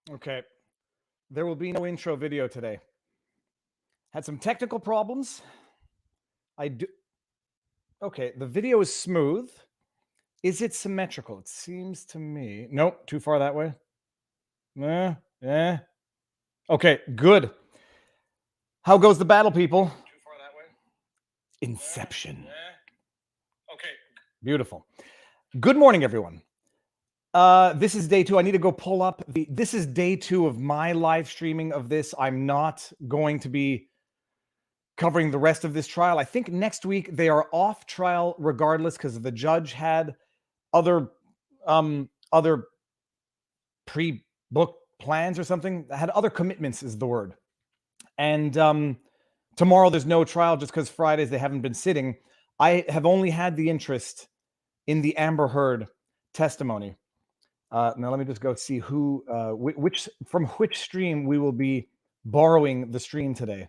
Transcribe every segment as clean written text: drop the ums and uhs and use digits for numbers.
Okay. There will be no intro video today. Had some technical problems. I do. Okay, the video is smooth. Is it symmetrical? It seems to me. Nope, too far that way. Yeah. Okay, good. How goes the battle, people? Too far that way. Inception. Okay. Beautiful. Good morning, everyone. This is day 2. I need to go pull up this is day 2 of my live streaming of this. I'm not going to be covering the rest of this trial. I think next week they are off trial regardless because the judge had other pre-booked plans or something. Had other commitments is the word. And tomorrow there's no trial just because Fridays they haven't been sitting. I have only had the interest in the Amber Heard testimony. Now let me just go see who, from which stream we will be borrowing the stream today.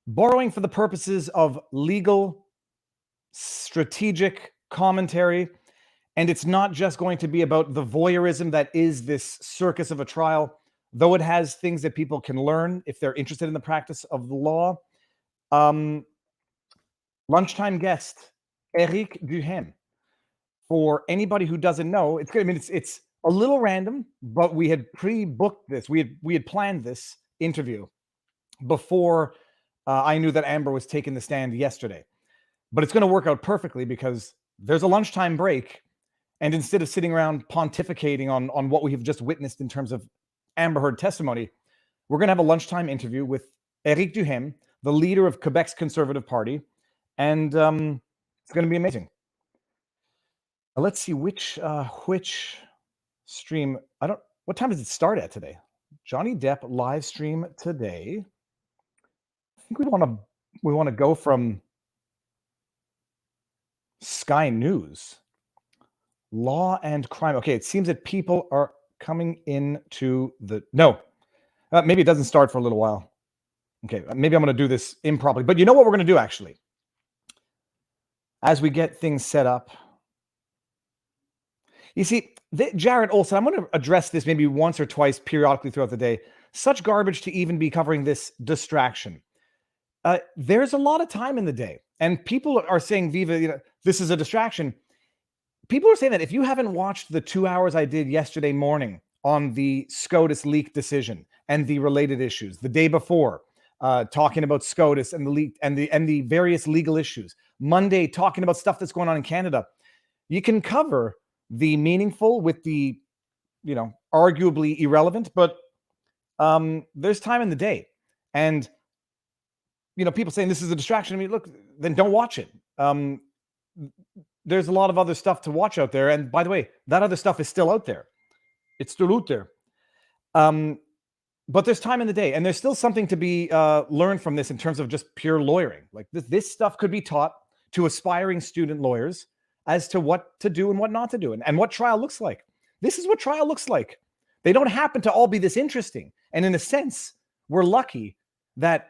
Borrowing for the purposes of legal, strategic commentary. And it's not just going to be about the voyeurism that is this circus of a trial, though it has things that people can learn if they're interested in the practice of the law. Lunchtime guest, Eric Duhaime. For anybody who doesn't know, it's good. I mean, it's a little random, but we had pre-booked this. We had planned this interview before I knew that Amber was taking the stand yesterday. But it's going to work out perfectly because there's a lunchtime break. And instead of sitting around pontificating on what we have just witnessed in terms of Amber Heard testimony, we're going to have a lunchtime interview with Eric Duhaime, the leader of Quebec's Conservative Party. And it's going to be amazing. Let's see which stream. What time does it start at today? Johnny Depp live stream today. I think we want to go from Sky News. Law and crime. Okay, it seems that people are coming into the... No, maybe it doesn't start for a little while. Okay, maybe I'm going to do this improperly. But you know what we're going to do, actually? As we get things set up. You see, Jared Olson, I'm going to address this maybe once or twice periodically throughout the day. Such garbage to even be covering this distraction. There's a lot of time in the day. And people are saying, Viva, this is a distraction. People are saying that if you haven't watched the 2 hours I did yesterday morning on the SCOTUS leak decision and the related issues, the day before, talking about SCOTUS and the leak and the various legal issues, Monday talking about stuff that's going on in Canada, you can cover the meaningful with the, arguably irrelevant, but there's time in the day. And, people saying this is a distraction. I mean, look, then don't watch it. There's a lot of other stuff to watch out there. And by the way, that other stuff is still out there. It's still out there. But there's time in the day. And there's still something to be learned from this in terms of just pure lawyering. Like this stuff could be taught to aspiring student lawyers as to what to do and what not to do and what trial looks like. This is what trial looks like. They don't happen to all be this interesting. And in a sense, we're lucky that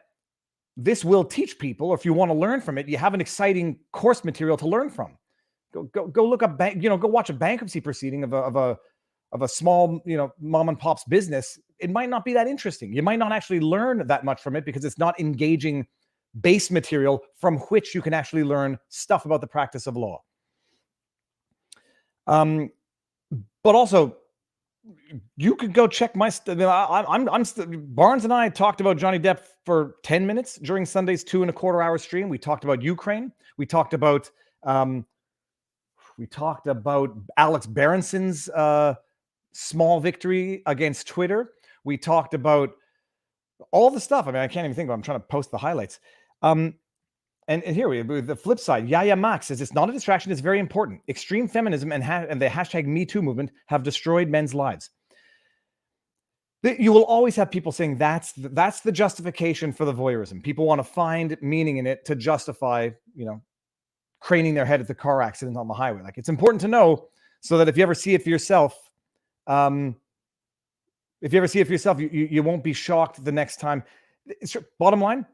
this will teach people, or if you want to learn from it, you have an exciting course material to learn from. Go look up, go watch a bankruptcy proceeding of a small, mom and pop's business. It might not be that interesting. You might not actually learn that much from it because it's not engaging base material from which you can actually learn stuff about the practice of law. But also, you could go check my stuff. Barnes and I talked about Johnny Depp for 10 minutes during Sunday's 2.25-hour stream. We talked about Ukraine. We talked about Alex Berenson's small victory against Twitter. We talked about all the stuff. I mean, I can't even think of it. I'm trying to post the highlights. And here we have the flip side. Yaya Max says it's not a distraction. It's very important. Extreme feminism and the hashtag Me Too movement have destroyed men's lives. You will always have people saying that's the justification for the voyeurism. People want to find meaning in it to justify, craning their head at the car accident on the highway. Like, it's important to know so that if you ever see it for yourself, you won't be shocked the next time. Bottom line,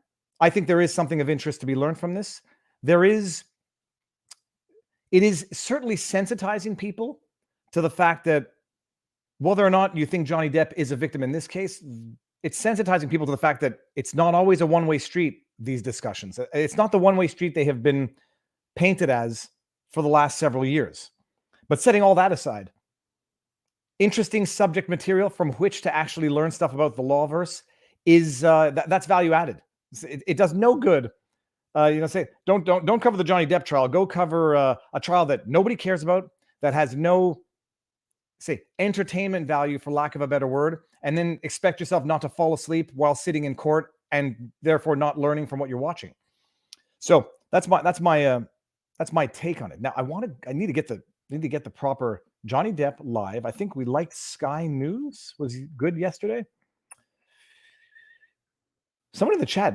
I think there is something of interest to be learned from this. It is certainly sensitizing people to the fact that whether or not you think Johnny Depp is a victim in this case, it's sensitizing people to the fact that it's not always a one-way street, these discussions. It's not the one-way street they have been painted as for the last several years. But setting all that aside, interesting subject material from which to actually learn stuff about the lawverse is that's value added. It does no good. Say don't cover the Johnny Depp trial. Go cover a trial that nobody cares about, that has no, say, entertainment value, for lack of a better word, and then expect yourself not to fall asleep while sitting in court and therefore not learning from what you're watching. So that's my take on it. Now I need to get the proper Johnny Depp live. I think we liked Sky News. Was good yesterday. Somebody in the chat,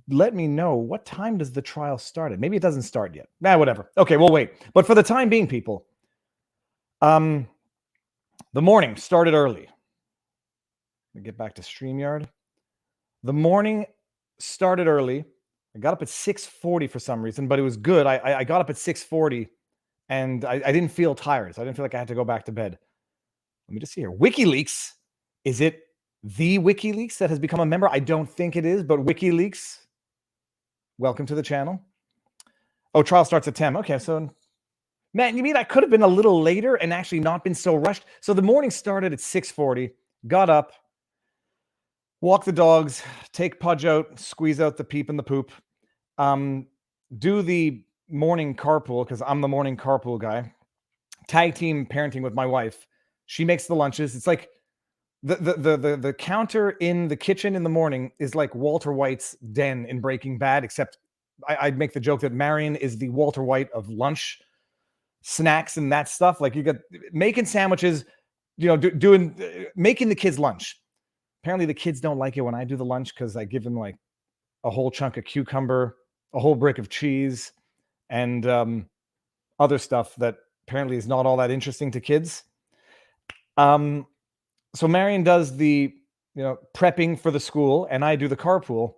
let me know, what time does the trial start at? Maybe it doesn't start yet. Whatever. Okay, we'll wait. But for the time being, people, the morning started early. Let me get back to StreamYard. The morning started early. I got up at 6:40 for some reason, but it was good. I got up at 6:40 and I didn't feel tired. So I didn't feel like I had to go back to bed. Let me just see here. WikiLeaks. Is it the WikiLeaks that has become a member? I don't think it is, but WikiLeaks, welcome to the channel. Oh, trial starts at 10. Okay, so, man, you mean I could have been a little later and actually not been so rushed? So the morning started at 6:40, got up, walk the dogs, take Pudge out, squeeze out the peep and the poop, do the morning carpool, because I'm the morning carpool guy, tag team parenting with my wife. She makes the lunches. It's like the counter in the kitchen in the morning is like Walter White's den in Breaking Bad, except I'd make the joke that Marion is the Walter White of lunch, snacks and that stuff. Like, you got making sandwiches, making the kids lunch. Apparently the kids don't like it when I do the lunch because I give them like a whole chunk of cucumber, a whole brick of cheese, and other stuff that apparently is not all that interesting to kids. So Marion does the prepping for the school, and I do the carpool,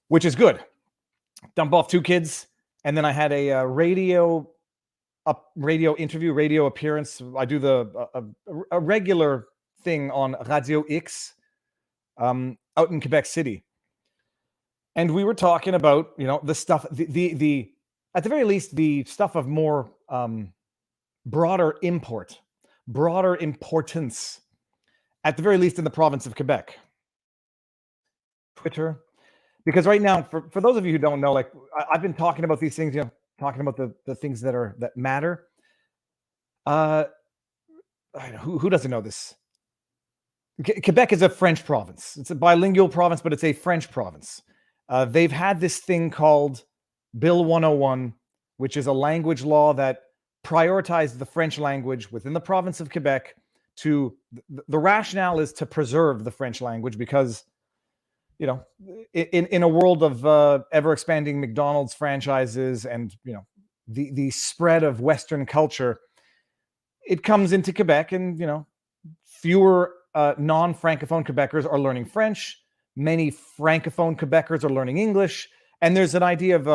which is good. Dump off 2 kids, and then I had a radio interview, radio appearance. I do a regular thing on Radio X out in Quebec City, and we were talking about the stuff, the at the very least the stuff of more broader importance, at the very least in the province of Quebec. Twitter, because right now, for those of you who don't know, like I've been talking about these things, talking about the things that matter. Who doesn't know this? Quebec is a French province. It's a bilingual province, but it's a French province. They've had this thing called Bill 101, which is a language law that prioritized the French language within the province of Quebec. The rationale is to preserve the French language because, in a world of ever expanding McDonald's franchises and the spread of Western culture, it comes into Quebec, and fewer non-Francophone Quebecers are learning French. Many Francophone Quebecers are learning English, and there's an idea of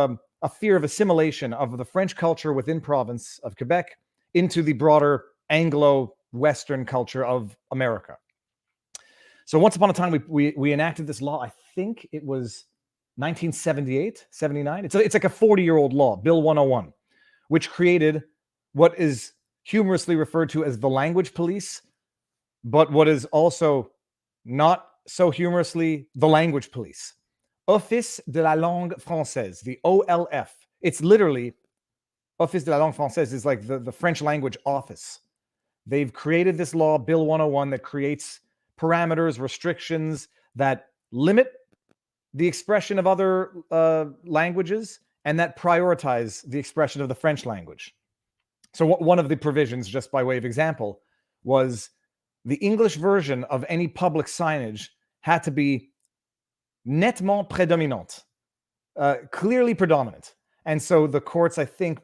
a fear of assimilation of the French culture within province of Quebec into the broader Anglo-Western culture of America. So once upon a time, we enacted this law. I think it was 1978, 79. It's like a 40-year-old law, Bill 101, which created what is humorously referred to as the language police, but what is also not so humorously the language police. Office de la langue française, the OLF. It's literally, Office de la langue française is like the French language office. They've created this law, Bill 101, that creates parameters, restrictions that limit the expression of other languages and that prioritize the expression of the French language. So one of the provisions, just by way of example, was the English version of any public signage had to be nettement prédominante, clearly predominant. And so the courts, I think,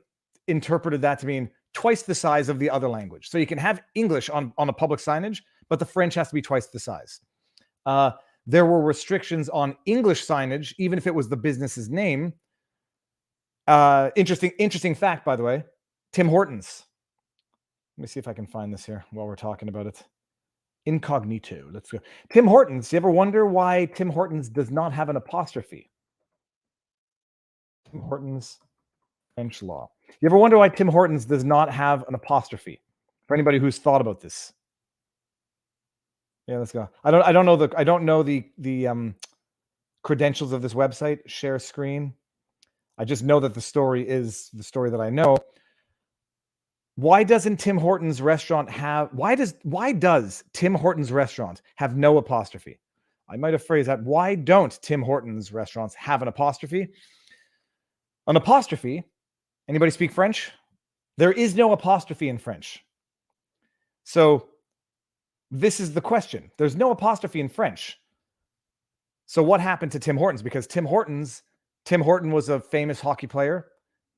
interpreted that to mean twice the size of the other language. So you can have English on a public signage, but the French has to be twice the size. There were restrictions on English signage, even if it was the business's name. Interesting fact, by the way, Tim Hortons. Let me see if I can find this here while we're talking about it. Incognito. Let's go. Tim Hortons. You ever wonder why Tim Hortons does not have an apostrophe? Tim Hortons, French law. You ever wonder why Tim Hortons does not have an apostrophe? For anybody who's thought about this. Yeah, let's go. I don't know the credentials of this website. Share screen. I just know that the story is the story that I know. Why doesn't Tim Hortons restaurant have? Why does Tim Hortons restaurant have no apostrophe? I might have phrased that. Why don't Tim Hortons restaurants have an apostrophe? An apostrophe. Anybody speak French? There is no apostrophe in French. So this is the question. There's no apostrophe in French. So what happened to Tim Hortons? Because Tim Horton was a famous hockey player,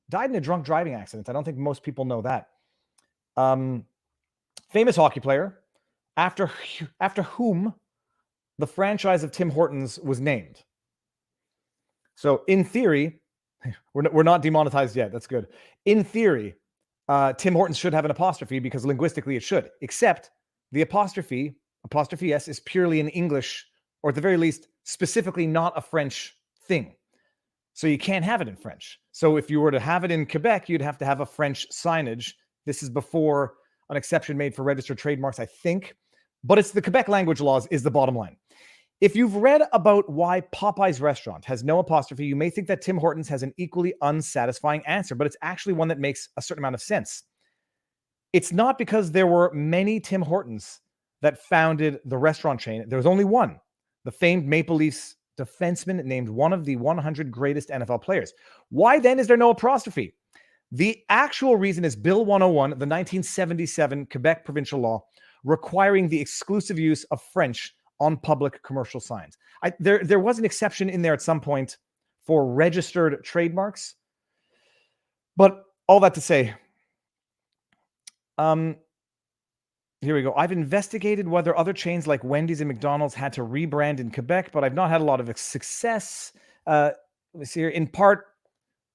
died in a drunk driving accident. I don't think most people know that. Famous hockey player, after whom the franchise of Tim Hortons was named. So in theory, we're not demonetized yet. That's good. In theory, Tim Hortons should have an apostrophe because linguistically it should, except the apostrophe S, is purely an English, or at the very least, specifically not a French thing. So you can't have it in French. So if you were to have it in Quebec, you'd have to have a French signage. This is before an exception made for registered trademarks, I think. But it's the Quebec language laws is the bottom line. If you've read about why Popeye's restaurant has no apostrophe, you may think that Tim Hortons has an equally unsatisfying answer, but it's actually one that makes a certain amount of sense. It's not because there were many Tim Hortons that founded the restaurant chain. There was only one, the famed Maple Leafs defenseman named one of the 100 greatest NFL players. Why then is there no apostrophe? The actual reason is Bill 101, the 1977 Quebec provincial law, requiring the exclusive use of French on public commercial signs. There was an exception in there at some point for registered trademarks. But all that to say, here we go. I've investigated whether other chains like Wendy's and McDonald's had to rebrand in Quebec, but I've not had a lot of success. Let me see here. In part,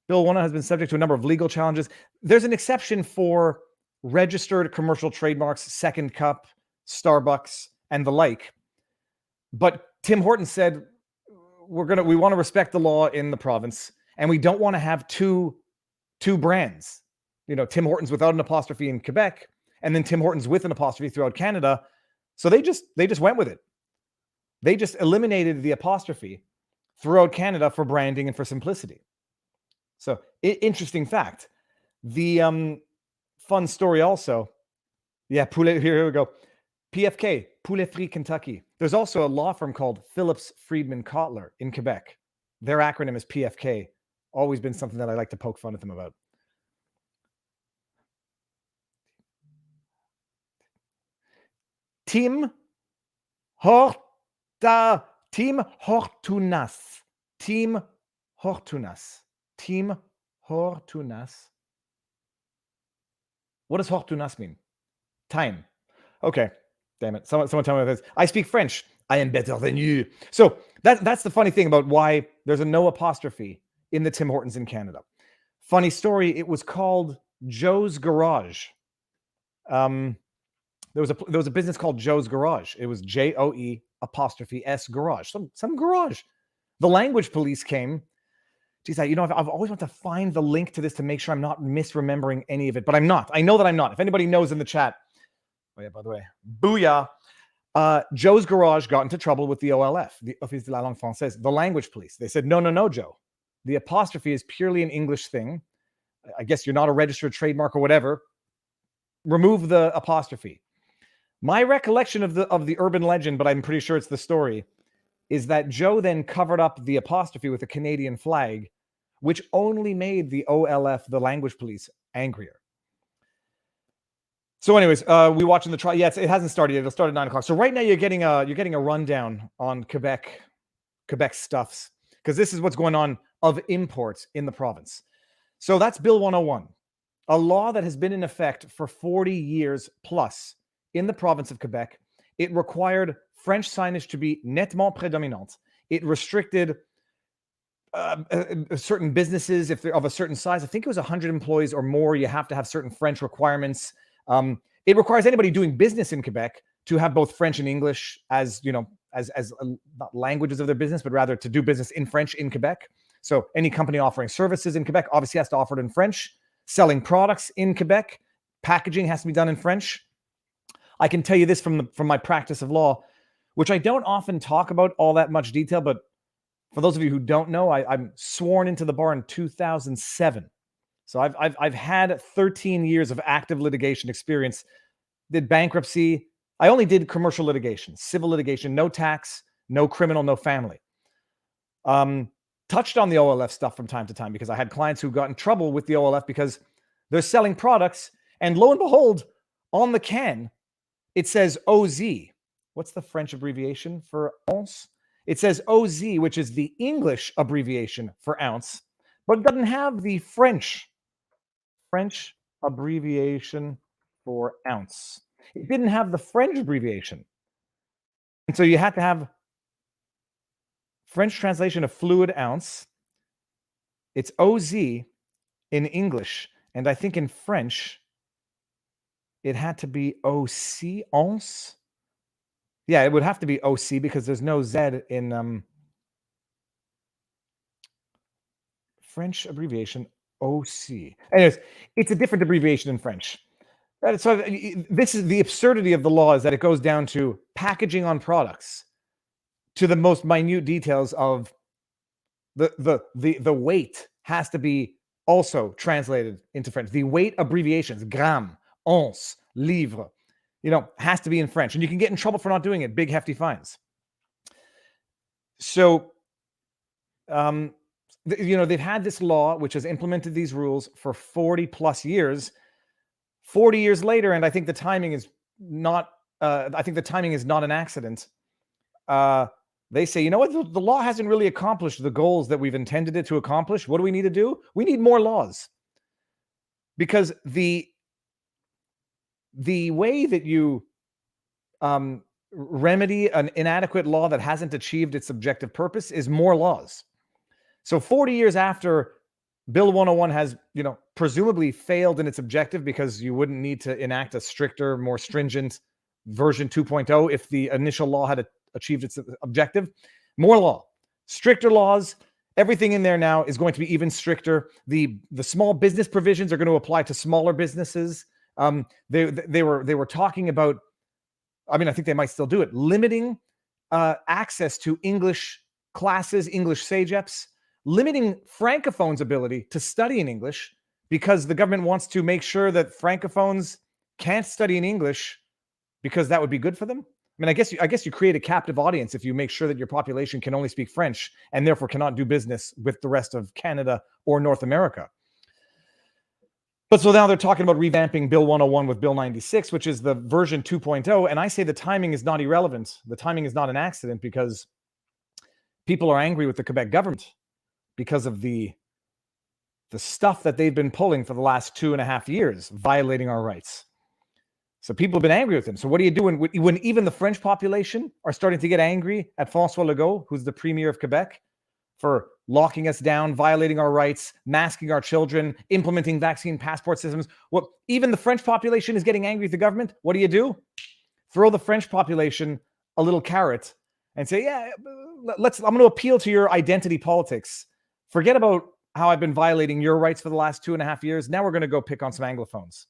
Bill 1 has been subject to a number of legal challenges. There's an exception for registered commercial trademarks, Second Cup, Starbucks, and the like. But Tim Hortons said, we want to respect the law in the province, and we don't want to have two brands. You know, Tim Hortons without an apostrophe in Quebec, and then Tim Hortons with an apostrophe throughout Canada. So they just went with it. They just eliminated the apostrophe throughout Canada for branding and for simplicity. So interesting fact. The fun story also. Yeah, Poulet, here we go. PFK, Poulet Free Kentucky. There's also a law firm called Phillips Friedman Kotler in Quebec. Their acronym is PFK. Always been something that I like to poke fun at them about. Tim Hortunas. What does Hortunas mean? Time. Okay. Damn it. Someone tell me what this. I speak French. I am better than you. So that's the funny thing about why there's a no apostrophe in the Tim Hortons in Canada. Funny story. It was called Joe's Garage. There was a business called Joe's Garage. It was JOE apostrophe S Garage. Some garage. The language police came. Geez, I've always wanted to find the link to this to make sure I'm not misremembering any of it, but I'm not. I know that I'm not. If anybody knows in the chat. Oh yeah, by the way, booyah. Joe's Garage got into trouble with the OLF, the Office de la Langue Française, the language police. They said, no, Joe. The apostrophe is purely an English thing. I guess you're not a registered trademark or whatever. Remove the apostrophe. My recollection of the urban legend, but I'm pretty sure it's the story, is that Joe then covered up the apostrophe with a Canadian flag, which only made the OLF, the language police, angrier. So anyways, we watching the trial. Yeah, it hasn't started yet. It'll start at 9 o'clock. So right now you're getting a rundown on Quebec stuffs, because this is what's going on of imports in the province. So that's Bill 101, a law that has been in effect for 40 years plus in the province of Quebec. It required French signage to be nettement prédominant. It restricted certain businesses, if they're of a certain size. I think it was 100 employees or more. You have to have certain French requirements. It requires anybody doing business in Quebec to have both French and English as, not languages of their business, but rather to do business in French in Quebec. So any company offering services in Quebec obviously has to offer it in French. Selling products in Quebec, packaging has to be done in French. I can tell you this from my practice of law, which I don't often talk about all that much detail, but for those of you who don't know, I'm sworn into the bar in 2007. So I've had 13 years of active litigation experience. Did bankruptcy. I only did commercial litigation, civil litigation, no tax, no criminal, no family. Touched on the OLF stuff from time to time because I had clients who got in trouble with the OLF because they're selling products, and lo and behold, on the can, it says OZ. What's the French abbreviation for ounce? It says OZ, which is the English abbreviation for ounce, but it doesn't have the French abbreviation for ounce. It didn't have the French abbreviation. And so you had to have French translation of fluid ounce. It's OZ in English. And I think in French, it had to be OC, once. Yeah, it would have to be OC because there's no Z in French abbreviation, OC. Anyways, it's a different abbreviation in French. So this is the absurdity of the law, is that it goes down to packaging on products, to the most minute details of the weight has to be also translated into French. The weight abbreviations, gramme, once, livre, has to be in French. And you can get in trouble for not doing it, big hefty fines. So, they've had this law which has implemented these rules for 40 plus years. 40 years later, and I think the timing is not. I think the timing is not an accident. They say, you know what? The law hasn't really accomplished the goals that we've intended it to accomplish. What do we need to do? We need more laws, because the way that you remedy an inadequate law that hasn't achieved its objective purpose is more laws. So 40 years after Bill 101 has, presumably failed in its objective, because you wouldn't need to enact a stricter, more stringent version 2.0 if the initial law had achieved its objective. More law, stricter laws. Everything in there now is going to be even stricter. The small business provisions are going to apply to smaller businesses. They were talking about, I think they might still do it, limiting access to English classes, English SAGEPs, limiting Francophones' ability to study in English, because the government wants to make sure that Francophones can't study in English because that would be good for them. I guess you create a captive audience if you make sure that your population can only speak French and therefore cannot do business with the rest of Canada or North America. But so now they're talking about revamping Bill 101 with Bill 96, which is the version 2.0. And I say the timing is not irrelevant. The timing is not an accident, because people are angry with the Quebec government because of the stuff that they've been pulling for the last 2.5 years, violating our rights. So people have been angry with them. So what do you do when even the French population are starting to get angry at François Legault, who's the premier of Quebec, for locking us down, violating our rights, masking our children, implementing vaccine passport systems? Well, even the French population is getting angry with the government. What do? Throw the French population a little carrot and say, yeah, I'm going to appeal to your identity politics. Forget about how I've been violating your rights for the last 2.5 years. Now we're going to go pick on some Anglophones.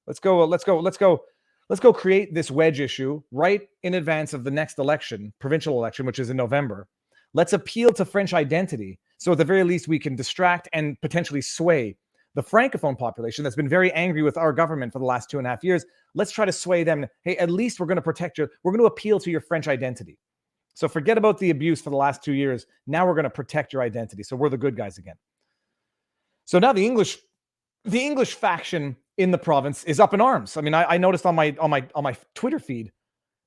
Let's go create this wedge issue right in advance of the next election, provincial election, which is in November. Let's appeal to French identity, so at the very least we can distract and potentially sway the Francophone population that's been very angry with our government for the last 2.5 years. Let's try to sway them. Hey, at least we're going to protect you. We're going to appeal to your French identity. So forget about the abuse for the last 2 years. Now we're going to protect your identity. So we're the good guys again. So now the English faction in the province is up in arms. I noticed on my Twitter feed,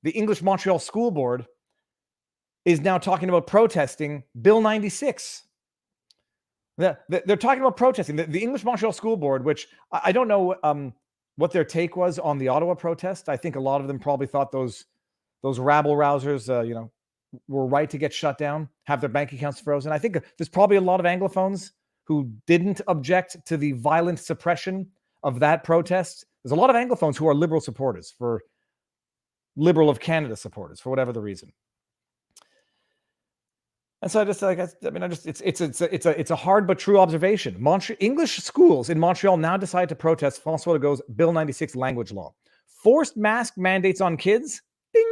the English Montreal School Board is now talking about protesting Bill 96. They're talking about protesting. The English Montreal School Board, which I don't know what their take was on the Ottawa protest. I think a lot of them probably thought those rabble-rousers, were right to get shut down, have their bank accounts frozen. I think there's probably a lot of Anglophones who didn't object to the violent suppression of that protest. There's a lot of Anglophones who are Liberal supporters for Liberal of Canada supporters for whatever the reason. And so it's a hard but true observation. English schools in Montreal now decide to protest François Legault's Bill 96 language law. Forced mask mandates on kids, bing.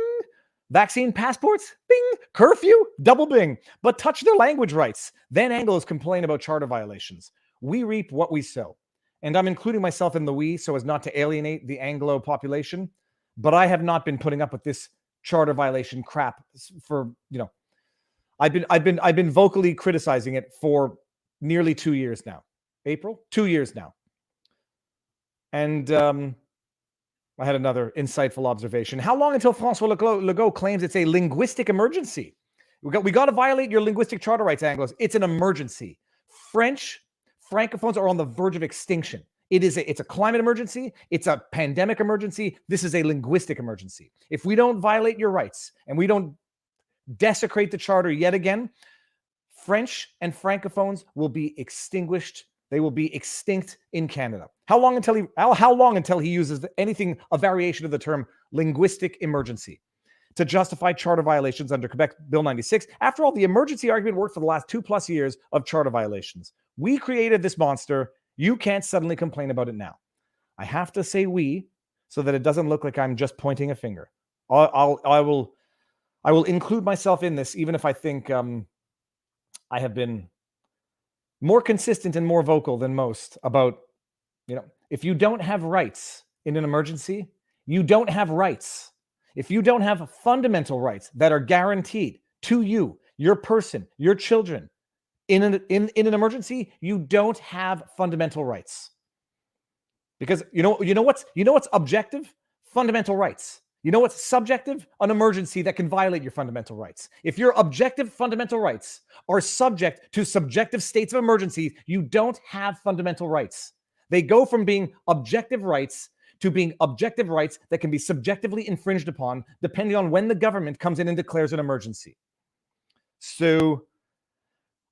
Vaccine passports, bing. Curfew, double bing. But touch their language rights. Then Anglos complain about charter violations. We reap what we sow. And I'm including myself in the we so as not to alienate the Anglo population. But I have not been putting up with this charter violation crap for, I've been vocally criticizing it for nearly 2 years now. April? 2 years now. And I had another insightful observation. How long until François Legault claims it's a linguistic emergency? We got to violate your linguistic charter rights, Anglos. It's an emergency. French francophones are on the verge of extinction. It's a climate emergency. It's a pandemic emergency. This is a linguistic emergency. If we don't violate your rights and we don't desecrate the charter yet again, French and francophones will be extinguished. They will be extinct in Canada. How long until he uses a variation of the term linguistic emergency to justify charter violations under Quebec Bill 96? After all, the emergency argument worked for the last 2+ years of charter violations. We created this monster. You can't suddenly complain about it now. I have to say we so that it doesn't look like I'm just pointing a finger. I will include myself in this, even if I think I have been more consistent and more vocal than most about, if you don't have rights in an emergency, you don't have rights. If you don't have fundamental rights that are guaranteed to you, your person, your children, in an emergency, you don't have fundamental rights. Because you know what's objective? Fundamental rights. You know what's subjective? An emergency that can violate your fundamental rights. If your objective fundamental rights are subject to subjective states of emergency, you don't have fundamental rights. They go from being objective rights to being objective rights that can be subjectively infringed upon depending on when the government comes in and declares an emergency. So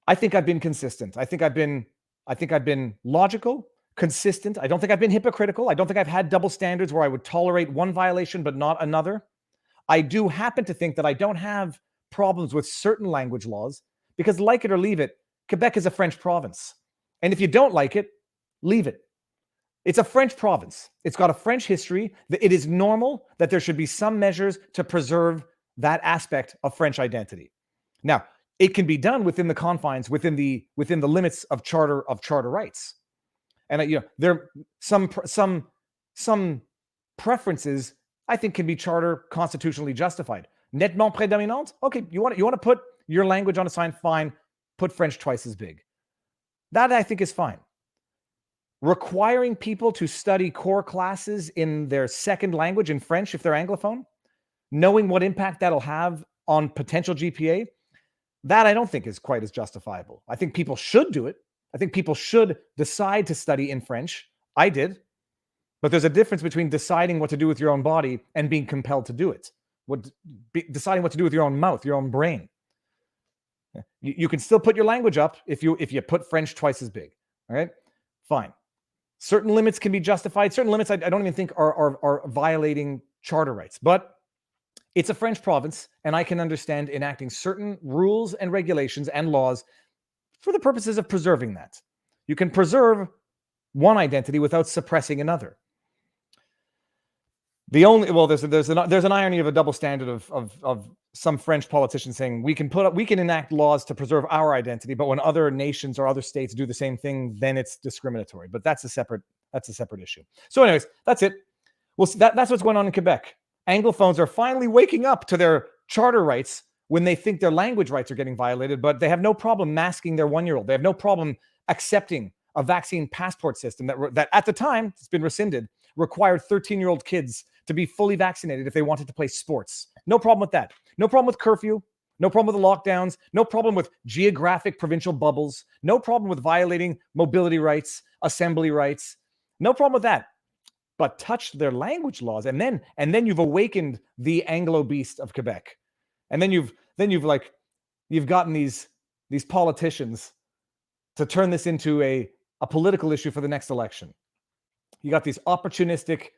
I think I've been consistent. I think I've been logical, consistent. I don't think I've been hypocritical. I don't think I've had double standards where I would tolerate one violation but not another. I do happen to think that I don't have problems with certain language laws because, like it or leave it, Quebec is a French province. And if you don't like it, leave it. It's a French province. It's got a French history. It is normal that there should be some measures to preserve that aspect of French identity. Now, it can be done within the confines, within the limits of charter rights. And there some preferences I think can be charter constitutionally justified. Nettement prédominante? Okay, you want to put your language on a sign? Fine. Put French twice as big. That I think is fine. Requiring people to study core classes in their second language in French if they're Anglophone, knowing what impact that'll have on potential GPA, that I don't think is quite as justifiable. I think people should do it. I think people should decide to study in French. I did. But there's a difference between deciding what to do with your own body and being compelled to do it. Deciding what to do with your own mouth, your own brain. You can still put your language up if you put French twice as big. All right? Fine. Certain limits can be justified. Certain limits I don't even think are violating charter rights. But it's a French province, and I can understand enacting certain rules and regulations and laws for the purposes of preserving that. You can preserve one identity without suppressing another. There's an irony of a double standard of some French politicians saying we can enact laws to preserve our identity, but when other nations or other states do the same thing, then it's discriminatory. But that's a separate issue. So, anyways, that's it. Well, that's what's going on in Quebec. Anglophones are finally waking up to their charter rights when they think their language rights are getting violated, but they have no problem masking their 1-year-old. They have no problem accepting a vaccine passport system that at the time, it's been rescinded, required 13-year-old kids to be fully vaccinated if they wanted to play sports. No problem with that. No problem with curfew. No problem with the lockdowns. No problem with geographic provincial bubbles. No problem with violating mobility rights, assembly rights. No problem with that. But touch their language laws, and then you've awakened the Anglo beast of Quebec. And then you've gotten these politicians to turn this into a political issue for the next election. You got these opportunistic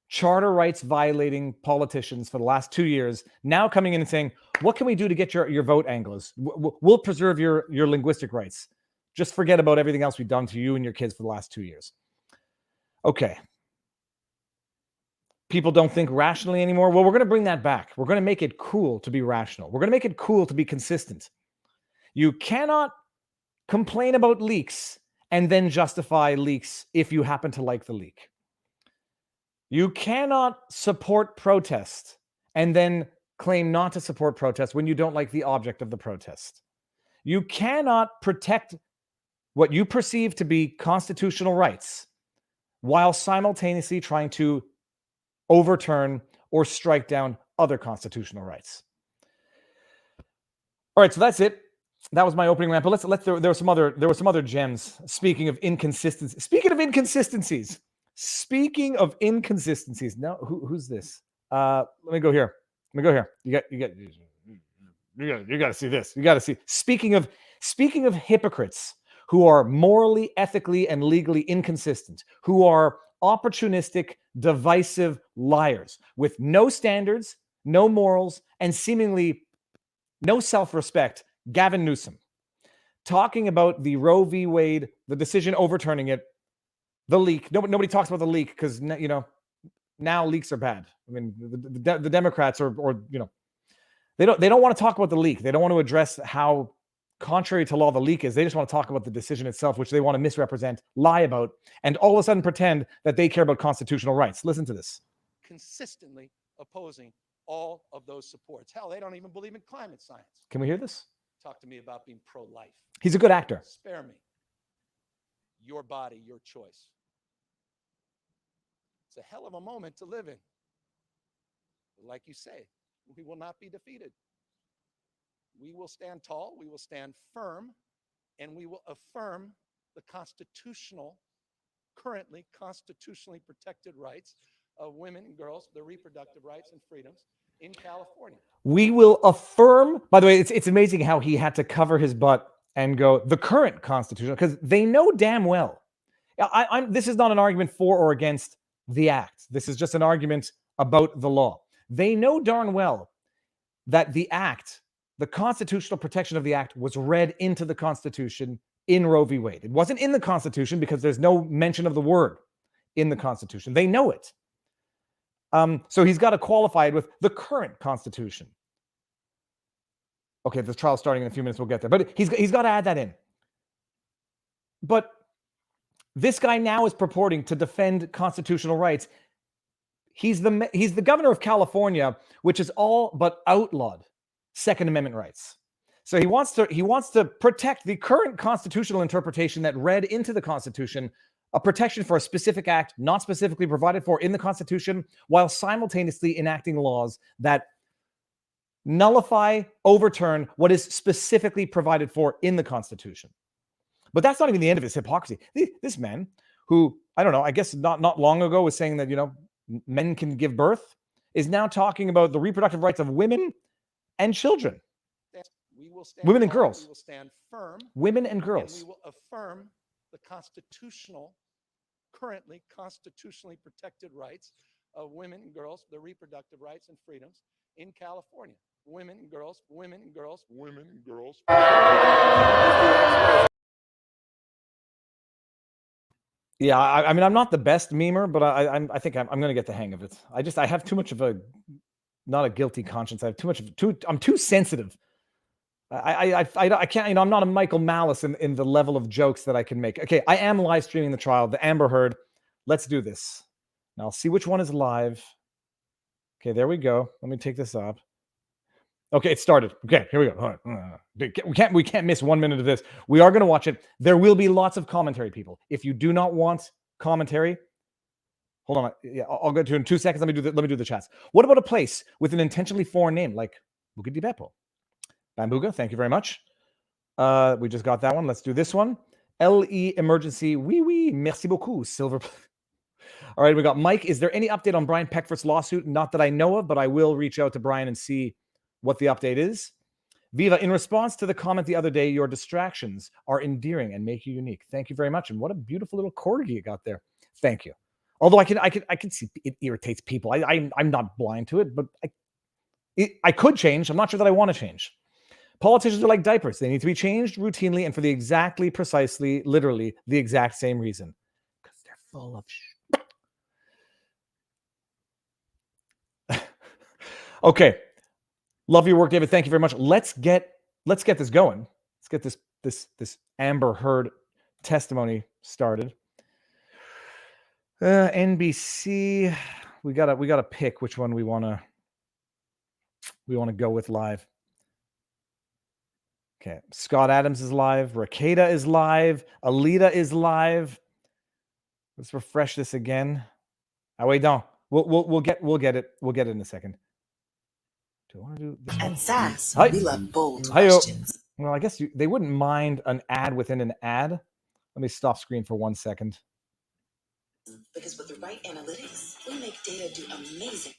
charter rights violating politicians for the last 2 years now coming in and saying, what can we do to get your vote, Anglos? We'll preserve your linguistic rights. Just forget about everything else we've done to you and your kids for the last 2 years. Okay. People don't think rationally anymore. Well, we're going to bring that back. We're going to make it cool to be rational. We're going to make it cool to be consistent. You cannot complain about leaks and then justify leaks if you happen to like the leak. You cannot support protest and then claim not to support protest when you don't like the object of the protest. You cannot protect what you perceive to be constitutional rights while simultaneously trying to overturn or strike down other constitutional rights. All right, so that's it. That was my opening rant. But there were some other gems. Speaking of inconsistencies. Now, who's this? Let me go here. You got to see this. You got to see. Speaking of hypocrites who are morally, ethically, and legally inconsistent, who are opportunistic, divisive liars with no standards, no morals, and seemingly no self-respect, Gavin Newsom, talking about the Roe v. Wade, the decision overturning it, the leak. Nobody talks about the leak because, you know, now leaks are bad. I mean, the Democrats or you know, they don't want to talk about the leak. They don't want to address how contrary to law the leak is. They just want to talk about the decision itself, which they want to misrepresent, lie about, and all of a sudden pretend that they care about constitutional rights. Listen to this. Consistently opposing all of those supports. Hell, they don't even believe in climate science. Can we hear this? Talk to me about being pro-life. He's a good actor. Spare me. Your body, your choice. It's a hell of a moment to live in. Like you say, we will not be defeated. We will stand tall, we will stand firm, and we will affirm the currently constitutionally protected rights of women and girls, their reproductive rights and freedoms in California. We will affirm, by the way, it's amazing how he had to cover his butt and go, the current constitution, because they know damn well. This is not an argument for or against the act. This is just an argument about the law. They know darn well that the act, the constitutional protection of the act, was read into the Constitution in Roe v. Wade. It wasn't in the Constitution because there's no mention of the word in the Constitution. They know it. So he's got to qualify it with the current Constitution. Okay, the trial's starting in a few minutes. We'll get there. But he's got to add that in. But this guy now is purporting to defend constitutional rights. He's the governor of California, which is all but outlawed Second Amendment rights. So he wants to protect the current constitutional interpretation that read into the Constitution a protection for a specific act not specifically provided for in the Constitution, while simultaneously enacting laws that nullify, overturn what is specifically provided for in the Constitution. But that's not even the end of his hypocrisy. This man, who, I don't know, I guess not long ago was saying that, you know, men can give birth, is now talking about the reproductive rights of women and children. Women and girls. We will stand firm. Women and girls. And we will affirm the currently constitutionally protected rights of women and girls, their reproductive rights and freedoms in California. Women and girls, women and girls, women and girls. Yeah, I mean, I'm not the best memer, but I think I'm going to get the hang of it. I have too much of not a guilty conscience. I have I'm too sensitive. I can't, you know, I'm not a Michael Malice in the level of jokes that I can make. Okay, I am live streaming the trial, the Amber Heard. Let's do this. Now I'll see which one is live. Okay, there we go. Let me take this up. Okay, it started. Okay, here we go. All right. We can't miss 1 minute of this. We are going to watch it. There will be lots of commentary, people. If you do not want commentary, hold on. Yeah, I'll go to it in 2 seconds. Let me do the chats. What about a place with an intentionally foreign name like Buca di Beppo? Bambuga, thank you very much. We just got that one. Let's do this one. LE emergency. Oui, merci beaucoup. Silver. All right, we got Mike. Is there any update on Brian Peckford's lawsuit? Not that I know of, but I will reach out to Brian and see what the update is. Viva, in response to the comment the other day, your distractions are endearing and make you unique. Thank you very much. And what a beautiful little corgi you got there. Thank you. Although I can see it irritates people. I'm not blind to it, but I could change. I'm not sure that I want to change. Politicians are like diapers. They need to be changed routinely and for the exactly, precisely, literally the exact same reason. Because they're full of Okay. Love your work, David. Thank you very much. Let's get this going. Let's get this Amber Heard testimony started. NBC. We gotta pick which one we wanna go with live. Okay, Scott Adams is live. Rakeda is live. Alita is live. Let's refresh this again. Oh wait, no. We'll get it. We'll get it in a second. Do I want to do this one? At SAS, Hi. we love bold Hi-yo. questions. Well, I guess they wouldn't mind an ad within an ad. Let me stop screen for 1 second. Because with the right analytics, we make data do amazing.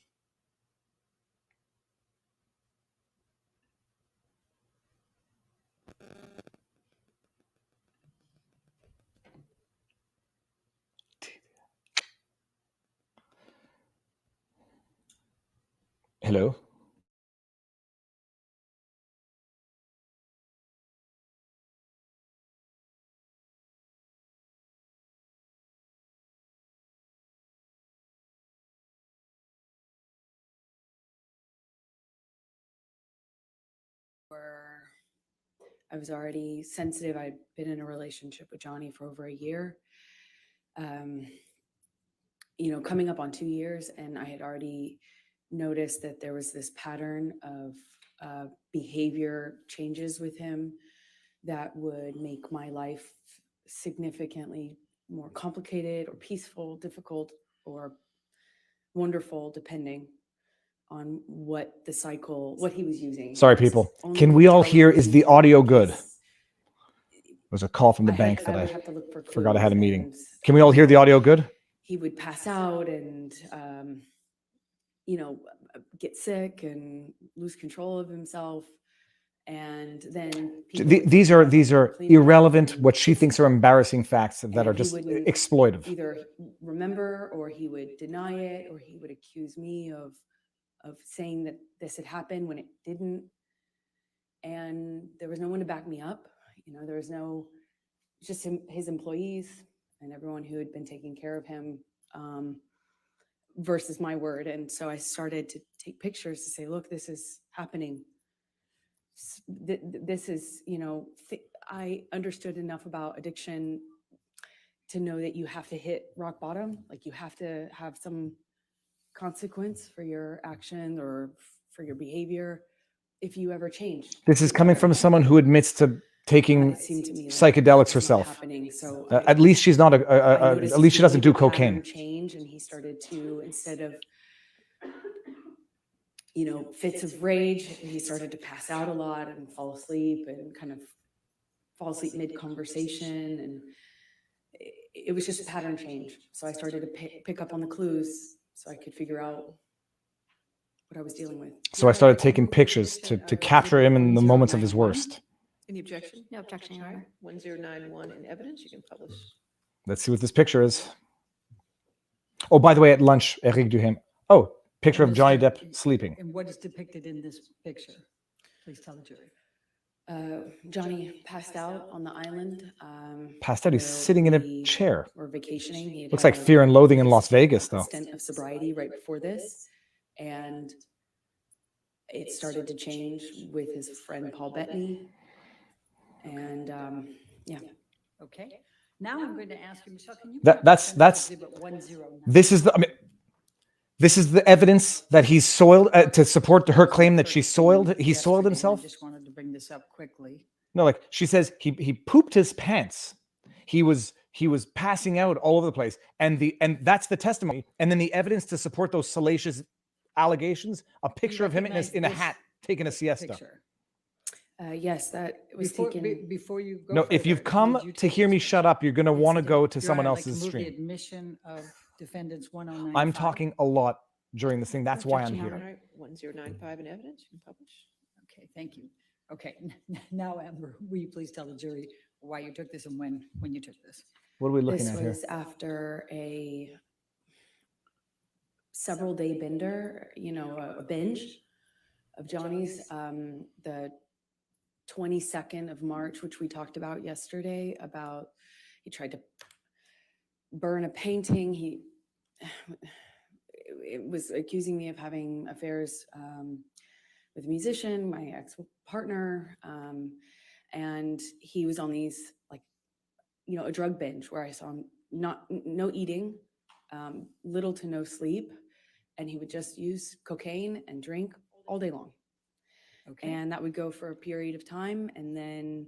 Hello. Where I was already sensitive. I'd been in a relationship with Johnny for over a year. Coming up on 2 years, and I had already noticed that there was this pattern of behavior changes with him that would make my life significantly more complicated or peaceful, difficult, or wonderful, depending on what he was using. Sorry, people. Can we all hear? Is the audio good? It was a call from the bank that I forgot I had a meeting. Can we all hear the audio good? He would pass out and, get sick and lose control of himself. And then these are irrelevant, what she thinks are embarrassing facts that are just exploitive. Either remember, or he would deny it, or he would accuse me of saying that this had happened when it didn't. And there was no one to back me up. There was just his employees and everyone who had been taking care of him, versus my word. And so I started to take pictures to say, look, this is happening. This is, I understood enough about addiction to know that you have to hit rock bottom. Like, you have to have some consequence for your action or for your behavior if you ever change. This is coming from someone who admits to taking psychedelics herself. So at least she's not at least she doesn't do cocaine. Change, and he started to, instead of fits of rage, he started to pass out a lot and fall asleep mid-conversation, and it was just a pattern change. So I started to pick up on the clues so I could figure out what I was dealing with. So I started taking pictures to capture him in the moments of his worst. Any objection? No objection, Your Honor. 1091 in evidence, you can publish. Let's see what this picture is. Oh, by the way, at lunch, Eric Duhaime. Oh, picture of Johnny Depp sleeping. And what is depicted in this picture? Please tell the jury. Johnny passed out on the island. Passed out. He's sitting in a chair. Or vacationing. Looks like Fear and Loathing in Las Vegas, though. Stint of sobriety right before this, and it started to change with his friend Paul Bettany. And yeah. Okay. Now I'm going to ask you, Michelle, can you? That's this is the. I mean, this is the evidence that he's soiled to support her claim that she soiled. He soiled himself. I just wanted to bring this up quickly. No, like she says, he pooped his pants. He was passing out all over the place, and that's the testimony. And then the evidence to support those salacious allegations: a picture of him in a hat taking a siesta. Yes, that was taken. Before you go. No, if you've come to hear me shut up, you're going to want to go to someone else's stream. The admission of defendants 1095. I'm talking a lot during this thing. That's why I'm here. 1095 in evidence, you can publish. Okay, thank you. Okay, now Amber, will you please tell the jury why you took this and when you took this? What are we looking at here? This was after a several day bender, a binge of Johnny's. The 22nd of March, which we talked about yesterday, about he tried to burn a painting. It was accusing me of having affairs with a musician, my ex-partner, and he was on these a drug binge where I saw him no eating, little to no sleep, and he would just use cocaine and drink all day long. Okay. And that would go for a period of time, and then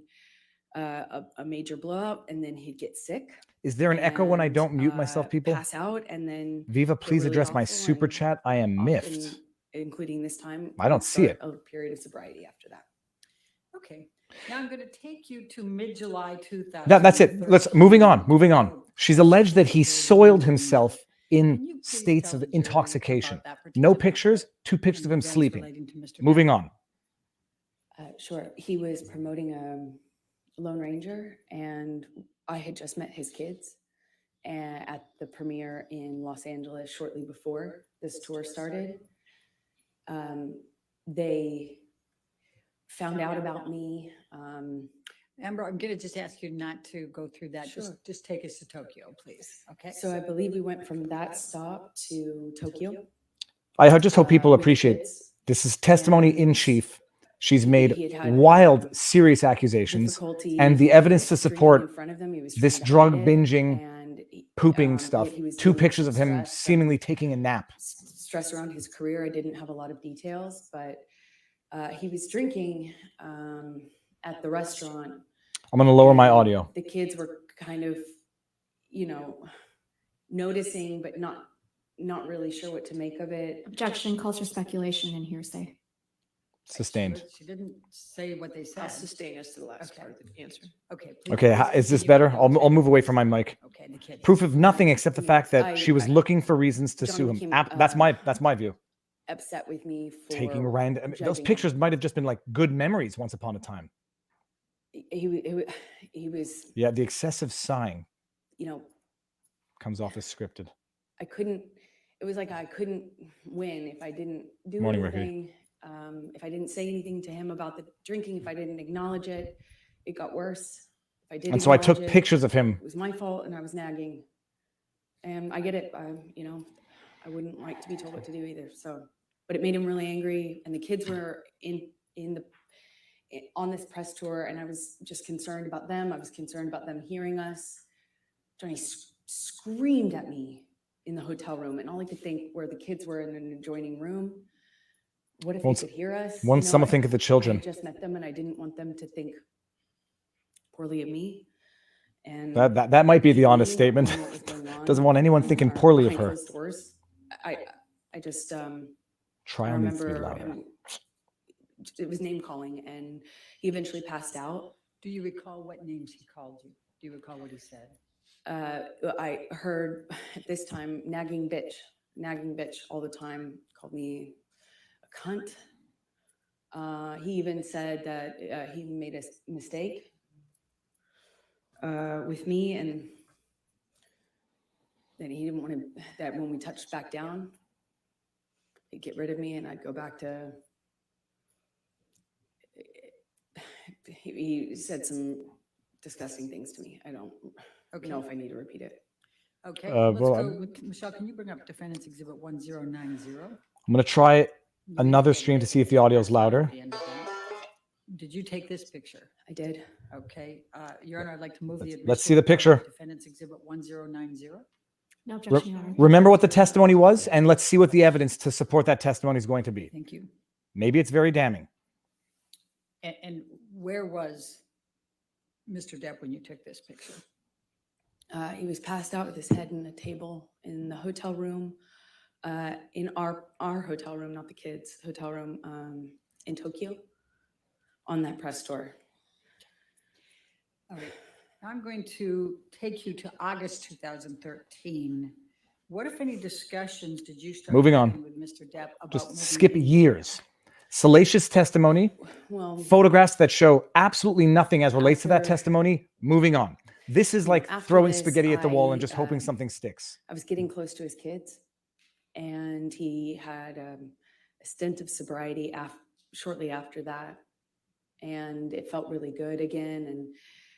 a major blowout, and then he'd get sick. Is there an echo when I and, don't mute myself, people? Pass out, and then Viva, please really address my awful super and chat. I am miffed. often, including this time. I don't would see start it. A period of sobriety after that. Okay. Now I'm going to take you to mid-July 2000. That's it. Moving on. She's alleged that he soiled himself in states of intoxication. No pictures, 2 pictures of him sleeping. Moving on. Sure. He was promoting a Lone Ranger, and I had just met his kids at the premiere in Los Angeles shortly before this tour started. They found out about me. Amber, I'm going to just ask you not to go through that. Sure. Just take us to Tokyo, please. Okay. So I believe we went from that stop to Tokyo. I just hope people with appreciate kids. this is testimony in And chief. She's he made had had wild, serious accusations, Difficulty and the evidence to drinking support in front of them. He was this trying to drug hide it, binging, and pooping yet stuff. he was 2 dealing with pictures of some him stress, seemingly taking a nap. stress around his career. I didn't have a lot of details, but he was drinking at the restaurant. I'm going to lower my and audio. The kids were kind of, noticing, but not really sure what to make of it. Objection calls for speculation and hearsay. Sustained. She didn't say what they I'll said. sustain us to the last Okay. part of the answer. Okay. please- Okay, please is this continue. better? I'll move away from my mic. Okay, the kid. Proof of nothing except the fact that she was I- looking for reasons to Johnny sue him. came, That's my view. Upset with me for Taking random. I mean, those judging him. pictures might have just been like good memories once upon a time. He was, Yeah, the excessive sighing you know, comes off as scripted. I couldn't, it was like I couldn't win if I didn't do Morning, Ricky. anything. If I didn't say anything to him about the drinking, if I didn't acknowledge it, it got worse. If I did, And so I took acknowledge it, pictures of him. It was my fault, and I was nagging. And I get it. I wouldn't like to be told what to do either. So, but it made him really angry. And the kids were on this press tour, and I was just concerned about them. I was concerned about them hearing us. Johnny screamed at me in the hotel room, and all I could think where the kids were in an adjoining room. What if Won't- they could hear us? Won't someone I- think of the I children? had just met them, and I didn't want them to think poorly of me. And That might be the honest really not statement. knowing what was going on Doesn't want anyone thinking or poorly of behind her. closed doors. I just Try I on needs to be remember louder. him, it was name calling, and he eventually passed out. Do you recall what names he called you? Do you recall what he said? I heard at this time nagging bitch all the time. Called me a cunt. He even said that he made a mistake with me, and that he didn't want to, that when we touched back down, he'd get rid of me and I'd go back to, he said some disgusting things to me. I don't Okay. know if I need to repeat it. Okay, well, let's go I'm- with, Michelle, can you bring up Defendant's Exhibit 1090? I'm going to try another stream to see if the audio's louder. The end of that. Did you take this picture? I did. Okay, Your Honor, I'd like to move the. Let's see the admission of picture. Defendant's Exhibit 1090. No objection, Your Honor. Remember what the testimony was, and let's see what the evidence to support that testimony is going to be. Thank you. Maybe it's very damning. And where was Mr. Depp when you took this picture? He was passed out with his head in a table in the hotel room, in our hotel room, not the kids' hotel room, in Tokyo, on that press tour. All right, now I'm going to take you to August 2013. What, if any, discussions did you start Moving on. having with Mr. Depp about Just moving skip in? years. Salacious testimony, Well, photographs that show absolutely nothing as relates to that After- testimony. Moving on. This is like After throwing this, spaghetti at the wall and I, just hoping something sticks. I was getting close to his kids, and he had a stint of sobriety shortly after that, and it felt really good again. And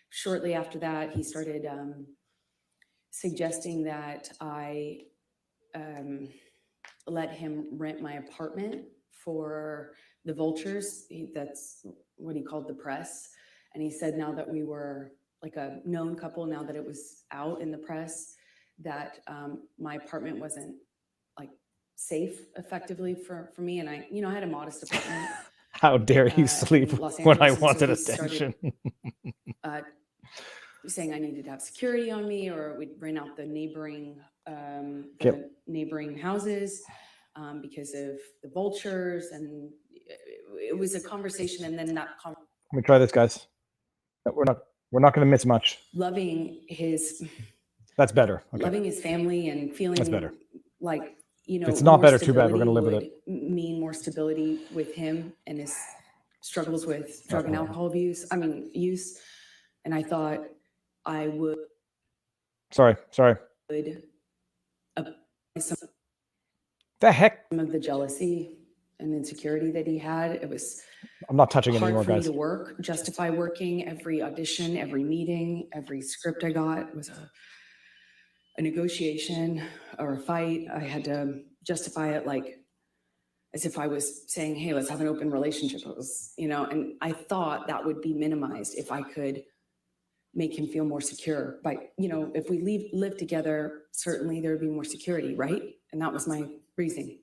shortly after that, he started suggesting that I let him rent my apartment for the vultures. That's what he called the press. And he said now that we were like a known couple, now that it was out in the press, that my apartment wasn't like safe effectively for me. And I had a modest apartment. How dare you sleep in Los when I Angeles, and so wanted he started, attention? saying I needed to have security on me, or we'd rent out the neighboring houses because of the vultures. And it was a conversation. And then that Let me try this, guys. We're not going to miss much. loving his That's better. Okay. loving his family and feeling That's better. like, If it's not more better, too bad. We're stability going to live with would it. mean more stability with him and his struggles with drug and alcohol use. And I thought I would Sorry. some The heck? of the jealousy and insecurity that he had. It was I'm not touching it hard anymore, for me guys. to justify working. Every audition, every meeting, every script I got was a negotiation or a fight. I had to justify it like as if I was saying, hey, let's have an open relationship. It was, and I thought that would be minimized if I could make him feel more secure. But, if we live together, certainly there would be more security, right? And that was my reasoning.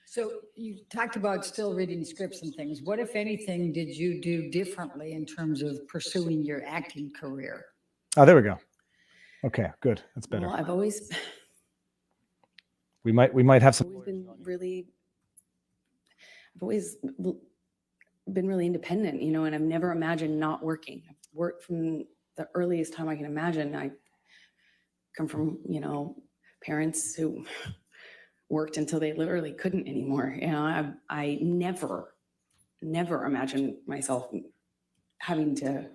So you talked about still reading scripts and things. What, if anything, did you do differently in terms of pursuing your acting career? Oh, there we go. Okay, good. That's better. Well, I've always We might have some. been really independent, and I've never imagined not working. I've worked from the earliest time I can imagine. I come from, parents who worked until they literally couldn't anymore. I never imagined myself having to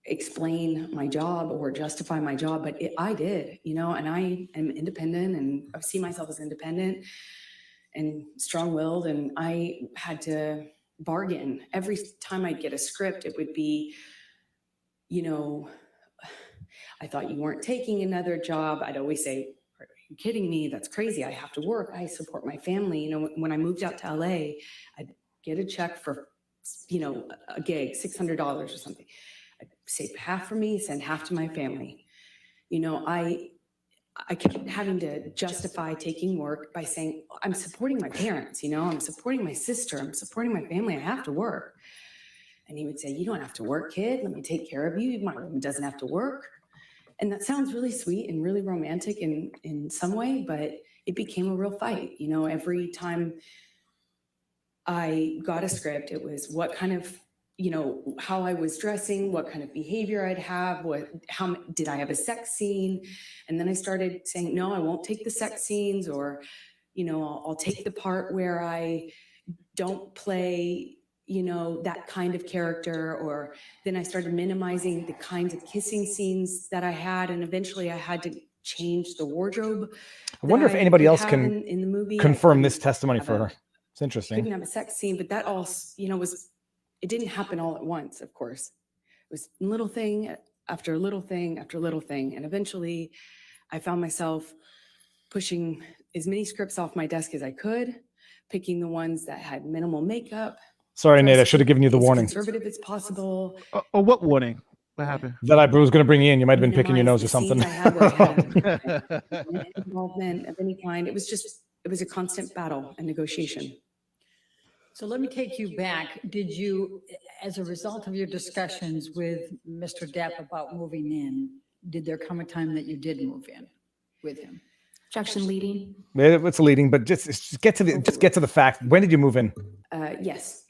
explain my job or justify my job, but I did, and I am independent, and I see myself as independent and strong-willed, and I had to bargain. Every time I'd get a script, it would be, I thought you weren't taking another job. I'd always say, are you kidding me? That's crazy. I have to work. I support my family. When I moved out to LA, I'd get a check for, a gig, $600 or something. I'd save half for me, send half to my family. I kept having to justify taking work by saying, I'm supporting my parents, I'm supporting my sister, I'm supporting my family, I have to work. And he would say, you don't have to work, kid. Let me take care of you. My woman doesn't have to work. And that sounds really sweet and really romantic in some way, but it became a real fight. Every time I got a script, it was what kind of, how I was dressing, what kind of behavior I'd have, how did I have a sex scene? And then I started saying, no, I won't take the sex scenes, or, I'll take the part where I don't play, that kind of character. Or then I started minimizing the kinds of kissing scenes that I had. And eventually I had to change the wardrobe. I wonder if anybody else can in the movie confirm this testimony for her. It's interesting. Couldn't have a sex scene, but that all, it didn't happen all at once, of course. It was little thing after little thing after little thing. And eventually I found myself pushing as many scripts off my desk as I could, picking the ones that had minimal makeup. Sorry, Nate, I should have given you the As warning. conservative as possible. Oh, what warning? What happened? That I was going to bring you in. You might have been picking your Minimize nose or the scenes something. I had where I had involvement of any kind. It was a constant battle and negotiation. So let me take you back. Did you, as a result of your discussions with Mr. Depp about moving in, did there come a time that you did move in with him? Objection leading. It's leading, but just get to the fact. When did you move in? Yes.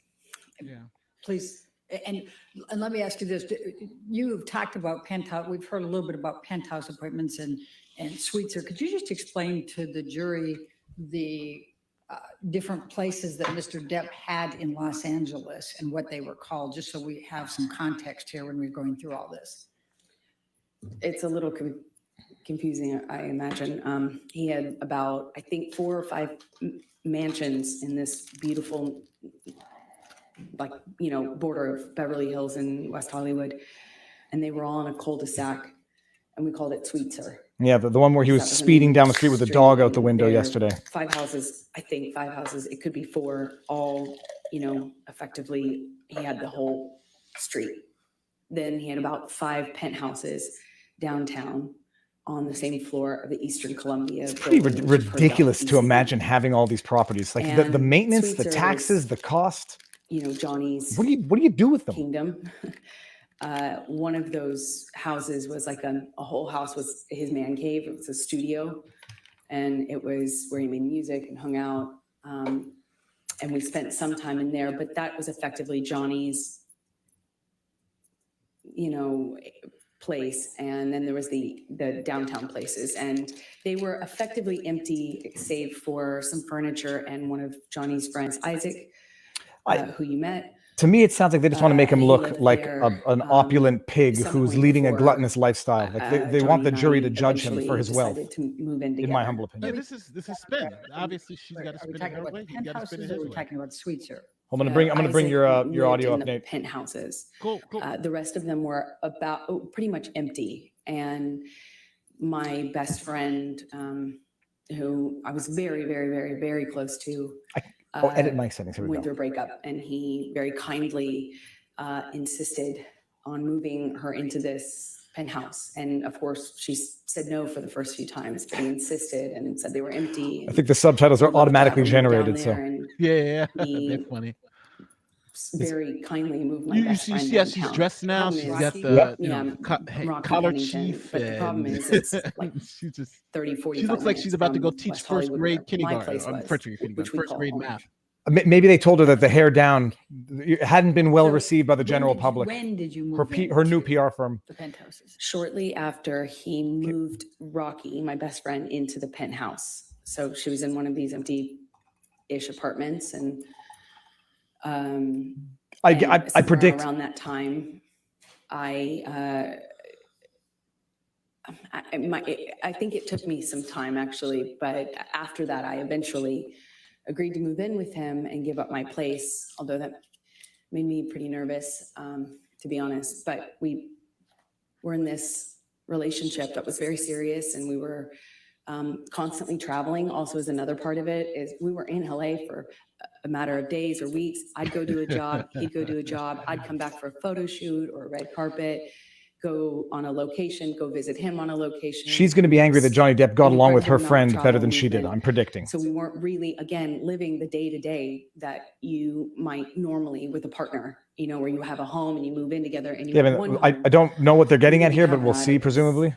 Yeah. Please, and let me ask you this. You've talked about penthouse, we've heard a little bit about penthouse appointments and suites. Or could you just explain to the jury the different places that Mr. Depp had in Los Angeles and what they were called, just so we have some context here when we're going through all this? It's a little confusing, I imagine. He had about, I think, 4 or 5 mansions in this beautiful, like, border of Beverly Hills and West Hollywood. And they were all in a cul-de-sac, and we called it Sweetser. Yeah, the one where he was That was the speeding main down the street with the street, dog out the and window there- yesterday. 5 houses, I think 5 houses. It could be 4, all, effectively, he had the whole street. Then he had about 5 penthouses downtown on the same floor of the Eastern Columbia. It's pretty building, which you've heard about, ridiculous to ECB. imagine having all these properties. Like the And maintenance, the Sweetser taxes, was, the cost. Johnny's What do you do with them? kingdom. One of those houses was like a whole house was his man cave. It was a studio, and it was where he made music and hung out. And we spent some time in there, but that was effectively Johnny's, place. And then there was the downtown places, and they were effectively empty, save for some furniture and one of Johnny's friends, Isaac, who you met. To me, it sounds like they just want to make him He look lived like there, an opulent pig some who's point leading a before, gluttonous lifestyle. Like they want Johnny the and jury I to judge him for eventually his wealth, decided to move in in my together. humble Yeah, opinion. this is spin. Obviously, she's got to Are we spin it talking her about way. the He got to spin it penthouses or his are we way. talking about Sweetser? I'm gonna bring Isaac your lived audio in up, the Nate. penthouses. Cool. The rest of them were pretty much empty. And my best friend, who I was very, very, very, very close to, Edit mic settings. Here we went go. through a breakup, and he very kindly insisted on moving her into this penthouse. And of course, she said no for the first few times, but he insisted and said they were empty. I think the subtitles are automatically generated. So Yeah. He- They're funny. very kindly moved my You best see, friend see how she's downtown. dressed now. Problem She's is- got Rocky. the Rocky collar Pennington, chief. but the problem and- is it's like she's just 30, 45 she looks like she's about to go minutes teach from first West grade Hollywood, where my kindergarten. place Or was, first grade kindergarten. which we First call grade home. math. maybe they told her that the hair down hadn't been well So received by the general public. When did you Her move her new into PR firm. the penthouses? Shortly after he moved Rocky, my best friend, into the penthouse. So she was in one of these empty-ish apartments, and I somewhere predict around that time, I think it took me some time actually, but after that, I eventually agreed to move in with him and give up my place, although that made me pretty nervous, to be honest. But we were in this relationship that was very serious, and we were constantly traveling. Also, is another part of it is we were in LA for a matter of days or weeks. I'd go do a job, he'd go do a job. I'd come back for a photo shoot or a red carpet, go on a location, go visit him on a location. she's going to be angry that Johnny Depp got along with her Incredible amount of friend better travel than she did. movement. I'm predicting. So we weren't really, again, living the day to day that you might normally with a partner, where you have a home and you move in together and you Yeah, have but one I home. don't know what they're getting at We here, have but we'll that. see. Presumably,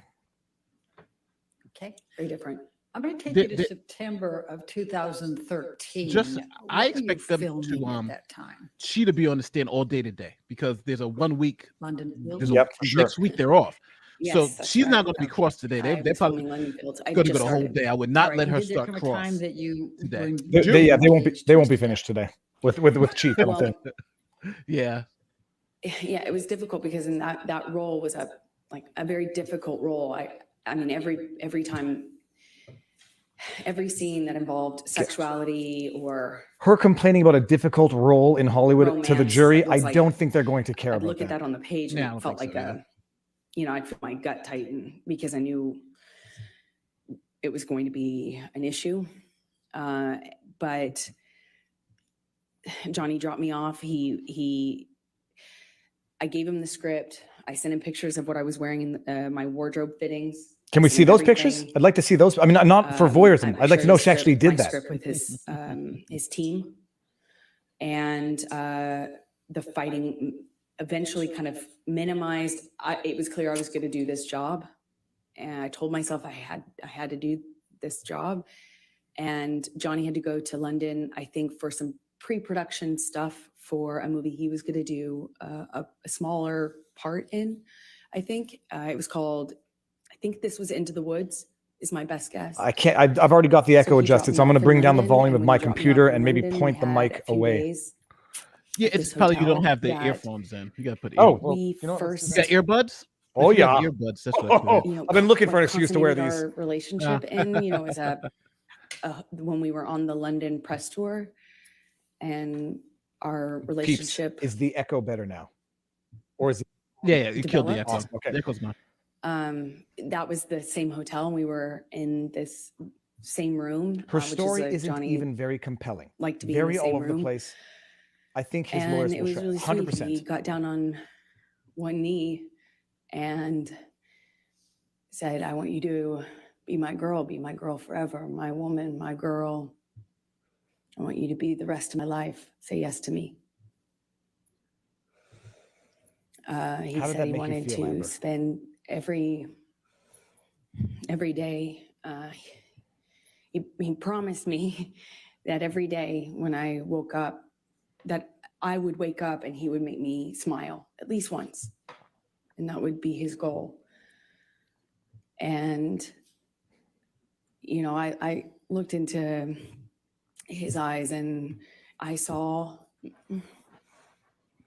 Okay, Very different. I'm going to take The- you to the- September of 2013. Just- I What were you expect them to, filming at that time. She to be on the stand all day today because there's a 1 week. London There's Fields? a, Yep, sure. Next week they're off. Yes, So that's she's right. not going to be crossed today. I They're was probably filming London Fields. I going to just go the whole started. day. I would All not right, let and her did there start come a cross. time that you today. were they won't be. engaged They or won't be something? finished today with Chief. I don't Well, think. Yeah. Yeah, it was difficult because in that role was a very difficult role. I mean, every time, every scene that involved sexuality or Her complaining about a difficult role in Hollywood to the romance, jury, it I was like- don't think they're going to care I'd about look at that. that on the page and Yeah, I it don't felt think like so, I'd feel my gut tighten because I knew it was going to be an issue. But Johnny dropped me off. I gave him the script. I sent him pictures of what I was wearing in my wardrobe fittings. Can we Sent see him those pictures? everything. I'd like to see those. I mean, not for voyeurism. I I'd like to shared know the she actually script- did my that. script with his team, and the fighting eventually kind of minimized. It was clear I was going to do this job, and I told myself I had to do this job. And Johnny had to go to London, I think, for some pre-production stuff for a movie he was going to do a smaller part in. I think it was called. I think this was Into the Woods. Is my best guess. I can't. I've already got the So echo he dropped adjusted, me so I'm going to off in bring down the London, volume and of when my he dropped me computer off in and maybe London, point we the had mic a few away. days Yeah, at it's this probably you don't hotel have the that- earphones in. You got to put Oh, earbuds. well, We you know what, let's first You got earbuds? Oh If you have yeah. earbuds, that's what I You know, I've been looking for an what excuse to wear consummated these. our relationship in, you know, is when we were on the London press tour, and our Peeps, relationship is the echo better now? Or is it Yeah, you killed the developed. echo. Awesome, okay. The echo's gone. That was the same hotel, and we were in this same room. her which is story a isn't Johnny even very compelling. liked to be in Very the all same over room. the place. I think his And lawyers it will was shred. really sweet. 100%. He got down on one knee and said, "I want you to be my girl forever, my woman, my girl. I want you to be the rest of my life. Say yes to me." He How did said that he make you wanted feel, to Amber? spend every day. He promised me that every day when I woke up, that I would wake up and he would make me smile at least once, and that would be his goal. And you know, I looked into his eyes and I saw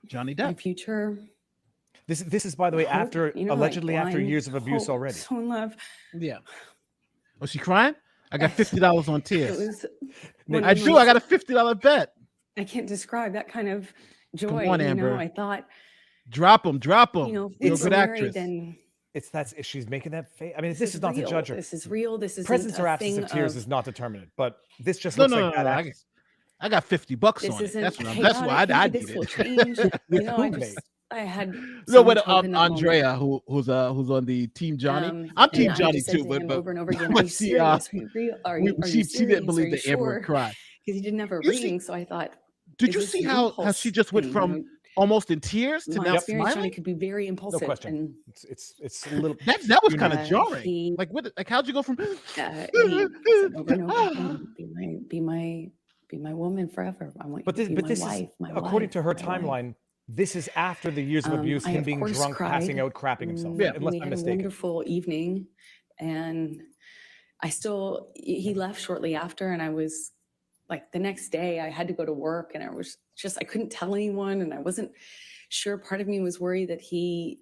Johnny my Depp. future. This is, by the way, hope, after you know, like allegedly after blind years of abuse hope, already. so in love. Yeah. Was she crying? I got $50 on It tears. was Nick, one I of do. those- I got a $50 bet. I can't describe that kind of joy. on, you know, Amber. I thought, Drop him. Drop him. you know, if You're we a were good married, actress. then She's making that face. I mean, this is not real. to judge her. This is real. This is Presence or a absence thing of tears of, is not determinate, but this just No, looks no, like no, bad no. acting. I got $50 this on it. isn't That's what that's why I chaotic. did This will it. change. You know, I Who just, I had No, so but much hope in that moment. Andrea, who's on the team Johnny. I'm And team I Johnny just said too, to but him but over and over again, "Are but you she serious? Are you real? Are you she serious? didn't believe Are you that Amber would sure?" cry. Because he didn't have a You see- reading, so I thought, Did is you this see an how impulse she just went thing, from you know? almost in tears to My now experience, Johnny smiling? could be very No impulsive, question. and It's a little. That was too kind of new. jarring. he Like what? Like how'd you go from? he said over and over again, be my woman forever. I want you But to this, be but my this wife, is my according wife, to her my wife." timeline. This is after the years of abuse, I, him of being course, drunk, passing cried. out, crapping himself. Yeah. Unless We I'm had a mistaken. wonderful evening, and he left shortly after, and I was like, the next day I had to go to work, and I couldn't tell anyone, and I wasn't sure. Part of me was worried that he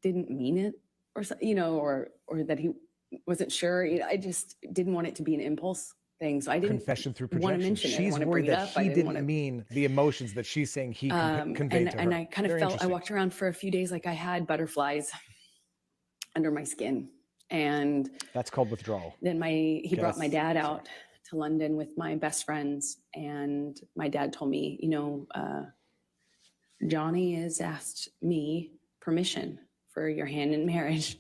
didn't mean it, or you know, or that he wasn't sure. You know, I just didn't want it to be an impulse thing, so I didn't Confession through want to projection. mention it. I didn't She's want to worried bring it that up. I he didn't didn't want to. mean the emotions that she's saying he conveyed to her. And I kind of Very felt, I interesting. walked around for a few days like I had butterflies under my skin. And That's called withdrawal. then he brought my Yes. dad out to London with my best friends. And my dad told me, you know, Johnny has asked me permission for your hand in marriage.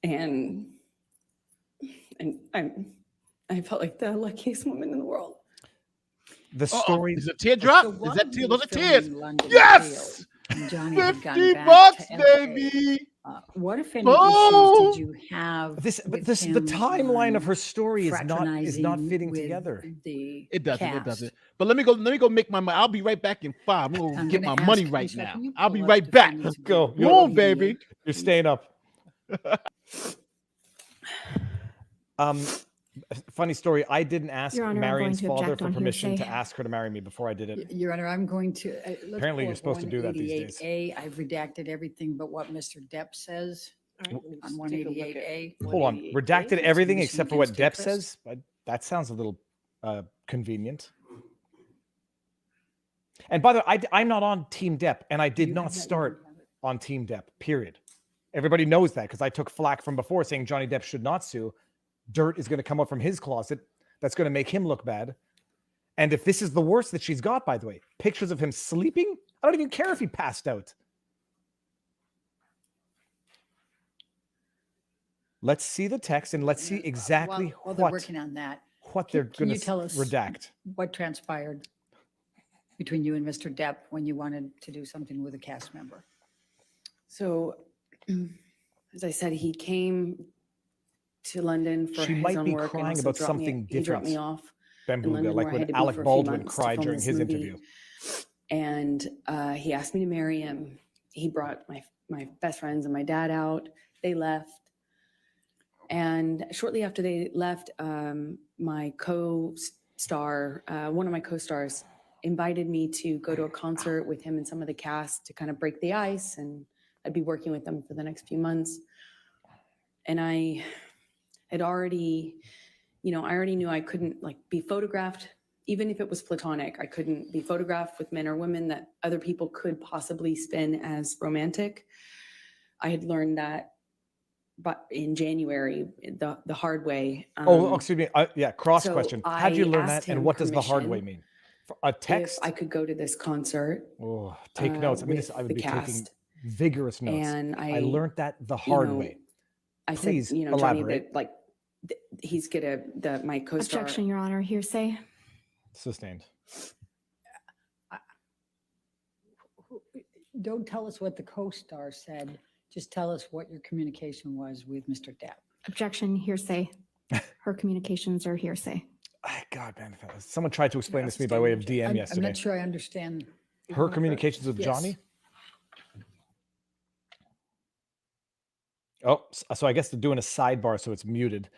And I felt like the luckiest woman in the world. The story. Is a teardrop? So Is while that you tear? were Those are filming tears. London Yes! Jail, and Johnny had gone $50, back to LA, baby. what, if any, Oh! issues did you have? But with the him timeline of on her story is not fraternizing fitting with together. The It doesn't. It cast? doesn't. But let me go make my money. I'll be right back in 5. I'm gonna I'm get gonna my ask money you, right Michelle, now. can you I'll pull be up right back. Defendants Go. Agreement Come on, 88? baby. You're staying up. Funny story. I didn't ask Your Honor, I'm going Marion's to father object for on permission to hearsay. ask her to marry me before I did it. Your Honor, I'm going to. Apparently you're supposed to do that these days. 188A, I've redacted everything but what Mr. Depp says All right, on let's take a look at 188A. Hold on. 188A. Redacted everything Submission except for what against Depp interest. says? That sounds a little convenient. And by the way, I'm not on Team Depp, and I did You not have that, you start can have it. on Team Depp, period. Everybody knows that because I took flack from before saying Johnny Depp should not sue. Dirt is going to come up from his closet. That's going to make him look bad. And if this is the worst that she's got, by the way, pictures of him sleeping, I don't even care if he passed out. Let's see the text and let's see exactly While they're working on that, what they're can going you to tell us redact. what transpired between you and Mr. Depp when you wanted to do something with a cast member? So, as I said, he came to London for She his might own be work. crying and also about dropped me- something He dropped me different. off Bambuga, in London, like where I when had to be Alec for a few Baldwin months to cried film during this his movie. interview. And he asked me to marry him. He brought my best friends and my dad out. They left. And shortly after they left, my co-star, one of my co-stars invited me to go to a concert with him and some of the cast to kind of break the ice, and I'd be working with them for the next few months. And I had already, I already knew I couldn't like be photographed, even if it was platonic. I couldn't be photographed with men or women that other people could possibly spin as romantic. I had learned that, but in January, the hard way. Excuse me. Cross so question. How do you I learn asked that, and him what does the hard way permission mean? A text? if I could go to this concert. Oh, take notes. I mean, I would the be taking cast. vigorous notes. And I learned that the hard way. I Please said, Johnny, elaborate. that he's my co-star. Objection, Your Honor. Hearsay. Sustained. Don't tell us what the co-star said. Just tell us what your communication was with Mr. Depp. Objection, hearsay. Her communications are hearsay. God, man. Someone tried to explain this to me by way of DM I'm yesterday. not sure I understand. Her communications with Yes. Johnny? Oh, so I guess they're doing a sidebar, so it's muted.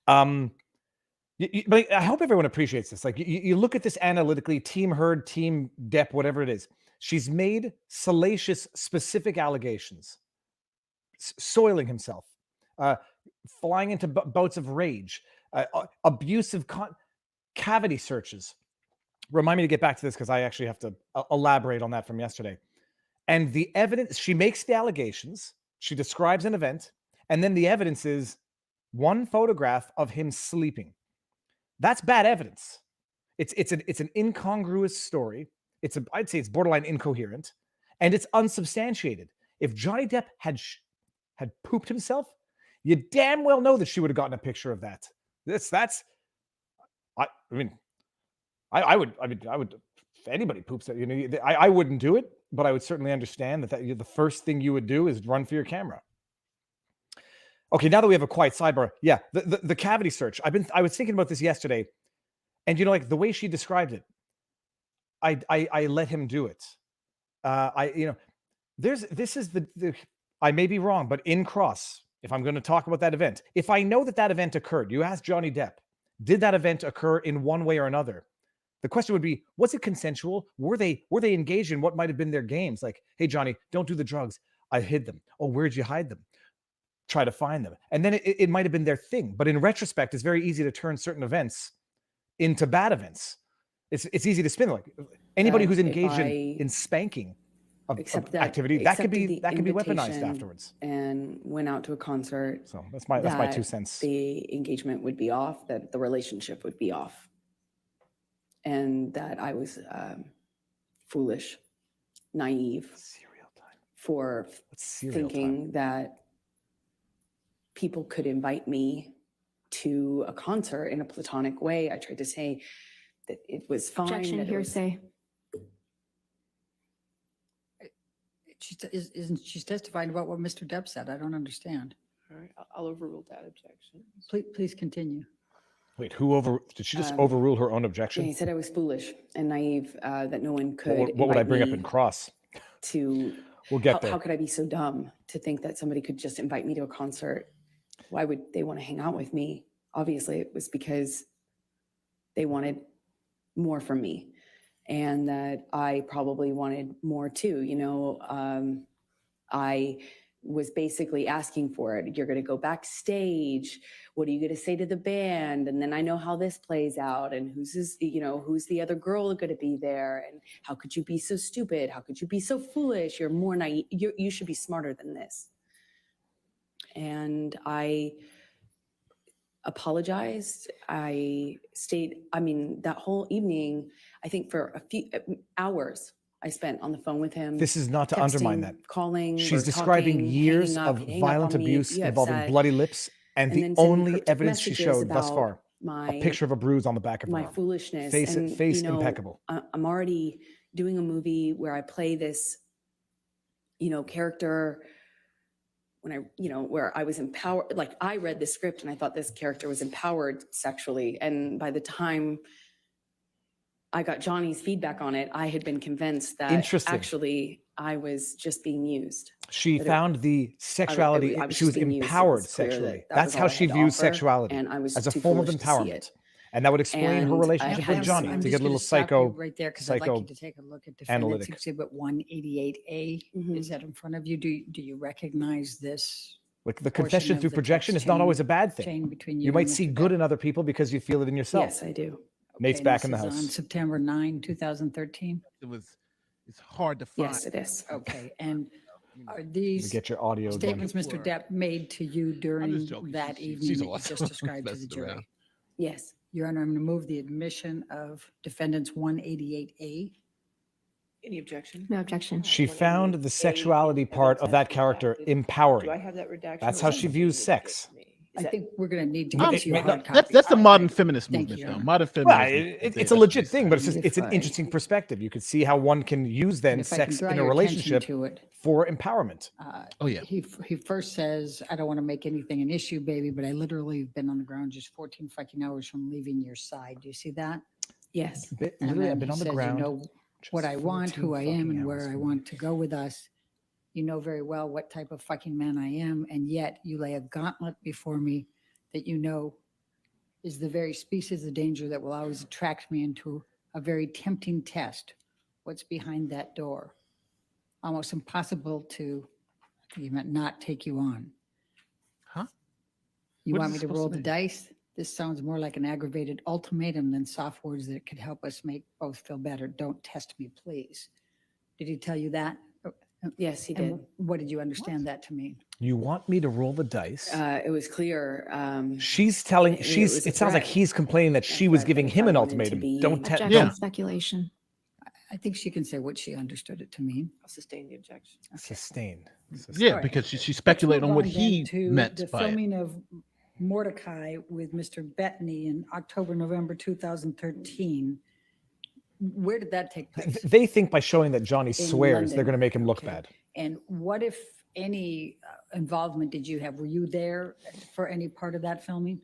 But I hope everyone appreciates this. Like, you look at this analytically, Team Heard, Team Depp, whatever it is. She's made salacious, specific allegations, soiling himself, flying into bouts of rage, abusive cavity searches. Remind me to get back to this because I actually have to elaborate on that from yesterday. And the evidence, she makes the allegations, she describes an event, and then the evidence is one photograph of him sleeping. That's bad evidence. It's an incongruous story. I'd say it's borderline incoherent, and it's unsubstantiated. If Johnny Depp had pooped himself, you damn well know that she would have gotten a picture of that. I would, if anybody poops, I wouldn't do it, but I would certainly understand that the first thing you would do is run for your camera. Okay, now that we have a quiet sidebar, yeah, the cavity search. I was thinking about this yesterday, and like the way she described it, I let him do it. This is the I may be wrong, but in cross, if I'm going to talk about that event, if I know that event occurred, you ask Johnny Depp, did that event occur in one way or another? The question would be, was it consensual? Were they engaged in what might have been their games? Like, hey, Johnny, don't do the drugs. I hid them. Oh, where'd you hide them? Try to find them. And then it might have been their thing. But in retrospect, it's very easy to turn certain events into bad events. It's easy to spin. Like anybody who's engaged in spanking of activity, that could be weaponized afterwards. And went out to a concert. So that's my 2 cents. The engagement would be off, that the relationship would be off. And that I was foolish, naive for thinking that people could invite me to a concert in a platonic way. I tried to say that it was fine. Objection, hearsay. She's testifying about what Mr. Depp said. I don't understand. All right, I'll overrule that objection. Please continue. Wait, did she just overrule her own objection? He said I was foolish and naive, that no one could. What would I bring up in cross? We'll get there. How could I be so dumb to think that somebody could just invite me to a concert? Why would they want to hang out with me? Obviously, it was because they wanted more from me, and that I probably wanted more too. I was basically asking for it. You're going to go backstage. What are you going to say to the band? And then I know how this plays out. And who's the other girl going to be there? And how could you be so stupid? How could you be so foolish? You're more naive. You should be smarter than this. And I apologized. That whole evening, I think for a few hours, I spent on the phone with him. This is not to texting, undermine that. Calling. She's describing years of violent abuse involving bloody lips, and the only evidence she showed thus far, a picture of a bruise on the back of her arm. Foolishness. Face impeccable. I'm already doing a movie where I play this, character where I was empowered. Like I read the script and I thought this character was empowered sexually. And by the time I got Johnny's feedback on it, I had been convinced that actually I was just being used. She found the sexuality, she was empowered sexually. That's how she views sexuality, and I was as a form of empowerment. And that would explain her And relationship I with have Johnny some- I'm to just get a little gonna stop you psycho. right there because I'd like psycho you to take a look at Defendant's analytic. Exhibit 188A. Mhm. Is that in front of you? Do you recognize this Like the portion confession of through the projection text is not always a chain- bad thing. chain between You might and see Mr. good Depp? in other people because you feel it in yourself. Yes, I do. Nate's Okay, back and in the this is on house. September 9, 2013. It's hard to find. Yes, it is. Okay, and are Let me these get your audio again. statements Mr. Depp made to you during joking. that She's evening that you awesome. just described to the Messing around. jury? Yes. Your Honor, I'm going to move the admission of Defendant's 188A. Any objection? No objection. She found the sexuality part of that character Do I empowering. have that redaction? That's or how is she that views something unique sex. to me? Is I that- think we're going to need to Um, get you a no, hard copy. That's the All right, modern great. feminist Thank movement, you, though. Your Modern Well, feminism. it's a legit thing, but If it's an I- interesting perspective. You could see how one can use then And if I can sex draw in a your attention relationship to it, for empowerment. Oh, yeah. He first says, I don't want to make anything an issue, baby, but I literally have been on the ground just 14 fucking hours from leaving your side. Do you see that? Yes. And Literally, then I've been he on the says, ground. You know what I want, who I am, and where I want to go with us. You know very well what type of fucking man I am, and yet you lay a gauntlet before me that you know is the very species of danger that will always attract me into a very tempting test. What's behind that door? Almost impossible to, I think he meant not take you on. Huh? You What want is me it to supposed roll to the mean? dice? This sounds more like an aggravated ultimatum than soft words that could help us make both feel better. Don't test me, please. Did he tell you that? Yes, he And did. what did you understand that to mean? You want me to roll the dice? It was clear. She's telling. it She's. was a It sounds like threat. he's complaining that A she was threat giving that if him I an wanted to ultimatum. be- Don't Objection. Yeah. Speculation. I think she can say what she understood it to mean. I'll sustain the objection. Sustained. Yeah, Alright. because she's Let's speculating move on what then he to meant the by it. filming of Mordecai with Mr. Bettany in October, November 2013. Where did that take place? They think by showing that Johnny swears, they're London. going to make him look Okay. bad. And what, if any, involvement did you have? Were you there for any part of that filming?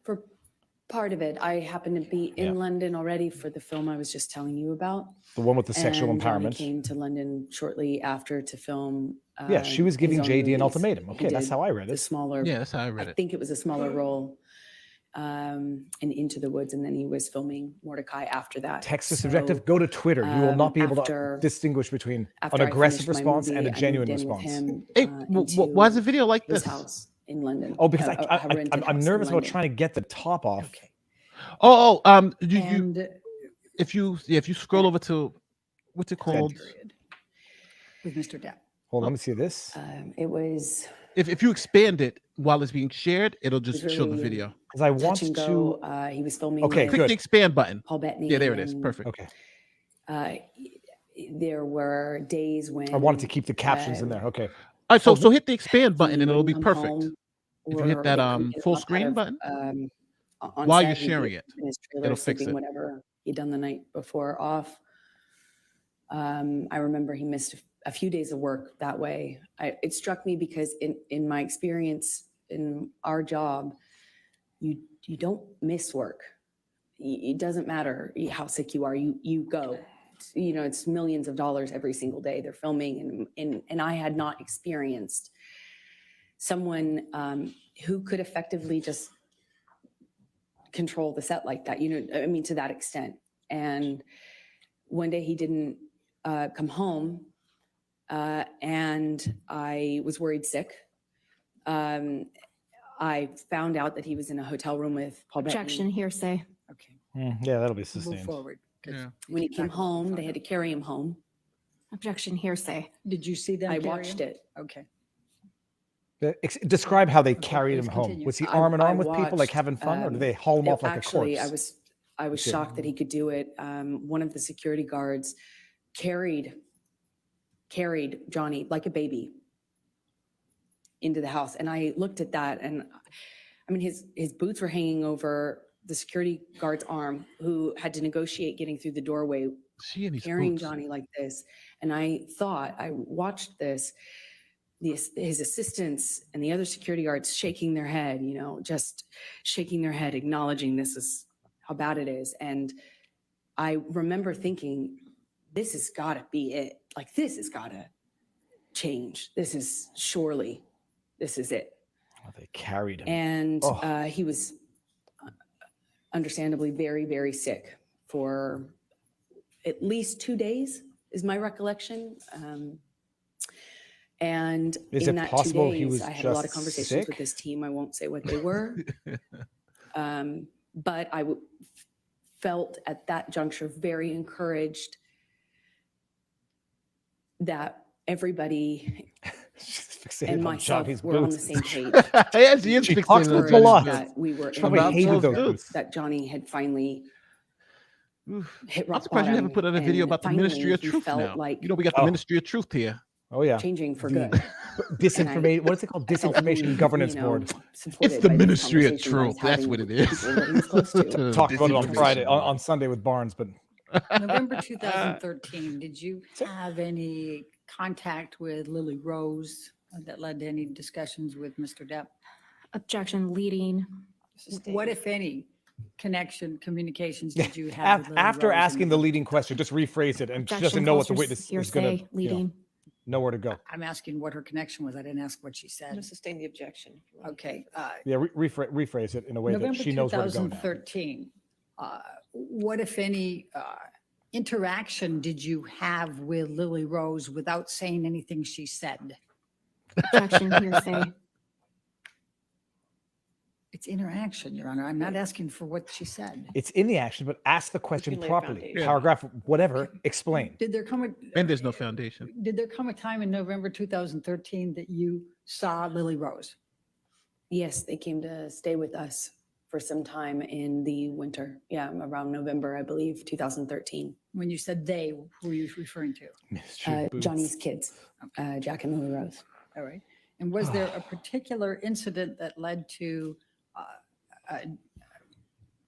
For part of it, I happened to be in Yeah. London already for the film I was just telling you about. The one with the sexual And Johnny empowerment. came to London shortly after to film. Yeah, she was his giving own JD an movies. ultimatum. He Okay, that's did how I read the it. smaller. Yeah, that's how I I read it. think it was a smaller role, in Into the Woods, and then he was filming Mordecai after that. Text is So, subjective. Go to Twitter. You will not be able to after- distinguish between after an I aggressive finished my response and movie, a I genuine moved in with response. him, Hey, why is into a video like his this? house in London. Oh, because a rented I'm house in nervous about London. trying to get the top off. Okay. You And if you scroll over to what's it called? period with Mr. Depp. Hold on, let me see this. It was If you expand it while it's being shared, it'll just was show the really video. Because I touch want and to. go. He was filming Okay, with Click good. the expand button. Paul Bettany. Yeah, there it is. and, Perfect. Okay. There were days when I wanted to keep the captions in there. Okay. All right, so Oh, hit the expand button he and it'll be wouldn't come perfect. home, If you hit or that, they couldn't get him full up out screen of, button on while set, you're he'd be sharing it, in his trailer, it'll fix sleeping it. whatever he'd done the night before off. I remember he missed a few days of work that way. It struck me because in my experience in our job, you don't miss work. It doesn't matter how sick you are. You go. It's millions of dollars every single day they're filming, and I had not experienced someone who could effectively just control the set like that. To that extent. And one day he didn't come home, and I was worried sick. I found out that he was in a hotel room with Paul Bettany. Objection. Hearsay. Okay, Yeah, that'll be move sustained. forward. 'cause Yeah. you When he keep came talking about home, the they had to fuck carry him home. Objection. Hearsay. up. Did you see them? I carry watched him? it. Okay. Describe how they Okay, carried him please home. continue. Was he I- arm in I arm with people, like watched, having fun, or did they haul him off like Actually, a corpse? I was Okay. shocked that he could do it. One of the security guards carried Johnny like a baby into the house, and I looked at that, and his boots were hanging over the security guard's arm, who had to negotiate getting through the doorway, She and these carrying boots. Johnny like this. And I watched this, his assistants and the other security guards shaking their head, just shaking their head, acknowledging this is how bad it is. And I remember thinking, this has got to be it. Like, this has got to change. This is it. Oh, they carried him. And Oh. he was understandably very, very sick for at least 2 days, is my recollection. And Is in it that 2 possible he days, was I had a lot of just conversations sick? with this team. I won't say what they were. But I felt at that juncture very encouraged that everybody She's fixated and on myself Johnny's were on the boots. same page. Yeah, she is She fixated talks on about Johnny's a lot. boots. That we were in Probably a hated mindset those boots. boots. that Johnny had finally Oof. hit I'm rock surprised you haven't bottom, put out a video and about the finally Ministry of he Truth felt now. like You know, we got the Oh. Ministry of Truth here. Oh yeah. changing for The good. Disinformation. What is it called? I felt Disinformation really, Governance you know, Board. It's supported the by these Ministry of conversations I was Truth. That's having what it with is. people that he was close to. Talked about it on Disinformation Friday, Board. on Sunday with Barnes, but November 2013, did you have any contact with Lily Rose that led to any discussions with Mr. Depp? Objection leading. What, if any, communications did you have with Lily after Rose in asking the November leading question, just rephrase it, and she Objection doesn't know what the calls witness for is going hearsay to leading. know where to go. I'm asking what her connection was. I didn't ask what she I'm going to said. sustain the objection. if you want. Okay. Yeah, rephrase it in a way that November she knows where to go now. 2013, what, if any, interaction did you have with Lily Rose without saying anything she said? Objection hearsay. It's interaction, Your Honor. I'm not asking for what she said. It's in the action, but ask the question can lay a properly. foundation. Paragraph, whatever, explain. Did there come a, And there's no foundation. did there come a time in November 2013 that you saw Lily Rose? Yes, they came to stay with us for some time in the winter. Yeah, around November, I believe, 2013. When you said they, who were you referring to? Mystery boots. Johnny's kids, Jack and Lily Rose. All right. And was there a particular incident that led to a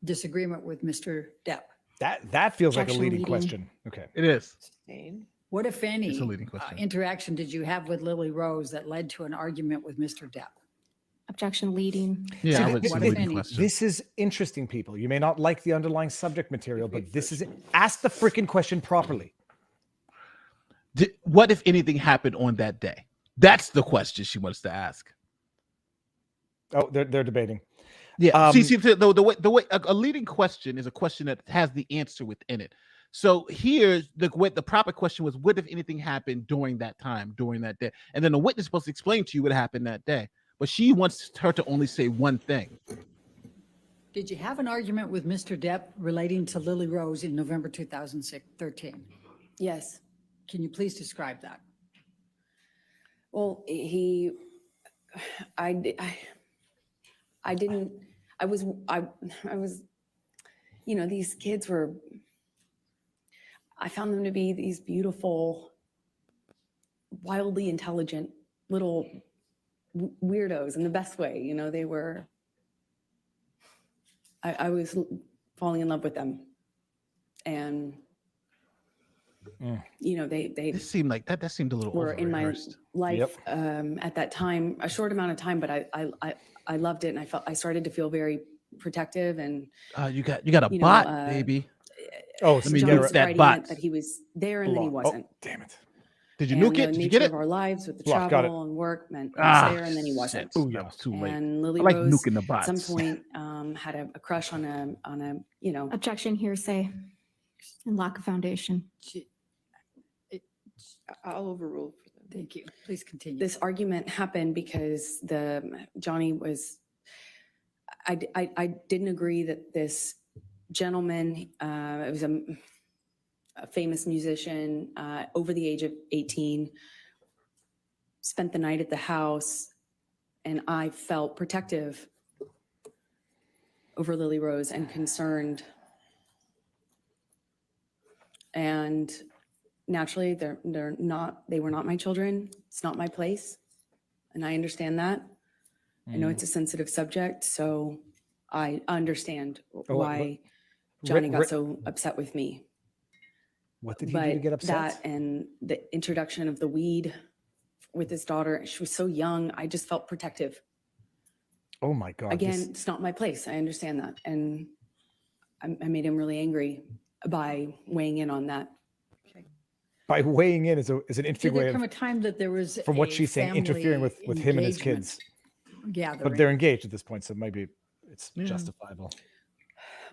disagreement with Mr. Depp? That feels like a Objection leading leading. question. Okay. It is. Sustain. What, if any, It's a leading question. interaction did you have with Lily Rose that led to an argument with Mr. Depp? Objection leading. Yeah, See, I would th- say th- leading th- question. This is interesting, people. You may not like the underlying subject material, but this is it. Ask the freaking question properly. What if anything happened on that day? That's the question she wants to ask. Oh, they're debating. Yeah. See, Um, the way a leading question is a question that has the answer within it. So here's the proper question was, what if anything happened during that time, during that day? And then the witness is supposed to explain to you what happened that day. But she wants her to only say one thing. Did you have an argument with Mr. Depp relating to Lily Rose in November 2013? Yes. Can you please describe that? Well, I was, you know, these kids were, I found them to be these beautiful, wildly intelligent little weirdos in the best way. You know, they were, I was falling in love with them. And, you know, they This seemed like that seemed a little were in my over-rehearsed. life at that time, a short amount of time, but I loved it, and I started to feel very protective. And You got a you know, bot, baby. Oh, Let me so nuke you're that Friday bot. meant that he was there and then he blocked. wasn't. Oh, damn it. Did you And nuke it? the Did you nature get it? of our lives with the Blocked, got it. travel and work meant he was there and then he wasn't. shit. That was too late. And Lily I like Rose nuking the at bots. some point had a crush on a you know, Objection hearsay and lack of foundation. I'll overrule for them. Thank you. Please continue. this argument happened because Johnny was, I didn't agree that this gentleman, it was a famous musician, over the age of 18, spent the night at the house, and I felt protective over Lily Rose and concerned. And naturally, they were not my children. It's not my place. And I understand that. I know it's a sensitive subject, so I understand why Johnny got so upset with me. What did he do to get upset? That and the introduction of the weed with his daughter, she was so young, I just felt protective. Oh my God. Again, it's not my place. I understand that. And I made him really angry by weighing in on that. by weighing in is an Did interesting way there come of, a time that there was from what a she's saying, interfering with family him and his engagement kids. gathering? But they're engaged at this point, so maybe it's Yeah. justifiable.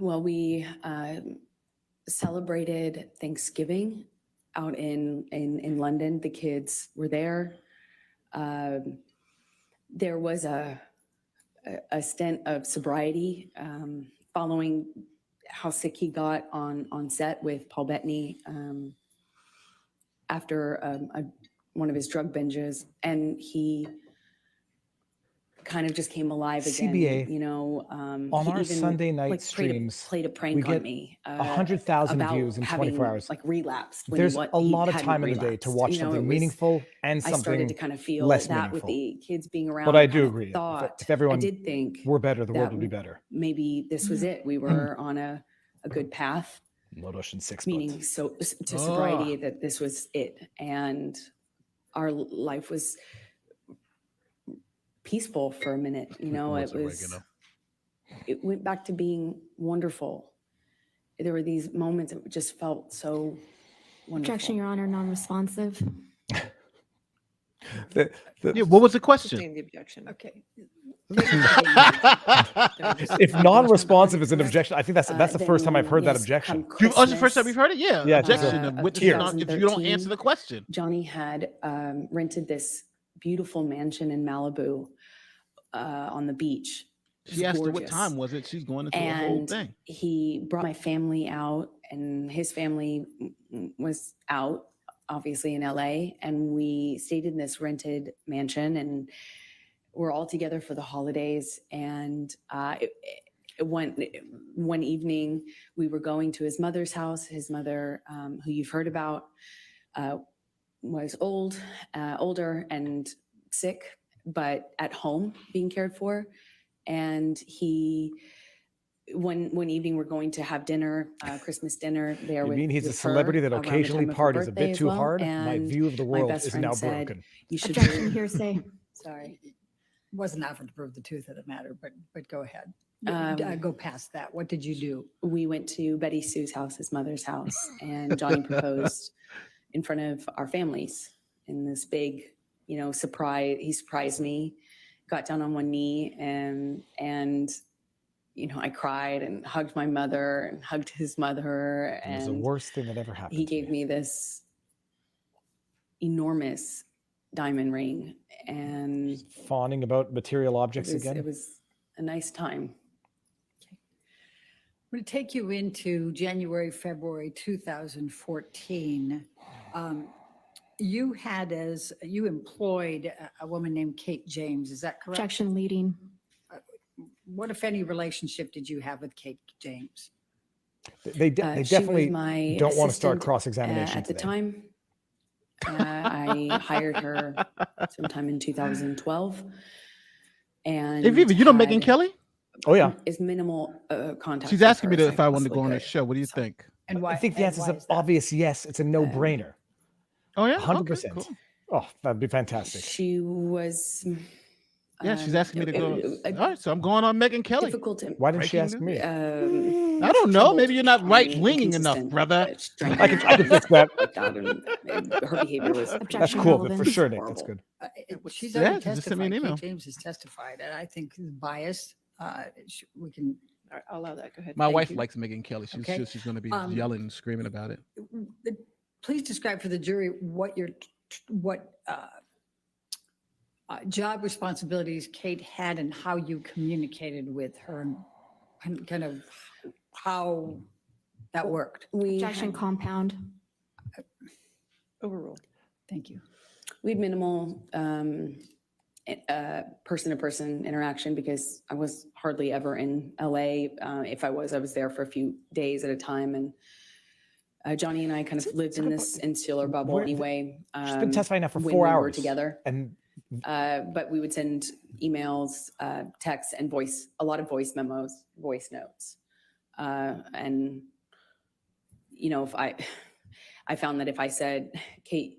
Well, we celebrated Thanksgiving out in London. The kids were there. There was a stint of sobriety following how sick he got on set with Paul Bettany after one of his drug binges, and he kind of just came alive again. CBA, you know, on he our even, Sunday night like, streams, played a we prank get on me. 100,000 about views in having, 24 hours. like, relapsed. When There's he, a he lot of hadn't time in the day to relapsed. watch You know, something it was- meaningful and I started something to kind of feel less that with meaningful. the kids being around. But I do kind of agree. Thought, If everyone I did think were better, the world that would be better. maybe this was it. We were on a good path, Load Ocean 6 meaning bucks. so to sobriety, that this was it, and our life was peaceful for a minute. You know, it was. It went back to being wonderful. There were these moments that just felt so wonderful. Objection, Your Honor, non-responsive. The- Yeah, what was the question? Sustain the objection. Okay. if non-responsive is an objection, I think that's the Then, first time I've heard that yes, objection. come Oh, it's the first time Christmas, we've heard it? Yeah. Yeah, it's just Objection. a- of of witness not, if you don't 2013. answer the question. Johnny had rented this beautiful mansion in Malibu on the beach. It was She asked her what gorgeous. time was it. She's going into the whole And thing. he brought my family out, and his family was out, obviously, in LA. And we stayed in this rented mansion, and we're all together for the holidays. And one evening, we were going to his mother's house. His mother, who you've heard about, was older and sick, but at home being cared for. And one evening we're going to have dinner, Christmas dinner there. You mean he's a celebrity that occasionally parties a bit too hard? My view of the world is now broken. You should Objection, hearsay. Sorry. Wasn't offered to prove the truth of the matter, but go ahead. Um, Go past that. What did you do? We went to Betty Sue's house, his mother's house, and Johnny proposed in front of our families in this big, surprise. He surprised me, got down on one knee, and I cried and hugged my mother and hugged his mother. It was the And worst thing that ever happened. he to gave me this enormous diamond ring, and Fawning about material objects again. it was a nice time. I'm going to take you into January, February 2014. You employed a woman named Kate James. Is that correct? Objection, leading. What, if any, relationship did you have with Kate James? They She was definitely my don't want to start assistant, cross-examination at the today. time. I hired her sometime in 2012. And Hey, Viva, you know Megan had Kelly? Oh yeah, Is minimal contact. She's with asking me her as if I wanted to possibly go on her could. show. What do you So, think? And why? I think the and answer is why an that? obvious yes. It's a no-brainer. Oh, yeah? 100%. Okay, cool. Oh, that'd be fantastic. She was. Yeah, she's asking me to go. it- All right, so I'm going on Megan Kelly. difficult to. Why didn't she ask Breaking me? I don't know. troubled Maybe you're not and right-winging enough, inconsistent, brother. but strange I can fix that. like that, and her behavior was. Objection, That's cool, but for relevant. sure, Nick. That's Horrible. good. She's Yeah, already she just sent me an testified. email. Kate James has testified, and I think is biased. We can. All right, I'll allow that. Go ahead. My Thank wife you. likes Megan Kelly. She's Okay. sure she's going to be Um, yelling and screaming about it. Please describe for the jury what job responsibilities Kate had and how you communicated with her, and kind of how that worked. We Objection, had, compound. Overruled. Thank you. we had minimal person-to-person interaction because I was hardly ever in LA. If I was there for a few days at a time. And Johnny and I kind of lived in this insular bubble Where- anyway. She's been testifying now for when 4 we were hours together. and But we would send emails, texts, and a lot of voice memos, voice notes. And, if I found that if I said, Kate,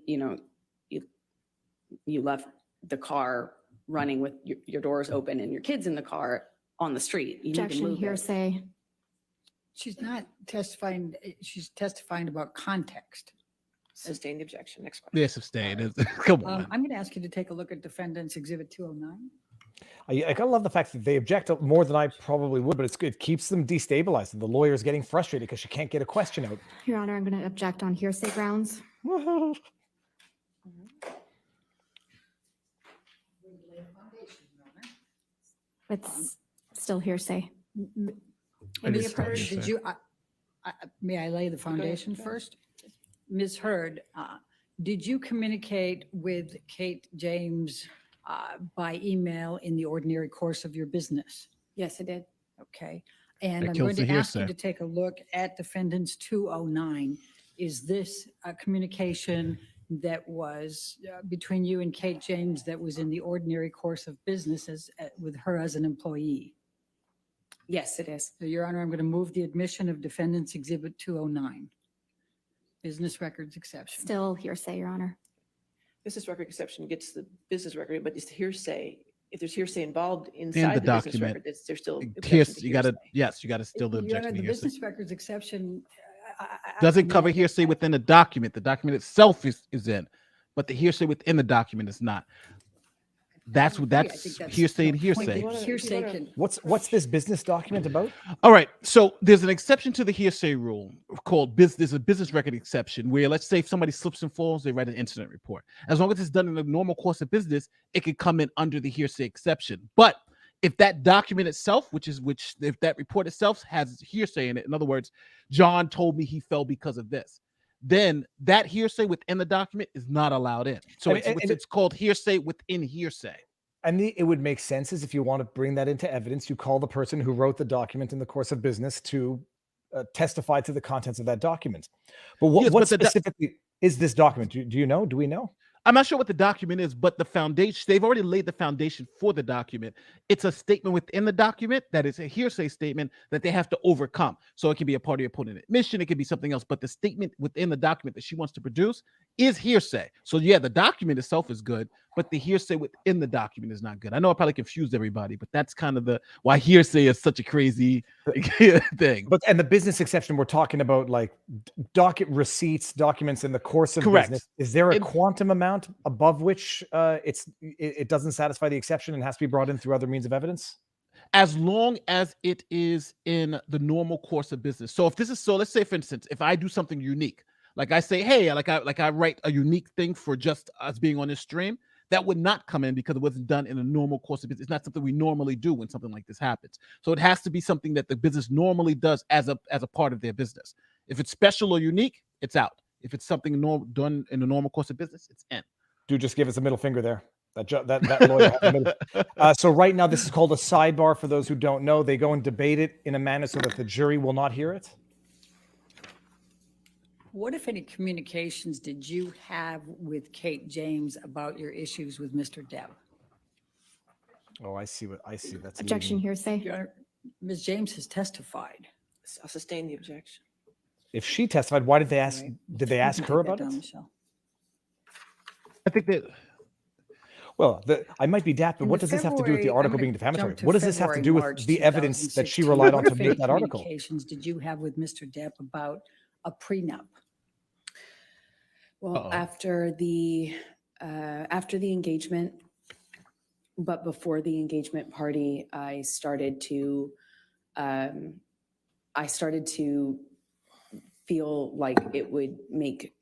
you left the car running with your doors open and your kids in the car on the street, you need to Objection, move it. hearsay. She's not testifying. She's testifying about context. Sustain the objection. Next question. Yes, abstain. Come on. I'm going to ask you to take a look at Defendant's Exhibit 209. I gotta love the fact that they object more than I probably would, but it keeps them destabilized. And the lawyer's getting frustrated because she can't get a question out. Your Honor, I'm going to object on hearsay grounds. It's still hearsay. Ms. Hurd, did you, may I lay the foundation first? Ms. Hurd, did you communicate with Kate James by email in the ordinary course of your business? Yes, I did. Okay. And That I'm kills going the to ask you hearsay. to take a look at defendants 209. Is this a communication that was between you and Kate James that was in the ordinary course of business with her as an employee? Yes, it is. So, Your Honor, I'm going to move the admission of defendants exhibit 209. Business records exception. Still hearsay, Your Honor. Business record exception gets the business record, but it's hearsay. If there's hearsay involved In inside the the business document. record, there's still Here's, objection you to gotta, hearsay. yes, you gotta still the Your Honor, objection to the hearsay. business records exception. Doesn't cover hearsay within the document. The document itself is in, but the hearsay within the document is not. That's what that's hearsay and hearsay. Hearsay can. What's this business document about? All right. So there's an exception to the hearsay rule called there's a business record exception where, let's say, if somebody slips and falls, they write an incident report. As long as it's done in the normal course of business, it could come in under the hearsay exception. But if that document itself, if that report itself has hearsay in it, in other words, John told me he fell because of this, then that hearsay within the document is not allowed in. So it's called hearsay within hearsay. And it would make sense is if you want to bring that into evidence, you call the person who wrote the document in the course of business to testify to the contents of that document. But what specifically is this document? Do you know? Do we know? I'm not sure what the document is, but the foundation, they've already laid the foundation for the document. It's a statement within the document that is a hearsay statement that they have to overcome. So it can be a part of your opponent admission, it could be something else, but the statement within the document that she wants to produce is hearsay. So yeah, the document itself is good, but the hearsay within the document is not good. I know I probably confused everybody, but that's kind of why hearsay is such a crazy thing. But and the business exception, we're talking about like receipts, documents in the course of Correct. business. Is there a quantum amount above which it doesn't satisfy the exception and has to be brought in through other means of evidence? As long as it is in the normal course of business. So if let's say, for instance, if I do something unique, like I say, hey, like I write a unique thing for just us being on this stream, that would not come in because it wasn't done in a normal course of business. It's not something we normally do when something like this happens. So it has to be something that the business normally does as a part of their business. If it's special or unique, it's out. If it's something done in the normal course of business, it's in. Do just give us a middle finger there. That lawyer had a middle. So right now, this is called a sidebar. For those who don't know, they go and debate it in a manner so that the jury will not hear it. What, if any, communications did you have with Kate James about your issues with Mr. Depp? Oh, I see. That's Objection, hearsay. Your Honor, Ms. James has testified. I'll sustain the objection. If she testified, why did they ask? Right. Did they ask her about it? Michelle. I think that. Well, I might be daft, but In what the does this have to do with the February- I'm article gonna being defamatory? jump to What does this have to February, do with March the evidence that she 2016. relied on What, to if make any, that article? communications did you have with Mr. Depp about a prenup? Well, after the engagement, but before the engagement party, I started to feel like it would make,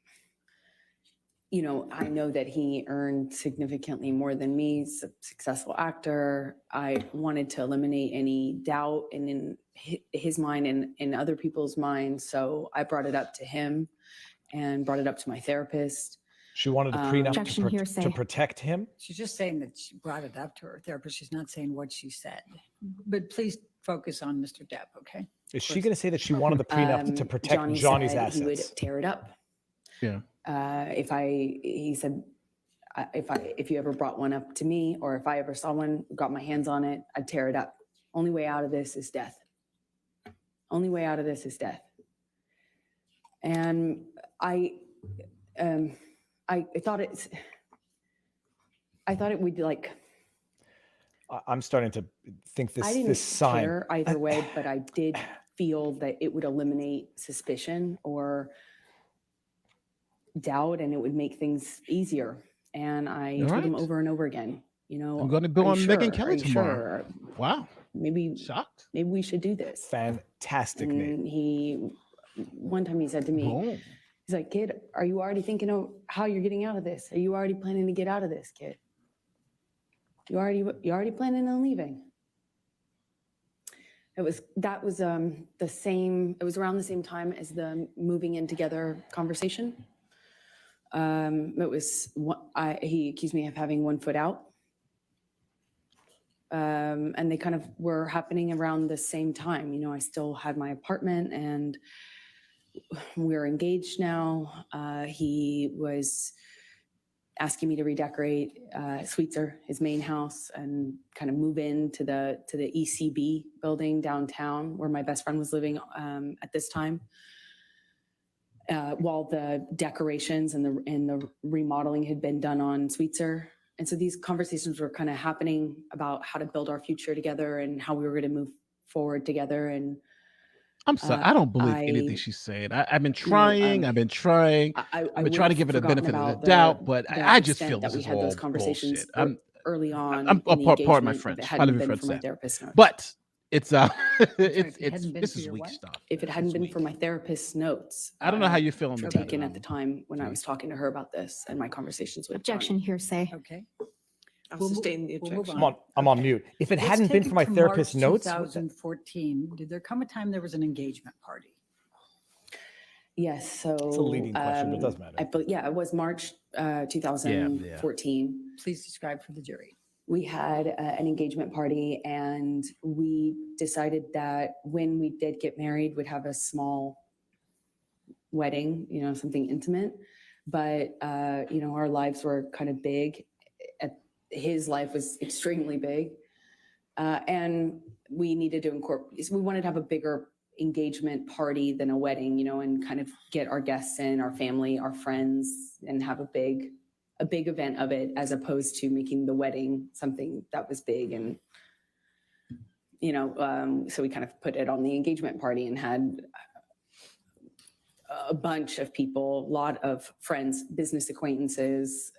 I know that he earned significantly more than me, he's a successful actor. I wanted to eliminate any doubt in his mind and in other people's minds. So I brought it up to him and brought it up to my therapist. She wanted a prenup Objection, to hearsay. protect him. She's just saying that she brought it up to her therapist. She's not saying what she said. But please focus on Mr. Depp, okay? Is she going to say that she wanted the prenup to protect Johnny Johnny's said assets? He would tear it up. Yeah. He said, if you ever brought one up to me, or if I ever saw one, got my hands on it, I'd tear it up. Only way out of this is death. Only way out of this is death. And I thought it would like. I'm starting to think I didn't sign. care either way, but I did feel that it would eliminate suspicion or doubt, and it would make things easier. And I told him over and over again, You know, I'm going to go are you on Megyn sure? Kelly Are you tomorrow. sure? Wow. Maybe Shocked. we should do this. Fantastic, Nate. And one time he said to me, Boom. he's like, kid, are you already thinking of how you're getting out of this? Are you already planning to get out of this, kid? You already planning on leaving? That was the same. It was around the same time as the moving in together conversation. It was he accused me of having 1 foot out. And they kind of were happening around the same time. You know, I still had my apartment and we're engaged now. He was asking me to redecorate Sweetser, his main house, and kind of move into the ECB building downtown where my best friend was living at this time. While the decorations and the remodeling had been done on Sweetser. And so these conversations were kind of happening about how to build our future together and how we were going to move forward together. And I'm sorry. I don't believe anything she's saying. I've been trying. I've been trying. I've been trying to give it a benefit of the doubt, but I just feel this is all bullshit. Early on. I'm pardon my French. Probably been for my therapist notes. But it's hadn't been this for is your weak what? stuff. If it hadn't been for my therapist's notes, I don't know how you're feeling about taken it. at the time when I was talking to her about this and my conversations with Objection, hearsay. Okay. I'll We'll move- sustain the we'll move objection. I'm on mute. If it Let's hadn't been take for it my to therapist's March notes, 2014, did there come a time there was an engagement party? Yes, so it's a leading question, but it doesn't matter. it was March 2014. Please describe for the jury. We had an engagement party, and we decided that when we did get married, we'd have a small wedding, you know, something intimate. But you know, our lives were kind of big. His life was extremely big, and we needed to incorporate. We wanted to have a bigger engagement party than a wedding, you know, and kind of get our guests in, our family, our friends, and have a big event of it, as opposed to making the wedding something that was big. And you know, so we kind of put it on the engagement party and had a bunch of people, a lot of friends, business acquaintances,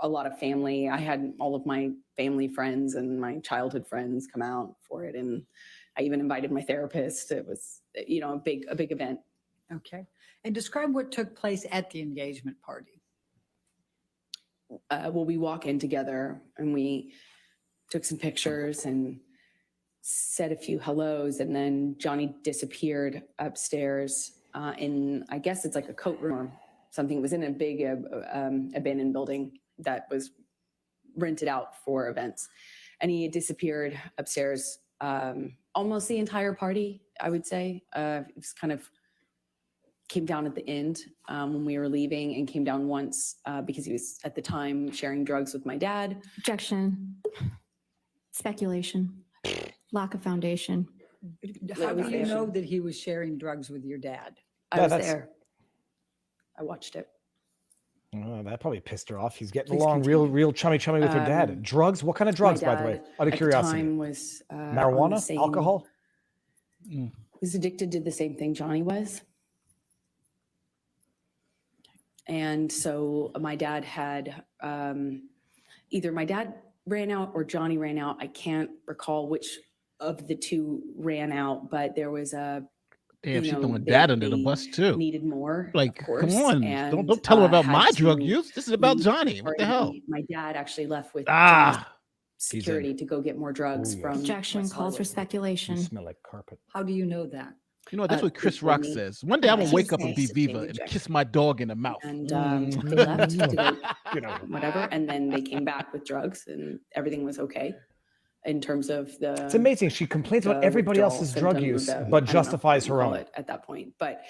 a lot of family. I had all of my family friends and my childhood friends come out for it, and I even invited my therapist. It was, you know, a big event. Okay. And describe what took place at the engagement party. Well, we walk in together and we took some pictures and said a few hellos, and then Johnny disappeared upstairs in, I guess it's like a coat room or something. It was in a big abandoned building that was rented out for events, and he had disappeared upstairs almost the entire party, I would say. It was kind of came down at the end when we were leaving, and came down once because he was at the time sharing drugs with my dad. Objection. Speculation. Lack of foundation. How do you know that he was sharing drugs with your dad? I was that's- there. I watched it. Oh, that probably pissed her off. He's getting Please along real chummy with her dad. Drugs? What kind of drugs, by the way? Out of curiosity. At the time was on the Marijuana? same- Alcohol? He was addicted to the same thing Johnny was. And so my dad had either my dad ran out or Johnny ran out. I can't recall which of the two ran out, but there was a Damn, you she's know, throwing they- dad under the they bus too. needed more. Like, of course, come on, and, don't tell her about had my drug to use. This is about leave Johnny. What the hell? My dad actually left with Johnny's Ah, security to go get more drugs Oh, yes. from Objection West calls for Hollywood. You speculation. smell like carpet. How do you know that? you know what? That's what they Chris told Rock me- says. One day I'm gonna He's wake up and saying be sustained Viva and rejection. kiss my dog in the mouth. And Mm. they left to go You know. whatever, and then they came back with drugs, and everything was okay in terms of the. It's amazing. She complains about the everybody withdrawal else's drug symptom, use, the- I don't but know justifies what you her call own. it at that point. But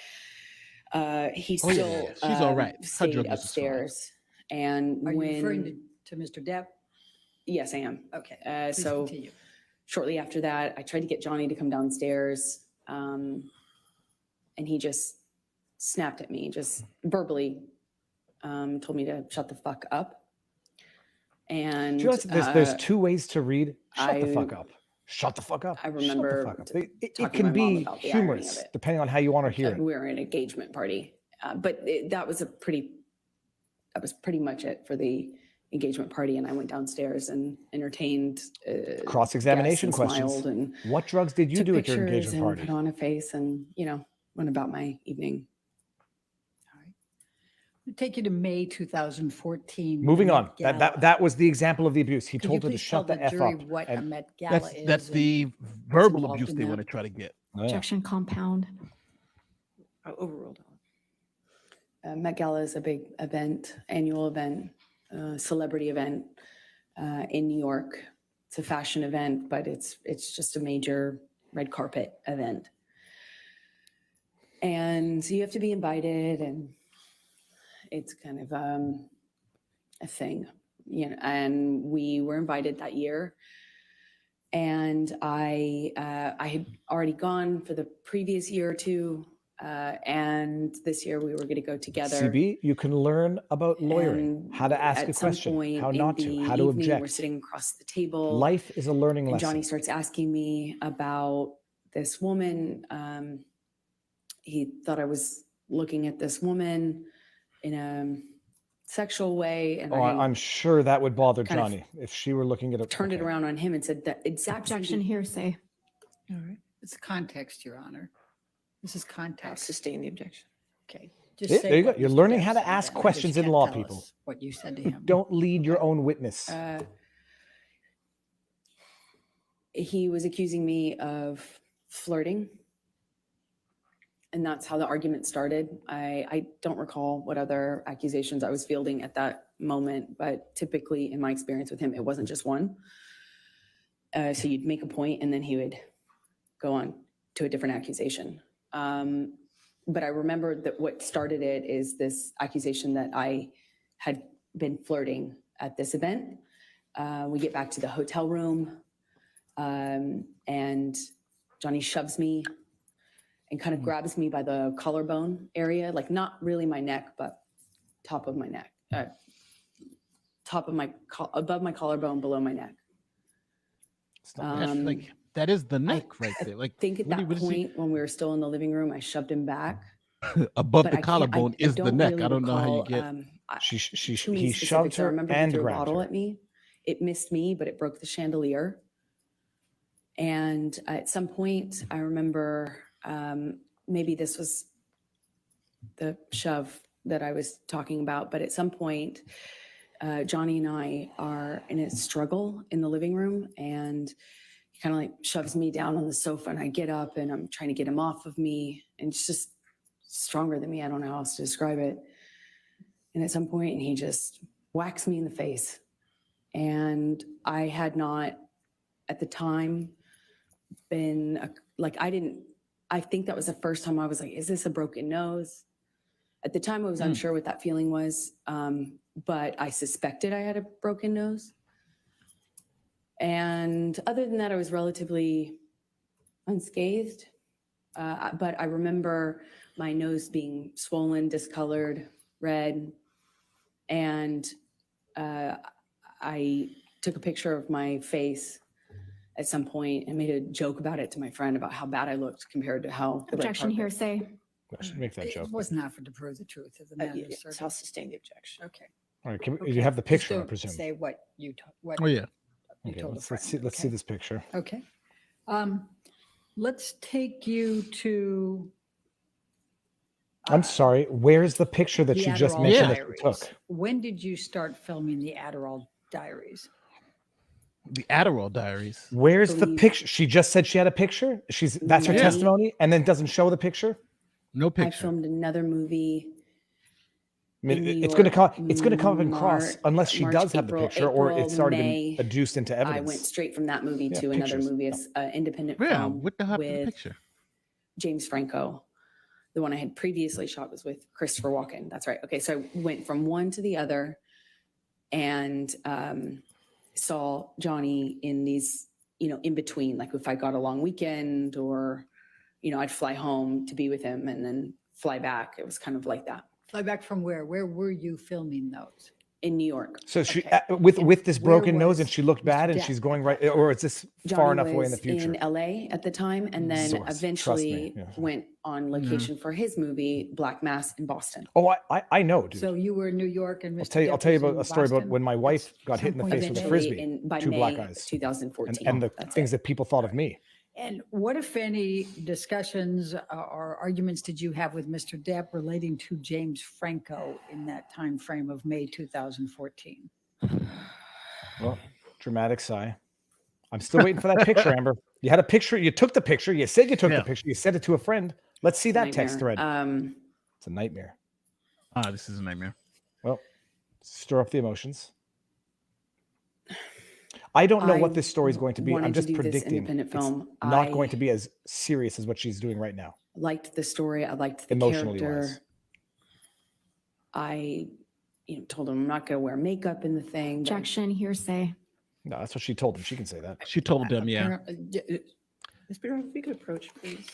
he Oh, yeah, still yeah. She's all right. Her stayed drug use is fine. upstairs, and Are you when referring to Mr. Depp? yes, I am. Okay. Please So continue. shortly after that, I tried to get Johnny to come downstairs, and he just snapped at me, just verbally told me to shut the fuck up. And Do you realize there's two ways to read shut the fuck I- up. Shut the fuck up. I Shut the remember fuck up. It talking to can my mom be about the irony humorous of it. depending on how you want to hear it. we were in an engagement party, but that was pretty much it for the engagement party, and I went downstairs and entertained Cross-examination guests and questions. smiled and What drugs did you took do at your pictures engagement and party? put on a face and, went about my evening. All right. We'll take you to May 2014. Moving Met on. Gala. That was the example of the abuse. He Could you told her to please shut tell the F jury up. what a And Met Gala That's is? the verbal involved abuse in they that? want to try to get. oh, yeah. Objection compound. Overruled. Met Gala is a big event, annual event, celebrity event in New York. It's a fashion event, but it's just a major red carpet event. And so you have to be invited, and it's kind of a thing, and we were invited that year. And I had already gone for the previous year or two. And this year we were going to go together. CB, you can learn about lawyering, And how to ask at a some question, point how in not to, the how to evening, We're object. sitting across the table. Life is a learning And lesson. Johnny starts asking me about this woman. He thought I was looking at this woman in a sexual way. And Oh, I'm sure that would bother kind of Johnny if she were looking at it. turned it around on him and said that exact same Objection thing. hearsay. All right. It's context, Your Honor. This is I'll context. sustain the objection. Okay. Yeah, say there you go. what You're Mr. learning Depp how to said ask then. You questions just in can't law, tell people. us what you said to him. Don't lead your own witness. He was accusing me of flirting. And that's how the argument started. I don't recall what other accusations I was fielding at that moment, but typically in my experience with him, it wasn't just one. So you'd make a point and then he would go on to a different accusation. But I remember that what started it is this accusation that I had been flirting at this event. We get back to the hotel room, and Johnny shoves me and kind of grabs me by the collarbone area, like not really my neck, but top of my neck, above my collarbone, below my neck. That's like that is the neck right there. Like I think at what that what is he- point when we were still in the living room, I shoved him back. above but the I can't- collarbone is the don't neck. really I don't know how you recall, get. too many He specifics. shoved I her remember he and threw a grabbed bottle her. at me. It missed me, but it broke the chandelier. And at some point, I remember maybe this was the shove that I was talking about, but at some point, Johnny and I are in a struggle in the living room, and he kind of like shoves me down on the sofa, and I get up and I'm trying to get him off of me, and it's just stronger than me. I don't know how else to describe it. And at some point, he just whacks me in the face. And I had not, at the time, been I think that was the first time I was like, is this a broken nose? At the time, I was unsure what that feeling was, but I suspected I had a broken nose. And other than that, I was relatively unscathed. But I remember my nose being swollen, discolored, red. And I took a picture of my face at some point and made a joke about it to my friend about how bad I looked compared to how the red Objection carpet. hearsay. I should make that joke. It was not for to prove the truth of the matter, Yes, sir. I'll sustain the objection. Okay. All right, Okay. you have the Just picture, I don't presume. Say what you, what Oh yeah. you Okay, told a let's friend. see. Let's okay? see this picture. Okay. Let's take you to. I'm sorry. Where's the picture that the she just Adderall mentioned that Diaries. you took? When did you start filming the Adderall Diaries? The Adderall Diaries. Where's the Believe- picture? She just said she had a picture. That's her Yeah. testimony, and then doesn't show the picture. No I picture. filmed another movie. I mean, in New it's going to York, come. It's going to come up in cross March- unless she March, does have the April- picture, or April, it's already May, been adduced into evidence. I went straight from that movie Yeah, to another pictures. movie, it's an independent Yeah. film What the hell happened to the with picture? James Franco. The one I had previously shot was with Christopher Walken. That's right. Okay, so I went from one to the other, and saw Johnny in these, in between. Like if I got a long weekend, or I'd fly home to be with him and then fly back. It was kind of like that. Fly back from where? Where were you filming those? in New York. So she Okay. with this where broken nose, and was she looked bad, and Depp she's going at right, or is this Johnny far enough away in the was future? in LA at the time, and then Source. Trust me. eventually Yeah. went on location for his movie Black Mass in Boston. Oh, I know, dude. So you were in New York and Mr. I'll tell you Depp was about in a story about Boston when my wife at got hit in the some face point with a in Eventually, frisbee. by two May black of eyes. 2014. And the That's things it. that people thought of me. And what, if any, discussions or arguments did you have with Mr. Depp relating to James Franco in that time frame of May 2014? Well, dramatic sigh. I'm still waiting for that picture, Amber. You had a picture. You took the picture. You said you took Yeah. the picture. You sent it to a friend. Let's see that text Nightmare. thread. It's a nightmare. This is a nightmare. Well, stir up the emotions. I don't know what I this story is going to be. I'm wanted to just do this predicting independent it's film. not I going to be as serious as what she's doing right now. liked the story. I liked the Emotionally character. wise. I told him I'm not going to wear makeup in the thing. but Objection, hearsay. No, that's what she told him. She can say that. She told them, yeah. Apparently- Ms. Bureau, if you could approach, please.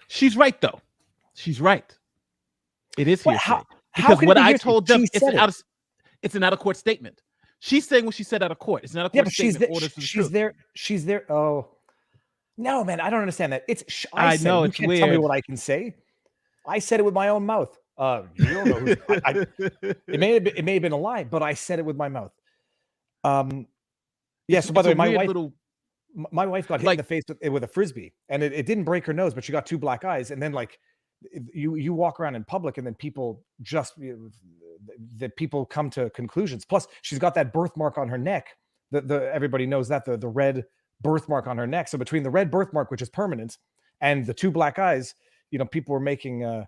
She's right though. She's right. It is What- hearsay. how Because can it what be I hearsay? told them, She said it. it's an out of court statement. She's saying what she said out of court. It's not a Yeah, court but she's statement. there. Orders to the She's truth. there. She's there. Oh, no, man, I don't understand that. It's I said know, it. You it's can't tell me weird. what I can say. I said it with my own mouth. You don't know. It may have been a lie, but I said it with my mouth. Yeah. So by It's the a way, weird little. my wife got hit in the face with a frisbee, and it didn't break her nose, but she got two black eyes. And then you walk around in public, and then people that people come to conclusions. Plus, she's got that birthmark on her neck. Everybody knows that the red birthmark on her neck. So between the red birthmark, which is permanent, and the two black eyes, people were making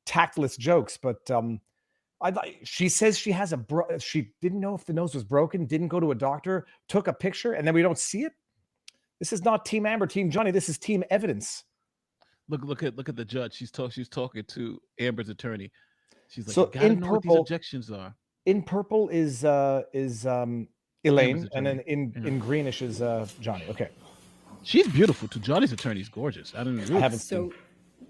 tactless jokes. But she says she has she didn't know if the nose was broken, didn't go to a doctor, took a picture, and then we don't see it. This is not Team Amber, Team Johnny. This is Team Evidence. Look at the judge. She's talking to Amber's attorney. She's like, So you gotta in know what these purple- objections are. In purple is Elaine, Amber's and then attorney. in greenish is Johnny. Okay, She's beautiful too. Johnny's attorney's gorgeous. I don't know. I haven't So seen.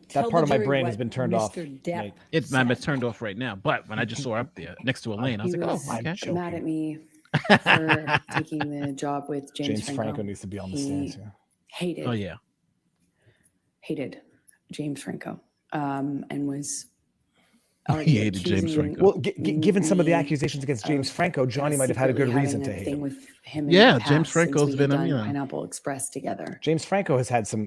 tell That the part of my jury brain what has been turned off. Mr. Depp Nate. It's said. turned off right now. But when I just saw her up there next to Elaine, I was He like, was oh, okay. joking. mad at me for taking the job with James Franco needs to be on the He stands. Yeah. hated Oh yeah. James Franco, and was He already hated James accusing Franco. Well, given some of the me accusations against James of Franco, Johnny might have had a good secretly reason having to a hate thing him. with him in Yeah, the James past since Franco's we had been, done you know. Pineapple Express together. James Franco has had some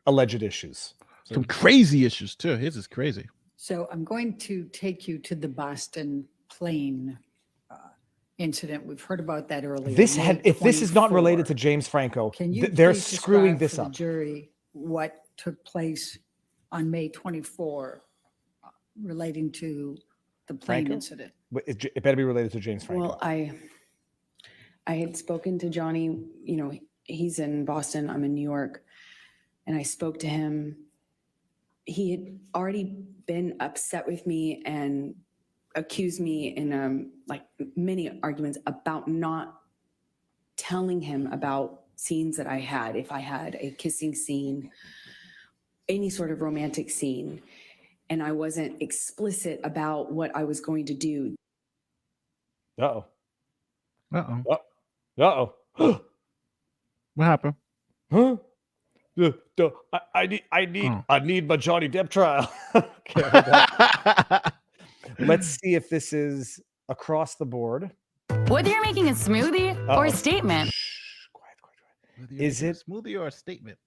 alleged issues. Some crazy issues too. His is crazy. So I'm going to take you to the Boston plane incident. We've heard about that earlier. If this is not related to 24. James Franco, Can you they're please screwing describe this for the up. jury what took place on May 24 relating to the plane Franco? incident? But it better be related to James Franco. Well, I had spoken to Johnny, he's in Boston, I'm in New York, and I spoke to him. He had already been upset with me and accused me in many arguments about not telling him about scenes that I had. If I had a kissing scene, any sort of romantic scene, and I wasn't explicit about what I was going to do. Uh-oh. Uh-oh. Uh-oh. What happened? Huh? I need my Johnny Depp trial. Okay, hold on. Let's see if this is across the board. Whether you're making a smoothie or Uh-oh. a statement, Quiet. Whether you're Is making a it- smoothie or a statement?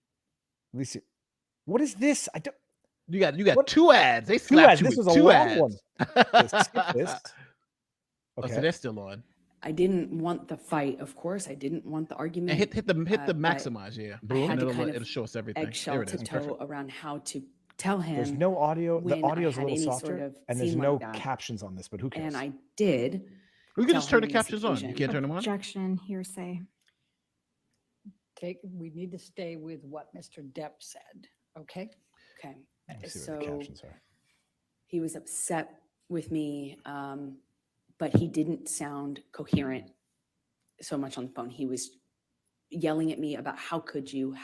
Let me see. What is this? I don't. You got What? two ads. They Two slapped ads. you This with was a two long ads. one. Let's skip this. Oh, so Okay. they're still on. I didn't want the fight, of course. I didn't want the argument. And hit the but maximize, yeah. I had And to kind it'll of show us everything. eggshell There it is. tiptoe around how to tell him. There's no audio. The when I audio's a had little any softer, sort of and there's scene no like that. captions on this. But who cares? And I did. We can just tell turn him the on this captions on. You occasion. can't turn them on. Objection, hearsay. We need to stay with what Mr. Depp said, okay? Okay. Let me see So what the captions are. he was upset with me, but he didn't sound coherent so much on the phone. He was yelling at me about how could you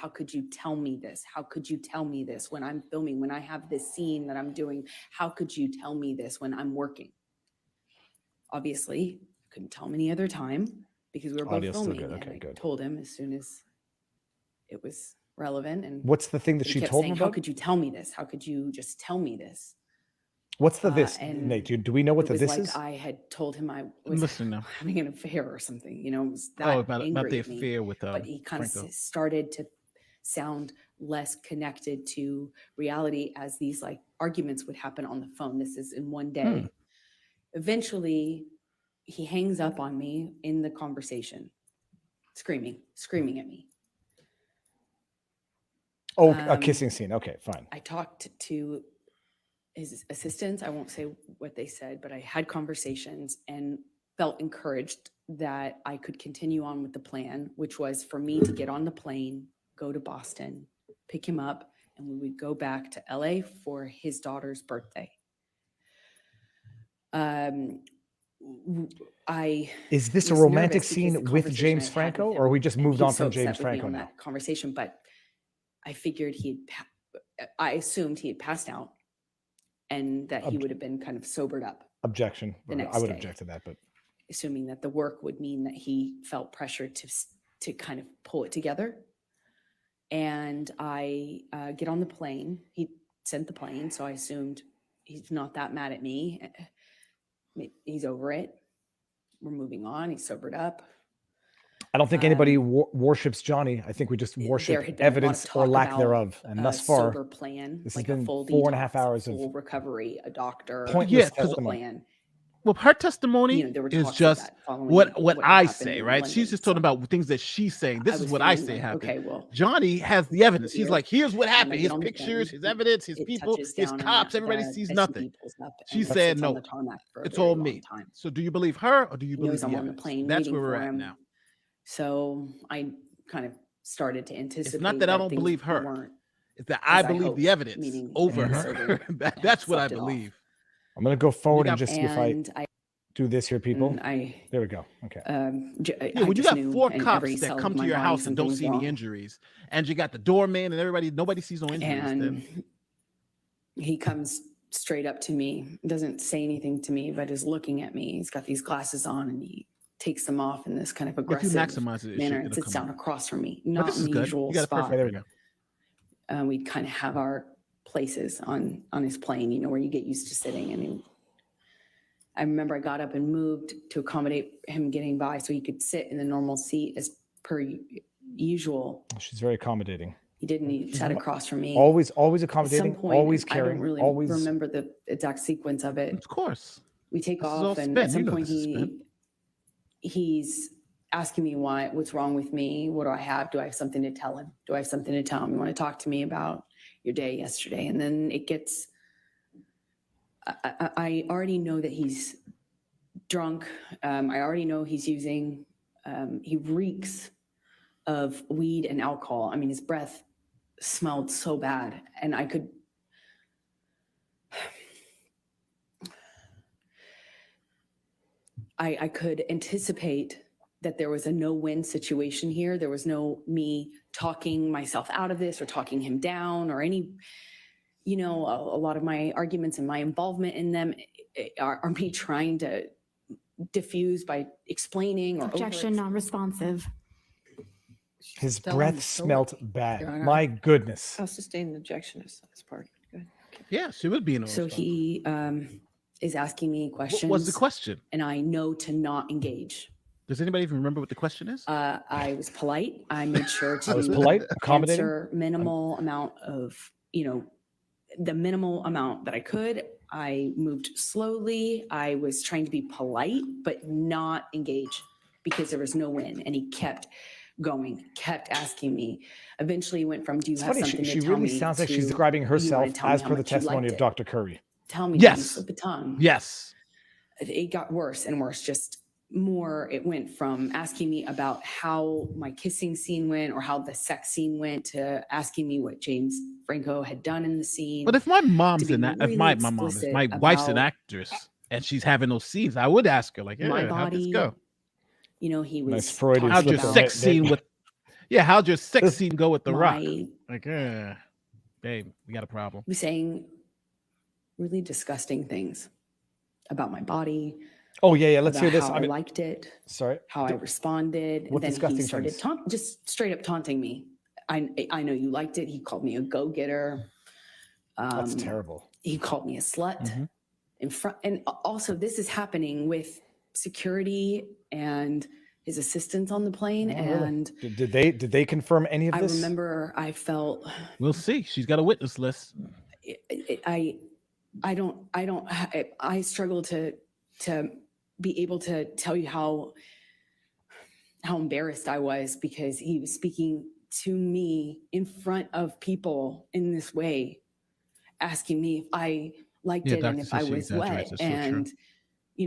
tell me this? How could you tell me this when I'm filming, when I have this scene that I'm doing? How could you tell me this when I'm working? Obviously, couldn't tell him any other time because we were both Audio's still filming. good. Okay, and I good. told him as soon as it was relevant. And What's the thing that he she kept told saying, him how about? could you tell me this? How could you just tell me this? What's the this, and Nate? Do we know what It the was this like is? I had told him I I'm was listening now. having an affair or something. You know, it was that Oh, about angry the at me. affair with But he kind of Franco. started to sound less connected to reality as these like arguments would happen on the phone. This is in one day. Eventually, he hangs up on me in the conversation, screaming at me. Oh, a kissing scene. Okay, fine. I talked to his assistants. I won't say what they said, but I had conversations and felt encouraged that I could continue on with the plan, which was for me to get on the plane, go to Boston, pick him up, and we would go back to LA for his daughter's birthday. Is this a was romantic nervous because scene the with conversation James I had Franco, with or him, we just and moved he on was so from James upset with me Franco on now? that conversation, but I figured I assumed he had passed out and that he would have been kind of sobered up, Objection. the next I would day. object to that, but assuming that the work would mean that he felt pressured to kind of pull it together. And I get on the plane. He sent the plane, so I assumed he's not that mad at me. He's over it. We're moving on. He's sobered up. I don't think anybody worships Johnny. I think we just There worship had been a lot of evidence or talk lack about thereof. And a thus far, sober plan, this like has a been full 4.5 detox, hours of full recovery, a doctor, pointless Yeah, 'cause- testimony. plan. Well, her testimony You know, there were is talks of just that following what what I happened say, in right? London, She's just talking so about things that she's saying. This I is was what I feeling say like, happened. okay, well, Johnny has the evidence. He's here, like, here's what and I happened. get His on the pictures, plane, his evidence, his it people, touches his down, and cops. Everybody the sees SUV nothing. pulls up, She and said sits on no. the tarmac for a It's very all long me. time. So do you believe her or do you He believe knows the I'm on the evidence? plane That's waiting where we're for at him. now. So I kind of started to anticipate It's not that I don't things believe her. weren't It's that I as I believe hoped, the evidence meaning over that he was her. sober and That's what I slept it off. believe. I'm going to go forward and got- just see if I And do this here, people. I There we go. Okay. Yeah, I when you just got knew 4 in cops every that cell come of to my your body house and something don't was see any wrong. injuries, and you got the doorman and everybody, nobody sees no injuries, then And he comes straight up to me, doesn't say anything to me, but is looking at me. He's got these glasses on and he takes them off in this kind of if you aggressive maximize it, manner and it'll sits come down up. across from me, But not this in is the good. usual You got it spot. perfect. There we go. We'd kind of have our places on his plane, you know, where you get used to sitting. And I remember I got up and moved to accommodate him getting by so he could sit in the normal seat as per usual. She's very accommodating. He didn't. He sat across from me. Always At some accommodating, point, always I don't caring, really always. remember the exact sequence of it. Of course. We take This is all off, and spin. at some You know point this is spin. he's asking me what's wrong with me. What do I have? Do I have something to tell him? Do I have something to tell him? You want to talk to me about your day yesterday? And then it gets, I already know that he's drunk. I already know he's using, he reeks of weed and alcohol. I mean, his breath smelled so bad, and I could, I could anticipate that there was a no-win situation here. There was no me talking myself out of this or talking him down or any, you know, a lot of my arguments and my involvement in them are me trying to diffuse by explaining or Objection, non-responsive. His Still on breath the smelled Your bad. Honor. My goodness. I'll sustain the objection as part. Go ahead. Yeah, she would be in. So he is asking me questions. What was the question? And I know to not engage. Does anybody even remember what the question is? I was polite. I made sure to I was polite, accommodating. answer minimal amount of, you know, the minimal amount that I could. I moved slowly. I was trying to be polite, but not engage because there was no win. And he kept going, kept asking me. Eventually went from, do you It's have funny. something She to tell really me? sounds like she's to, describing "You wanna herself tell me as how per the much you testimony liked of it? Dr. Curry. Tell me, Yes. you slip a tongue." Yes. It got worse and worse, just more. It went from asking me about how my kissing scene went or how the sex scene went to asking me what James Franco had done in the scene. But if my mom's be in that, if really my mom is, explicit my wife's an about actress and she's having those scenes, I would ask her, like, my yeah, how'd this body, go? you know, he was Nice Freudian How'd your slip. sex scene with, yeah, how'd your sex scene go with The Rock? my, Like, babe, we got a problem. he was saying really disgusting things about my body, Oh yeah. Let's hear about this. how I mean, liked it, sorry. how I responded. What And then disgusting he started things? just straight up taunting me. I know you liked it. He called me a go-getter. That's terrible. He called me a slut Mhm. in front. And also this is happening with security and his assistants on the plane. Oh, really? And Did they confirm any of I this? remember I felt, We'll see. She's got a witness list. I struggle to be able to tell you how embarrassed I was, because he was speaking to me in front of people in this way, asking me if I liked it and Dr. if I says she was exaggerates. wet, It's so true.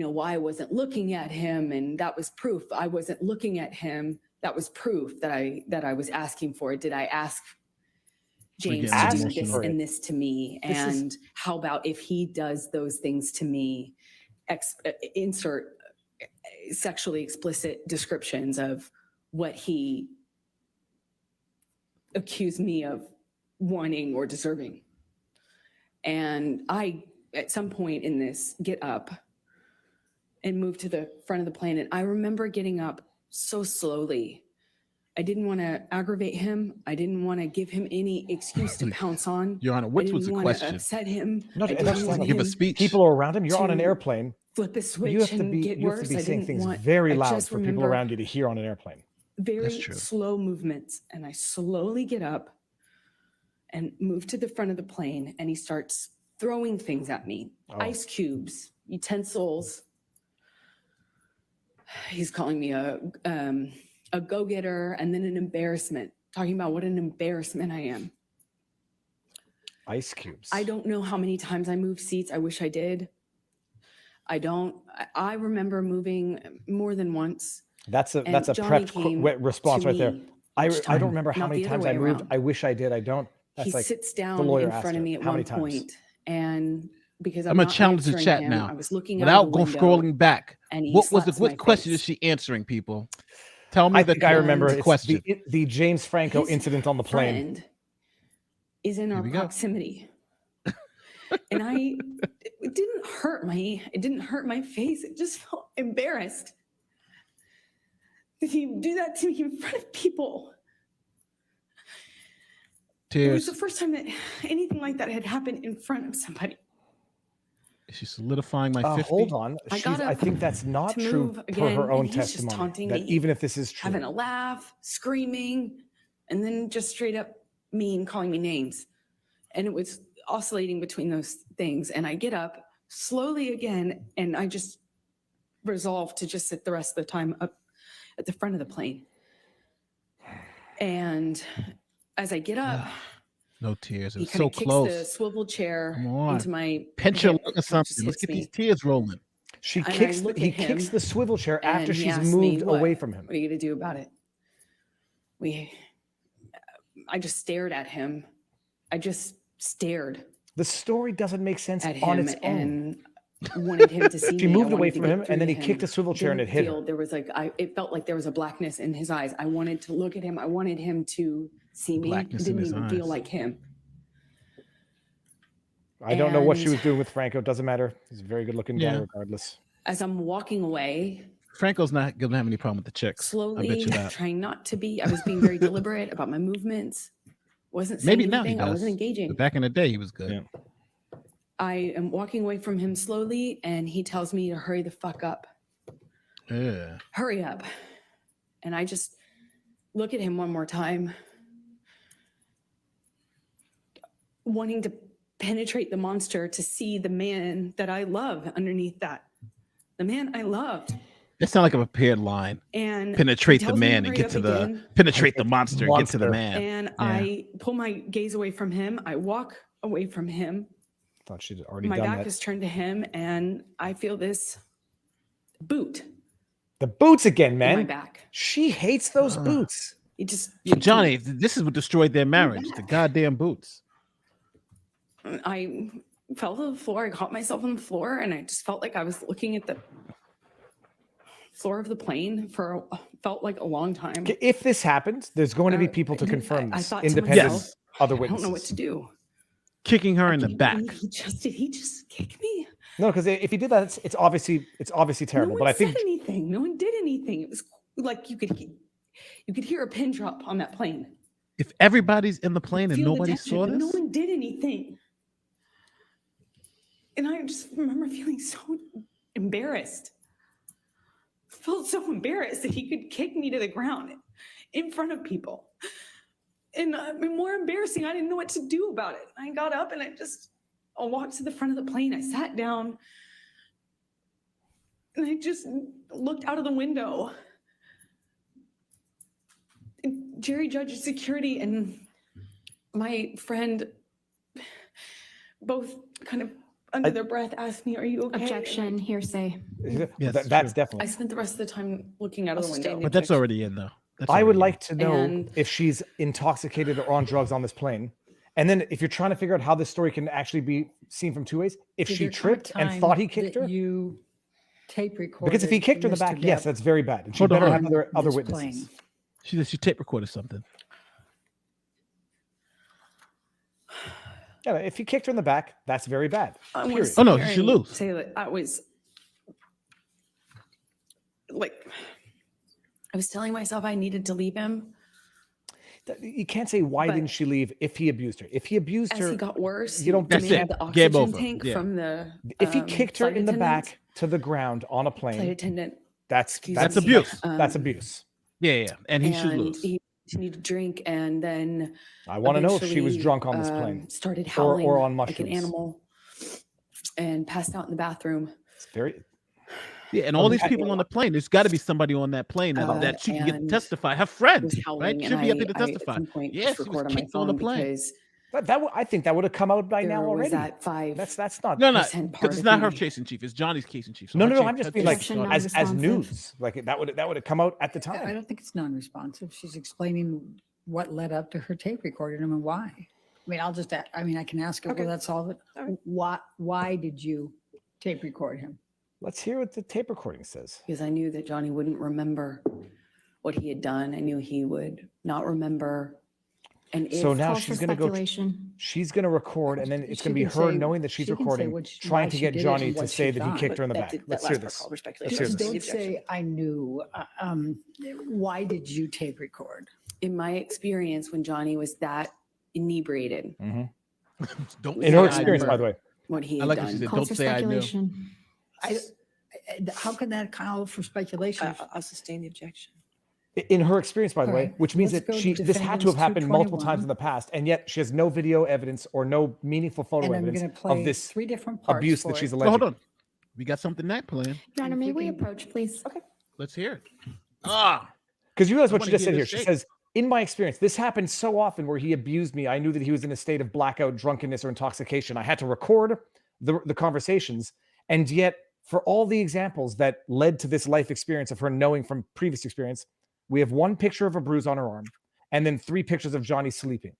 and why I wasn't looking at him, and that was proof. I wasn't looking at him. That was proof that I was asking for. Did I ask James getting to do emotional. this For it. and this to me? This is- And how about if he does those things to me? Insert sexually explicit descriptions of what he accused me of wanting or deserving. And I, at some point in this, get up and move to the front of the plane. And I remember getting up so slowly. I didn't want to aggravate him. I didn't want to give him any excuse to pounce on. Your Honor, I which didn't was the want to question? upset him. No, I that's didn't want not- Give a him speech. People are around him. You're on an to airplane. flip a switch You have to and be get you have worse. to be I saying didn't things want, very I loud just for people remember around you to hear on an airplane. very true. slow movements, and I slowly get up and move to the front of the plane, and he starts throwing things at me. Oh. Ice cubes, utensils. He's calling me a go-getter, and then an embarrassment, talking about what an embarrassment I am. Ice cubes. I don't know how many times I moved seats. I wish I did. I don't. I remember moving more than once. That's a And Johnny prepped came response to right there. me I each don't time, remember how not many the other times I way moved. around. I wish I did. I don't. That's He like sits the down lawyer in asked front of her, me at how one many times? point, and because I'm I'm gonna not challenge the answering chat him, now. I was looking Without out of the window, scrolling back, and he what was the slaps my what question is face. she answering, people? Tell me I the think I remember correct it's question. the James Franco His incident on the plane. Friend is in our we go. proximity, and it didn't hurt my face. It just felt embarrassed. Did he do that to me in front of people? It was Tears. the first time that anything like that had happened in front of somebody. Is she solidifying my 50? Hold on. I got I up think that's not to true move per again, her own and he's just testimony. taunting That me, even if this is true, having a laugh, screaming, and then just straight up mean, calling me names. And it was oscillating between those things. And I get up slowly again, and I just resolve to just sit the rest of the time up at the front of the plane. And as I get up, No tears. It he was kind so of kicks close. the swivel chair Come on. into my Pinch your hip, lung or which something. just Let's hits get these me. tears rolling. he And I kicks look he at kicks him, the swivel chair after and he she's asks me, moved "What? away from him. What are you going to do about it?" I just stared at him. I just stared The story doesn't make sense at on him its own. and wanted him to see She me. I moved away wanted to from get him, and then through he to kicked him. a swivel chair and it Didn't hit her. feel- There was it felt like there was a blackness in his eyes. I wanted to look at him. I wanted him to see me. It Blackness in didn't his even feel eyes. like him. I don't know what she And- was doing with Franco. It doesn't matter. He's a very good looking guy Yeah. regardless. As I'm walking away, Franco's not gonna have any problem with the chicks. I slowly, bet you that. trying not to be. I was being very deliberate about my movements. Wasn't saying Maybe now he anything. I does. wasn't engaging. But back in the day, he was good. Yeah. I am walking away from him slowly, and he tells me to hurry the fuck up. Yeah. Hurry up. And I just look at him one more time, wanting to penetrate the monster to see the man that I love underneath that. The man I loved. That sounds like a prepared line. And Penetrate he the tells me to man and hurry get up to the again. penetrate the monster, get to the Monster. man. And I pull my gaze away from him. I walk away from him. Thought she'd already My done back that. is turned to him, and I feel this boot The boots again, in my man. back. She hates those boots. It just Yeah, kicked me. Johnny, this is what destroyed their marriage. The goddamn boots. I fell to the floor. I caught myself on the floor, and I just felt like I was looking at the floor of the plane for felt like a long time. Okay, if this happens, there's going to be people to I confirm this. thought to Independent myself, other I don't know what witnesses. to do. Kicking her in I the can't back. believe Did he just kick me? No, because if he did that, it's obviously terrible. No But one I think said anything. No one did anything. It was like you could hear a pin drop on that plane. If everybody's in the plane and Feel the nobody tension, saw but this, no one did anything. And I just remember feeling so embarrassed. I felt so embarrassed that he could kick me to the ground in front of people. And more embarrassing, I didn't know what to do about it. I got up and I walked to the front of the plane. I sat down and I just looked out of the window. And Jerry Judge's security and my friend both kind of under their breath asked me, "Are you okay?" Objection, hearsay. Yes, that's true. definitely. I spent the rest of the time looking out of the window. but that's already in though. That's I would already in. like to know And- if she's intoxicated or on drugs on this plane. And then if you're trying to figure out how this story can actually be seen from two ways, if Did she there come a tripped and time thought he kicked that her, You tape recorded. because if he kicked her in the Mr. back, yes, Depp that's very bad. And she Hold on, better hold have on. other This witnesses. plane. She said she tape recorded something. Yeah, if he kicked her in the back, that's very bad. I Period. was Oh, no, here you should and lose. Say that I was telling myself I needed to leave him. You can't say why But- didn't she leave if he abused her. If he abused As her, he got worse, you don't That's demanded it. the Game oxygen over. tank Yeah. from the if he kicked her flight in the attendant. back to the ground on a Flight plane, attendant. that's That's me. abuse. That's Um, abuse. Yeah, and he should and lose. he continued to drink, and then I want to know if she was eventually, drunk on this plane. Started Or howling on like an mushrooms. animal, and passed out in the bathroom. It's very. Yeah, and all these I- people on the plane, there's got to be somebody on that plane that she can get to and testify. Her Was friend, howling, right? and Should be up I, here to I testify. at some point Yeah, just she was record on my kicked on the phone plane. because I think that would have come out by there now was already. that 5. That's not. No, percent because it's not her part of me. case in chief. It's Johnny's case in chief. So No, her no, no. case- I'm just her being case like is Objection, Johnny's. as non-responsive. news. Like that would have come out at the I time. don't think it's non-responsive. She's explaining what led up to her tape recording him and why. I mean, I can ask her, Okay. well, that's all. All right. Why did you tape record him? Let's hear what the tape recording says. Because I knew that Johnny wouldn't remember what he had done. I knew he would not remember. And if So now Calls she's for going to go. speculation. She's going to record, and then it's She going to be can her say- knowing that she's she can say recording, why trying to she get did it Johnny and to what say she that he thought. kicked her in the back. Let's hear this. Call for Let's speculation. hear Just this. don't The objection. say, I knew. Why did you tape record? In my experience, when Johnny was that inebriated, Mhm. Don't In say her I experience, knew. by the way. what he I had like what she done. said. Calls Don't for say I knew. speculation. How can that call for speculation? I'll sustain the objection. In her experience, by the All way, right, which means let's that go to this had to have defendants happened multiple times 221. in the past, and yet she has no video evidence or no meaningful photo And I'm evidence going to play of this 3 different parts abuse for that she's it. So alleging. hold on. We got something that planned. Your Honor, if may you we can- approach, please? Okay. Let's hear it. Ah, Because you realize I what wanna she just hear said here. this She shake. says, in my experience, this happened so often where he abused me. I knew that he was in a state of blackout, drunkenness, or intoxication. I had to record the conversations. And yet, for all the examples that led to this life experience of her knowing from previous experience, we have 1 picture of a bruise on her arm and then 3 pictures of Johnny sleeping.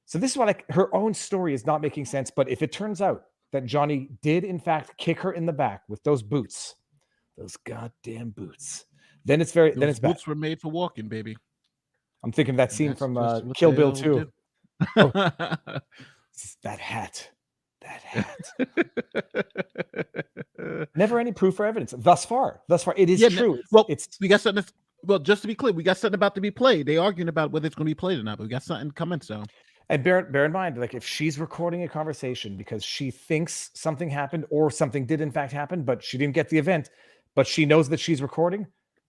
So this is why her own story is not making sense. But if it turns out that Johnny did, in fact, kick her in the back with those boots, those goddamn boots, then it's bad. those boots were made for walking, baby. I'm thinking of that And scene that's from just what Kill Bill they'll 2. do. That hat. Never any proof or evidence thus far. It is Yeah, true. well, It's we got something. Well, just to be clear, we got something about to be played. They arguing about whether it's going to be played or not, but we got something coming. So and bear in mind, like if she's recording a conversation because she thinks something happened or something did in fact happen, but she didn't get the event, but she knows that she's recording.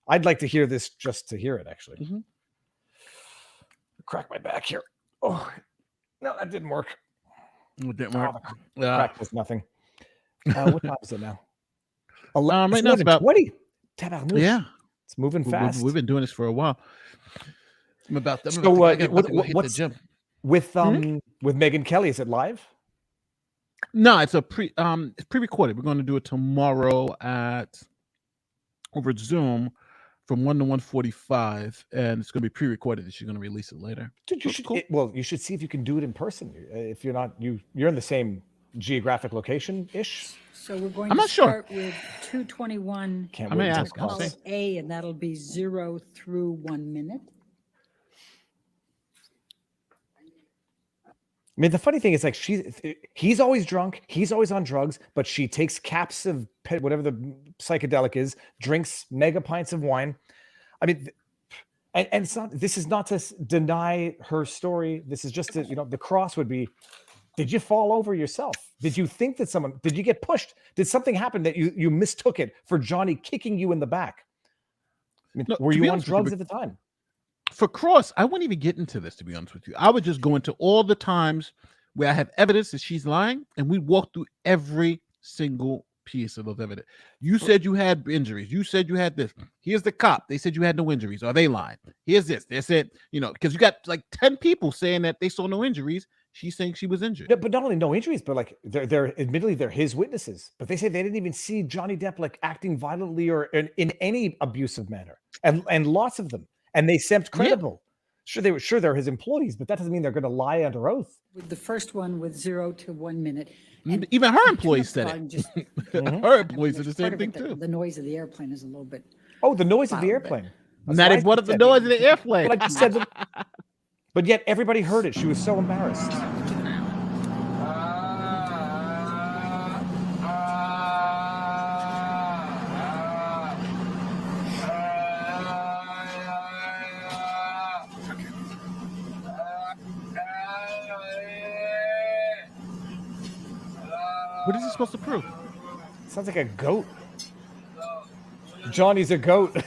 I'd like to hear this just to hear it. Actually, Mhm. Crack my back here. Oh no, that didn't work. it didn't Oh, work. the crack was nothing. What time is it now? Right now it's about 20. Tabarnouche. yeah. It's moving fast. We've been doing this for a while. I'm about to, So, I got about to go hit the what's- gym. with Megyn Kelly, is it live? No, it's it's pre-recorded. We're going to do it tomorrow over Zoom from 1 to 1:45, and it's going to be pre-recorded. She's going to release it later. Dude, you That's should cool. you should see if you can do it in person. If you're not you're in the same geographic location ish. So we're going I'm to not sure. start with 221. Can't I wait may until ask, it I'll comes. see. A, and that'll be 0 through 1 minute. I mean, the funny thing is, like, he's always drunk, he's always on drugs, but she takes caps of whatever the psychedelic is, drinks mega pints of wine. I mean, and it's not. This is not to deny her story. This is just to, the cross would be: did you fall over yourself? Did you think that did you get pushed? Did something happen that you mistook it for Johnny kicking you in the back? I mean, No, were to you be on honest with you, drugs at the time? For Cross, I wouldn't even get into this, to be honest with you. I would just go into all the times where I have evidence that she's lying, and we walk through every single piece of those evidence. You said you had injuries. You said you had this. Here's the cop. They said you had no injuries. Are they lying? Here's this. They said, because you got like 10 people saying that they saw no injuries. She's saying she was injured. No, but not only no injuries, but like they're admittedly they're his witnesses, but they say they didn't even see Johnny Depp like acting violently or in any abusive manner, and lots of them, and they seemed credible. Yeah. Sure they're his employees, but that doesn't mean they're going to lie under oath. With the first one with 0 to 1 minute. And even her employees said it. Just, her employees said the same thing too. The noise of the airplane is a little bit. Oh, the noise of the airplane. Now they brought up the noise of the airplane. But I just said but yet everybody heard it. She was so embarrassed. What is he supposed to prove? Sounds like a goat. Johnny's a goat.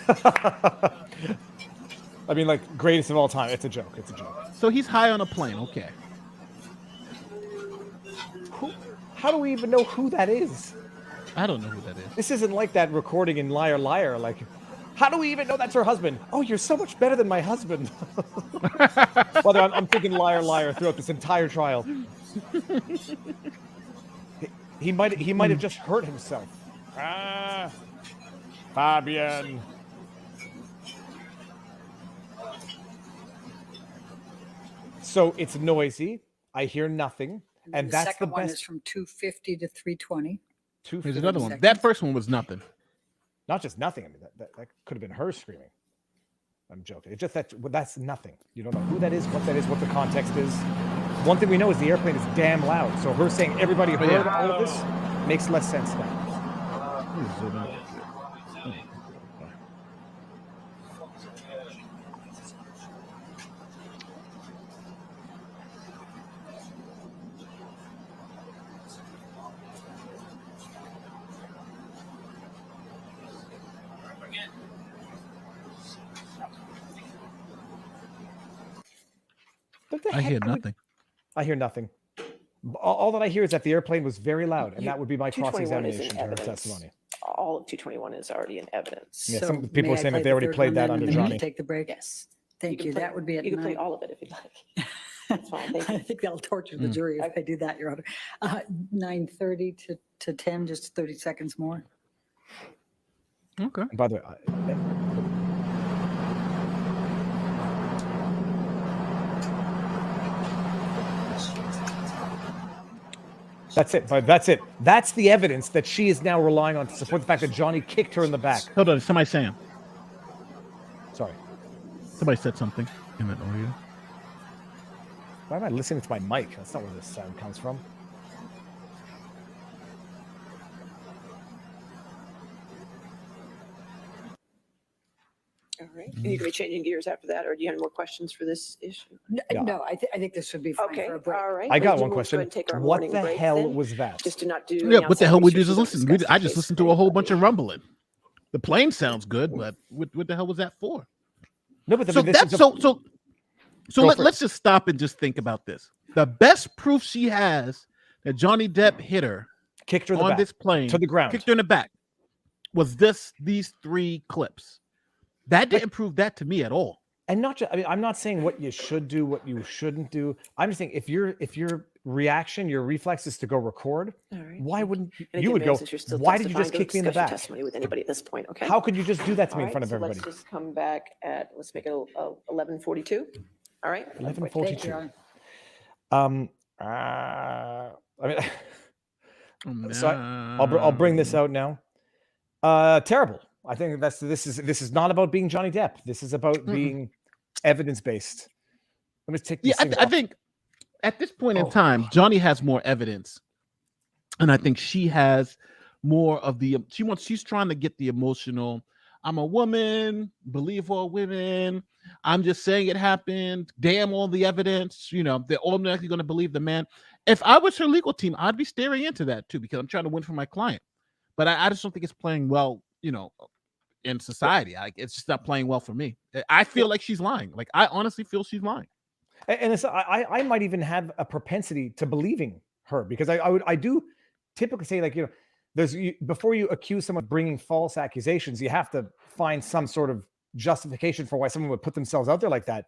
I mean, like, greatest of all time. It's a joke. It's a joke. So he's high on a plane. Okay. How do we even know who that is? I don't know who that is. This isn't like that recording in Liar Liar. Like, how do we even know that's her husband? Oh, you're so much better than my husband. Well, I'm thinking Liar Liar throughout this entire trial. He might have just hurt himself. Fabian. So it's noisy. I hear nothing, and that's the second one best. is from 250 to 320. Here's another one. That first one was nothing. Not just nothing. I mean, that could have been her screaming. I'm joking. It's just that's nothing. You don't know who that is, what the context is. One thing we know is the airplane is damn loud. So her saying everybody heard all of this makes less sense now. I hear nothing. I hear nothing. All that I hear is that the airplane was very loud, and that would be my 221 is in cross-examination to her evidence. testimony. All of 221 is already in evidence. Yeah, So some people may were I saying play that they the already third played one that then, under and then we Johnny. Take the break. Yes. Thank you. Play- That would be at You can play 9. all of it if you'd like. That's fine. Thank I you. think that'll torture the jury if I do that, Your Honor. 9:30 to 10, just 30 seconds more. Okay. And by the way, that's it. But that's it. That's the evidence that she is now relying on to support the fact that Johnny kicked her in the back. Hold on. Somebody saying. Sorry. Somebody said something in that audio. Why am I listening to my mic? That's not where this sound comes from. All right. And you can be changing gears after that, or do you have more questions for this issue? Yeah. No, I think this would be fine Okay. for a break. All right. I got We'll one go question. ahead and take our What morning the break hell then, was that? Just to not do. Yeah, what the hell we do outside is research, listen. don't I discuss just the listened case to a whole with bunch of anybody. rumbling. The plane sounds good, but what the hell was that for? No, but So this that's is so Go let's just stop and just think about this. The best proof she has that Johnny Depp hit her kicked her in the on back, this plane to the ground. kicked her in the back was these 3 clips. That didn't prove that to me at all. And not just, I mean, I'm not saying what you should do, what you shouldn't do. I'm just saying if your reaction, your reflex is to go record, All right. why wouldn't And you again, would ma'am, go, since you're still why did you just testifying, kick me in the discuss your back? Testimony with anybody at this point, okay? How could you just do that to me in All front of right, so everybody? let's just come back at, let's make it 11:42. All right. 11:42. I mean, so I'll bring this out now. Terrible. I think this is not about being Johnny Depp. This is about being evidence based. Let me take this. Yeah, I think at this point in time, Johnny has more evidence, and I think she has more of the. She's trying to get the emotional. I'm a woman. Believe all women. I'm just saying it happened. Damn all the evidence. They're automatically going to believe the man. If I was her legal team, I'd be staring into that too because I'm trying to win for my client. But I just don't think it's playing well. In society, it's just not playing well for me. I feel like she's lying. Like I honestly feel she's lying. And I might even have a propensity to believing her because I do typically say, like, before you accuse someone of bringing false accusations, you have to find some sort of justification for why someone would put themselves out there like that.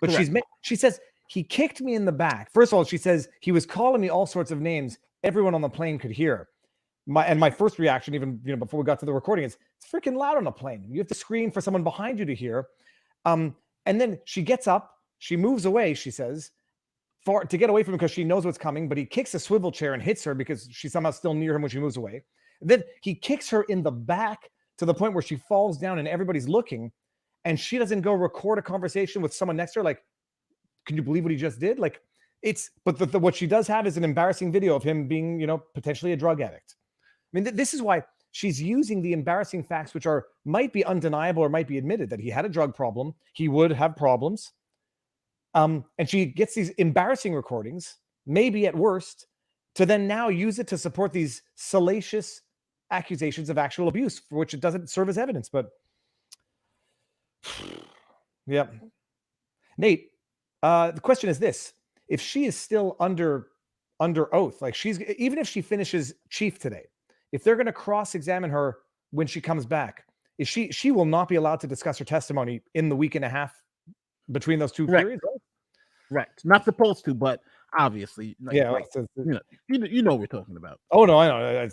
But Correct. she says he kicked me in the back. First of all, she says he was calling me all sorts of names. Everyone on the plane could hear. My first reaction, even before we got to the recording, is it's freaking loud on a plane. You have to scream for someone behind you to hear. And then she gets up, she moves away, she says, to get away from him because she knows what's coming, but he kicks a swivel chair and hits her because she's somehow still near him when she moves away. And then he kicks her in the back to the point where she falls down and everybody's looking, and she doesn't go record a conversation with someone next to her. Like, can you believe what he just did? Like, but what she does have is an embarrassing video of him being, potentially a drug addict. I mean, this is why she's using the embarrassing facts, which might be undeniable or might be admitted, that he had a drug problem. He would have problems. And she gets these embarrassing recordings, maybe at worst, to then now use it to support these salacious accusations of actual abuse, for which it doesn't serve as evidence. But yeah. Nate, the question is this. If she is still under oath, like even if she finishes chief today, if they're going to cross-examine her when she comes back, she will not be allowed to discuss her testimony in the week and a half between those two periods, right? Right. Not supposed to, but obviously. You know what we're talking about. Oh, no, I know.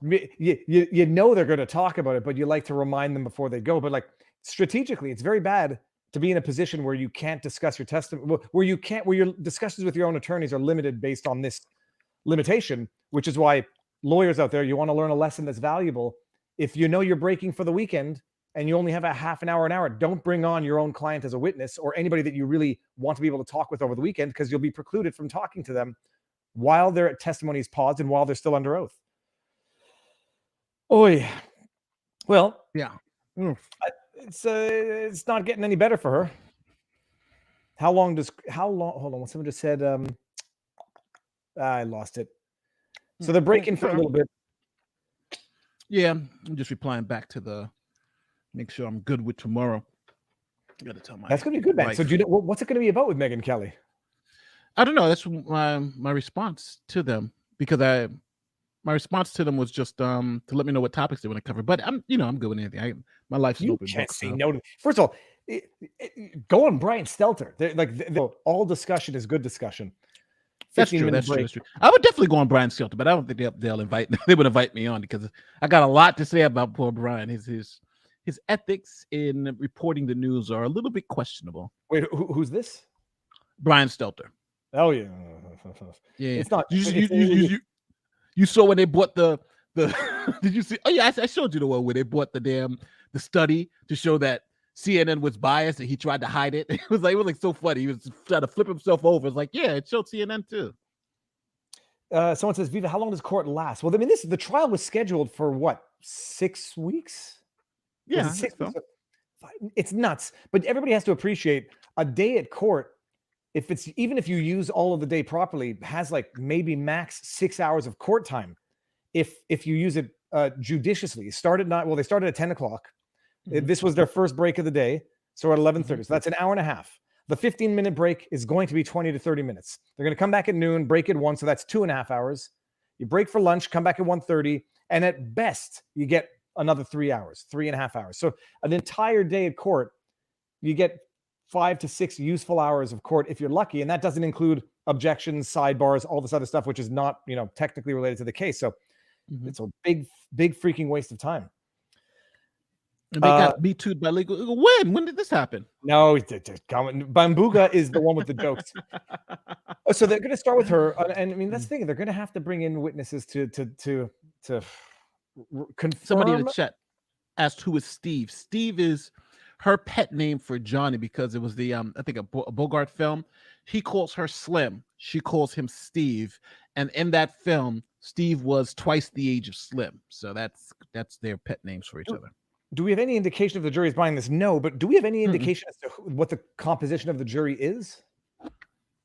You know they're going to talk about it, but you like to remind them before they go. But like strategically, it's very bad to be in a position where you can't discuss your testimony, where your discussions with your own attorneys are limited based on this limitation, which is why lawyers out there, you want to learn a lesson that's valuable. If you know you're breaking for the weekend and you only have a half an hour, don't bring on your own client as a witness or anybody that you really want to be able to talk with over the weekend, because you'll be precluded from talking to them while their testimony is paused and while they're still under oath. Oy. Well, yeah. It's not getting any better for her. How long? Hold on. Someone just said, I lost it. So they're breaking for a little bit. Yeah, I'm just replying back to make sure I'm good with tomorrow. I gotta tell my that's gonna be good, man. wife. So do you know what's it gonna be about with Megyn Kelly? I don't know. That's my response to them, because my response to them was just to let me know what topics they want to cover. But I'm good with anything. My life's an open You can't book. say no to. First of all, go on Brian Stelter. All discussion is good discussion. That's true. That's true. I would definitely go on Brian Stelter, but I don't think they'll invite. They would invite me on because I got a lot to say about poor Brian. His ethics in reporting the news are a little bit questionable. Wait, who's this? Brian Stelter. Oh yeah. It's not. You saw when they bought the did you see? Oh yeah, I showed you the one where they bought the study to show that CNN was biased and he tried to hide it. It was like so funny. He was trying to flip himself over. It's like, yeah, it showed CNN too. Someone says, Viva, how long does court last? Well, I mean, the trial was scheduled for what, 6 weeks? Yeah, it 6 weeks? It's nuts. But everybody has to appreciate a day at court. Even if you use all of the day properly, has like maybe max 6 hours of court time. If you use it judiciously. They started at 10 o'clock. Mm-hmm. This was their first break of the day. So at 11:30. Mm-hmm. So that's an hour and a half. The 15-minute break is going to be 20 to 30 minutes. They're going to come back at noon, break at 1. So that's 2.5 hours. You break for lunch, come back at 1:30. And at best, you get another 3 hours, 3.5 hours. So an entire day at court, you get 5 to 6 useful hours of court if you're lucky. And that doesn't include objections, sidebars, all this other stuff, which is not, technically related to the case. So it's a big, big freaking waste of time. And they got Me Too'd by legal. When did this happen? No, Bambuga is the one with the jokes. So they're going to start with her, and I mean that's the thing. They're going to have to bring in witnesses to confirm. Somebody in the chat asked who is Steve. Steve is her pet name for Johnny, because it was the I think a Bogart film. He calls her Slim. She calls him Steve. And in that film, Steve was twice the age of Slim. So that's their pet names for each other. Do we have any indication if the jury is buying this? No, but do we have any indication as to what the composition of the jury is?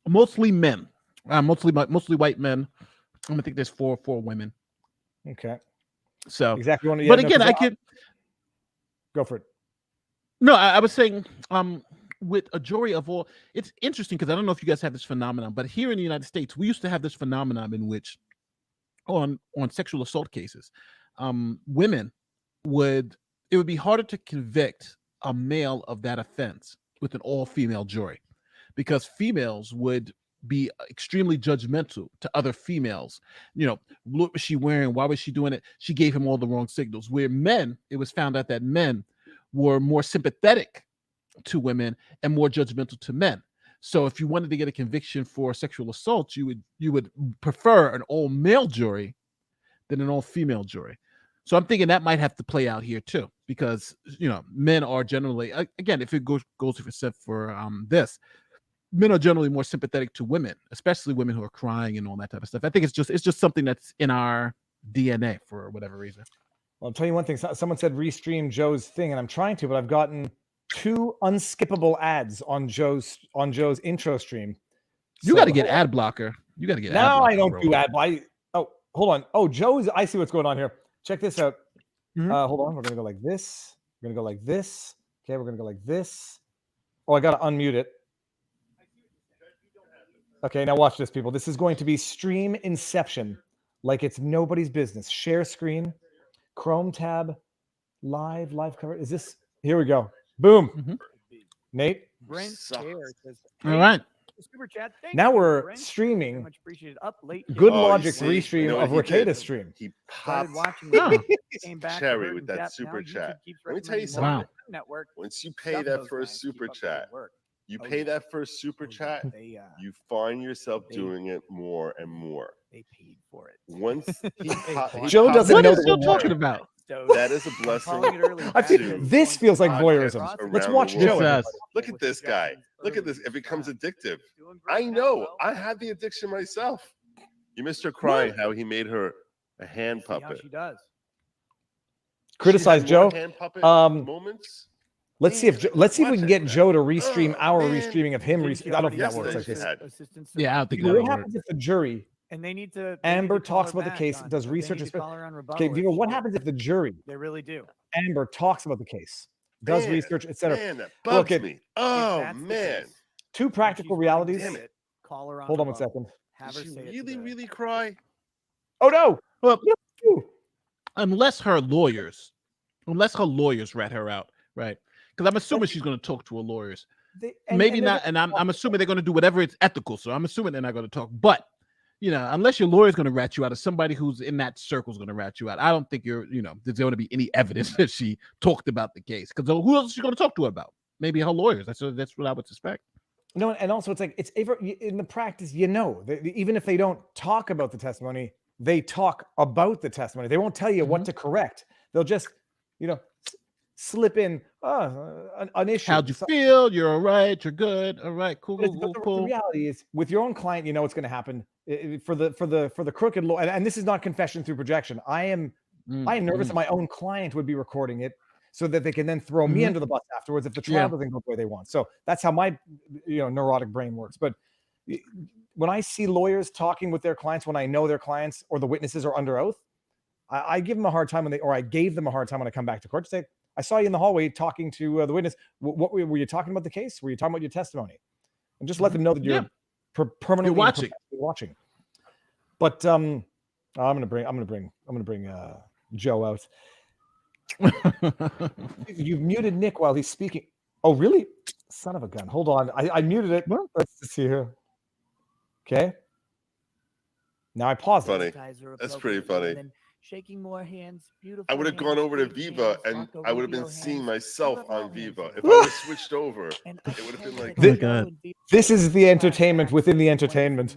Mostly men, mostly white men. I think there's four women. Okay. So exactly. But again, I could go for it. No, I was saying, with a jury of all, it's interesting because I don't know if you guys have this phenomenon, but here in the United States, we used to have this phenomenon in which, on sexual assault cases, women it would be harder to convict a male of that offense with an all-female jury, because females would be extremely judgmental to other females. You know, what was she wearing? Why was she doing it? She gave him all the wrong signals. Where men, it was found out that men were more sympathetic to women and more judgmental to men. So if you wanted to get a conviction for sexual assault, you would prefer an all-male jury than an all-female jury. So I'm thinking that might have to play out here too, because men are generally, again, if it goes for this, men are generally more sympathetic to women, especially women who are crying and all that type of stuff. I think it's just something that's in our DNA for whatever reason. Well, I'll tell you one thing. Someone said restream Joe's thing, and I'm trying to, but I've gotten 2 unskippable ads on Joe's intro stream. You got to get ad blocker. You got to get. No, I don't do ad blocker. Oh, hold on. Oh, Joe's. I see what's going on here. Check this out. Hold on. We're gonna go like this. We're gonna go like this. Okay, we're gonna go like this. Oh, I gotta unmute it. Okay, now watch this, people. This is going to be stream inception, like it's nobody's business. Share screen, Chrome tab, live cover. Is this? Here we go. Boom. Nate. Brent Care says, all right. Super chat. Now we're streaming. Much appreciated. Up late. Good Logic restream of Recada's stream. He popped Came back cherry with that super chat. Let me tell you something. Network. Once you pay that first super chat, you find yourself doing it more and more. They paid for it. Once Joe doesn't know what you're talking about. That is a blessing. I feel this feels like voyeurism. Let's watch Joe. Look at this guy. Look at this. It becomes addictive. I know. I had the addiction myself. You missed her crying how he made her a hand puppet. She does. Criticize Joe. Hand puppet moments. Let's see if we can get Joe to restream our restreaming of him. I don't think that works like this. Yeah, I don't think what happens if the jury? And they need to. Amber talks about the case, does research. Okay, Viva, what happens if the jury? They really do. Amber talks about the case, does research, etc. Man, that bugs me. Oh man. 2 practical realities. Damn it. Hold on 1 second. Did she really cry? Oh no. Well, unless her lawyers rat her out, right? Because I'm assuming she's going to talk to her lawyers. Maybe not, and I'm assuming they're going to do whatever it's ethical. So I'm assuming they're not going to talk. But unless your lawyer's going to rat you out, or somebody who's in that circle is going to rat you out, I don't think there's going to be any evidence that she talked about the case. Because who else is she going to talk to her about? Maybe her lawyers. That's what I would suspect. No, and also it's like in the practice, even if they don't talk about the testimony, they talk about the testimony. They won't tell you what to correct. They'll just, slip in an issue. How'd you feel? You're all right. You're good. All right. Cool. The reality is, with your own client, you know what's going to happen. For the crooked law, and this is not confession through projection. I am nervous that my own client would be recording it, so that they can then throw me under the bus afterwards if the trial doesn't go the way they want. So that's how my neurotic brain works. But when I see lawyers talking with their clients, when I know their clients or the witnesses are under oath, I give them a hard time I gave them a hard time when I come back to court to say, I saw you in the hallway talking to the witness. What were you talking about the case? Were you talking about your testimony? And just let them know that you're permanently watching. But I'm gonna bring Joe out. You've muted Nick while he's speaking. Oh, really? Son of a gun. Hold on. I muted it. Let's see here. Okay. Now I paused funny. it. That's pretty funny. Shaking more hands. Beautiful. I would have gone over to Viva and I would have been seeing myself on Viva. If I was switched over, it would have been like, this is the entertainment within the entertainment.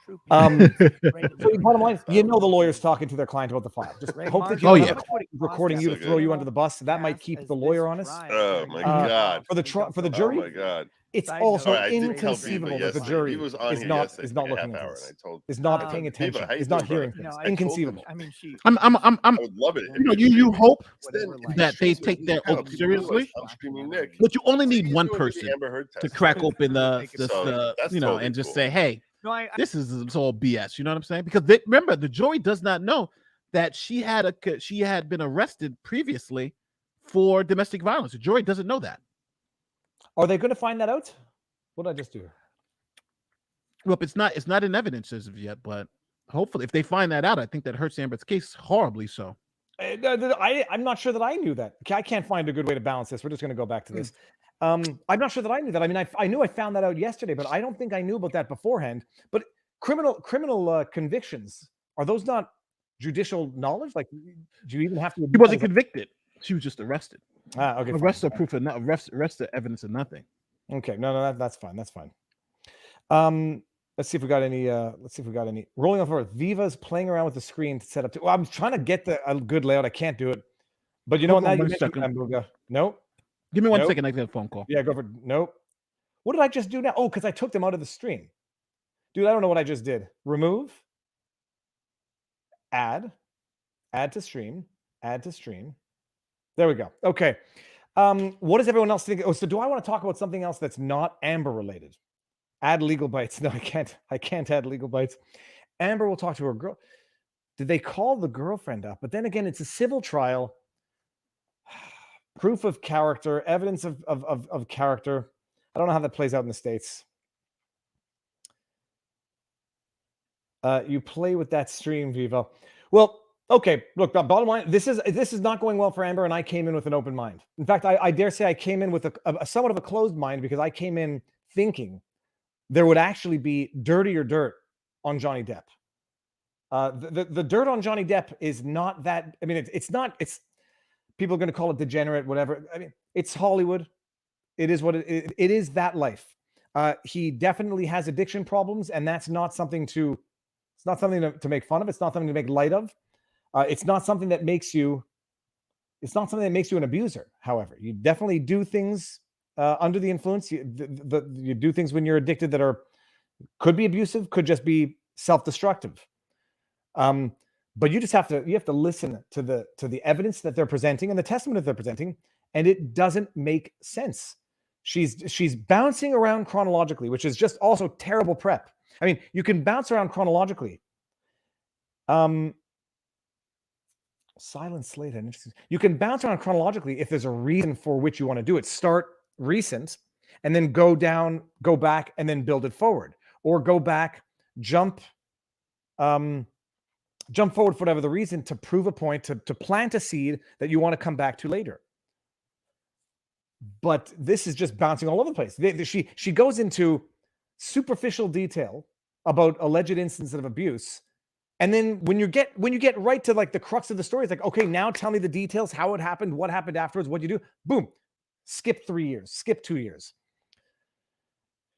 So bottom line, you know the lawyer's talking to their client about the file. Just hope that you don't have a recording you to throw you under the bus. That might keep the lawyer honest. Oh my God. For the jury, Oh my God. it's also I did tell inconceivable Viva that the yesterday. jury He was on is here not yesterday is for not like a looking half at hour, this. and I told Is not Viva, paying attention. how you Is not doing, brother? hearing things. I told him, Inconceivable. I would love it. You hope Then that they he's take their kind of oath people seriously, I'm screaming Nick. but you only So need he's one doing the person Amber Heard to test. crack open So the that's you know, totally and just cool. say, hey, this is all BS. You know what I'm saying? Because remember, the jury does not know that she had been arrested previously for domestic violence. The jury doesn't know that. Are they going to find that out? What did I just do? Well, it's not in evidence as of yet, but hopefully, if they find that out, I think that hurts Amber's case horribly. So I'm not sure that I knew that. I can't find a good way to balance this. We're just going to go back to this. I'm not sure that I knew that. I mean, I knew I found that out yesterday, but I don't think I knew about that beforehand. But criminal convictions, are those not judicial knowledge? Like, do you even have to? she wasn't convicted. She was just arrested. Okay. Arrest of proof of not arrest of evidence of nothing. Okay. No, that's fine. That's fine. Let's see if we got any. Rolling off forward. Viva's playing around with the screen to set up. I'm trying to get a good layout. I can't do it. But you know what? Now you mentioned Ambuga. Nope. Give me 1 second. I get a phone call. Yeah, go for it. Nope. What did I just do now? Oh, because I took them out of the stream. Dude, I don't know what I just did. Remove. Add to stream. Add to stream. There we go. Okay. What does everyone else think? Oh, so do I want to talk about something else that's not Amber related? Add legal bites. No, I can't add legal bites. Amber will talk to her girl. Did they call the girlfriend up? But then again, it's a civil trial. Proof of character, evidence of character. I don't know how that plays out in the States. You play with that stream, Viva. Well, okay. Look, the bottom line, this is not going well for Amber, and I came in with an open mind. In fact, I dare say I came in with a somewhat of a closed mind, because I came in thinking there would actually be dirtier dirt on Johnny Depp. The dirt on Johnny Depp is not that. I mean, it's not. It's people are going to call it degenerate, whatever. I mean, it's Hollywood. It is what it is. That life. He definitely has addiction problems, and that's not something to. It's not something to make fun of. It's not something to make light of. It's not something that makes you. It's not something that makes you an abuser. However, you definitely do things under the influence. You do things when you're addicted that could be abusive, could just be self-destructive. But you have to listen to the evidence that they're presenting and the testimony that they're presenting, and it doesn't make sense. She's bouncing around chronologically, which is just also terrible prep. I mean, you can bounce around chronologically. Silent slate. You can bounce around chronologically if there's a reason for which you want to do it. Start recent and then go back and then build it forward, or go back, jump forward for whatever the reason, to prove a point, to plant a seed that you want to come back to later. But this is just bouncing all over the place. She goes into superficial detail about alleged instances of abuse, and then when you get right to like the crux of the story, it's like, okay, now tell me the details, how it happened, what happened afterwards, what you do. Boom, skip 3 years, skip 2 years.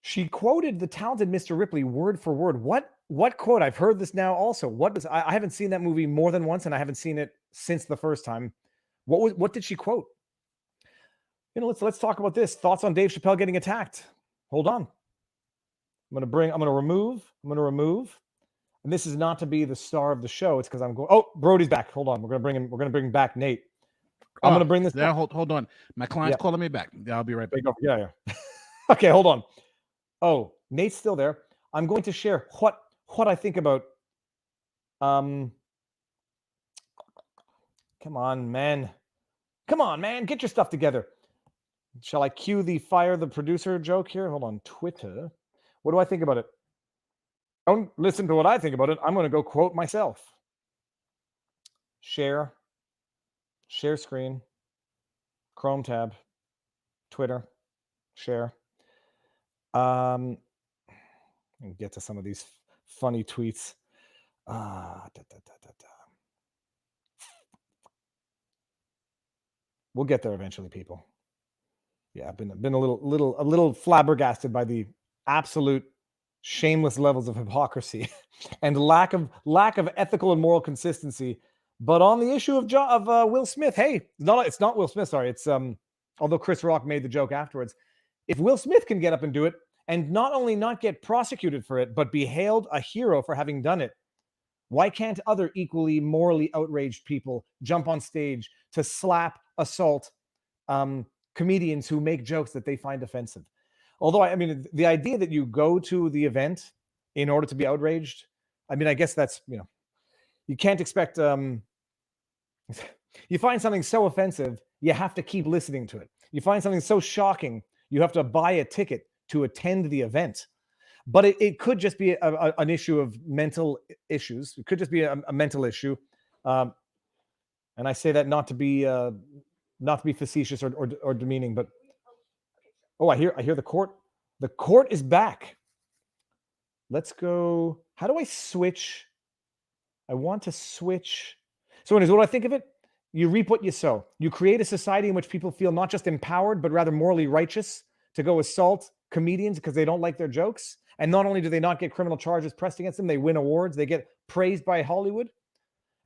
She quoted the talented Mr. Ripley word for word. What quote? I've heard this now also. I haven't seen that movie more than once, and I haven't seen it since the first time. What did she quote? You know, let's talk about this. Thoughts on Dave Chappelle getting attacked? Hold on. I'm going to remove. And this is not to be the star of the show. It's because I'm going. Oh, Brody's back. Hold on. We're going to bring back Nate. I'm going to bring this. There, hold on. My client's calling me back. I'll be right back. Yeah. Okay, hold on. Oh, Nate's still there. I'm going to share what I think about. Come on, man. Get your stuff together. Shall I cue the fire the producer joke here? Hold on. Twitter. What do I think about it? Don't listen to what I think about it. I'm going to go quote myself. Share screen. Chrome tab. Twitter. Share. And get to some of these funny tweets. We'll get there eventually, people. Yeah, I've been a little flabbergasted by the absolute shameless levels of hypocrisy and lack of ethical and moral consistency. But on the issue of Will Smith, hey, it's not Will Smith. Sorry, it's although Chris Rock made the joke afterwards. If Will Smith can get up and do it, and not only not get prosecuted for it, but be hailed a hero for having done it, why can't other equally morally outraged people jump on stage to slap, assault comedians who make jokes that they find offensive? Although, I mean, the idea that you go to the event in order to be outraged, I mean, I guess that's, you can't expect, you find something so offensive, you have to keep listening to it. You find something so shocking, you have to buy a ticket to attend the event. But it could just be an issue of mental issues. It could just be a mental issue. And I say that not to be facetious or demeaning, but I hear the court. The court is back. Let's go. How do I switch? I want to switch. So anyways, what do I think of it? You reap what you sow. You create a society in which people feel not just empowered, but rather morally righteous to go assault comedians because they don't like their jokes. And not only do they not get criminal charges pressed against them, they win awards. They get praised by Hollywood.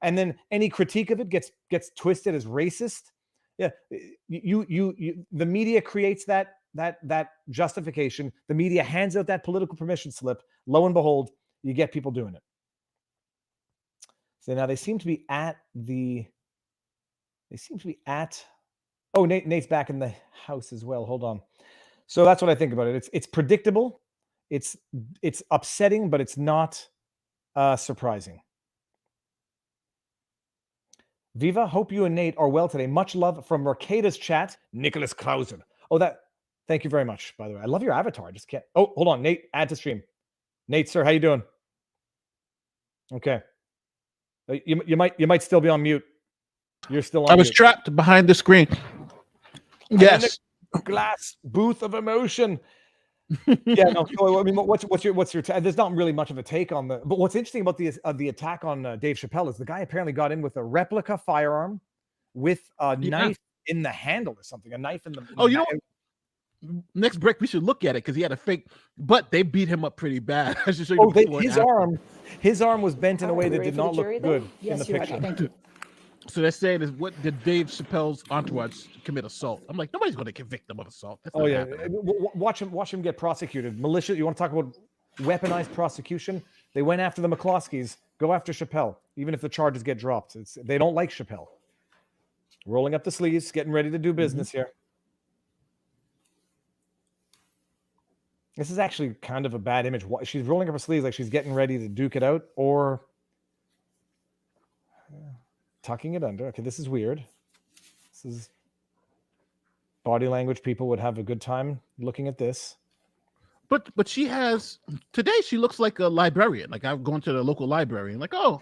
And then any critique of it gets twisted as racist. Yeah, the media creates that justification. The media hands out that political permission slip. Lo and behold, you get people doing it. So now they seem to be at. Oh, Nate's back in the house as well. Hold on. So that's what I think about it. It's predictable. It's upsetting, but it's not surprising. Viva, hope you and Nate are well today. Much love from Mercator's chat, Nicholas Klauser. Thank you very much, by the way. I love your avatar. I just can't. Oh, hold on. Nate, add to stream. Nate, sir, how you doing? Okay. You might still be on mute. You're still on I was mute. trapped behind the screen. Yes. Glass booth of emotion. Yeah, no. So, I mean, what's your? There's not really much of a take on but what's interesting about the attack on Dave Chappelle is the guy apparently got in with a replica firearm with a knife in the handle or something. A knife in the. You know what? Next break we should look at it because he had a fake, but they beat him up pretty bad. I should show you his arm was bent in a way that did not look good in the picture. Thank you. So they're saying is, what did Dave Chappelle's entourage commit assault? I'm like, nobody's going to convict them of assault. That's not happening. Watch him get prosecuted. Militia. You want to talk about weaponized prosecution? They went after the McCloskeys. Go after Chappelle, even if the charges get dropped. They don't like Chappelle. Rolling up the sleeves, getting ready to do business here. This is actually kind of a bad image. She's rolling up her sleeves like she's getting ready to duke it out, or tucking it under. Okay, this is weird. This is body language. People would have a good time looking at this. But she has today. She looks like a librarian. Like I've gone to the local library and like, oh,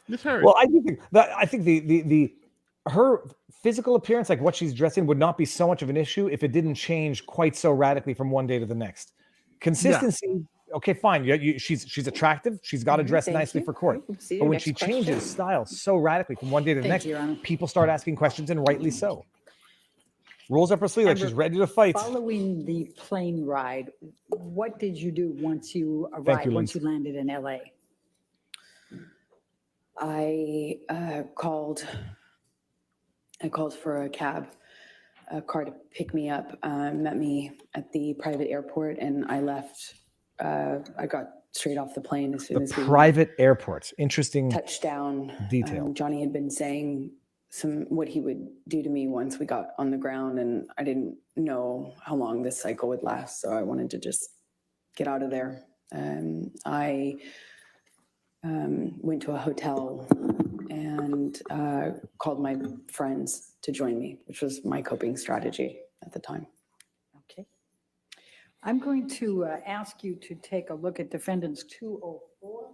Miss Harris. Well, I think the her physical appearance, like what she's dressed in, would not be so much of an issue if it didn't change quite so radically from one day to the next. Consistency. Yeah. Okay, fine. She's attractive. She's got to dress nicely for court. But when she changes style so radically from one day to the next, people start asking questions, and rightly so. Rolls up her sleeve like she's ready to fight. Following the plane ride, what did you do once you arrived, once you landed in LA? I called for a car to pick me up, met me at the private airport, and I left. I got straight off the plane as soon as we private airports. Interesting touchdown detail. Johnny had been saying what he would do to me once we got on the ground, and I didn't know how long this cycle would last, so I wanted to just get out of there. I went to a hotel and called my friends to join me, which was my coping strategy at the time. Okay. I'm going to ask you to take a look at defendants 204.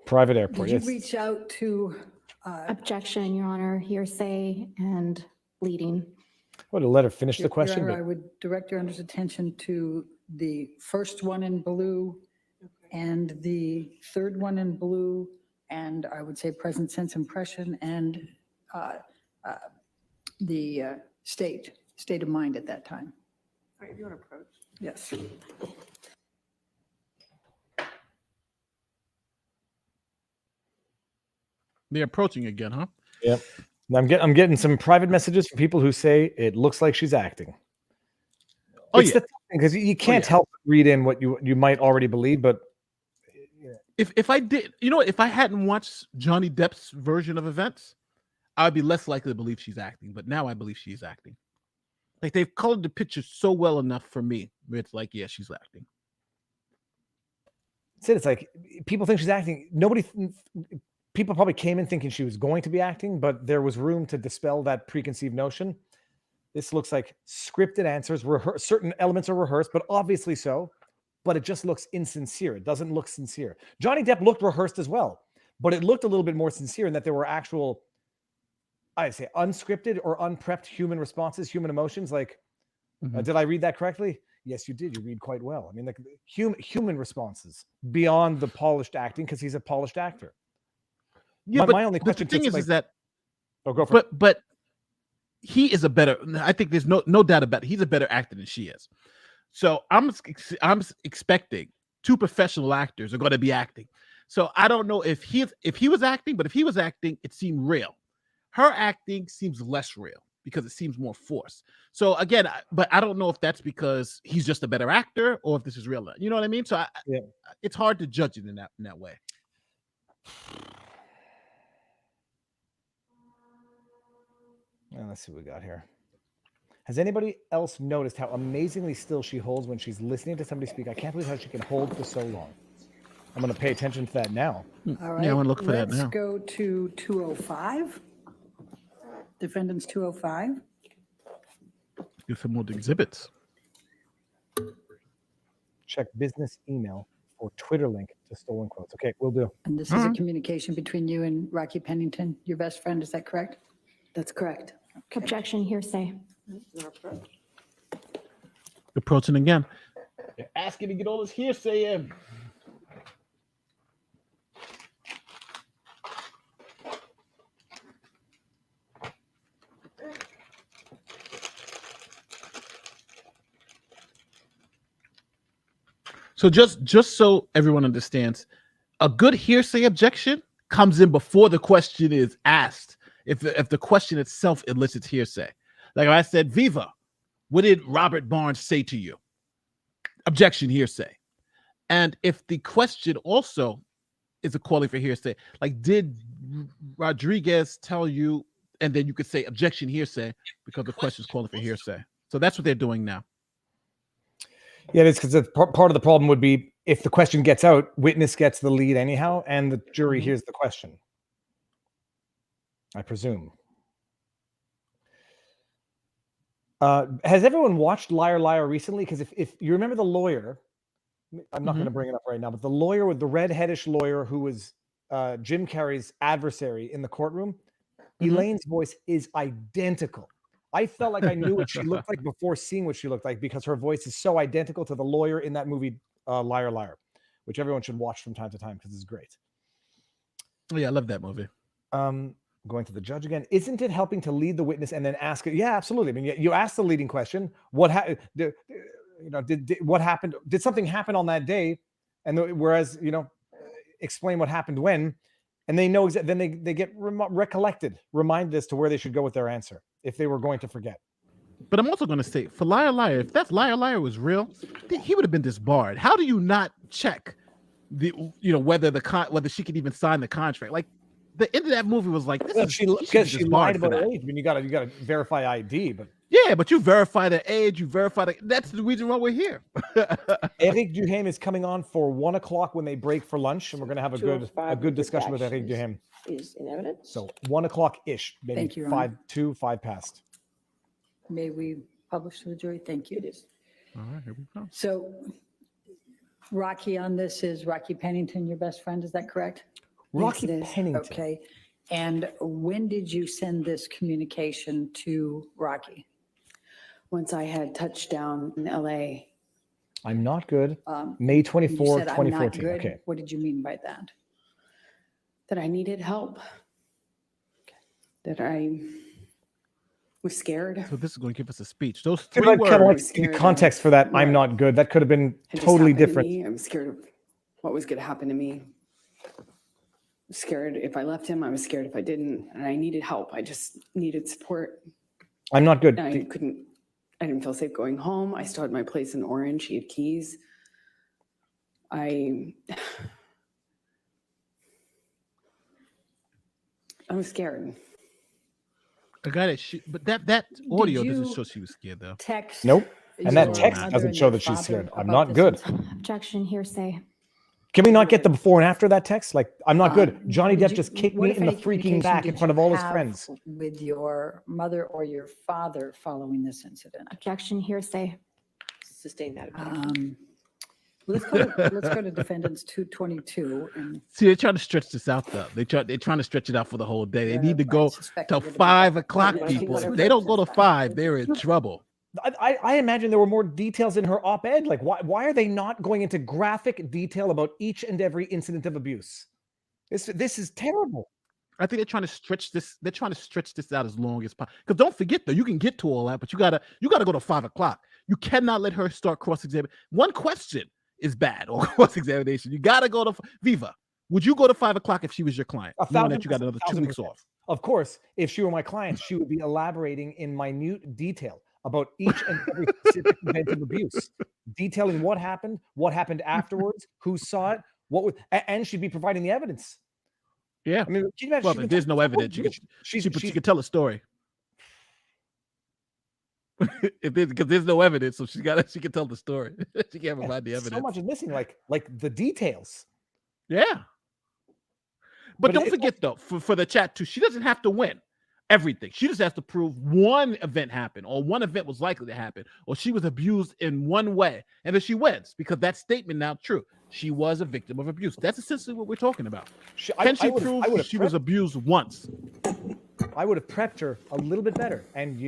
Private airport. Did you reach out to? Objection, Your Honor, hearsay and bleeding. What, to let her finish the question? Your Honor, I would direct your Honor's attention to the first one in blue and the third one in blue and I would say present sense impression and the state of mind at that time. All right, if you want to approach. Yes. They're approaching again, huh? Yep. I'm getting some private messages from people who say it looks like she's acting. Oh, It's yeah. because you can't yeah. help but read in what you might already believe, but If I did, if I hadn't watched Johnny Depp's version of events, I'd be less likely to believe she's acting. But now I believe she is acting. Like they've colored the picture so well enough for me, where it's like, yeah, she's acting. it's like people think she's acting. People probably came in thinking she was going to be acting, but there was room to dispel that preconceived notion. This looks like scripted answers. Certain elements are rehearsed, but obviously so. But it just looks insincere. It doesn't look sincere. Johnny Depp looked rehearsed as well, but it looked a little bit more sincere in that there were actual, I'd say, unscripted or unprepped human responses, human emotions. Like, did I read that correctly? Yes, you did. You read quite well. I mean, like human responses beyond the polished acting, because he's a polished actor. Yeah, my only question the thing is that, go for it. But he is a better. I think there's no doubt about it. He's a better actor than she is. So I'm expecting two professional actors are going to be acting. So I don't know if he was acting, but if he was acting, it seemed real. Her acting seems less real because it seems more forced. So again, but I don't know if that's because he's just a better actor or if this is real. You know what I mean? So it's hard to judge it in that way. Let's see what we got here. Has anybody else noticed how amazingly still she holds when she's listening to somebody speak? I can't believe how she can hold for so long. I'm going to pay attention to that now. All right. Yeah, I want to look for that now. Let's go to 205. Defendants 205. Get some more exhibits. Check business email for Twitter link to stolen quotes. Okay, we'll do. And this is a communication between you and Rocky Pennington, your best friend. Is that correct? That's correct. Objection, hearsay. Approaching again. They're asking to get all this hearsay in. So just so everyone understands, a good hearsay objection comes in before the question is asked. If the question itself elicits hearsay, like I said, Viva, what did Robert Barnes say to you? Objection, hearsay. And if the question also is a calling for hearsay, like did Rodriguez tell you, and then you could say objection, hearsay, because the question is calling for hearsay. So that's what they're doing now. Yeah, it's because part of the problem would be if the question gets out, witness gets the lead anyhow, and the jury hears the question. I presume. Has everyone watched Liar Liar recently? Because if you remember the lawyer, I'm not going to bring it up right now, but the lawyer with the redheadish lawyer who was Jim Carrey's adversary in the courtroom, Elaine's voice is identical. I felt like I knew what she looked like before seeing what she looked like because her voice is so identical to the lawyer in that movie, Liar Liar, which everyone should watch from time to time because it's great. Oh, yeah, I love that movie. Going to the judge again. Isn't it helping to lead the witness and then ask it? Yeah, absolutely. I mean, you ask the leading question. What happened? What happened? Did something happen on that day? And whereas explain what happened when, and they know then they get recollected, reminded as to where they should go with their answer if they were going to forget. But I'm also going to say for Liar Liar, if that Liar Liar was real, he would have been disbarred. How do you not check whether she could even sign the contract? Like the end of that movie was like, because she lied about her age. I mean, you got to verify ID, but yeah, but you verify the age, that's the reason why we're here. Eric Duhaime is coming on for 1 o'clock when they break for lunch, and we're going to have a good discussion with Eric Duhaime. Is in evidence. So 1 o'clock ish, maybe. Thank you, 5 past. May we publish to the jury? Thank you. It is. All right, here we go. So Rocky on this is Rocky Pennington, your best friend. Is that correct? Rocky Yes, it is. Pennington. Okay. And when did you send this communication to Rocky? Once I had touched down in LA. I'm not good. May You 24, said I'm not 2014. good. Okay. What did you mean by that? that I needed help, that I was scared. So this is going to give us a speech. Those I'd three kind of like words. to see the context for that. I'm not good. That could have been had just totally happened to different. me. I was scared of what was going to happen to me. Scared if I left him. I was scared if I didn't. And I needed help. I just needed support. I'm not good. And I didn't feel safe going home. I still had my place in Orange. He had keys. I was scared. I got it. But that audio doesn't you show she was scared though. Text. Nope. And that your text mother doesn't and show your that she's father scared. I'm about not this good. incident? Objection, hearsay. Can we not get the before and after that text? Like, I'm not good. Johnny Did Depp just you- kicked what me if in the any freaking communication back in did front of you all his have friends. with your mother or your father following this incident? Objection, hearsay. Sustain that objection. Let's go to defendants 222 and See, they're trying to stretch this out though. They're trying to stretch it out for the whole day. They Yeah, need to I go suspect till they're gonna be 5 o'clock, Yeah, people. whatever If they don't go to that is. 5, they're in trouble. I imagine there were more details in her op-ed. Like, why are they not going into graphic detail about each and every incident of abuse? This is terrible. I think they're trying to stretch this. They're trying to stretch this out as long as possible. Because don't forget though, you can get to all that, but you gotta go to 5 o'clock. You cannot let her start cross-examining. One question is bad or cross-examination. You gotta go to Viva. Would you go to 5 o'clock if she was your client? Knowing that you got another 2 weeks 1000%. off. Of course, if she were my client, she would be elaborating in minute detail about each and every specific event of abuse, detailing what happened afterwards, who saw it, and she'd be providing the evidence. Yeah. I mean, can you imagine? Well, she if can there's tell- no evidence, she could tell a story. Because there's no evidence, so she can tell the story. She can't provide the evidence. So much is missing, like the details. Yeah. But don't it- forget though, for the chat too, she doesn't have to win everything. She just has to prove one event happened, or one event was likely to happen, or she was abused in one way, and then she wins because that statement now true. She was a victim of abuse. That's essentially what we're talking about. Can she prove she was abused once? I would have prepped her a little bit better, and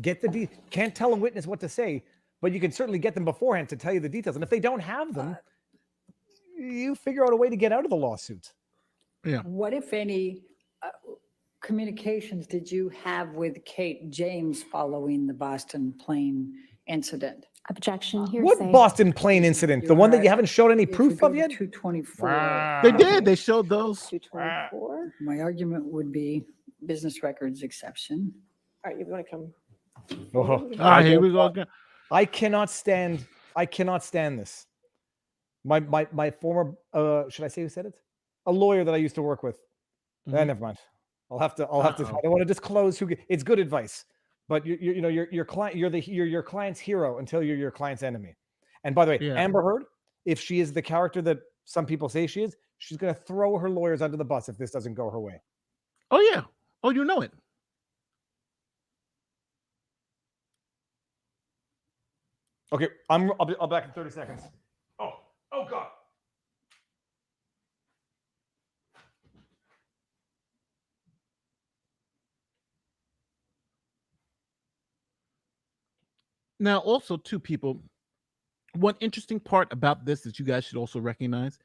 get can't tell a witness what to say, but you can certainly get them beforehand to tell you the details. And if they don't have them, you figure out a way to get out of the lawsuit. Yeah. what, if any, communications did you have with Kate James following the Boston plane incident? Objection, hearsay. What Boston plane incident? The one that you haven't showed any If you proof go of to yet? 224. They did. They showed those. 224. My argument would be business records exception. All right, you want to come? Oh, All right, here we go again. I cannot stand this. My former should I say who said it? A lawyer that I used to work with. Never mind. I'll have to. I don't want to disclose who. It's good advice, but your client. You're your client's hero until you're your client's enemy. And by the way, Yeah. Amber Heard, if she is the character that some people say she is, she's going to throw her lawyers under the bus if this doesn't go her way. Oh yeah. Oh, you know it. Okay, I'll be back in 30 seconds. Oh God. Now, also, two people. One interesting part about this that you guys should also recognize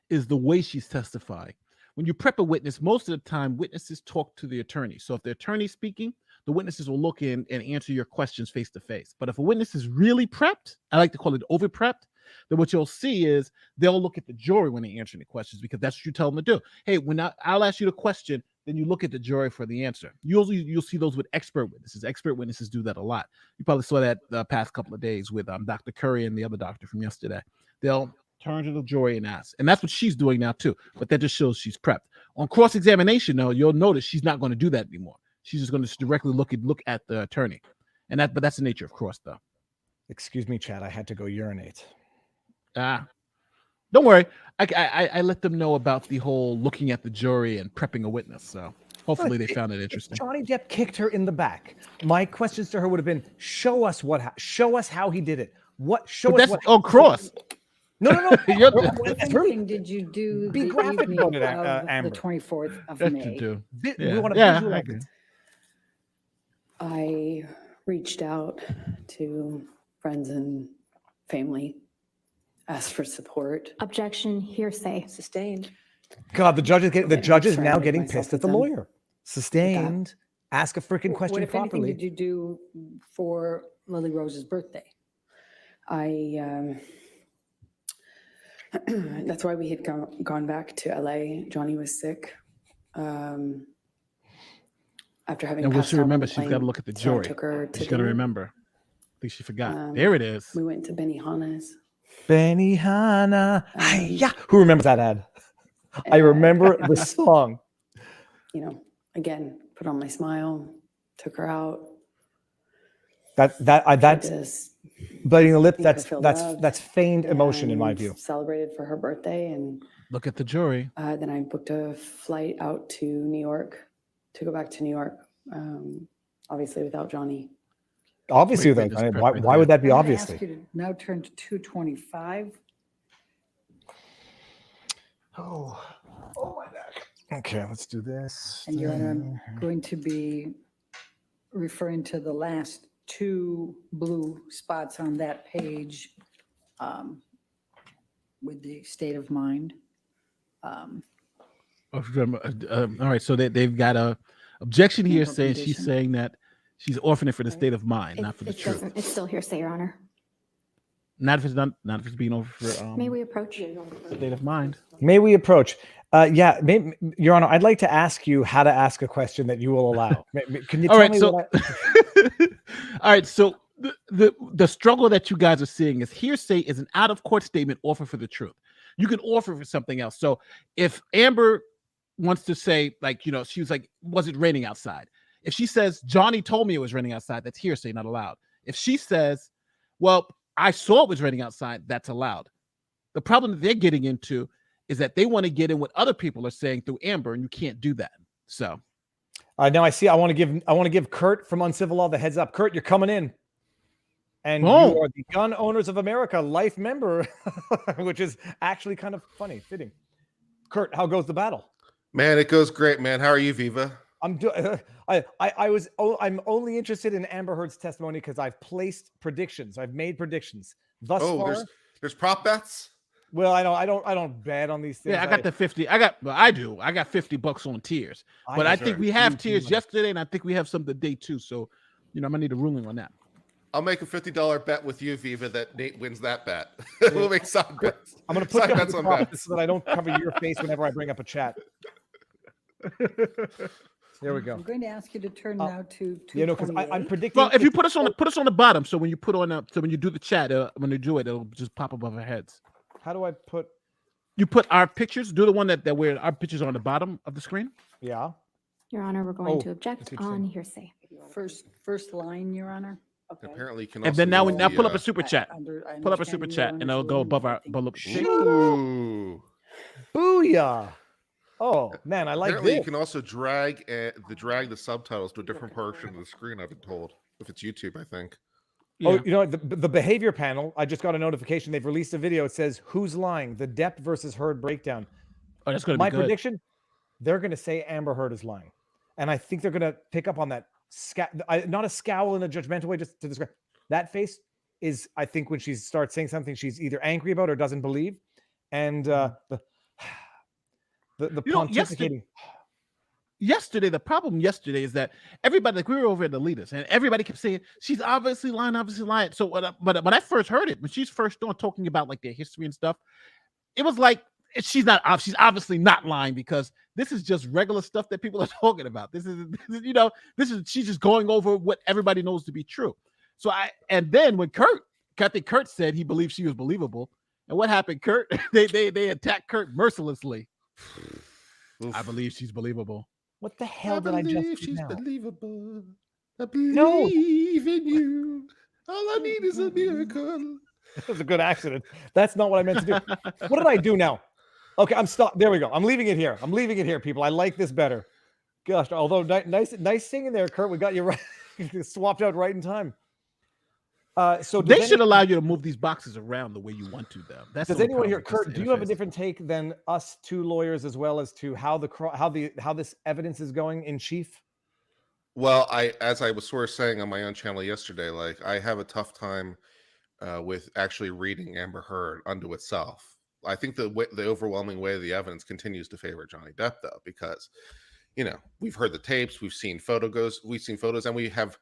is the way she's testifying. When you prep a witness, most of the time witnesses talk to the attorney. So if the attorney's speaking, the witnesses will look in and answer your questions face to face. But if a witness is really prepped, I like to call it over prepped, then what you'll see is they'll look at the jury when they answer the questions because that's what you tell them to do. Hey, when I'll ask you the question, then you look at the jury for the answer. You'll see those with expert witnesses. Expert witnesses do that a lot. You probably saw that the past couple of days with Dr. Curry and the other doctor from yesterday. They'll turn to the jury and ask. And that's what she's doing now too. But that just shows she's prepped. On cross-examination, though, you'll notice she's not going to do that anymore. She's just going to directly look at the attorney. But that's the nature of cross, though. Excuse me, Chad. I had to go urinate. Don't worry. I let them know about the whole looking at the jury and prepping a witness. So hopefully they found it interesting. Johnny Depp kicked her in the back. My questions to her would have been: show us how he did it. Cross. No. What thing did you do Be the graphic evening about it, of Amber. the 24th of That's May? to do. We want to Yeah, visualize I it. agree. I reached out to friends and family, asked for support. Objection, hearsay. Sustained. God, the judge is trying now to make getting myself pissed at with the them. lawyer. Sustained. Ask a freaking What, question if anything, properly. did you do for Lily Rose's birthday? That's why we had gone back to LA. Johnny was sick. After having And we passed should out on remember the she's got to plane, look at the so I jury. took her to She's got to dinner. remember. I think she forgot. There it is. We went to Benihana's. Benihana. Yeah. Who remembers that ad? I remember the song. You know, again, put on my smile, took her out. That's biting the lip. make her feel loved, That's feigned emotion in my and view. Celebrated for her birthday, and Look at the jury. then I booked a flight out to New York to go back to New York. Obviously, without Johnny. Obviously, Wait, though. there's a prep Why right would there. that be I'm gonna obviously? ask you to now turn to 225. Oh my neck. Okay, let's do this. And you're going to be referring to the last two blue spots on that page with the state of mind. All right, so they've got a objection here Mental saying she's condition. saying that she's offering it for the state of mind, not for the truth. It's still hearsay, Your Honor. Not if it's being over for May we approach? state of mind. May we approach? Your Honor, I'd like to ask you how to ask a question that you will allow. Can you All tell right, me so what all right, so the struggle that you guys are seeing is hearsay is an out of court statement offered for the truth. You can offer for something else. So if Amber wants to say, like, you know, she was like, was it raining outside? If she says Johnny told me it was raining outside, that's hearsay, not allowed. If she says, well, I saw it was raining outside, that's allowed. The problem that they're getting into is that they want to get in what other people are saying through Amber, and you can't do that. So now I see. I want to give Kurt from Uncivil Law the heads up. Kurt, you're coming in, and Boom. you are the Gun Owners of America life member, which is actually kind of funny, fitting. Kurt, how goes the battle? Man, it goes great, man. How are you, Viva? I'm only interested in Amber Heard's testimony because I've placed predictions. I've made predictions thus far. There's prop bets. Well, I don't bet on these things. yeah, I got the 50. I got $50 on tiers, but I think we have tiers yesterday, and I think we have some today too. So, you know, I'm gonna need a ruling on that. I'll make a $50 bet with you, Viva, that Nate wins that bet. We'll make side bets. I'm gonna put side you bets on on top bets. so that I don't cover your face whenever I bring up a chat. There we go. I'm going to ask you to turn now to 228. You know, because I'm predicting. Well, if you put us on the bottom, so when you put on so when you do the chat, when you do it, it'll just pop above our heads. How do I put? You put our pictures. Do the one that where our pictures are on the bottom of the screen. Yeah. Your Honor, we're going to object on hearsay. First line, Your Honor. Okay. Apparently, you can. And then now pull up a super chat. I Pull up a understand super Your chat, and Honor's it'll go ruling, above but I our. think Ooh. Booyah! Oh man, I like Apparently, this. you can also drag the subtitles to a different portion of the screen. I've been told, if it's YouTube, I think. Oh, you know what? The behavior panel. I just got a notification. They've released a video. It says, "Who's lying? The Depp versus Heard breakdown." Oh, that's gonna be My good. prediction: they're going to say Amber Heard is lying, and I think they're going to pick up on that. Not a scowl in a judgmental way, just to describe that face is. I think when she starts saying something she's either angry about or doesn't believe, and the pontificating. Yesterday, the problem yesterday is that everybody, like we were over at the leaders, and everybody kept saying she's obviously lying. So, but when I first heard it, when she's first on talking about like their history and stuff, it was like she's obviously not lying because this is just regular stuff that people are talking about. She's just going over what everybody knows to be true. So and then when I think Kurt said he believed she was believable, and what happened, Kurt? They attacked Kurt mercilessly. I believe she's believable. What the hell did I just do she's now? believable. I believe in you. All I need is a miracle. That was a good accident. That's not what I meant to do. What did I do now? Okay, I'm stopped. There we go. I'm leaving it here. People. I like this better. Gosh, although nice singing there, Kurt. We got you right. Swapped out right in time. So They should allow you to move these boxes around the way you want to, though. Does anyone here, Kurt? Do you have a different take than us two lawyers, as well as to how this evidence is going in chief? Well, as I was sort of saying on my own channel yesterday, like I have a tough time with actually reading Amber Heard unto itself. I think the overwhelming way of the evidence continues to favor Johnny Depp, though, because we've heard the tapes, we've seen photos, and we have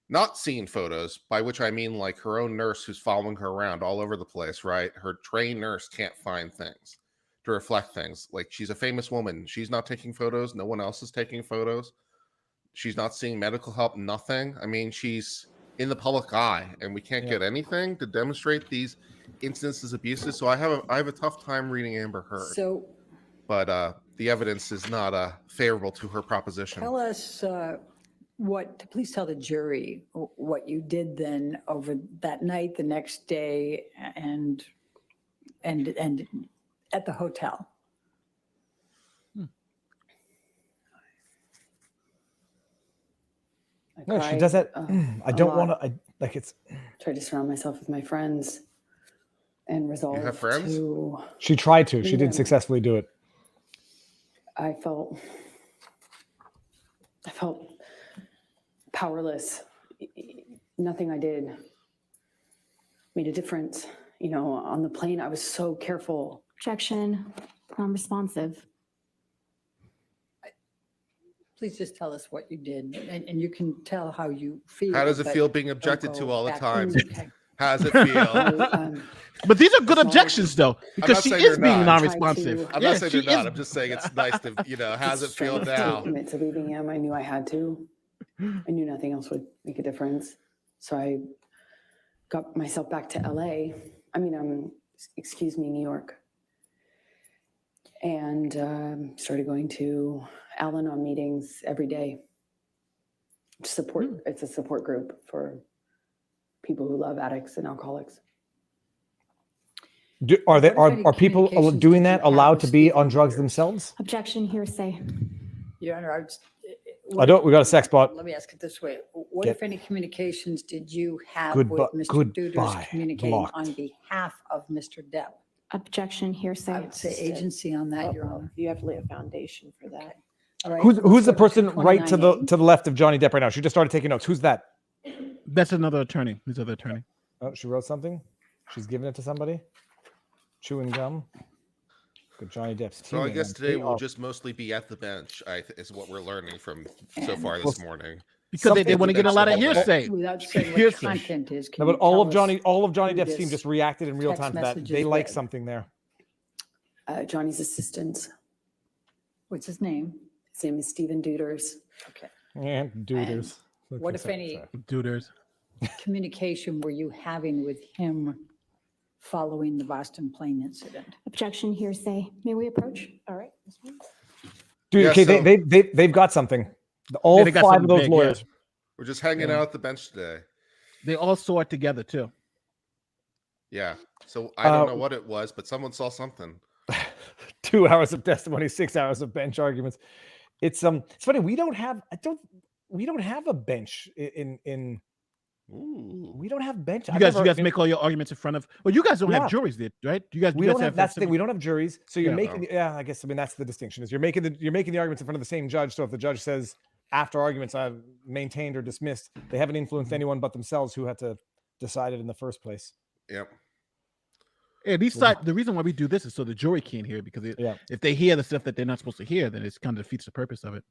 not seen photos, by which I mean like her own nurse who's following her around all over the place, right? Her trained nurse can't find things to reflect things. Like, she's a famous woman. She's not taking photos. No one else is taking photos. She's not seeing medical help, nothing. I mean, she's in the public eye, and we can't get anything to demonstrate these instances of abuses. So I have a tough time reading Amber Heard. So, but the evidence is not favorable to her proposition. tell us please tell the jury what you did then over that night, the next day, and at the hotel. No, she does that. I don't want to. Like, it's. Tried to surround myself with my friends and resolve. You have friends? She tried to. She didn't successfully do it. I felt powerless. Nothing I did made a difference. On the plane, I was so careful. Objection, non-responsive. Please just tell us what you did, and you can tell how you feel. How does it but feel being don't objected go to all the back. time? Okay. How does it feel? But these are good objections, though, because she is being non-responsive. I'm not saying they're not. I'm just saying it's nice to, how does it feel now? Commit to leaving him. I knew I had to. I knew nothing else would make a difference. So I got myself back to LA. New York. And started going to Al-Anon meetings every day. It's a support group for people who love addicts and alcoholics. Are people doing that allowed to be on drugs themselves? Objection, hearsay. Your Honor, We got a sex bot. Let me ask it this way. What, if any, communications did you have Goodbye- with Mr. Duders goodbye. communicating Blocked. on behalf of Mr. Depp? Objection, hearsay. I would say agency on that, Your Honor. You have to lay a foundation for that. All right, Who's let's the go person right to 29A. the left of Johnny Depp right now? She just started taking notes. Who's that? That's another attorney. His other attorney. Oh, she wrote something. She's giving it to somebody. Chewing gum. Good Johnny Depp's. So I teammate guess on today PL. we'll just mostly be at the bench, is what we're learning from so far this morning. Because they want to get a lot of hearsay. Without saying what Hearsay. content is. No, can but you all tell of us Johnny who Depp's team this just reacted in real text time to that. message They is like with? something there. Johnny's assistants. What's his name? His name is Stephen Duders. Okay. Yeah, duders. What, if any, Duders. communication were you having with him following the Boston plane incident? Objection, hearsay. May we approach? All right. Dude, Yeah, okay, so- they've got something. All they got 5 of something those big, yeah. lawyers. We're just hanging out at the bench today. They all saw it together too. Yeah. So I don't know what it was, but someone saw something. 2 hours of testimony, 6 hours of bench arguments. It's funny. We don't have a bench in Ooh. we don't have bench. You guys make all your arguments in front of. Well, you guys don't Yeah. have juries, there, right? You guys. We you don't guys have that's the thing. testimony? We don't have juries, so you're Yeah. making. I guess that's the distinction. Is you're making the arguments in front of the same judge. So if the judge says after arguments I've maintained or dismissed, they haven't influenced anyone but themselves who had to decide it in the first place. Yep. Yeah, the reason why we do this is so the jury can't hear, because if they hear the stuff that they're not supposed to hear, then it kind of defeats the purpose of it.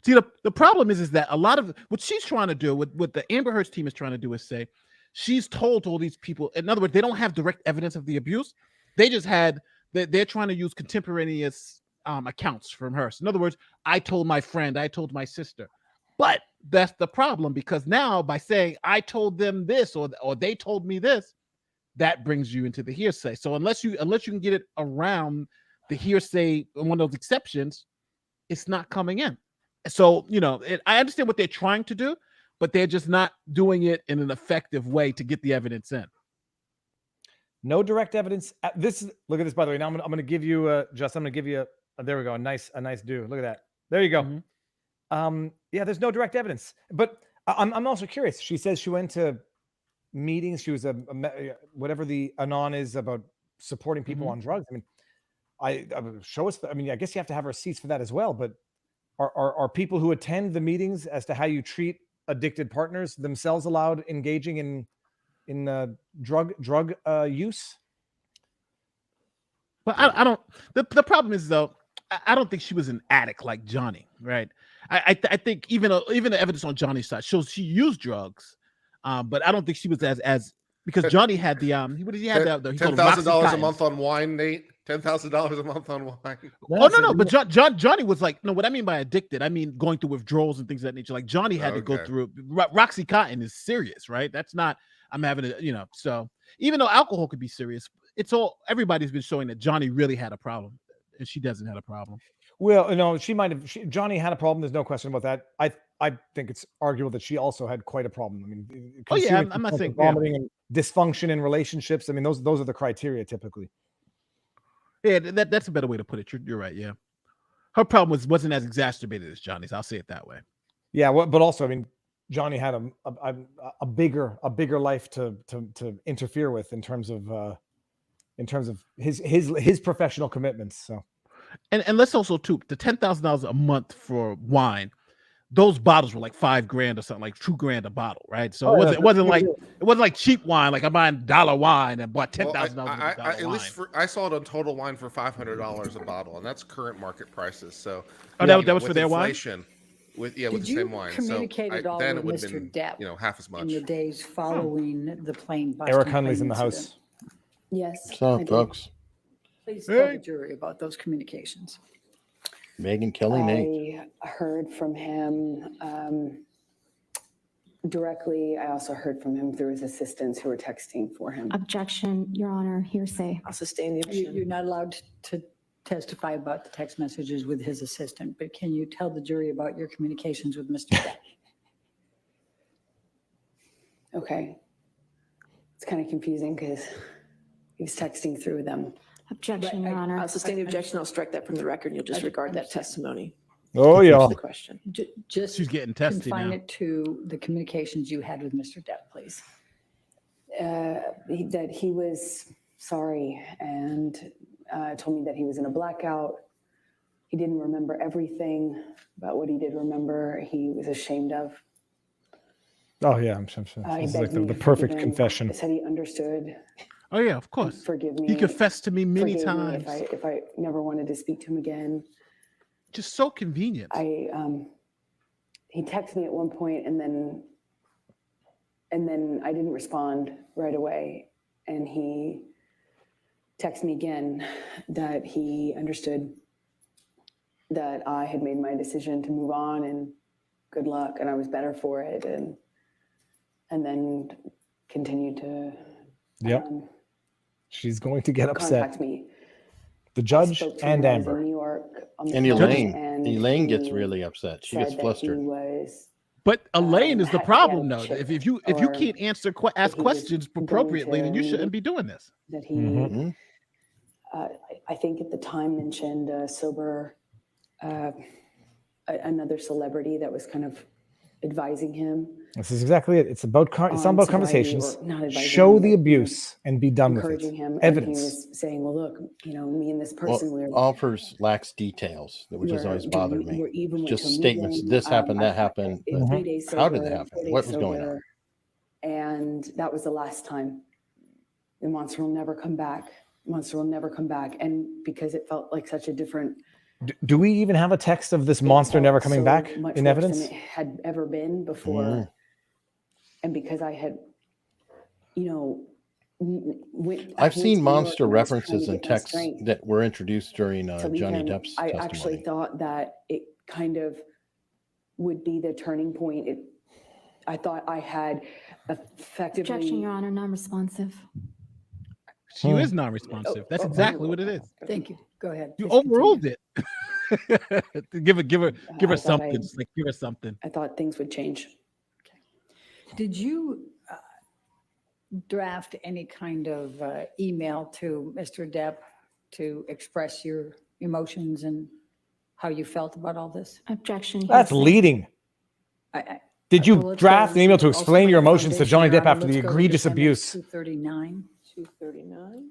See, the problem is that a lot of what she's trying to do, what the Amber Heard's team is trying to do, is say she's told all these people. In other words, they don't have direct evidence of the abuse. They just they're trying to use contemporaneous accounts from her. So in other words, I told my friend, I told my sister. But that's the problem, because now by saying I told them this or they told me this, that brings you into the hearsay. So unless you can get it around the hearsay, one of those exceptions, it's not coming in. So, I understand what they're trying to do, but they're just not doing it in an effective way to get the evidence in. No direct evidence. Look at this, by the way. Now I'm going to give you Justin. I'm going to give you there we go. A nice do. Look at that. There you go. Mm-hmm. Yeah, there's no direct evidence, but I'm also curious. She says she went to meetings. She was whatever the anon is about supporting people on drugs. I mean, I show us. I guess you have to have receipts for that as well. But are people who attend the meetings as to how you treat addicted partners themselves allowed engaging in drug use. But I don't. The problem is though, I don't think she was an addict like Johnny, right? I think even the evidence on Johnny's side shows she used drugs, but I don't think she was as because Johnny had the what did he have? He called $10,000 a month on wine, Nate. $10,000 a month on wine. Oh no, but Johnny was like, no. What I mean by addicted, I mean going through withdrawals and things of that nature. Like Johnny had to go through. Roxycontin is serious, right? That's not. I'm having a So even though alcohol could be serious, everybody's been showing that Johnny really had a problem, and she doesn't have a problem. Well, no, she might have. Johnny had a problem. There's no question about that. I think it's arguable that she also had quite a problem. I mean, I'm not saying vomiting and dysfunction in relationships. I mean, those are the criteria typically. Yeah, that's a better way to put it. You're right. Yeah, her problem wasn't as exacerbated as Johnny's. I'll say it that way. Yeah, but also, I mean, Johnny had a bigger life to interfere with in terms of his professional commitments. So, and let's also too, the $10,000 a month for wine, those bottles were like $5,000 or something, like $2,000 a bottle, right? So it wasn't like cheap wine, like I'm buying dollar wine and bought $10,000 at least I saw it on Total Wine for $500 a bottle, and that's current market prices. So that was for their wine. With the same wine. Communicate at all then it with would have Mr. been Depp half as much in the days following the plane bust? Eric Hunley's in the house. Yes. What's up, folks? Please tell the jury about those communications. Megan killing Nate. I heard from him directly. I also heard from him through his assistants who were texting for him. Objection, Your Honor, hearsay. I'll sustain the objection. You're not allowed to testify about the text messages with his assistant, but can you tell the jury about your communications with Mr. Depp? Okay. It's kind of confusing because he was texting through them. Objection, Your Honor. I'll sustain the objection. I'll strike that from the record and you'll disregard that testimony. Oh, yeah. The question. Just she's getting tested confine now. it to the communications you had with Mr. Depp, please. That he was sorry and told me that he was in a blackout. He didn't remember everything, but what he did remember, he was ashamed of. Oh yeah, I'm sure. This is like the perfect confession. He said he understood. Oh yeah, of course. Forgive me. He confessed to me many Forgave me times. if I never wanted to speak to him again. Just so convenient. He texted me at one point and then I didn't respond right away. And he texted me again that he understood that I had made my decision to move on and good luck and I was better for it and then continued to she's going to get upset. Contact me. The judge and Amber. In New York And Elaine gets really upset. She gets flustered. But Elaine is the problem, though. If you can't ask questions appropriately, then you shouldn't be doing this. That he, I think at the time mentioned another celebrity that was kind of advising him. This is exactly it. It's about it's not about conversations. Show the abuse and be done with it. Encouraging him. Evidence. And he was saying, "Well, look, me and this person, we were Offers lacks details, which has always bothered me. even Just went to a statements. meeting, this happened, that happened. But 3 days how did sober, that happen? 4 days What was going on? sober, and that was the last time. The monster will never come back. Monster will never come back. And because it felt like such a different. Do we even have a text of this monster never coming back much in worse evidence? than it had ever been before. And because I had, I've seen monster references in texts that were introduced during Johnny Depp's I testimony. actually thought that it kind of would be the turning point. I thought I had effectively. Objection, Your Honor, non-responsive. She is non-responsive. That's exactly what it is. Thank you. Go ahead. You Please overruled it. give her I something. thought Like give her something. I thought things would change. Did you draft any kind of email to Mr. Depp to express your emotions and how you felt about all this? Objection. That's hearsay. leading. Did you draft an email to explain your emotions to Johnny Depp after the egregious abuse? 239. 239.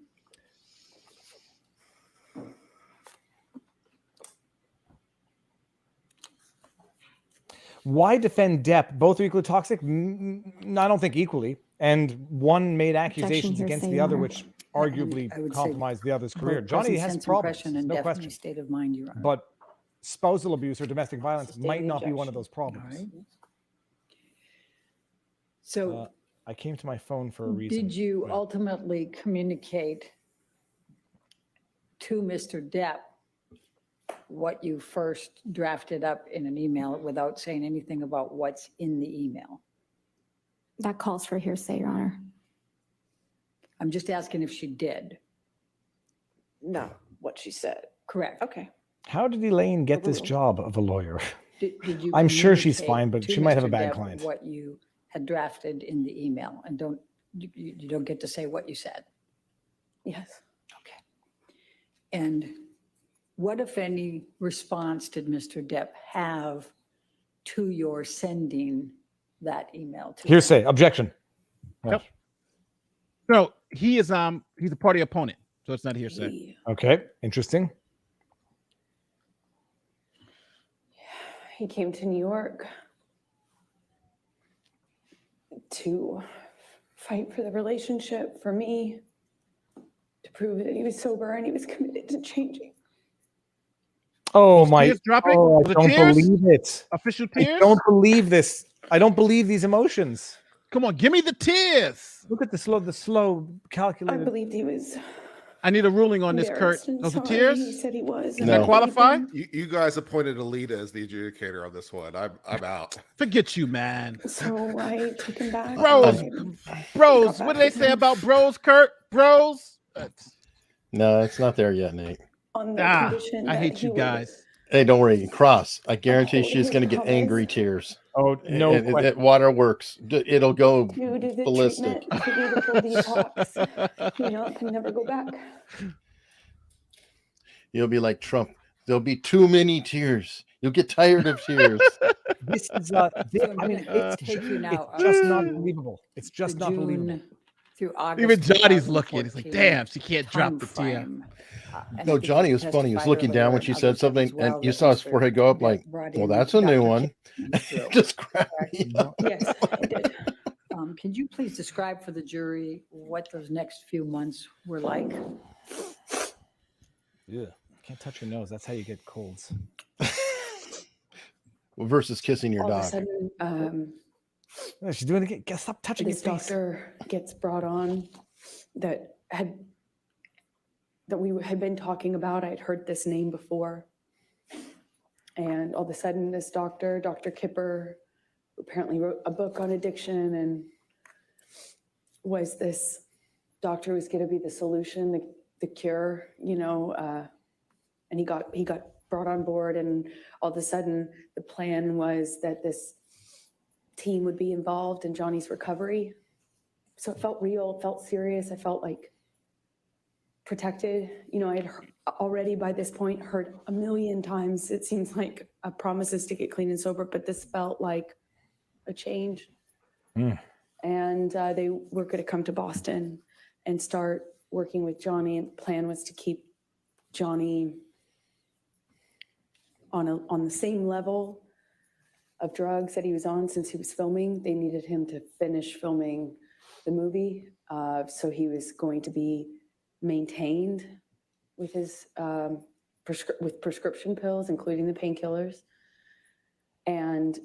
Why defend Depp? Both are equally toxic? I don't think equally. and one made accusations hearsay, against the Your other, Honor. which arguably I would say compromised the other's career. both Johnny present has sense problems, impression and no definitely question. state of mind, Your Honor. But spousal abuse or domestic violence Sustain might the not be one of objection. those problems. All right. So I came to my phone for a reason. did you Yeah. ultimately communicate to Mr. Depp what you first drafted up in an email without saying anything about what's in the email? That calls for hearsay, Your Honor. I'm just asking if she did. Not what she said. Correct. Okay. How did Elaine get this Overruled. job of a lawyer? Did you I'm sure she's communicate fine, but to she might have a Mr. bad Depp client. What you had drafted in the email, and you don't get to say what you said. Yes. Okay. And what, if any, response did Mr. Depp have to your sending that email to him? Hearsay, objection. Yep. No, he's a party opponent, so it's not hearsay. Okay, interesting. He came to New York to fight for the relationship, for me, to prove that he was sober and he was committed to changing. Oh Was my! tears dropping? Oh, Was I it don't tears? believe it. Official I tears? don't believe this. I don't believe these emotions. Come on, give me the tears. Look at the slow I calculated. believed he was I need a ruling on this, Kurt. embarrassed and Those are sorry. tears? He said he was. Does and that I believed qualify? him. You guys appointed Alita as the adjudicator on this one. I'm out. Forget you, man. So I took him back. Bros, what do they say about bros, Kurt? Bros? No, it's not there yet, Nate. On the condition I that hate he you would- guys. Hey, don't worry. Cross. I guarantee Uphold she's his going to get promise. angry tears. Oh, no And question. waterworks. It'll go to do the ballistic. treatment, to do the full detox. You know, can never go back. You'll be like Trump. There'll be too many tears. You'll get tired of tears. This is So I I'm mean, gonna it's take you now just not to believable. It's just the not believable. June through August. Even Johnny's looking. He's like, 2014 damn, she can't drop the tear. timeframe. And I No, think Johnny you was funny. He was testified looking down earlier, when she and said others have as something, well, and you that saw his Mr. forehead go up Depp like, brought well, in that's a new Dr. one. Kip. Just cracked me up. Yes, I did. Can you please describe for the jury what those next few months were like? Yeah, can't touch your nose. That's how you get colds. Versus kissing your All of a dog. sudden, Oh, she's doing it again. Stop touching this his face. doctor gets brought on that we had been talking about. I'd heard this name before. And all of a sudden, this doctor, Dr. Kipper, who apparently wrote a book on addiction and was this doctor was going to be the solution, the cure, you know, and he got brought on board, and all of a sudden the plan was that this team would be involved in Johnny's recovery. So it felt real, it felt serious. I felt like protected. You know, I had already by this point heard a million times, it seems like, promises to get clean and sober, but this felt like a change. And they were going to come to Boston and start working with Johnny. And the plan was to keep Johnny on the same level of drugs that he was on since he was filming. They needed him to finish filming the movie. So he was going to be maintained with his with prescription pills, including the painkillers. And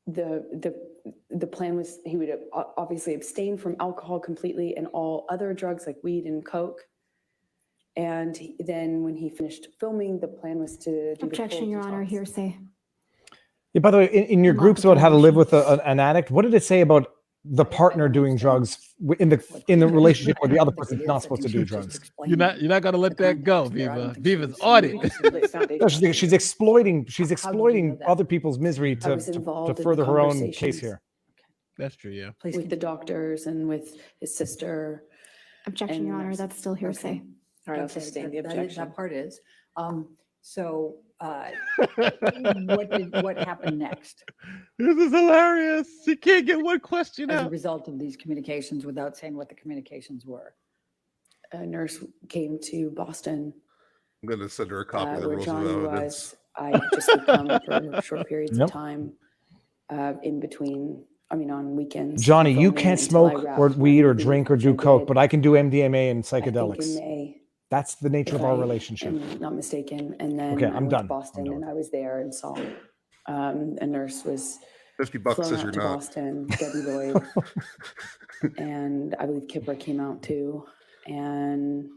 the plan was he would obviously abstain from alcohol completely and all other drugs like weed and coke. And then when he finished filming, the plan was to do Objection, Your Honor. Hearsay. Yeah, by the way, in your groups about how to live with an addict, what did it say about the partner doing drugs in the relationship where the other person's not supposed to do drugs? You're not gonna let that go, Viva. Viva's audit. No, she's exploiting other people's misery to further her own case here. That's true, yeah. With the doctors and with his sister. Objection, Your Honor. That's still hearsay. All right, I'll Okay, sustain the that objection. part is. So what happened next This is hilarious. She can't get one question as a out. result of these communications without saying what the communications were? A nurse came to Boston I'm going to send her a copy of the where rules Johnny of was. evidence. I just would come for short periods Yep. of time in between I mean, on weekends. Johnny, you filming can't until I smoke wrapped or my weed or movie, drink or which do I coke, did, but I can do MDMA and I think in psychedelics. May, That's the nature if of our I relationship. am not mistaken. And then Okay, I I'm went done. to Boston I'm and done. I was there and saw a nurse was $50 flown says out you're to not. Boston, Debbie Lloyd, and I believe Kipper came out too. And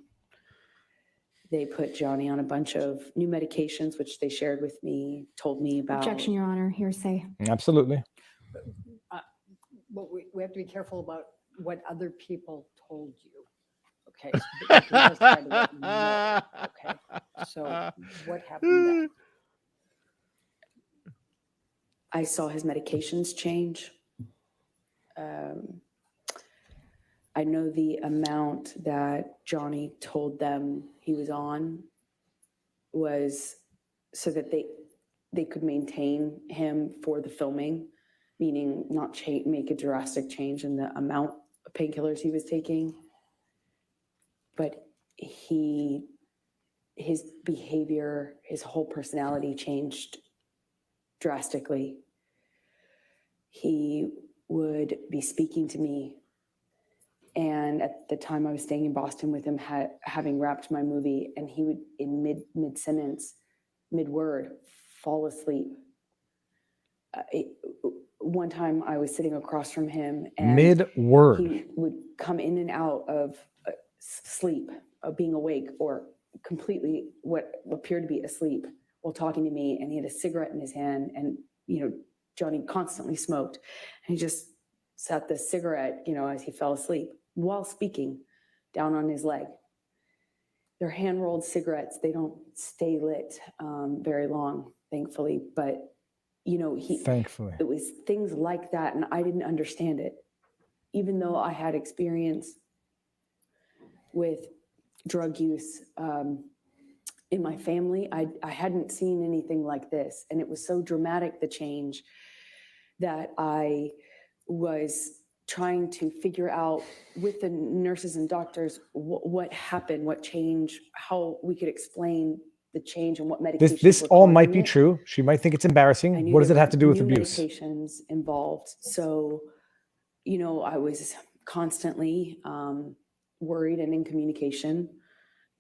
they put Johnny on a bunch of new medications, which they shared with me, told me about. Objection, Your Honor. Hearsay. Absolutely. But we have to be careful about what other people told you. Okay. So you can testify to what you know. Okay. So what happened then? I saw his medications change. I know the amount that Johnny told them he was on was so that they could maintain him for the filming, meaning not make a drastic change in the amount of painkillers he was taking. But his behavior, his whole personality changed drastically. He would be speaking to me, and at the time I was staying in Boston with him, having wrapped my movie, and he would, in mid-sentence, mid-word, fall asleep. One time I was sitting across from him, and mid-word, he would come in and out of sleep, of being awake, or completely what appeared to be asleep while talking to me, and he had a cigarette in his hand, and Johnny constantly smoked, and he just set the cigarette, as he fell asleep while speaking, down on his leg. They're hand-rolled cigarettes. They don't stay lit very long, thankfully, but thankfully, it was things like that, and I didn't understand it. Even though I had experience with drug use in my family, I hadn't seen anything like this, and it was so dramatic, the change, that I was trying to figure out with the nurses and doctors what happened, what changed, how we could explain the change and what medications. This were all causing might be it. true. She might think it's I embarrassing. knew What does there it have were to do with new abuse? medications involved. So, I was constantly worried and in communication.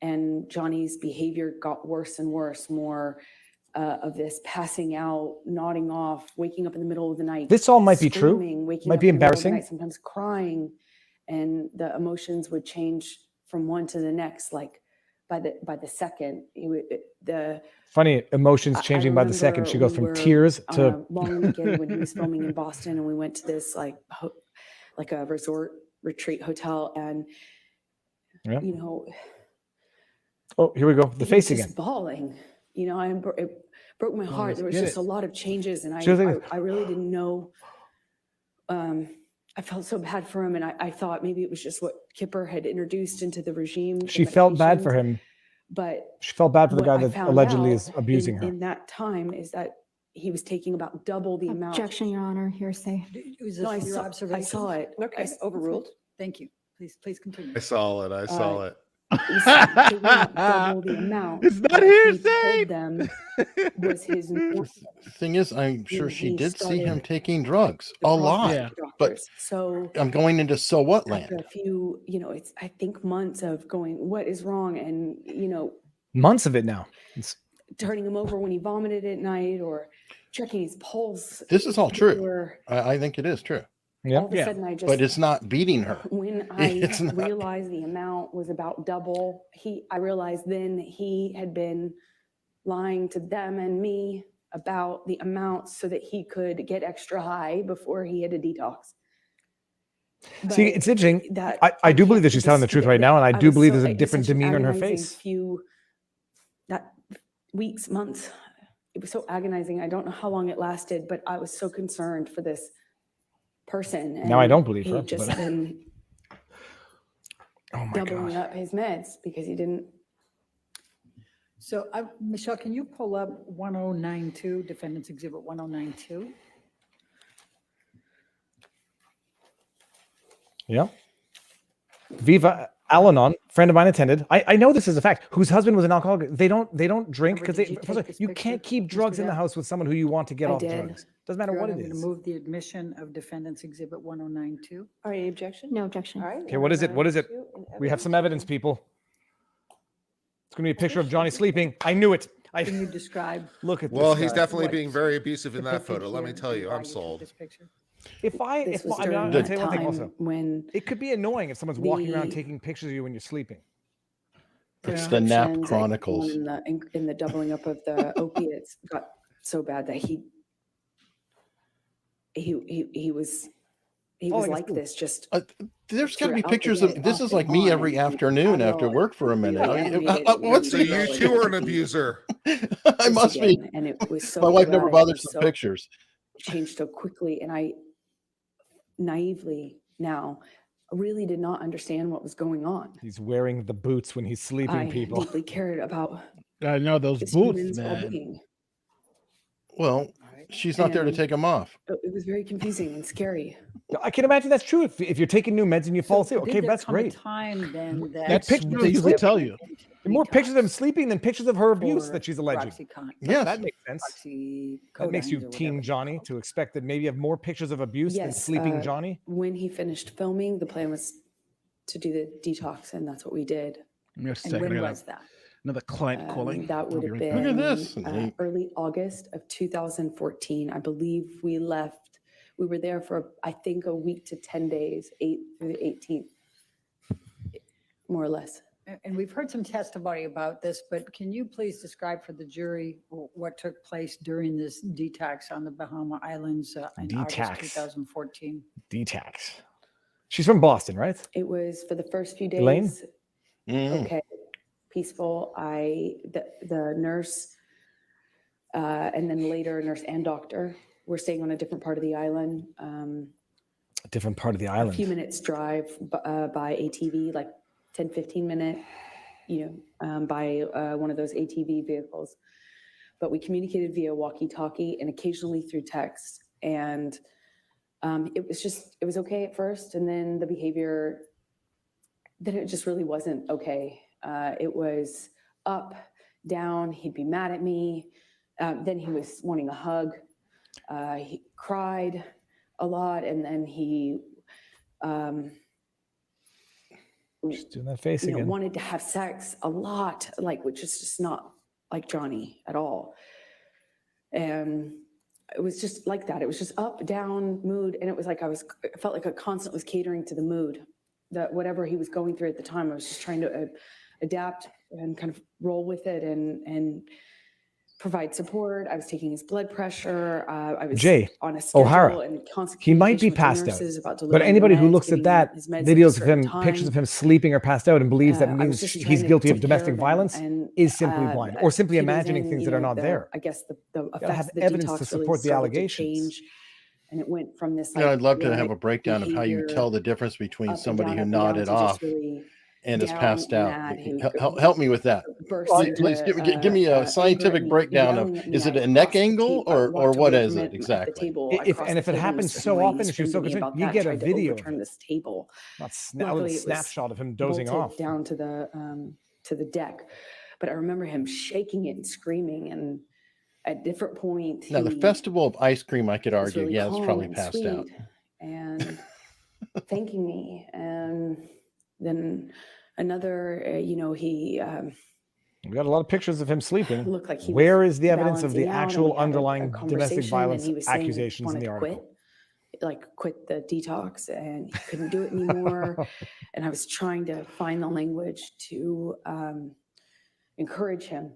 And Johnny's behavior got worse and worse, more of this passing out, nodding off, waking up in the middle of the night. This all might be true. Screaming, waking Might up be in the middle of the embarrassing. night, sometimes crying. And the emotions would change from one to the next. Like by the second, Funny, emotions changing by the second. remember She goes we from were tears on to a long weekend when he was filming in Boston, and we went to this like a resort retreat hotel, and yeah. Oh, here we go. The he face was again. just bawling. It broke my heart. There was get just it. a lot of changes, and Sure I really didn't know. I felt so bad for him, and I thought maybe it was just what Kipper had introduced into the regime. She felt bad for him. But She felt bad for the what guy I that found allegedly out is abusing her. in that time is that he was taking about double the amount. Objection, Your Honor. Hearsay. Was No, I this your saw, I observation? saw it. Okay, overruled. Thank you. Please continue. I saw it. I saw it. They went up double the amount. It's not that he hearsay. told them was his normal. The thing is, I'm sure she he did see him started taking drugs the a process lot. Yeah. with But doctors. So I'm going into so what after land? a few, it's I think months of going, what is wrong? And Months of it now. turning him over when he vomited at night or checking his pulse. This is all true. Or I think it is true. Yeah. all of a sudden I just But it's not beating her. when I It's not- realized the amount was about double, I realized then he had been lying to them and me about the amount so that he could get extra high before he had a detox. See, But it's interesting. that I do believe can't that she's telling the truth dispute right it. now, and I I do was believe so- there's a it was different such an demeanor in her agonizing face. That weeks, months. It was so agonizing. I don't know how long it lasted, but I was so concerned for this person. Now I and don't believe he'd her, just but- been Oh my doubling God. up his meds because he didn't. So, Michelle, can you pull up 1092, Defendant's Exhibit 1092? Yeah. Viva Al-Anon, friend of mine attended. I know this is a fact. Whose husband was an alcoholic. They don't drink Remember, because did you take this you picture, can't keep Mr. drugs in the Depp? house with someone who you want to get I off did. drugs. Doesn't matter Your what Honor, it I'm is. going to move the admission of Defendant's Exhibit 1092. All right, any objection? No objection. All right. Okay, what is it? What is it? We have some evidence, people. It's going to be a picture of Johnny sleeping. I knew it. Can you describe? Look at this. Well, he's guy. definitely What being very abusive in that depicted photo. Let me here tell and you, why I'm took sold. this picture? If I, This if was I mean, during I'll the tell you one thing also. time when It could be annoying if someone's walking around the taking pictures of you when you're sleeping. It's the Nap prescriptions, Chronicles. in the doubling up of the opiates got so bad that he was Falling like asleep. this just There's got to be throughout the pictures day, of this off is and like me on, every and afternoon after adult, work for a minute. animated, So you too are an abuser. I must be. again, and it was so My wife never erratic bothers and with so pictures. changed so quickly, and I naively now really did not understand what was going on. He's wearing the boots when he's sleeping, I people. deeply cared about I know those this boots, human's man. well-being. Well, she's not there to And take them off. It was very confusing and scary. I can imagine that's true if you're taking new meds and you fall asleep. Did Okay, there that's come a great. time then that That's picture- what they usually tell you. More pictures of him sleeping than pictures of her abuse for that she's alleging. Roxycontin? Yes. That makes sense. That makes you Oxycodone or Team whatever Johnny it's to expect that maybe you have more pictures of abuse than Yes, sleeping Johnny. When he finished filming, the plan was to do the detox, and that's what we did. Give me a called. second. And I when got was that? another client calling. That would I'll have be right been back. Look at this. early August of 2014. I believe we left. We were there for, I think, a week to 10 days, 8th through the 18th, more or less. And we've heard some testimony about this, but can you please describe for the jury what took place during this detox on the Bahama Islands in Detox. August 2014? Detox. She's from Boston, right? It was for the first few days. Elaine? Okay, peaceful. The nurse, and then later nurse and doctor were staying on a different part of the island. A different part of the A island. few minutes drive by ATV, like 10, 15 minute, by one of those ATV vehicles. But we communicated via walkie-talkie and occasionally through text. And it was okay at first. And then the behavior, then it just really wasn't okay. It was up, down, he'd be mad at me. Then he was wanting a hug. He cried a lot, and then he Just doing that face again. wanted to have sex a lot, which is just not like Johnny at all. And it was just like that. It was just up, down, mood, and it was like I felt like I constantly was catering to the mood, that whatever he was going through at the time. I was just trying to adapt and kind of roll with it and provide support. I was taking his blood pressure. I was Jay on a schedule O'Hara, and constant he might be communication with the passed out. nurses about But delivering anybody the who meds, looks at getting that his meds at a videos of certain him, pictures of time. him sleeping or passed out and believes that I was means just he's trying to guilty of take care domestic of him, violence and, is simply blind, or a simply few days imagining in, things that are not there. I guess the gotta effects have of the evidence detox to really support the started to allegations. change, and it went from this. I'd love to have erratic a breakdown of how you behavior, tell the difference between up and somebody down, who up and down, nodded to just off really and is down passed and out. mad. He would Help me with that. burst Please into, give me a anger scientific at me, breakdown of, yelling at me. is it I a neck crossed the angle ta- I or walked what away is from it him at the exactly? table. I If crossed and the if it table and happens started so whining often, and if you're so screaming concerned, about you that, get a tried to video of overturn it. this table. Not a Luckily, little it was snapshot of him dozing bolted off. down to the deck. But I remember him shaking it and screaming, and at different point, Now the he Festival of Ice Cream, I could was argue, really yeah, it's calm probably and passed out. sweet and thanking me. And then another, he We got a lot of pictures of him sleeping. looked like he Where was is the evidence of the balancing out, and actual we had a underlying domestic conversation, and violence he was saying he accusations in wanted the to article? quit the detox, and he couldn't do it anymore. And I was trying to find the language to encourage him.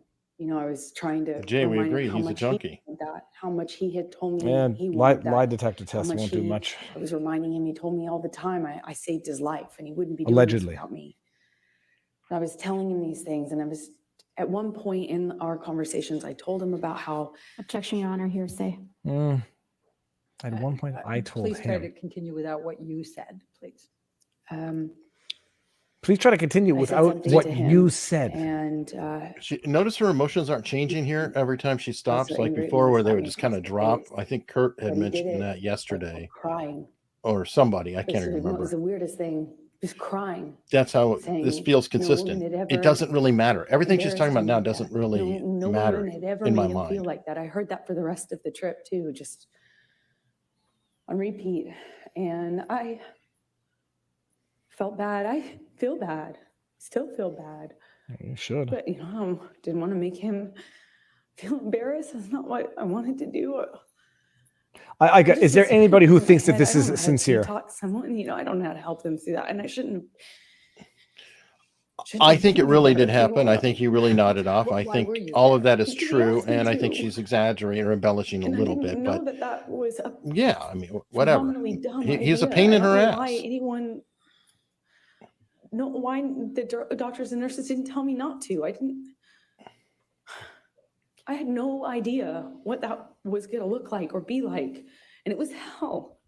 I was trying to Jay, we remind him agree, how he's a much junkie. he wanted that, how much he had told me And he lie wanted that. detector how tests much won't do he- much. I was reminding him, he told me all the time, I saved his life, and he wouldn't be doing Allegedly. this without me. And I was telling him these things, and I was, at one point in our conversations, I told him about how Objection, Your Honor, hearsay. At one point, I told Please try to him. continue without what you said, please. Please try to continue I said without something what to him, you said. and Notice her emotions aren't changing here every time she stops, so like angry at me before, and where they slapped would me just kind of across the drop. face. I think Kurt But had he did mentioned it, that yesterday, crying. or somebody. I It can't was remember. the weirdest thing, just crying. That's how saying, this feels "No woman consistent. had It ever doesn't really matter. Everything she's talking embarrassed about him now like doesn't that. really No matter woman had ever in my made him feel mind. like that. I heard that for the rest of the trip too. Just on repeat. And I felt bad. I feel bad. Still feel bad. You should. But, didn't want to make him feel embarrassed. That's not what I wanted to do. Is there anybody who thinks that this is sincere? Talk to someone, I don't know how to help them through that. And I shouldn't. I think it really did happen. I think he really nodded off. I Why think were you all there? of that is Because he true, asked me and I think to. she's exaggerating or embellishing a And I little didn't bit. know But that was a yeah, I mean, whatever. phenomenally dumb He's a idea. pain in I don't her know ass. Why anyone? No, why the doctors and nurses didn't tell me not to. I had no idea what that was going to look like or be like. And it was hell.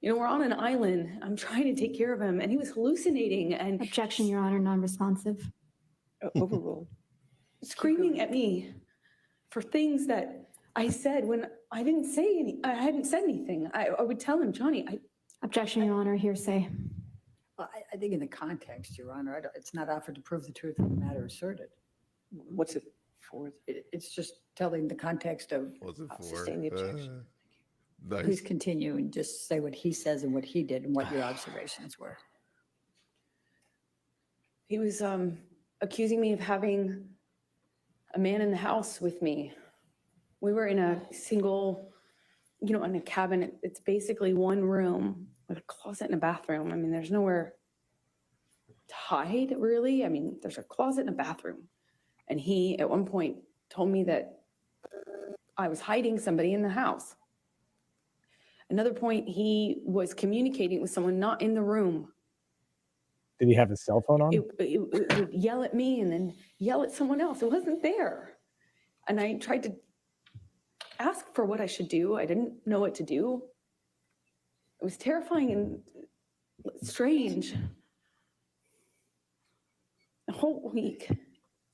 We're on an island. I'm trying to take care of him. And he was hallucinating and Objection, Your Honor, non-responsive. Overruled. screaming at me for things that I said when I didn't say I hadn't said anything. I would tell him, Johnny, Objection, Your Honor, hearsay. I think in the context, Your Honor, it's not offered to prove the truth of the matter asserted. What's it for? It's just telling the context of. What's it for? Sustain the objection. Nice. Please continue and just say what he says and what he did and what your observations were. he was accusing me of having a man in the house with me. We were in a single, in a cabin. It's basically one room with a closet and a bathroom. I mean, there's nowhere to hide, really. I mean, there's a closet and a bathroom. And he, at one point, told me that I was hiding somebody in the house. Another point, he was communicating with someone not in the room. Did he have his cell phone on? It would yell at me and then yell at someone else. It wasn't there. And I tried to ask for what I should do. I didn't know what to do. It was terrifying and strange. The whole week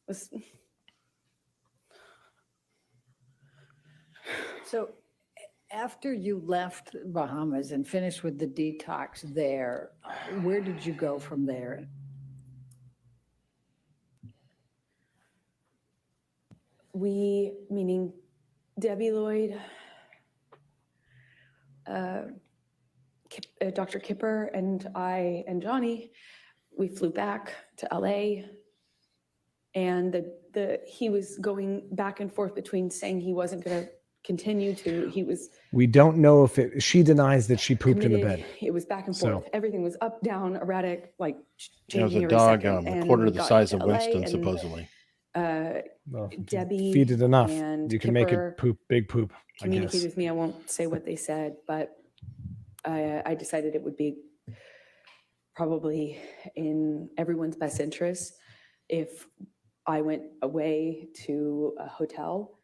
was. So after you left Bahamas and finished with the detox there, where did you go from there? We, meaning Debbie Lloyd, Dr. Kipper, and I and Johnny, we flew back to LA. And he was going back and forth between saying he wasn't going to continue to, We don't know if she denies that she pooped in the committed. bed. It was back and So- forth. Everything was up, down, erratic, like There was changing a every dog second. a And quarter we the got size to of LA, Winston, and, supposedly. Well, if you Debbie feed it enough, and you can make Kipper it poop, big poop, I communicated guess. with me. I won't say what they said, but I decided it would be probably in everyone's best interest if I went away to a hotel.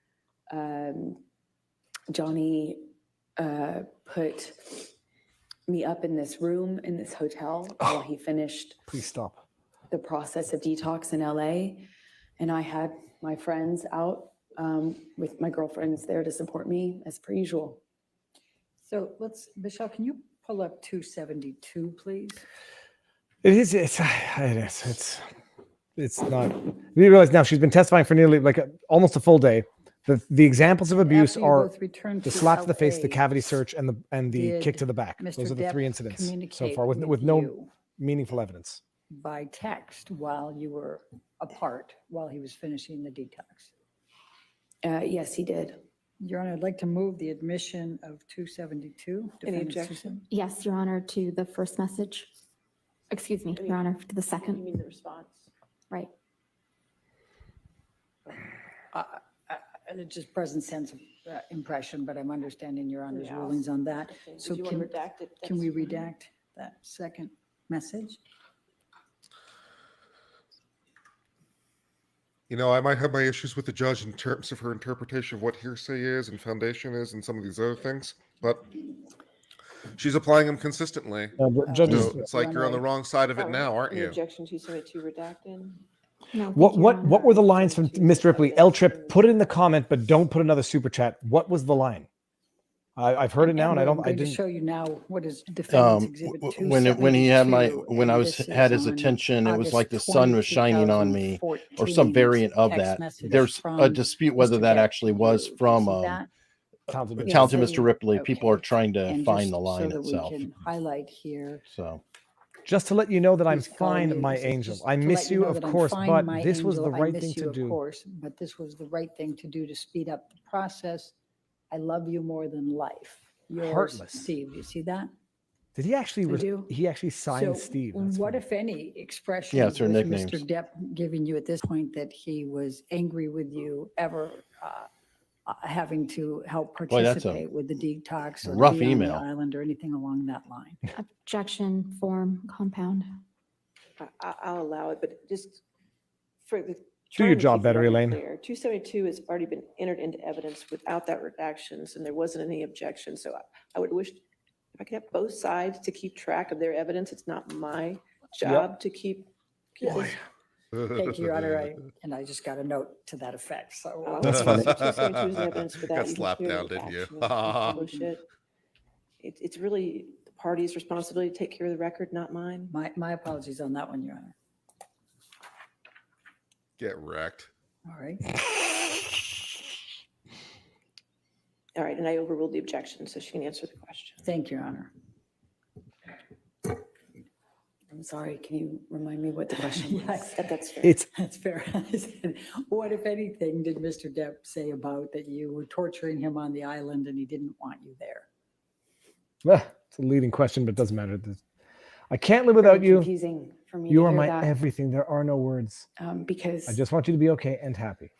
Johnny put me up in this room in this hotel while he finished Please stop. the process of detox in LA. And I had my friends out with my girlfriends there to support me as per usual. So Michelle, can you pull up 272, please? It's not. We realize now she's been testifying for nearly almost a full day. The examples of abuse After you are both returned the to slap to the face, the LA, cavity search, and the did kick to the back. Mr. Those are the Depp three incidents so communicate far with with no you meaningful evidence. by text while you were apart, while he was finishing the detox? Yes, he did. Your Honor, I'd like to move the admission of 272. Any Defendant objection? Susan. Yes, Your Honor, to the first message. Excuse me, Your Honor, to the You second. mean the response? Right. And it's just present sense of impression, but I'm understanding Your Honor's Yeah. rulings on that. Okay. So Did you want to redact it? can we That's fine. redact that second message? I might have my issues with the judge in terms of her interpretation of what hearsay is and foundation is and some of these other things, but she's applying them consistently. Judges, So it's like you're on the wrong side of it now, aren't Any you? objection to submit to redacted? No, thank what you, Your what Honor. what were the lines from Mr. Ripley? L Trip, put it in the comment, but don't put another super chat. What was the line? I've heard it now, and I I'm don't. I going to didn't. show you now what is Defendant's Exhibit When he had 272, when I and was this had is his on attention, it was August like the sun 20, was shining on me, or some 2014 variant of text that. message There's a from dispute whether Mr. that Depp actually to was you. from See that? Talented Talented Yeah. Mr. Ripley. People are trying to And find just the line so that itself. we can highlight here. So Just to let you know that I'm Please call me. fine, my This is angel. just I to miss let you, know of that I'm course, fine, but my this was the angel. I right miss thing you, to of do. course, but this was the right thing to do to speed up the process. I love you more than life. Yours, Heartless. Steve. You see that? Did he actually? I do. He actually signed So Steve. That's what, funny. if any, expression Yeah, it's her was nicknames. Mr. Depp giving you at this point that he was angry with you ever having to help Boy, that's a participate with the detox or rough be on the email. island or anything along that line? Objection, form, compound. I'll allow it, but just for the. Do your trying to job keep the better, record Elaine. clear, 272 has already been entered into evidence without that redactions, and there wasn't any objection. So I would wish if I could have both sides to keep track of their evidence. It's not my job to keep this. Thank you, Your Honor. I just got a note to that effect. So That's funny. 272 is evidence for that. Got You can slapped clear down, the didn't you? redactions and publish it. It's really the party's responsibility to take care of the record, not mine. my apologies on that one, Your Honor. Get wrecked. All right. All right, and I overruled the objection, so she can answer the question. Thank you, Your Honor. I'm sorry, can you remind me what the question was? Yes, That's fair. It's that's fair. What, if anything, did Mr. Depp say about that you were torturing him on the island and he didn't want you there? it's a leading question, but it doesn't matter. I can't live Very without you. confusing for me You to are hear my that, everything. There are no words. because I just want you to be okay and happy.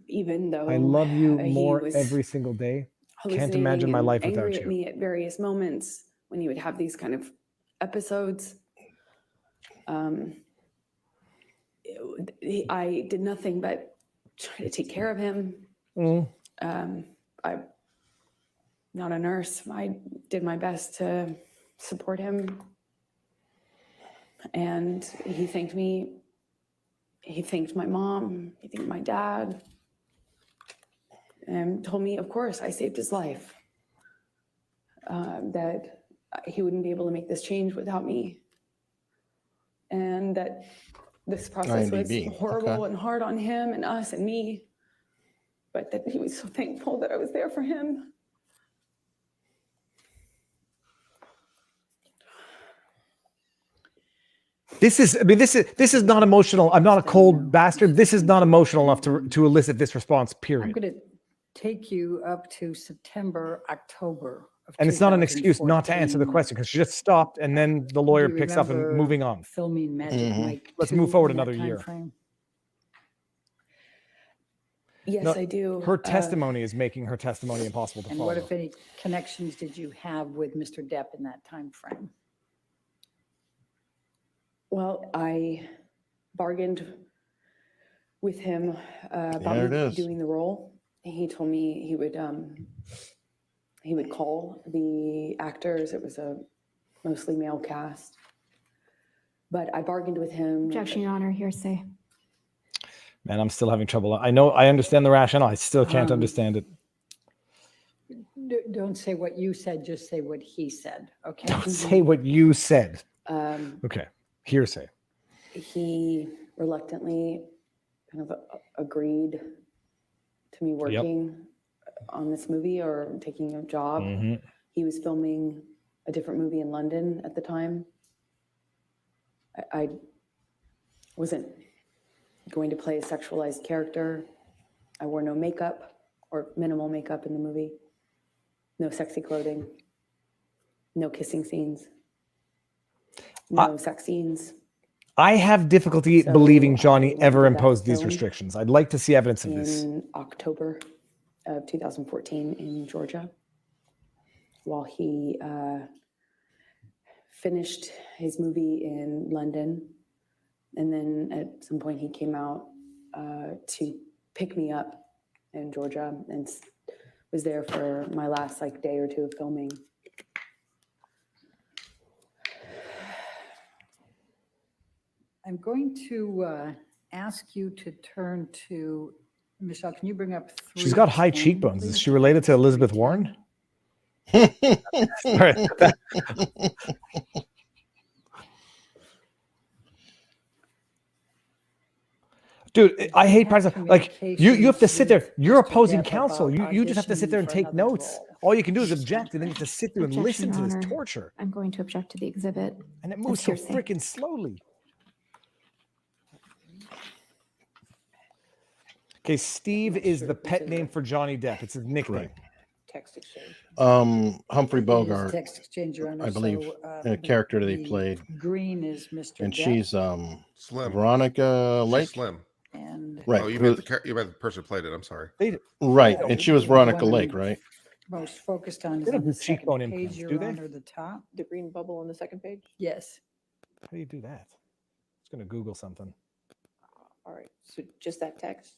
even though I love you he more was every single day. Can't hallucinating imagine my and life angry without at you. me at various moments when he would have these kind of episodes. I did nothing but try to take care of him. I'm not a nurse. I did my best to support him. And he thanked me. He thanked my mom. He thanked my dad. And told me, of course, I saved his life. That he wouldn't be able to make this change without me. And that this process IMDb. was horrible Okay. and hard on him and us and me. But that he was so thankful that I was there for him. This is not emotional. I'm not a cold bastard. This is not emotional enough to elicit this response, I'm period. going to take you up to September, October of And it's not an excuse not to answer the 2014. question because she just stopped and then the lawyer Do you picks up and remember moving on. Filming Magic Mike. Let's 2 move forward in that another year. timeframe? Yes, No, I do. Her testimony is making her testimony impossible to And follow. what, if any, connections did you have with Mr. Depp in that time frame? Well, I bargained with him about There it me is. doing the role. He told me he would call the actors. It was a mostly male cast. But I bargained with him. Objection, Your Honor, hearsay. Man, I'm still having trouble. I understand the rationale. I still can't understand it. Don't say what you said, just say what he said, okay? Don't say what you said. Um, Okay. Hearsay. he reluctantly kind of agreed to me working on this movie or taking a job. Mhm. He was filming a different movie in London at the time. I wasn't going to play a sexualized character. I wore no makeup or minimal makeup in the movie. No sexy clothing. No kissing scenes. No sex scenes. I have difficulty So believing I Johnny went ever to that imposed these film restrictions. I'd like to see evidence of this. in October of 2014 in Georgia, while he finished his movie in London. And then at some point he came out to pick me up in Georgia and was there for my last day or two of filming. I'm going to ask you to turn to, Michelle, can you bring up She's got high 310, cheekbones. Is please? she related to Elizabeth Warren? Sorry. Dude, I hate prices. Like you have to sit there. communications You're with Mr. opposing Depp counsel. about You just have to sit there and auditioning for take another notes. role. All you can do is object, and then you have to sit there and Objection, listen to Your this Honor. torture. I'm going to object to the exhibit. And it as moves so hearsay. freaking slowly. Okay, Steve is the pet name for Johnny Depp. It's his nickname. Text exchange. Humphrey It is Bogart, text exchange, Your Honor. I believe, So, a character that he the played, Green is Mr. and Depp, she's Slim. Veronica She's Lake. Slim. and Right. Oh, you who- meant you meant the person who played it. I'm sorry. Right, and she was the Veronica one Lake, I'm right? most focused on is They don't on the do cheekbone second implants, page, Your do they? Honor, the top. The green bubble on the second page? Yes. How do you do that? Just gonna Google something. All right, so just that text?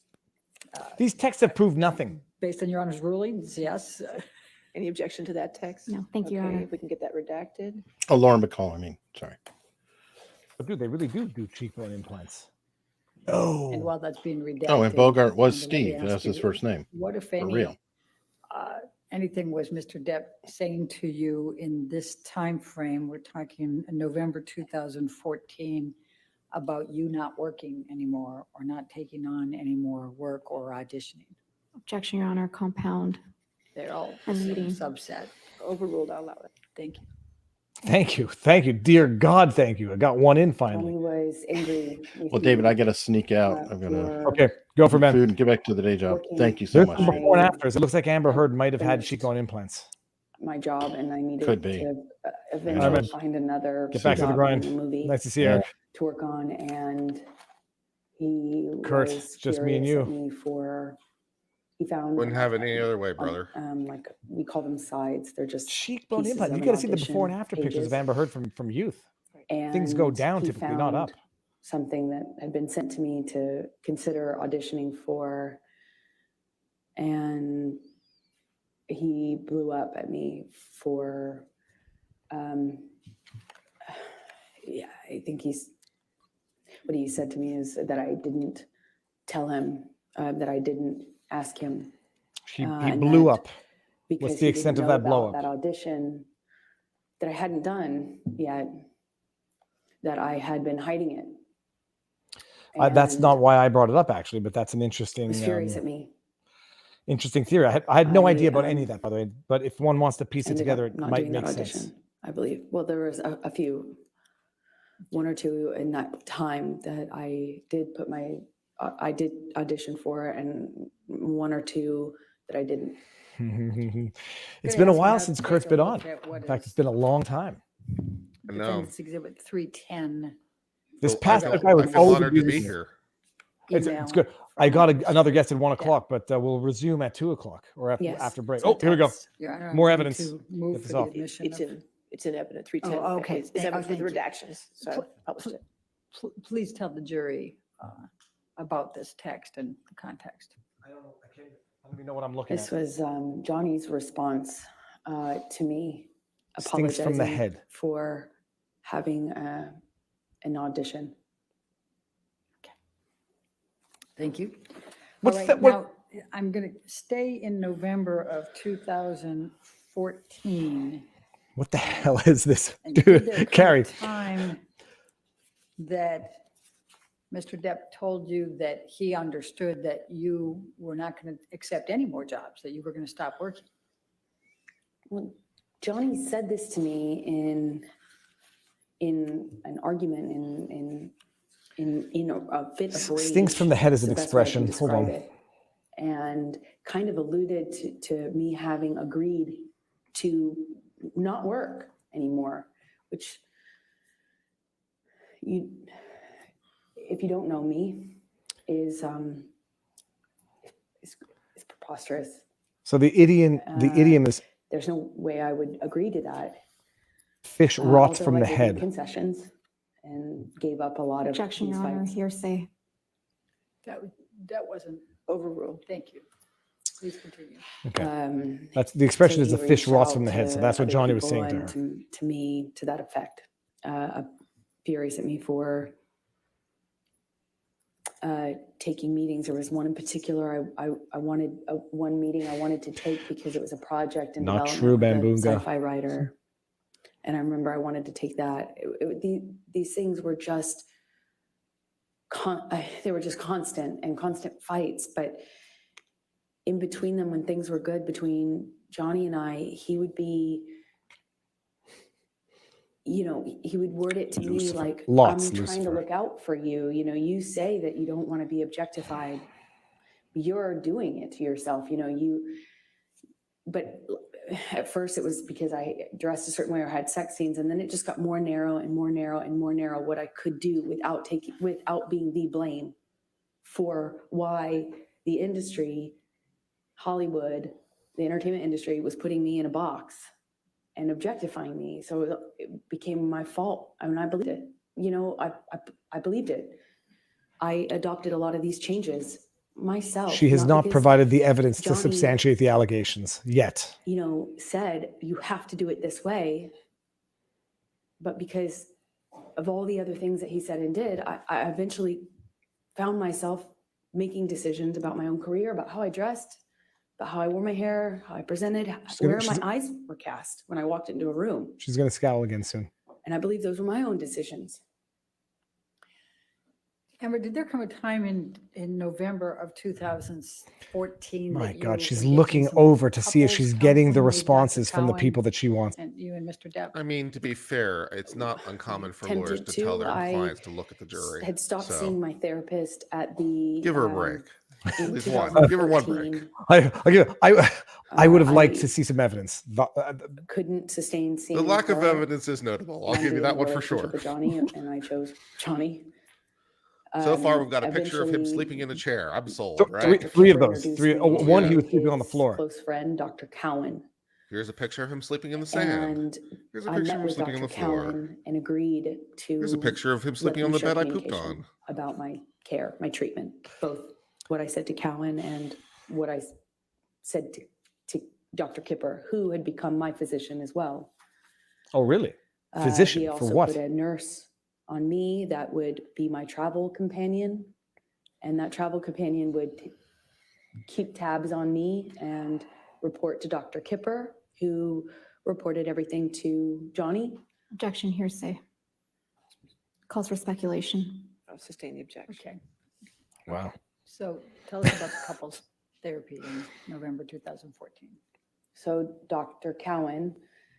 These texts have proved nothing. Based on Your Honor's rulings, yes. Any objection to that text? No, thank you, Your Okay, Honor. if we can get that redacted. Oh, Lauren McCall, I mean, sorry. But dude, they really do cheekbone implants. And Oh, while that's being redacted. Oh, and Bogart was Amanda, let me Steve. ask That's his you, first name. What, if For any, real. anything was Mr. Depp saying to you in this time frame? We're talking November 2014 about you not working anymore or not taking on any more work or auditioning. Objection, Your Honor. Compound. They're all I'm the same reading. subset. Overruled, I'll allow it. Thank you. thank you, dear God, thank you. I got one in Johnny finally. was angry. with Well, David, me, I got to sneak out. uh, I'm going to for Okay, go for eat Ben. food and get back to the day job. working Thank you so There's much. some David. before and afters. It looks like Amber Heard might have had Finished. cheekbone implants. my job, and I needed Could be. to All eventually right, find another Get back to the job grind. in the movie Nice to see you, Eric. to work on, and he Kurt, was just me and furious at you. me for he found Wouldn't have it any other way, brother. like we call them sides. They're just Cheekbone pieces implant. of You an got to see the before and audition after pictures of pages. Amber Heard from youth. And Things go down he typically, not up. found something that had been sent to me to consider auditioning for, and he blew up at me for yeah, I think what he said to me is that I didn't tell him, that I didn't ask him. He and blew that up. because What's the he extent didn't of know that blow about up? That audition that I hadn't done yet, that I had been hiding it. That's And not why I brought it up, actually, but that's an he interesting, was furious at me. interesting theory. I had no idea about any of I that, by the way. But if one wants to piece it ended together, up it not might doing that make audition, sense. I believe. Well, there was a few, one or two in that time that I did I did audition for, and one or two that I didn't. It's Gonna been a ask while now since to Kurt's take a been look on. at what In fact, is it's been a long time. I know. Defendant's Exhibit 310. This So past I guy was feel always honored to be abusing me. here. It's email good. I got from another guest at 1 Depp. o'clock, but we'll resume at 2 o'clock or after, Yes, after break. so Oh, here we go. text. Your Honor, I'm More going evidence. to Move Get for this the off. admission of. It's in evidence 310. Oh, okay. It's Thank- evidence with thank you. redactions, so I published it. Please tell the jury about this text and the context. I don't even know what I'm looking This at. was Johnny's response to me Stinks from the apologizing head. for having an audition. Thank you. What's All right, that- what- now, I'm going to stay in November of 2014. What the hell is this? And did there Dude, come a Carrie. time that Mr. Depp told you that he understood that you were not going to accept any more jobs, that you were going to stop working? Well, Johnny said this to me in an argument, in a fit of rage. Stinks from the head is It's an the best way I can expression. Hold describe on. it. And kind of alluded to me having agreed to not work anymore, which if you don't know me, is preposterous. So the idiom is There's no way I would agree to that. fish rots Although from I the did make head. Concessions and gave up a lot of Objection, these Your Honor. fights. Hearsay. That wasn't Overruled. Thank you. Please continue. Okay. That's the expression is So the he fish reached rots out from the head. So to that's what other Johnny was people saying to her. and to me, to that effect. Furious at me for taking meetings. There was one in particular I wanted, one meeting I wanted to take because it was a project in Not development true, with a Bambunga. sci-fi writer. And I remember I wanted to take that. These things were just they were just constant fights. But in between them, when things were good between Johnny and I, he would be, he would word it to me like, I'm trying to look out for you. You say that you don't want to be objectified. You're doing it to yourself, but at first it was because I dressed a certain way or had sex scenes. And then it just got more narrow and more narrow and more narrow what I could do without being the blame for why the industry, Hollywood, the entertainment industry was putting me in a box and objectifying me. So it became my fault. I mean, I believed it. I believed it. I adopted a lot of these changes myself. She has not provided the evidence to Johnny, substantiate the allegations yet. Said you have to do it this way. But because of all the other things that he said and did, I eventually found myself making decisions about my own career, about how I dressed, about how I wore my hair, how I presented, where my eyes were cast when I walked into a room. She's going to scowl again soon. And I believe those were my own decisions. Amber, did there come a time in November of 2014? My that God, you she's were getting looking some over to see if couples she's getting the counseling with responses Dr. from the Cowan people that she wants. And you and Mr. Depp. I mean, to be fair, it's not uncommon for lawyers to tell their I clients to look at the jury. had stopped so seeing my therapist at the. give her a break. In At least one. Give her one break. 2014. I would have liked to see some evidence. Couldn't sustain seeing The lack of her. evidence is notable. I'll and give you being that in a one for relationship sure. with Johnny, and I chose Johnny. So far, we've got a picture of him Eventually, sleeping in a chair. I'm sold, Three right? of Kipper those. introduced Three. me One, to he was sleeping on the his floor. Close friend, Dr. Cowan. Here's a picture of him sleeping in the sand. And Here's a I picture met of him with sleeping on Dr. the floor. Cowan and agreed to. Here's a picture of him let sleeping on them the share bed I pooped communication on. about my care, my treatment, both what I said to Cowan and what I said to Dr. Kipper, who had become my physician as well. Oh, really? He Physician also for what? put a nurse on me that would be my travel companion, and that travel companion would keep tabs on me and report to Dr. Kipper, who reported everything to Johnny. Objection, hearsay. Calls for speculation. I'll sustain the objection. Okay. Wow. So tell us about the couples therapy in November 2014. So Dr. Cowan,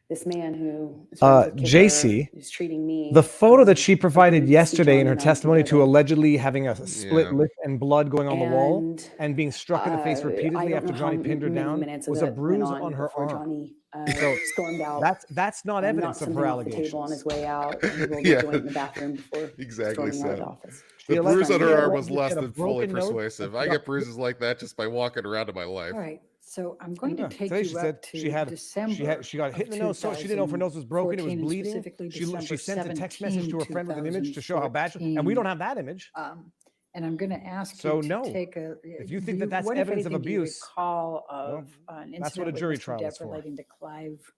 this man who is friends with Kipper, JC, is treating me. the photo that she I provided wanted to see yesterday in Johnny her and I testimony to together. allegedly having a split Yeah. lip and blood going on the wall And, and being struck in the face I repeatedly don't after know Johnny how pinned her many down minutes was a that went bruise on her before arm. Johnny So stormed out. that's not and evidence knocked of something her off the table on allegations. his way out. And he rolled Yeah. a joint in the bathroom before Exactly storming out of so. the office. The alleged- bruise on she her arm alleged was less she had a than fully broken nose persuasive. and I got- get bruises like that just by walking around in my life. All right. So I'm going to Yeah. take Today you she up said to she had December. she got hit in of the nose, so she didn't know if her nose was broken. It was 2014, and bleeding. specifically She December sent a text message to a 17, friend with an image to show how bad. And we don't have that image. And I'm going to ask So you to no. take a. If you think that that's what, if evidence of anything, do you abuse, recall of an incident that's what a with jury Mr. trial Depp is for. relating to Clive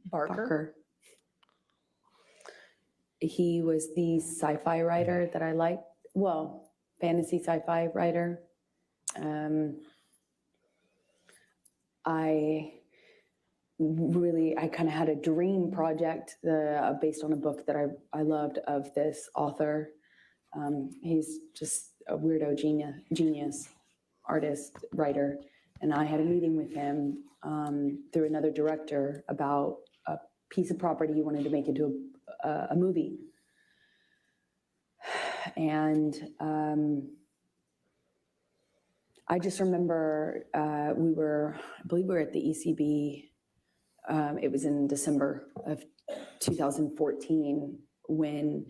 Barker? Barker. He was the sci-fi writer that I liked. Well, fantasy sci-fi writer. I kind of had a dream project based on a book that I loved of this author. He's just a weirdo genius, artist, writer. And I had a meeting with him through another director about a piece of property he wanted to make into a movie. And I just remember I believe we were at the ECB. It was in December of 2014 when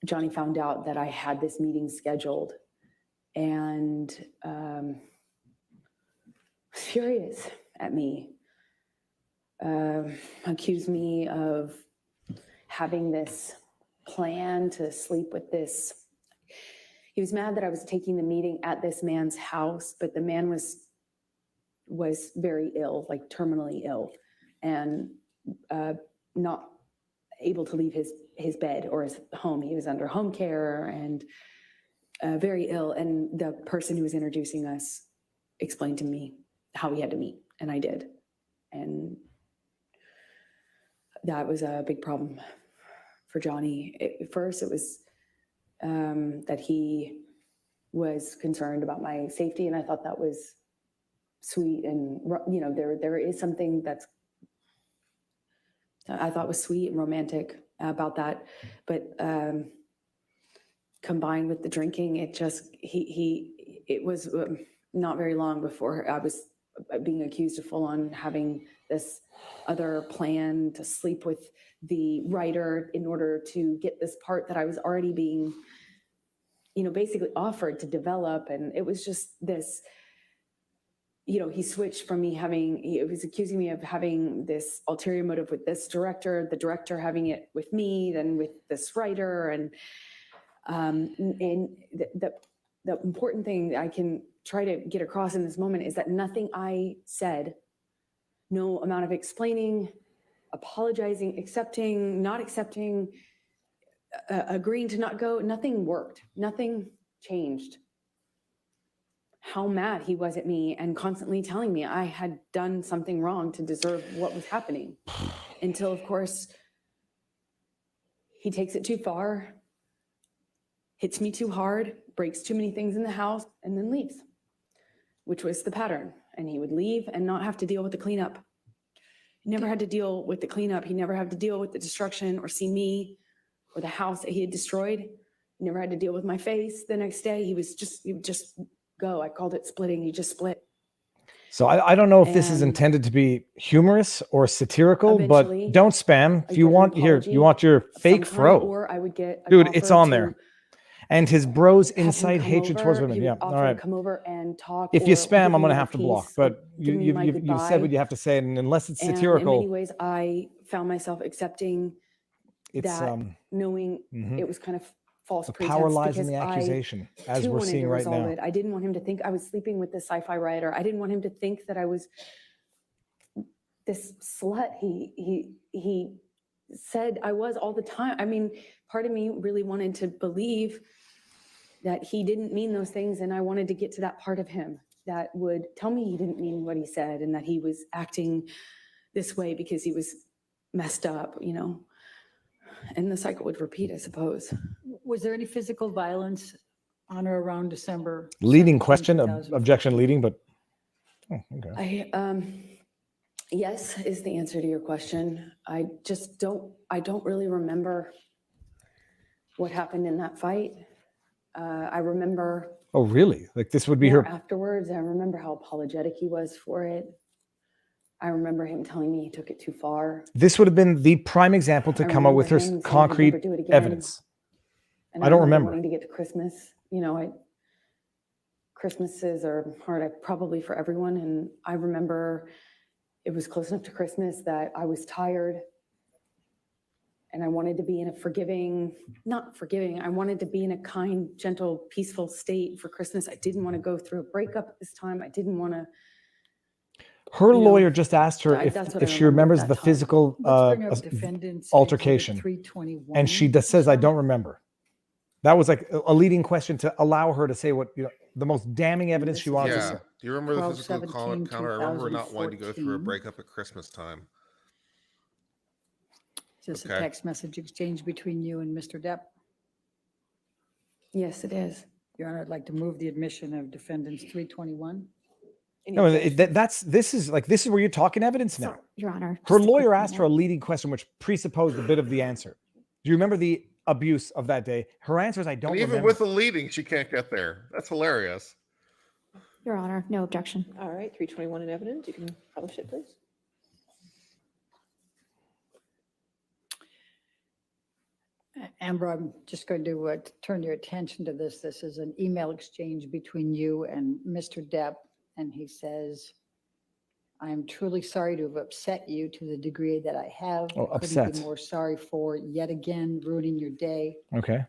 Johnny found out that I had this meeting scheduled, and was furious at me. Accused me of having this plan to sleep with this. He was mad that I was taking the meeting at this man's house, but the man was very ill, like terminally ill, and not able to leave his bed or his home. He was under home care and very ill. And the person who was introducing us explained to me how we had to meet, and I did. And that was a big problem for Johnny. At first, it was that he was concerned about my safety, and I thought that was sweet. And there is something that I thought was sweet and romantic about that, but combined with the drinking, it was not very long before I was being accused of full on having this other plan to sleep with the writer in order to get this part that I was already being, basically offered to develop. And it was just this, he switched from he was accusing me of having this ulterior motive with this director, the director having it with me, then with this writer. And the important thing I can try to get across in this moment is that nothing I said, no amount of explaining, apologizing, accepting, not accepting, agreeing to not go, nothing worked. Nothing changed. How mad he was at me and constantly telling me I had done something wrong to deserve what was happening. Until, of course, he takes it too far, hits me too hard, breaks too many things in the house, and then leaves, which was the pattern. And he would leave and not have to deal with the cleanup. He never had to deal with the cleanup. He never had to deal with the destruction or see me or the house that he had destroyed. He never had to deal with my face the next day. He would just go. I called it splitting. He just split. So I don't know if this is intended to be humorous or satirical, but don't spam. If you want your fake fro, or I would get dude, it's on there. And his bros incite hatred towards women. Yeah, all right. Come over and talk. If you spam, I'm going to have to block. But you said what you have to say, and unless it's satirical. In many ways, I found myself accepting that, knowing it was kind of false the pretense. power lies in the accusation, as we're seeing right now. I didn't want him to think I was sleeping with this sci-fi writer. I didn't want him to think that I was this slut. He said I was all the time. I mean, part of me really wanted to believe that he didn't mean those things, and I wanted to get to that part of him that would tell me he didn't mean what he said and that he was acting this way because he was messed up, and the cycle would repeat, I suppose. Was there any physical violence on or around December? Leading question, objection leading, but okay. Yes is the answer to your question. I don't really remember what happened in that fight. I remember. Oh, really? Like this would be her afterwards. I remember how apologetic he was for it. I remember him telling me he took it too far. This would have been the prime example to come up with her concrete evidence. And I don't remember. Wanting to get to Christmas, Christmases are hard, probably for everyone. And I remember it was close enough to Christmas that I was tired. And I wanted to be in I wanted to be in a kind, gentle, peaceful state for Christmas. I didn't want to go through a breakup at this time. I didn't want to. Her lawyer just asked her if she remembers the physical altercation. And she says, I don't remember. That was like a leading question to allow her to say what, the most damning evidence she wanted to say. Do you remember the physical encounter? I remember not wanting to go through a breakup at Christmas time. Is this a text message exchange between you and Mr. Depp? Yes, it is. Your Honor, I'd like to move the admission of defendants 321. No, this is where you're talking evidence now. Your Honor. Her lawyer asked her a leading question, which presupposed a bit of the answer. Do you remember the abuse of that day? Her answer is, I don't remember. Even with the leading, she can't get there. That's hilarious. Your Honor, no objection. All right, 321 in evidence. You can publish it, please. Amber, I'm just going to turn your attention to this. This is an email exchange between you and Mr. Depp, and he says, I am truly sorry to have upset you to the degree that I have. Oh, upset. Couldn't be more sorry for yet again ruining your day. Okay.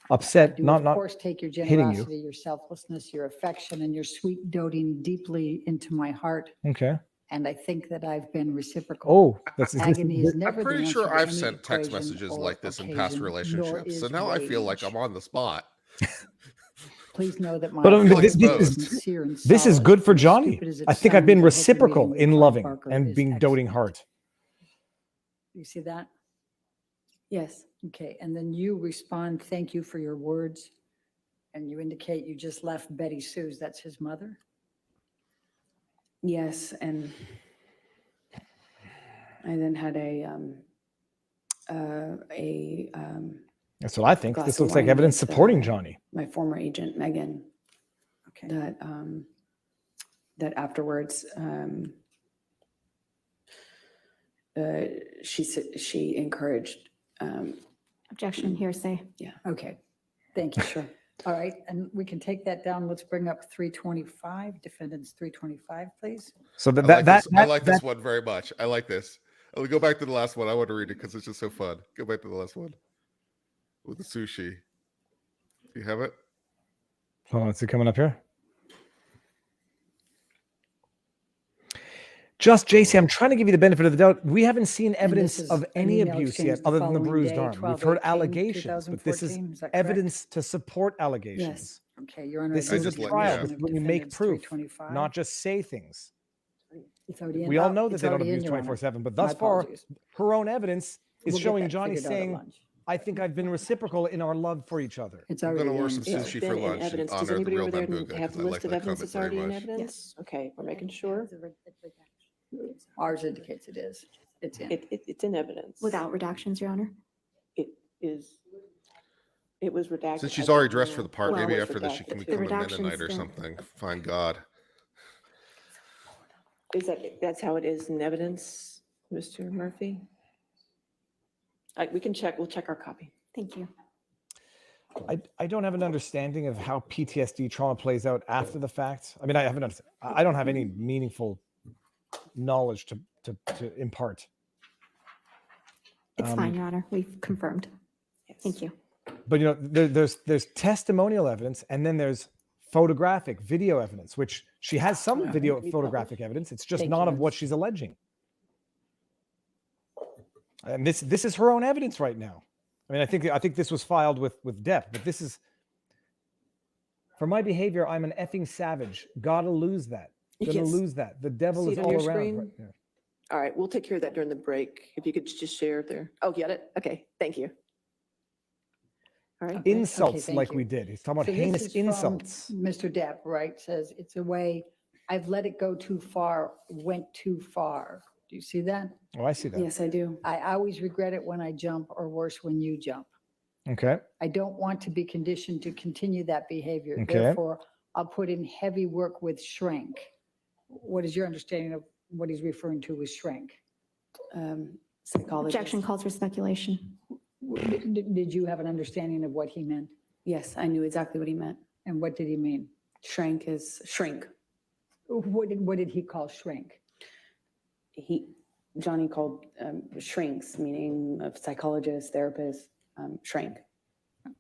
Upset, not of course, take your hitting generosity, your selflessness, your affection, and your sweet doting deeply into my heart. Okay. And I think that I've been reciprocal. Oh, that's agony is never I'm pretty the sure answer to I've any sent text equation messages or like this in past occasion, relationships. nor So is now I feel like rage. I'm on the spot. Please know that my But apology this is sincere and this is solid. good for As Johnny. stupid as it I think I've been sounds, I hope your reciprocal meeting in with loving Parker and is being doting heart. You see that? Yes. Okay, and then you respond, thank you for your words. And you indicate you just left Betty Sue's, that's his mother? Yes, and I then had That's what I think. glass This of looks like wine evidence with, supporting Johnny. my former agent, Megan, Okay. that afterwards, she encouraged, Objection, hearsay. Okay, thank you. sure. All right, and we can take that down. Let's bring up 325, defendants 325, please. So I like this one very much. I like this. I'll go back to the last one. I want to read it because it's just so fun. Go back to the last one with the sushi. Do you have it? Hold on, is it coming up here? Just JC, I'm trying to give you the benefit of the doubt. We haven't seen evidence is of an any email abuse exchange yet, the other than the following bruised day, arm. We've heard 12/18, allegations, but this is 2014, is that correct? evidence to support allegations. Yes. Okay, Your Honor. This I is a just let- trial. yeah. This is when we make proof, not just say things. It's already in. We all know that it's they don't already in, abuse Your Honor. 24/7, but My thus far, apologies. her own evidence is We'll get showing that Johnny figured out at saying, lunch. I think I've been reciprocal in our love for each other. It's I'm already going to order in. some It's sushi been for in lunch in evidence. Does honor of the anybody real over there Bambuga have because the I like list of that evidence comment that's very already in much. evidence? Okay, we're making sure. Ours indicates it is. It's in. It's in evidence. Without redactions, Your Honor. It is. It was redacted. Since she's I already don't dressed know. for the part, Well, it maybe was after this she redacted can too. become a redactions Mennonite or don't- something. Find God. That's how it is in evidence, Mr. Murphy? We can check, we'll check our copy. Thank you. I don't have an understanding of how PTSD trauma plays out after the fact. I mean, I don't have any meaningful knowledge to impart. It's fine, Your Honor. We've confirmed. Thank you. But you know, there's testimonial evidence, and then there's photographic video evidence, which she has some video photographic evidence. It's just Thank not you. of what she's alleging. And this is her own evidence right now. I mean, I think this was filed with Depp, but this is for my behavior. I'm an effing savage. Gotta lose that. You Gonna can't lose that. The devil see is it on all your around. screen? Right there. All right, we'll take care of that during the break. If you could just share it there. Oh, get it? Okay, thank you. All right. Insults thank like you. we did. He's talking about So this heinous is from insults. Mr. Depp, right, says it's a way, I've let it go too far, went too far. Do you see that? Oh, I see that. Yes, I do. I always regret it when I jump, or worse, when you jump. Okay. I don't want to be conditioned to continue that behavior. Okay. Therefore, I'll put in heavy work with shrink. What is your understanding of what he's referring to with shrink? Psychologist. Objection calls for speculation. Did you have an understanding of what he meant? Yes, I knew exactly what he meant. And what did he mean? Shrink is shrink. What did he call shrink? Johnny called shrinks, meaning of psychologist, therapist, shrink.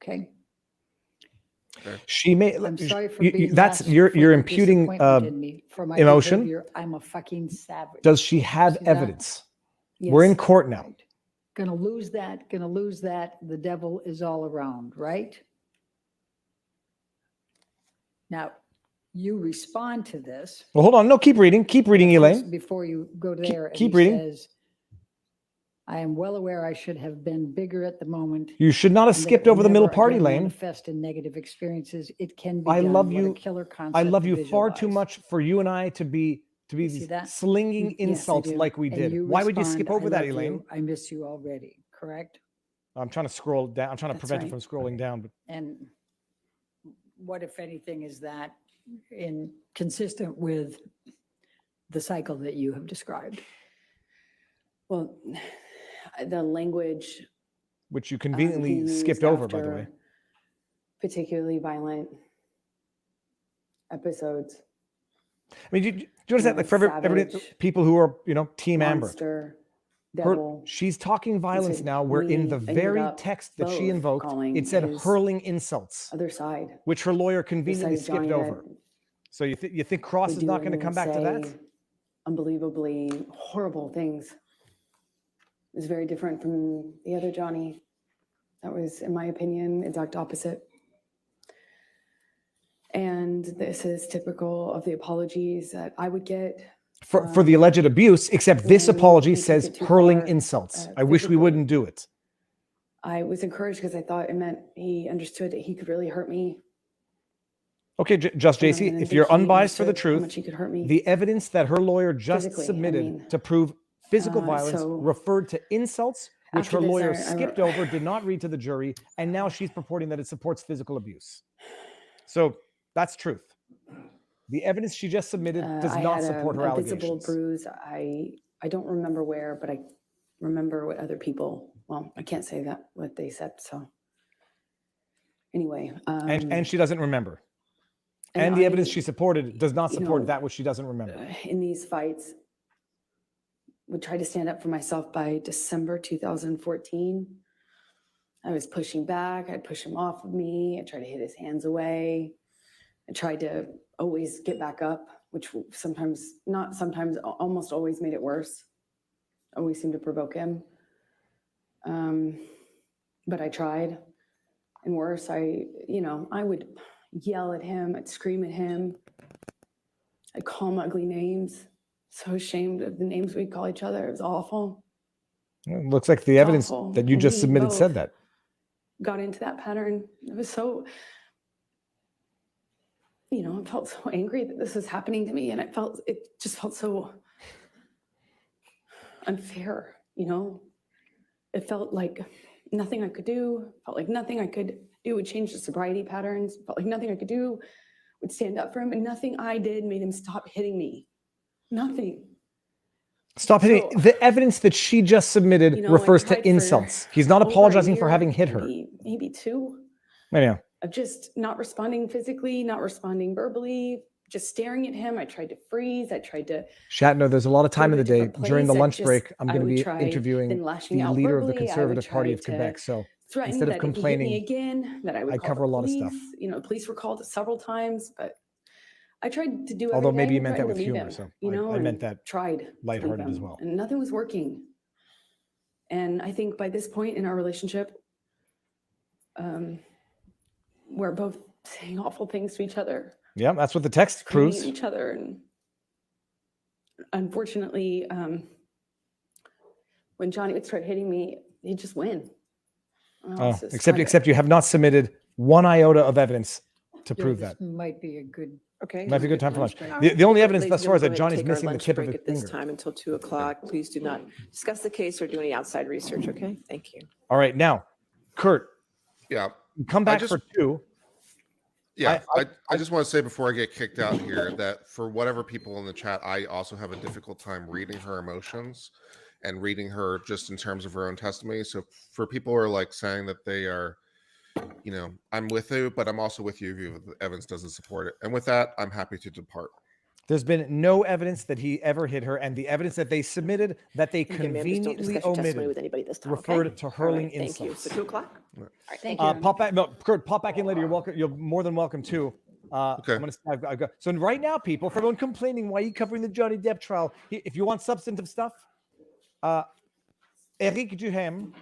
Okay. She may. I'm sorry for you- being. that's last you're for imputing disappointment in me, for my emotion. behavior. I'm a fucking savage. Does she have See that? evidence? We're in court now. Right. Gonna lose that, gonna lose that. The devil is all around, right? Now, you respond to this. Well, hold on. No, keep reading. Keep reading, Elaine. Before you go there. and keep he reading. says, I am well aware I should have been bigger at the moment. You should not have and that skipped it over the middle never party again lane. Manifest in negative experiences. It can be I done. love What a you. killer concept I love to you far too visualize. much for you and I to be You see that? slinging Yes, I insults do. like we And did. you Why would you respond, skip over "I that, love Elaine? you. I miss you already, correct? I'm trying to scroll down. I'm trying to That's prevent you right. from scrolling down. But And what, if anything, is that consistent with the cycle that you have described? Well, the language which you he conveniently used skipped over, by the after way. particularly violent episodes. I mean, do you understand? Like for everybody, savage, people who are Team Amber. Monster, Her, devil. she's talking violence said now, where in we the ended very up text that she both invoked, calling it said his hurling insults, Other side. which her lawyer The side conveniently of skipped Johnny over. that So you think Cross would is do not going to and come back to that? say Unbelievably horrible things. It was very different from the other Johnny. That was, in my opinion, exact opposite. And this is typical of the apologies that I would get. For the alleged abuse, except this when apology we took says it too hurling far, insults. I wish we physically. wouldn't do it. I was encouraged because I thought it meant he understood that he could really hurt me. Okay, just And I JC, didn't if think you're he unbiased for the understood how truth, much he could hurt me the evidence that her lawyer just physically, I submitted mean. to prove physical violence So referred to insults, which after her this, lawyer I skipped over, did not read to the jury, and now she's purporting that it supports physical abuse. So that's truth. The evidence she just submitted does I not had support her a visible allegations. bruise. I don't remember where, but I remember what other people, well, I can't say that, what they said, so. Anyway. And she doesn't remember. And the evidence she supported does not you support know, that which she doesn't remember. In these fights, would try to stand up for myself by December 2014. I was pushing back. I'd push him off of me. I tried to hit his hands away. I tried to always get back up, which sometimes, not sometimes, almost always made it worse. Always seemed to provoke him. But I tried. And worse, I would yell at him. I'd scream at him. I'd call him ugly names. So ashamed of the names we'd call each other. It was awful. It looks like the evidence Awful. that you And just we submitted both said that. got into that pattern. It was so, I felt so angry that this was happening to me, and it just felt so unfair, It felt like nothing I could do, felt like nothing I could do would change the sobriety patterns, felt like nothing I could do would stand up for him, and nothing I did made him stop hitting me. Nothing. Stop hitting. So, The evidence that she just submitted I refers tried to for insults. He's not over a apologizing for year, having hit her. Maybe two. Yeah. Of just not responding physically, not responding verbally, just staring at him. I tried to freeze. I tried to Shatner, there's a lot of time in the day. different During the place. lunch break, I'm I going to would be try interviewing then lashing the out leader of the verbally. I would Conservative Party try of to Quebec. So threaten instead of that if he hit me complaining, again, that I would I call cover the a lot of police. stuff. Police were called several times, but I tried to do although everything. maybe you to meant try that to with leave humor. him, So I and meant that tried to leave lighthearted as him, well. and nothing was working. And I think by this point in our relationship, we're both saying awful things to each other, Yeah, that's what the text screaming proves. at each other, and unfortunately, when Johnny would start hitting me, he'd just win. Oh, except you have not submitted one iota of evidence to prove that. Might be a good. Okay. Might be a good time for lunch. All The right. only All right, evidence ladies thus and far is gentlemen, that we're gonna Johnny's take our missing the lunch tip of break his at this finger. time until 2:00. Please do not discuss the case or do any outside research, okay? Thank you. All right, now, Kurt, Yeah. come back just- for two. Yeah, I just want to say before I get kicked out here that for whatever people in the chat, I also have a difficult time reading her emotions and reading her just in terms of her own testimony. So for people who are like saying that they are, I'm with you, but I'm also with you if the evidence doesn't support it. And with that, I'm happy to depart. There's been no evidence that he ever hit her, and the evidence that they submitted that they Okay, ma'am, just don't conveniently discuss your testimony omitted with anybody this time, referred okay? to All hurling right, thank you. insults. So 2:00? All right, Thank you. Pop back, no, Kurt, pop back in later. You're welcome. You're more than welcome to. Okay. I've got, so right now, people, for everyone complaining, why are you covering the Johnny Depp trial? If you want substantive stuff, Eric Duhaime.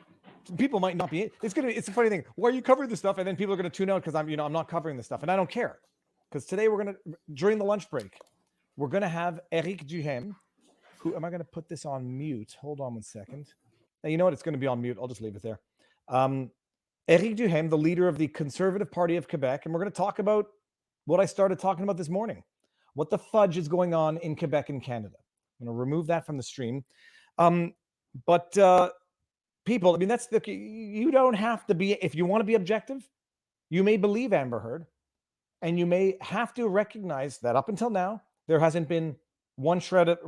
People might not be. It's a funny thing. Why are you covering this stuff? And then people are going to tune out because I'm not covering this stuff, and I don't care. Because today during the lunch break, we're going to have Eric Duhaime. Who am I going to put this on mute? Hold on 1 second. Now, you know what? It's going to be on mute. I'll just leave it there. Eric Duhaime, the leader of the Conservative Party of Quebec, and we're going to talk about what I started talking about this morning. What the fudge is going on in Quebec and Canada. I'm going to remove that from the stream. People, I mean, you don't have to be, if you want to be objective, you may believe Amber Heard, and you may have to recognize that up until now, there hasn't been one shred of,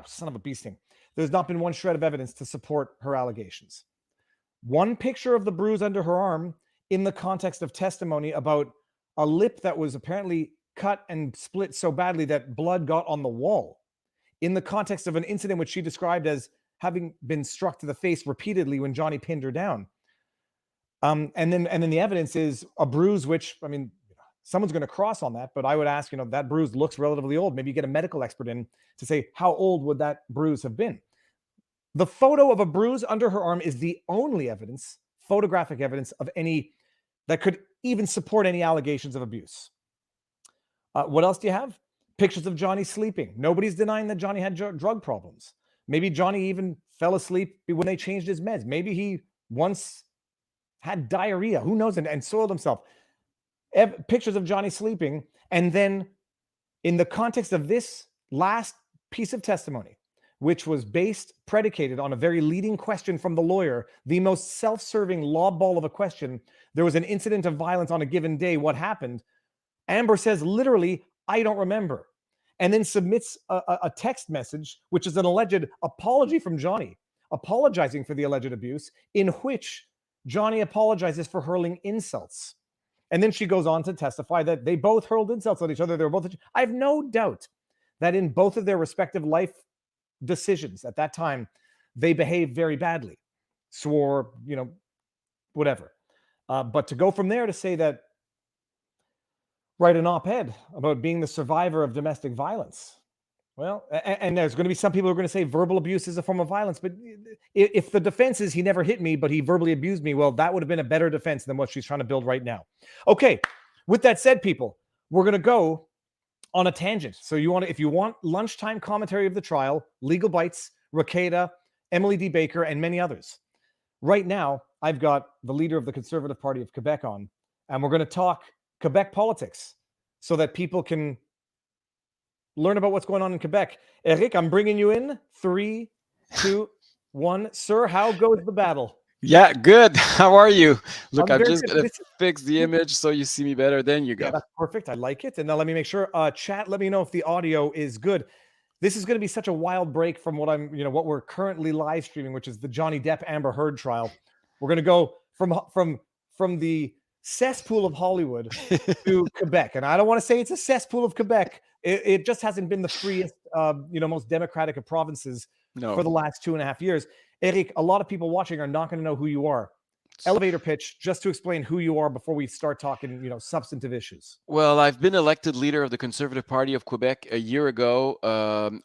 son of a bee sting. There's not been one shred of evidence to support her allegations. One picture of the bruise under her arm in the context of testimony about a lip that was apparently cut and split so badly that blood got on the wall, in the context of an incident which she described as having been struck to the face repeatedly when Johnny pinned her down. And then the evidence is a bruise, which, I mean, someone's going to cross on that, but I would ask, that bruise looks relatively old. Maybe you get a medical expert in to say, how old would that bruise have been? The photo of a bruise under her arm is the only evidence, photographic evidence of any that could even support any allegations of abuse. What else do you have? Pictures of Johnny sleeping. Nobody's denying that Johnny had drug problems. Maybe Johnny even fell asleep when they changed his meds. Maybe he once had diarrhea, who knows, and soiled himself. Pictures of Johnny sleeping. And then in the context of this last piece of testimony, which was predicated on a very leading question from the lawyer, the most self-serving lob ball of a question, there was an incident of violence on a given day, what happened? Amber says, literally, I don't remember. And then submits a text message, which is an alleged apology from Johnny, apologizing for the alleged abuse, in which Johnny apologizes for hurling insults. And then she goes on to testify that they both hurled insults at each other. They were both. I have no doubt that in both of their respective life decisions at that time, they behaved very badly, swore, whatever. But to go from there to say that, write an op-ed about being the survivor of domestic violence. Well, and there's going to be some people who are going to say verbal abuse is a form of violence. But if the defense is he never hit me, but he verbally abused me, well, that would have been a better defense than what she's trying to build right now. Okay, with that said, people, we're going to go on a tangent. So if you want lunchtime commentary of the trial, Legal Bites, Rakeda, Emily D. Baker, and many others. Right now, I've got the leader of the Conservative Party of Quebec on, and we're going to talk Quebec politics so that people can learn about what's going on in Quebec. Eric, I'm bringing you in. 3, 2, 1. Sir, how goes the battle? Yeah, good. How are you? Look, I'm very just good. going to fix the image so you see me better. Then you go. Yeah, that's perfect. I like it. And now let me make sure, chat, let me know if the audio is good. This is going to be such a wild break from what we're currently live streaming, which is the Johnny Depp Amber Heard trial. We're going to go from the cesspool of Hollywood to Quebec. And I don't want to say it's a cesspool of Quebec. It just hasn't been the freest, most democratic of provinces for the last 2.5 years. Eric, a lot of people watching are not going to know who you are. Elevator pitch, just to explain who you are before we start talking, substantive issues. Well, I've been elected leader of the Conservative Party of Quebec a year ago,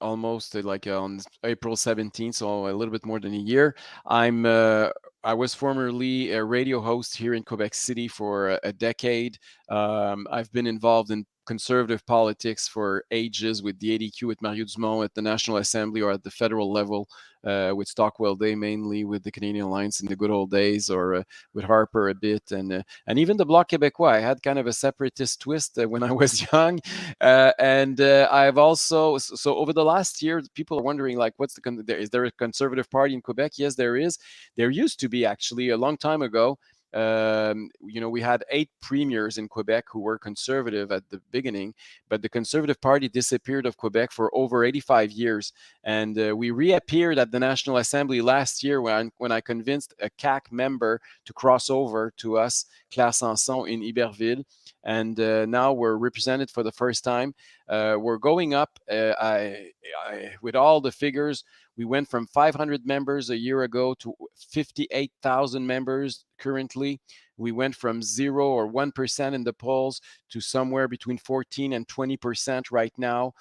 almost on April 17th, so a little bit more than a year. I was formerly a radio host here in Quebec City for a decade. I've been involved in conservative politics for ages with the ADQ, with Mario Dumont at the National Assembly or at the federal level, with Stockwell Day mainly, with the Canadian Alliance in the good old days, or with Harper a bit, and even the Bloc Québécois. I had kind of a separatist twist when I was young, and I've also, so over the last year, people are wondering, like, is there a conservative party in Quebec? Yes, there is. There used to be, actually, a long time ago. We had 8 premiers in Quebec who were conservative at the beginning, but the Conservative Party disappeared of Quebec for over 85 years. And we reappeared at the National Assembly last year when I convinced a CAQ member to cross over to us, Claire Sanson in Iberville. And now we're represented for the first time. We're going up with all the figures. We went from 500 members a year ago to 58,000 members currently. We went from 0 or 1% in the polls to somewhere between 14 and 20% right now.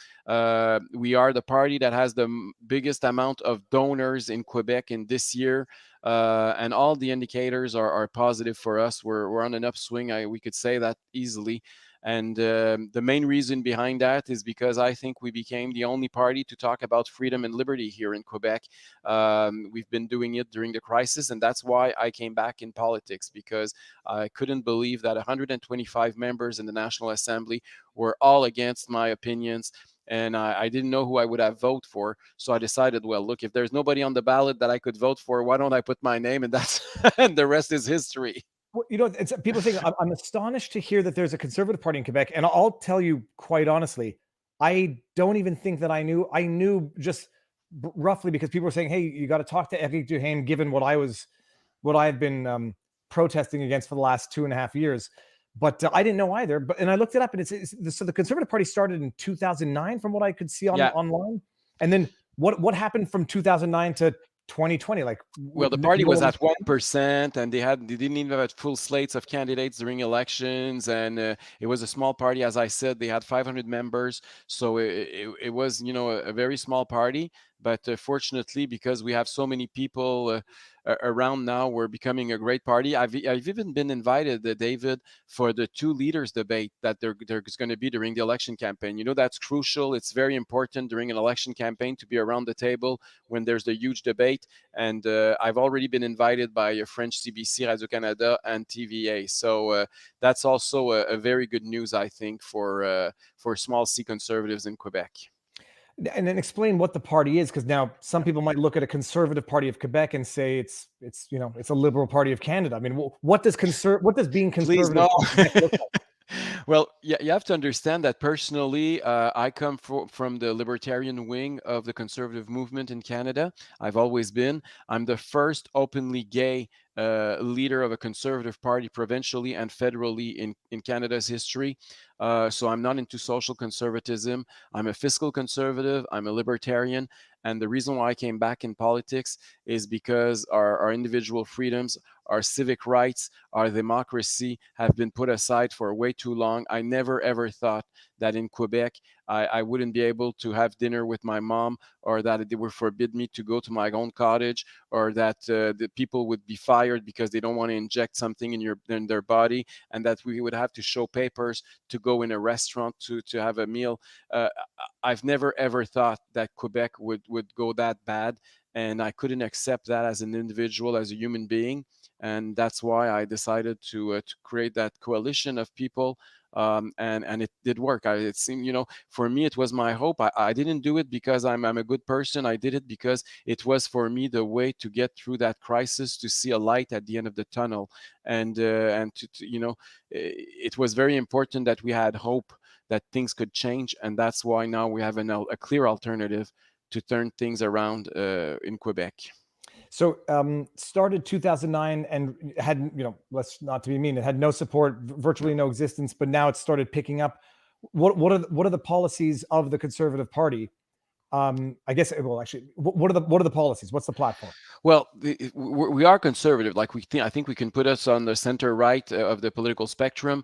We are the party that has the biggest amount of donors in Quebec in this year. And all the indicators are positive for us. We're on an upswing. We could say that easily. And the main reason behind that is because I think we became the only party to talk about freedom and liberty here in Quebec. We've been doing it during the crisis, and that's why I came back in politics, because I couldn't believe that 125 members in the National Assembly were all against my opinions. And I didn't know who I would have voted for. So I decided, well, look, if there's nobody on the ballot that I could vote for, why don't I put my name? And that's and the rest is history. Well, people think I'm astonished to hear that there's a Conservative Party in Quebec. And I'll tell you quite honestly, I don't even think that I knew just roughly, because people were saying, hey, you got to talk to Eric Duhaime, given what I've been protesting against for the last 2.5 years. But I didn't know either. And I looked it up, and so the Conservative Party started in 2009, from what I could see online. And then what happened from 2009 to 2020? Well, the party was at 1%, and they didn't even have full slates of candidates during elections, and it was a small party. As I said, they had 500 members, so it was a very small party. But fortunately, because we have so many people around now, we're becoming a great party. I've even been invited, David, for the 2 leaders debate that there's going to be during the election campaign. You know, that's crucial. It's very important during an election campaign to be around the table when there's the huge debate. And I've already been invited by French CBC, Radio-Canada, and TVA. So that's also a very good news, I think, for small C conservatives in Quebec. And then explain what the party is, because now some people might look at a Conservative Party of Quebec and say it's a Liberal Party of Canada. I mean, what does being conservative Please, no. look like? Well, yeah, you have to understand that personally, I come from the libertarian wing of the conservative movement in Canada. I've always been. I'm the first openly gay leader of a conservative party provincially and federally in Canada's history. So I'm not into social conservatism. I'm a fiscal conservative. I'm a libertarian. And the reason why I came back in politics is because our individual freedoms, our civic rights, our democracy have been put aside for way too long. I never, ever thought that in Quebec, I wouldn't be able to have dinner with my mom, or that they would forbid me to go to my own cottage, or that the people would be fired because they don't want to inject something in their body, and that we would have to show papers to go in a restaurant to have a meal. I've never, ever thought that Quebec would go that bad, and I couldn't accept that as an individual, as a human being. And that's why I decided to create that coalition of people. And it did work. It seemed, for me, it was my hope. I didn't do it because I'm a good person. I did it because it was for me the way to get through that crisis, to see a light at the end of the tunnel. And it was very important that we had hope that things could change. And that's why now we have a clear alternative to turn things around in Quebec. So started 2009 and had, let's not to be mean, it had no support, virtually no existence, but now it's started picking up. What are the policies of the Conservative Party? I guess, well, actually, what are the policies? What's the platform? Well, we are conservative. Like I think we can put us on the center right of the political spectrum.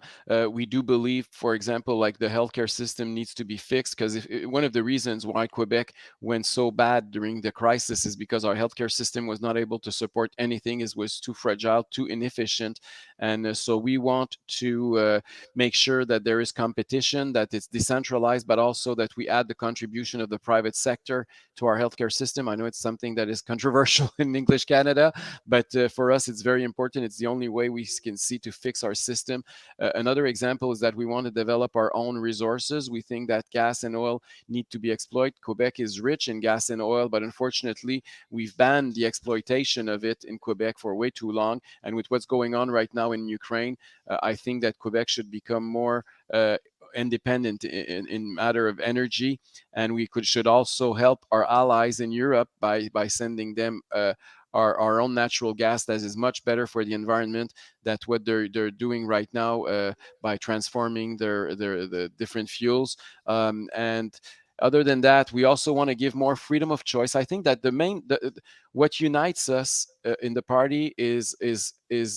We do believe, for example, like the healthcare system needs to be fixed, because one of the reasons why Quebec went so bad during the crisis is because our healthcare system was not able to support anything. It was too fragile, too inefficient. And so we want to make sure that there is competition, that it's decentralized, but also that we add the contribution of the private sector to our healthcare system. I know it's something that is controversial in English Canada, but for us, it's very important. It's the only way we can see to fix our system. Another example is that we want to develop our own resources. We think that gas and oil need to be exploited. Quebec is rich in gas and oil, but unfortunately, we've banned the exploitation of it in Quebec for way too long. And with what's going on right now in Ukraine, I think that Quebec should become more independent in matter of energy, and we should also help our allies in Europe by sending them our own natural gas that is much better for the environment than what they're doing right now by transforming the different fuels. And other than that, we also want to give more freedom of choice. I think that what unites us in the party is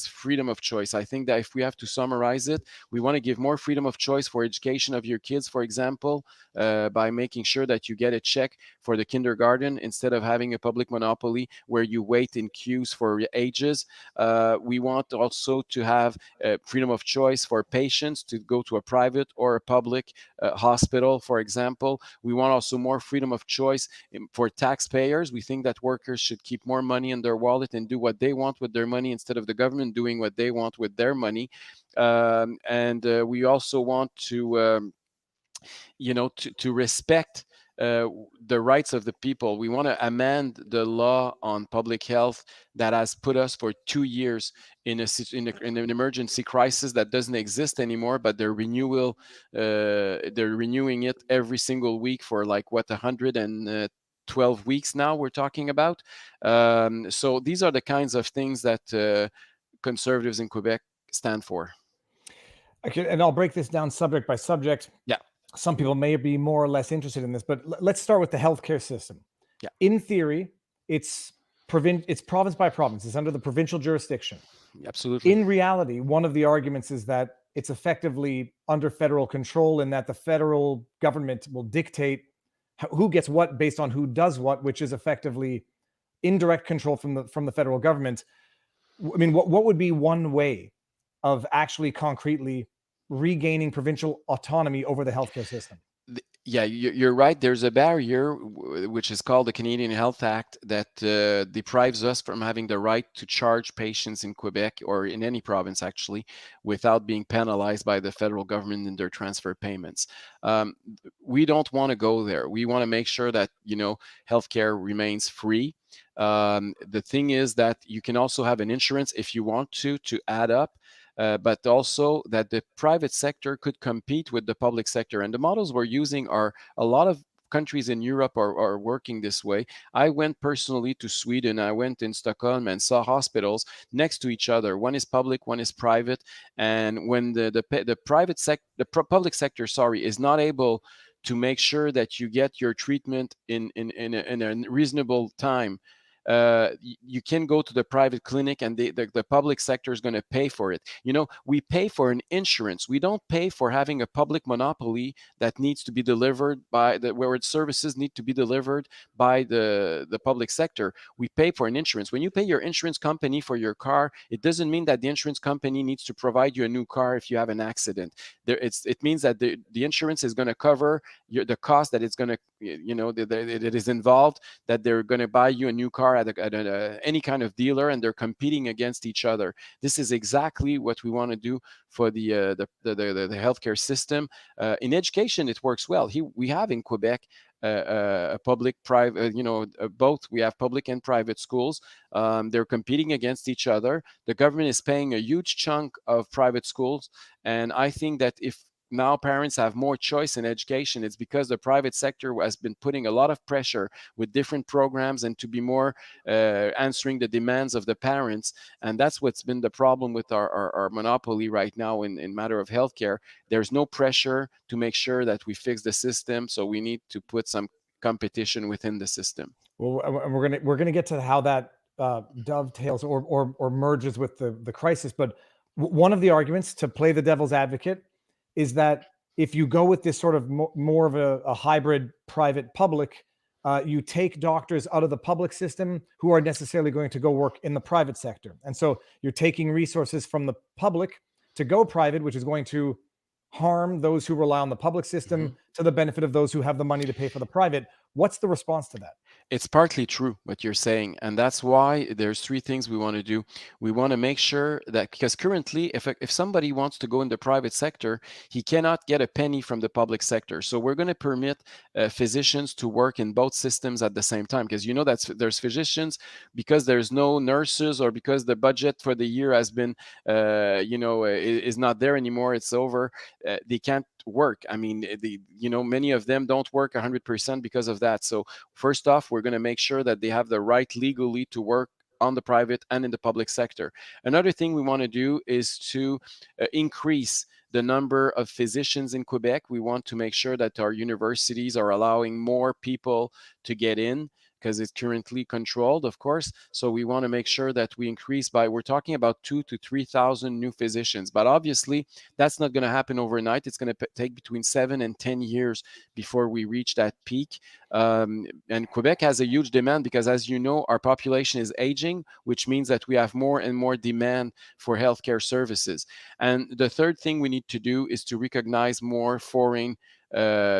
freedom of choice. I think that if we have to summarize it, we want to give more freedom of choice for education of your kids, for example, by making sure that you get a check for the kindergarten instead of having a public monopoly where you wait in queues for ages. We want also to have freedom of choice for patients to go to a private or a public hospital, for example. We want also more freedom of choice for taxpayers. We think that workers should keep more money in their wallet and do what they want with their money instead of the government doing what they want with their money. And we also want to respect the rights of the people. We want to amend the law on public health that has put us for 2 years in an emergency crisis that doesn't exist anymore, but they're renewing it every single week for 112 weeks now we're talking about. So these are the kinds of things that conservatives in Quebec stand for. Okay, and I'll break this down subject by subject. Yeah. Some people may be more or less interested in this, but let's start with the healthcare system. Yeah. In theory, it's province by province. It's under the provincial jurisdiction. Absolutely. In reality, one of the arguments is that it's effectively under federal control and that the federal government will dictate who gets what based on who does what, which is effectively indirect control from the federal government. I mean, what would be one way of actually concretely regaining provincial autonomy over the healthcare system? Yeah, you're right. There's a barrier, which is called the Canadian Health Act, that deprives us from having the right to charge patients in Quebec or in any province, actually, without being penalized by the federal government in their transfer payments. We don't want to go there. We want to make sure that, healthcare remains free. The thing is that you can also have an insurance if you want to add up. But also that the private sector could compete with the public sector. And the models we're using are a lot of countries in Europe are working this way. I went personally to Sweden. I went in Stockholm and saw hospitals next to each other. One is public, one is private. And when the public sector, is not able to make sure that you get your treatment in a reasonable time, you can go to the private clinic and the public sector is going to pay for it. We pay for an insurance. We don't pay for having a public monopoly that needs to be delivered where its services need to be delivered by the public sector. We pay for an insurance. When you pay your insurance company for your car, it doesn't mean that the insurance company needs to provide you a new car if you have an accident. It means that the insurance is going to cover the cost that it's going to, that is involved, that they're going to buy you a new car at any kind of dealer, and they're competing against each other. This is exactly what we want to do for the healthcare system. In education, it works well. We have in Quebec a public, private, both. We have public and private schools. They're competing against each other. The government is paying a huge chunk of private schools, and I think that if now parents have more choice in education, it's because the private sector has been putting a lot of pressure with different programs and to be more answering the demands of the parents. And that's what's been the problem with our monopoly right now in matter of healthcare. There's no pressure to make sure that we fix the system, so we need to put some competition within the system. Well, we're gonna get to how that dovetails or merges with the crisis. But one of the arguments, to play the devil's advocate, is that if you go with this sort of more of a hybrid private-public, you take doctors out of the public system who are necessarily going to go work in the private sector. And so you're taking resources from the public to go private, which is going to harm those who rely on the public system to the benefit of those who have the money to pay for the private. What's the response to that? It's partly true what you're saying, and that's why there's three things we want to do. We want to make sure that, because currently if somebody wants to go in the private sector, he cannot get a penny from the public sector. So we're going to permit physicians to work in both systems at the same time, because there's physicians, because there's no nurses or because the budget for the year has been is not there anymore, it's over, they can't work. I mean, many of them don't work 100% because of that. So first off, we're going to make sure that they have the right legally to work on the private and in the public sector. Another thing we want to do is to increase the number of physicians in Quebec. We want to make sure that our universities are allowing more people to get in, because it's currently controlled, of course. So we want to make sure that we increase we're talking about 2,000 to 3,000 new physicians. But obviously, that's not going to happen overnight. It's going to take between 7 and 10 years before we reach that peak. And Quebec has a huge demand because, as you know, our population is aging, which means that we have more and more demand for healthcare services. And the third thing we need to do is to recognize more foreign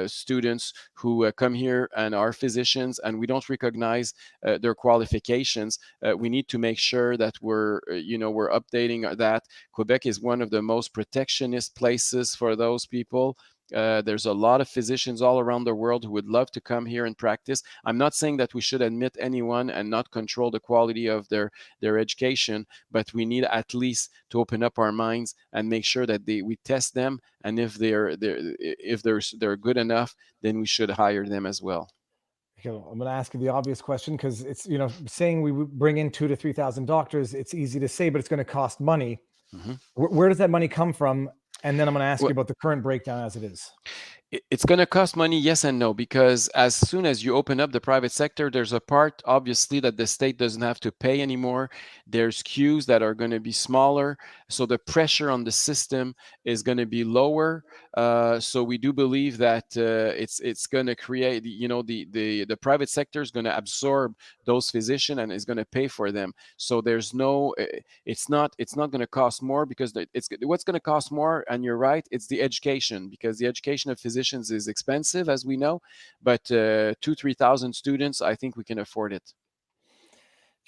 students who come here and are physicians, and we don't recognize their qualifications. We need to make sure that we're updating that. Quebec is one of the most protectionist places for those people. There's a lot of physicians all around the world who would love to come here and practice. I'm not saying that we should admit anyone and not control the quality of their education, but we need at least to open up our minds and make sure that we test them, and if they're good enough, then we should hire them as well. I'm going to ask you the obvious question, because it's, saying we bring in 2,000 to 3,000 doctors, it's easy to say, but it's going to cost money. Where does that money come from? And then I'm going to ask you about the current breakdown as it is. It's going to cost money, yes and no, because as soon as you open up the private sector, there's a part, obviously, that the state doesn't have to pay anymore. There's queues that are going to be smaller. So the pressure on the system is going to be lower. So we do believe that it's going to create, the private sector is going to absorb those physicians and is going to pay for them. So there's no, it's not going to cost more, because what's going to cost more, and you're right, it's the education, because the education of physicians is expensive, as we know, but 2,000-3,000 students, I think we can afford it.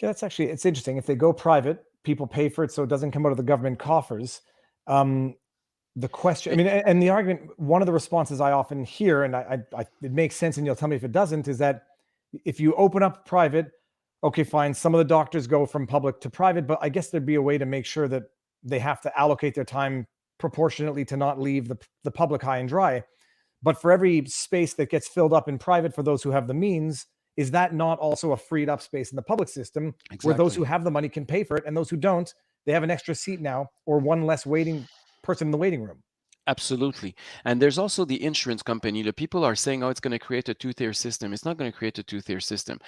Yeah, it's interesting. If they go private, people pay for it, so it doesn't come out of the government coffers. The question, I mean, and the argument, one of the responses I often hear, and it makes sense, and you'll tell me if it doesn't, is that if you open up private, okay, fine, some of the doctors go from public to private, but I guess there'd be a way to make sure that they have to allocate their time proportionately to not leave the public high and dry. But for every space that gets filled up in private for those who have the means, is that not also a freed up space in the public system where those who have the money can pay for it, and those who don't, they have an extra seat now, or one less waiting person in the waiting room? Absolutely. And there's also the insurance company. The people are saying, oh, it's going to create a two-tier system. It's not going to create a two-tier system.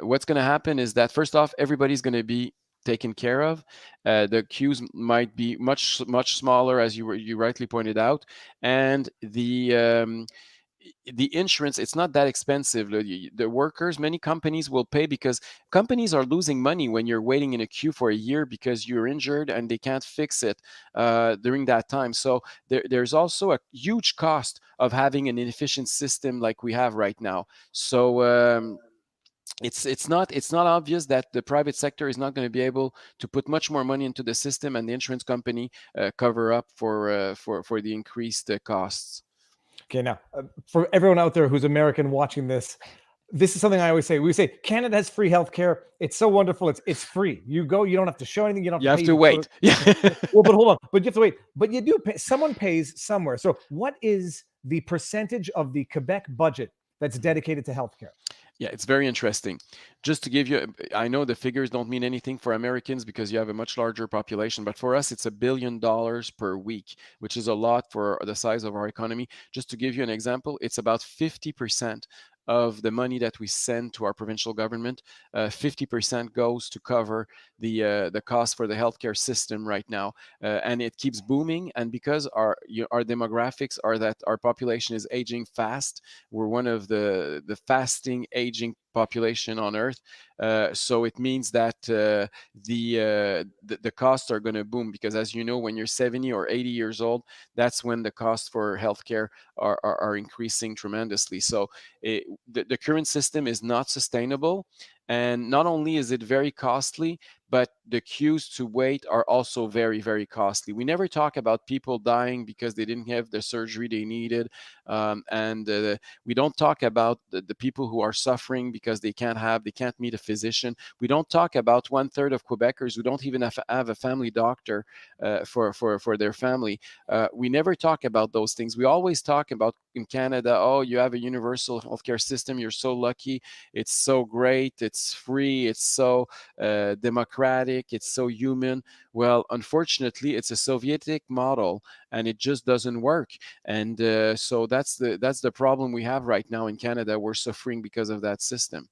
What's going to happen is that, first off, everybody's going to be taken care of. The queues might be much smaller, as you rightly pointed out, and the insurance, it's not that expensive. The workers, many companies will pay, because companies are losing money when you're waiting in a queue for a year because you're injured and they can't fix it during that time. So there's also a huge cost of having an inefficient system like we have right now. So it's not obvious that the private sector is not going to be able to put much more money into the system, and the insurance company cover up for the increased costs. Okay, now for everyone out there who's American watching this, this is something I always say. We say Canada has free healthcare. It's so wonderful. It's free. You go. You don't have to show anything. You don't have to wait. Yeah. Well, but hold on. But you have to wait. But you do pay. Someone pays somewhere. So what is the percentage of the Quebec budget that's dedicated to healthcare? Yeah, it's very interesting. Just to give you, I know the figures don't mean anything for Americans because you have a much larger population, but for us, it's $1 billion per week, which is a lot for the size of our economy. Just to give you an example, it's about 50% of the money that we send to our provincial government. 50% goes to cover the cost for the healthcare system right now, and it keeps booming. And because our demographics are that our population is aging fast, we're one of the fasting aging population on earth, so it means that the costs are going to boom, because as you know, when you're 70 or 80 years old, that's when the costs for healthcare are increasing tremendously. So the current system is not sustainable, and not only is it very costly, but the queues to wait are also very, very costly. We never talk about people dying because they didn't have the surgery they needed. And we don't talk about the people who are suffering because they can't meet a physician. We don't talk about 1/3 of Quebecers who don't even have a family doctor for their family. We never talk about those things. We always talk about in Canada, oh, you have a universal healthcare system. You're so lucky. It's so great. It's free. It's so democratic. It's so human. Well, unfortunately, it's a Sovietic model, and it just doesn't work. And so that's the problem we have right now in Canada. We're suffering because of that system.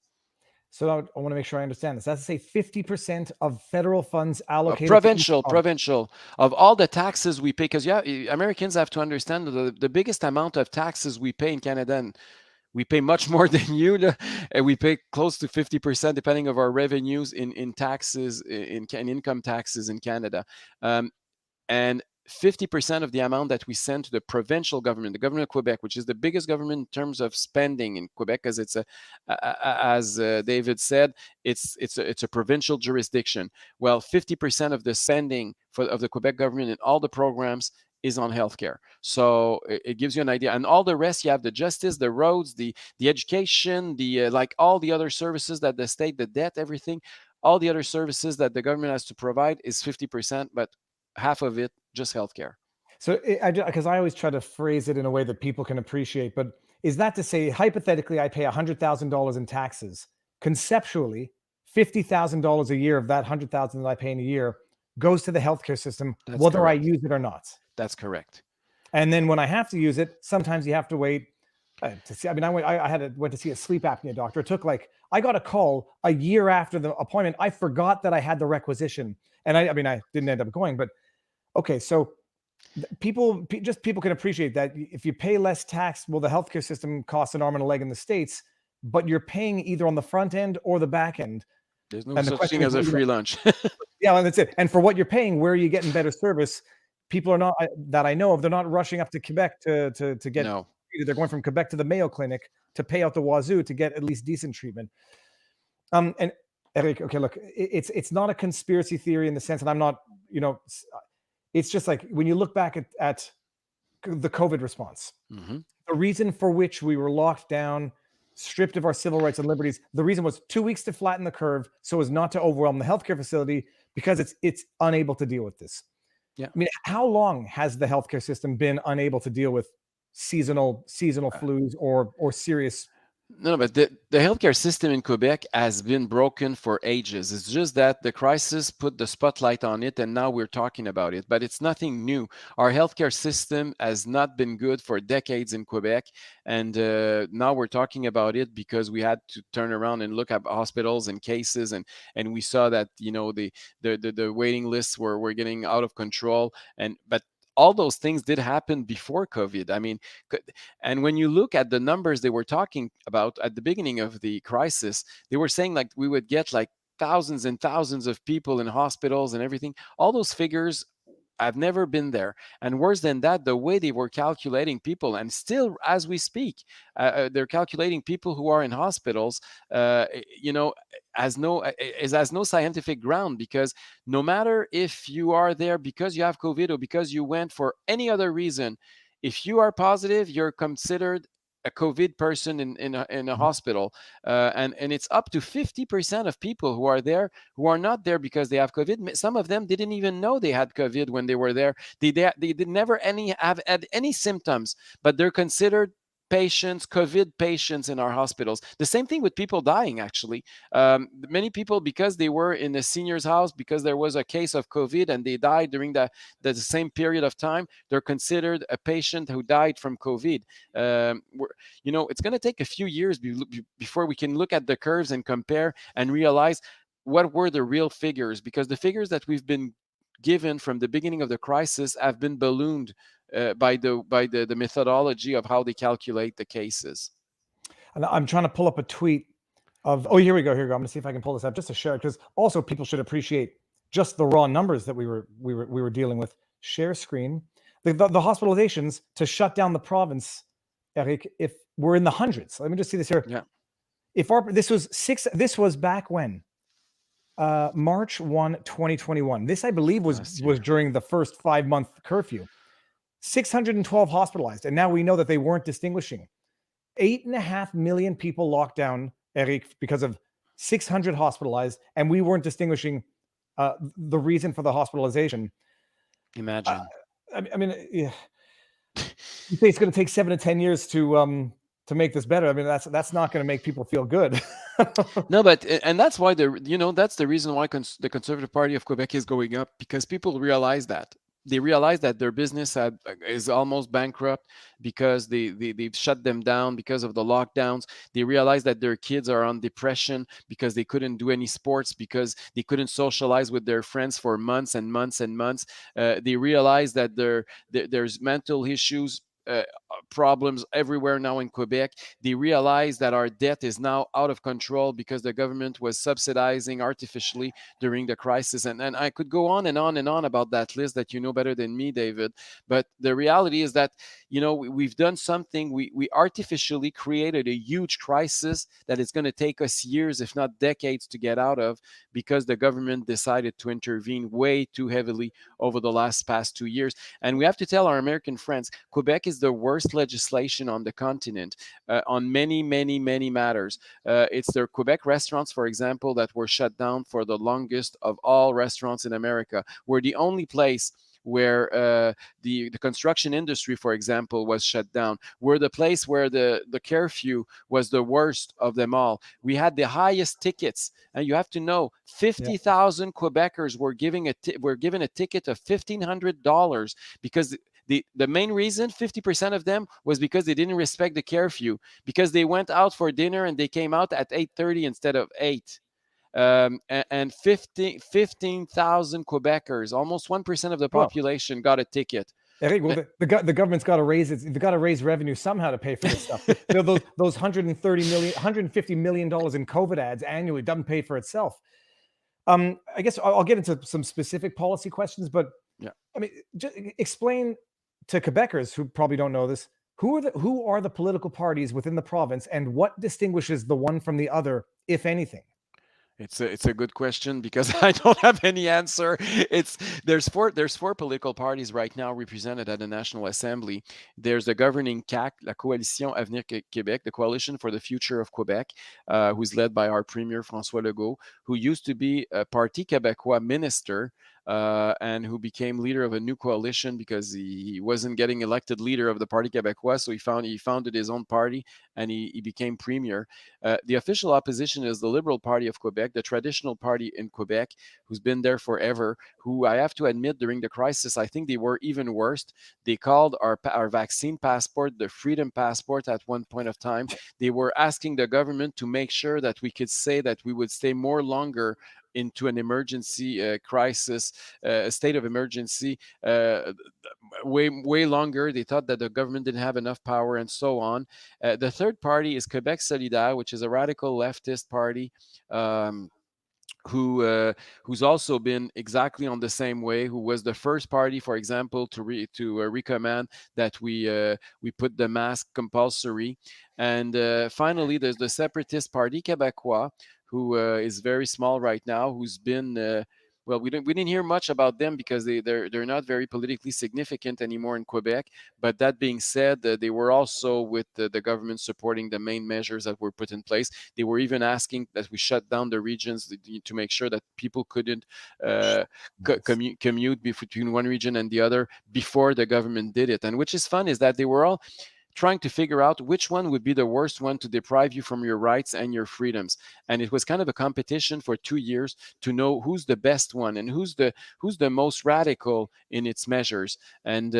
So I want to make sure I understand this. That's to say 50% of federal funds allocated provincial of all the taxes we pay, because Americans have to understand the biggest amount of taxes we pay in Canada, and we pay much more than you, and we pay close to 50% depending of our revenues in taxes, in income taxes in Canada, and 50% of the amount that we send to the provincial government, the government of Quebec, which is the biggest government in terms of spending in Quebec, because it's as David said, it's a provincial jurisdiction. Well, 50% of the spending of the Quebec government in all the programs is on healthcare. So it gives you an idea. And all the rest, you have the justice, the roads, the education, like all the other services that the state, the debt, everything, all the other services that the government has to provide is 50%, but half of it just healthcare. So because I always try to phrase it in a way that people can appreciate, but is that to say, hypothetically, I pay $100,000 in taxes. Conceptually, $50,000 a year of that $100,000 that I pay in a year goes to the healthcare system, whether I use it or not. That's correct. And then when I have to use it, sometimes you have to wait to see. I mean, went to see a sleep apnea doctor. It took I got a call a year after the appointment. I forgot that I had the requisition, and I didn't end up going. But okay, so people can appreciate that if you pay less tax, well, the healthcare system costs an arm and a leg in the States, but you're paying either on the front end or the back end. There's no And the such question thing is, as a free lunch. yeah, and that's it. And for what you're paying, where are you getting better service? People are not that I know of. They're not rushing up to Quebec to get. No. They're going from Quebec to the Mayo Clinic to pay out the wazoo to get at least decent treatment. And Eric, okay, look, it's not a conspiracy theory in the sense that I'm not, it's just like when you look back at the COVID response, the reason for which we were locked down, stripped of our civil rights and liberties, the reason was 2 weeks to flatten the curve so as not to overwhelm the healthcare facility because it's unable to deal with this. Yeah. I mean, how long has the healthcare system been unable to deal with seasonal flus or serious? No, but the healthcare system in Quebec has been broken for ages. It's just that the crisis put the spotlight on it, and now we're talking about it. But it's nothing new. Our healthcare system has not been good for decades in Quebec, and now we're talking about it because we had to turn around and look at hospitals and cases, and we saw that the waiting lists were getting out of control. But all those things did happen before COVID. I mean, and when you look at the numbers they were talking about at the beginning of the crisis, they were saying we would get thousands and thousands of people in hospitals and everything. All those figures, I've never been there. And worse than that, the way they were calculating people, and still as we speak, they're calculating people who are in hospitals, has no scientific ground, because no matter if you are there because you have COVID or because you went for any other reason, if you are positive, you're considered a COVID person in a hospital, and it's up to 50% of people who are there who are not there because they have COVID. Some of them didn't even know they had COVID when they were there. They did never have had any symptoms, but they're considered patients, COVID patients in our hospitals. The same thing with people dying, actually. Many people, because they were in a senior's house, because there was a case of COVID and they died during the same period of time, they're considered a patient who died from COVID. It's going to take a few years before we can look at the curves and compare and realize what were the real figures, because the figures that we've been given from the beginning of the crisis have been ballooned by the methodology of how they calculate the cases. And I'm trying to pull up a tweet of, here we go. I'm going to see if I can pull this up just to share it, because also people should appreciate just the raw numbers that we were dealing with. Share screen. The hospitalizations to shut down the province, Eric, if we're in the hundreds. Let me just see this here. Yeah. This was back when? March 1, 2021. This, I believe, was during the first 5-month curfew. 612 hospitalized, and now we know that they weren't distinguishing. 8.5 million people locked down, Eric, because of 600 hospitalized, and we weren't distinguishing the reason for the hospitalization. Imagine. I mean, you say it's going to take 7 to 10 years to make this better. I mean, that's not going to make people feel good. No, but and that's why that's the reason why the Conservative Party of Quebec is going up, because people realize that. They realize that their business is almost bankrupt because they've shut them down because of the lockdowns. They realize that their kids are on depression because they couldn't do any sports, because they couldn't socialize with their friends for months and months and months. They realize that there's mental issues, problems everywhere now in Quebec. They realize that our debt is now out of control because the government was subsidizing artificially during the crisis. And I could go on and on and on about that list that you know better than me, David. But the reality is that, we've done something. We artificially created a huge crisis that is going to take us years, if not decades, to get out of, because the government decided to intervene way too heavily over the past 2 years. And we have to tell our American friends, Quebec is the worst legislation on the continent on many, many, many matters. It's the Quebec restaurants, for example, that were shut down for the longest of all restaurants in America. We're the only place where the construction industry, for example, was shut down. We're the place where the curfew was the worst of them all. We had the highest tickets, and you have to know, 50,000 Quebecers were given a ticket of $1,500 because The main reason, 50% of them, was because they didn't respect the curfew, because they went out for dinner and they came out at 8:30 instead of 8. And 15,000 Quebecers, almost 1% of the population, got a ticket. Eric, well, the government's got to they've got to raise revenue somehow to pay for this stuff. Those $150 million in COVID ads annually doesn't pay for itself. I guess I'll get into some specific policy questions, but yeah, I mean, just explain to Quebecers who probably don't know this, who are the political parties within the province, and what distinguishes the one from the other, if anything? It's a good question, because I don't have any answer. There's four political parties right now represented at the National Assembly. There's the governing CAQ, la Coalition Avenir Québec, the Coalition for the Future of Quebec, who's led by our Premier François Legault, who used to be a Parti Québécois minister, and who became leader of a new coalition because he wasn't getting elected leader of the Parti Québécois. So he founded his own party, and he became premier. The official opposition is the Liberal Party of Quebec, the traditional party in Quebec, who's been there forever, who I have to admit, during the crisis, I think they were even worse. They called our vaccine passport the freedom passport at one point of time. They were asking the government to make sure that we could say that we would stay more longer into an emergency crisis, a state of emergency, way longer. They thought that the government didn't have enough power, and so on. The third party is Quebec Solidaire, which is a radical leftist party, who's also been exactly on the same way, who was the first party, for example, to recommend that we put the mask compulsory. And finally, there's the Separatist Parti Québécois, who is very small right now, who's been well, we didn't hear much about them because they're not very politically significant anymore in Quebec. But that being said, they were also with the government supporting the main measures that were put in place. They were even asking that we shut down the regions to make sure that people couldn't commute between one region and the other before the government did it. And which is fun is that they were all trying to figure out which one would be the worst one to deprive you from your rights and your freedoms. And it was kind of a competition for 2 years to know who's the best one and who's the most radical in its measures. And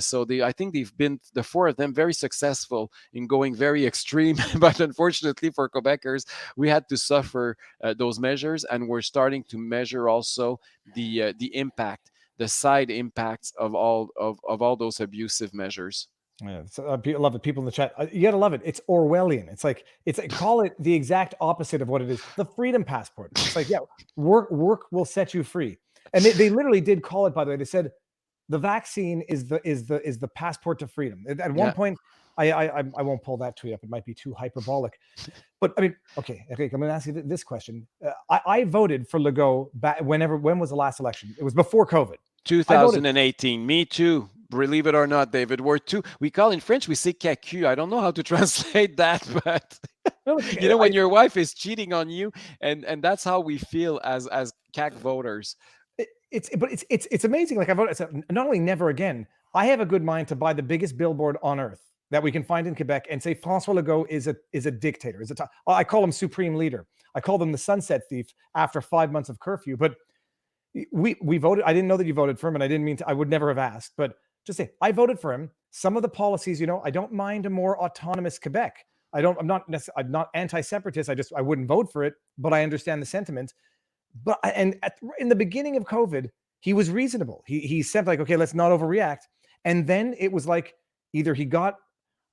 so I think they've been, the four of them, very successful in going very extreme. But unfortunately for Quebecers, we had to suffer those measures, and we're starting to measure also the impact, the side impacts of all those abusive measures. Yeah, I love it. People in the chat, you gotta love it. It's Orwellian. It's call it the exact opposite of what it is. The freedom passport. It's like, yeah, work will set you free. And they literally did call it, by the way. They said the vaccine is the passport to freedom. At one point, I won't pull that tweet up. It might be too hyperbolic. But I mean, okay, I'm going to ask you this question. I voted for Legault back when was the last election? It was before COVID. 2018. Me too. Believe it or not, David. We call in French, we say cacu. I don't know how to translate that, but you know, when your wife is cheating on you, and that's how we feel as CAQ voters. It's amazing. Like I voted, not only never again, I have a good mind to buy the biggest billboard on earth that we can find in Quebec and say François Legault is a dictator. I call him supreme leader. I call them the sunset thief after 5 months of curfew. But we voted. I didn't know that you voted for him, and I didn't mean to. I would never have asked, but just say I voted for him. Some of the policies, you know, I don't mind a more autonomous Quebec. I'm not anti-separatist. I wouldn't vote for it, but I understand the sentiment. But in the beginning of COVID, he was reasonable. He said like, okay, let's not overreact. And then it was like either he got,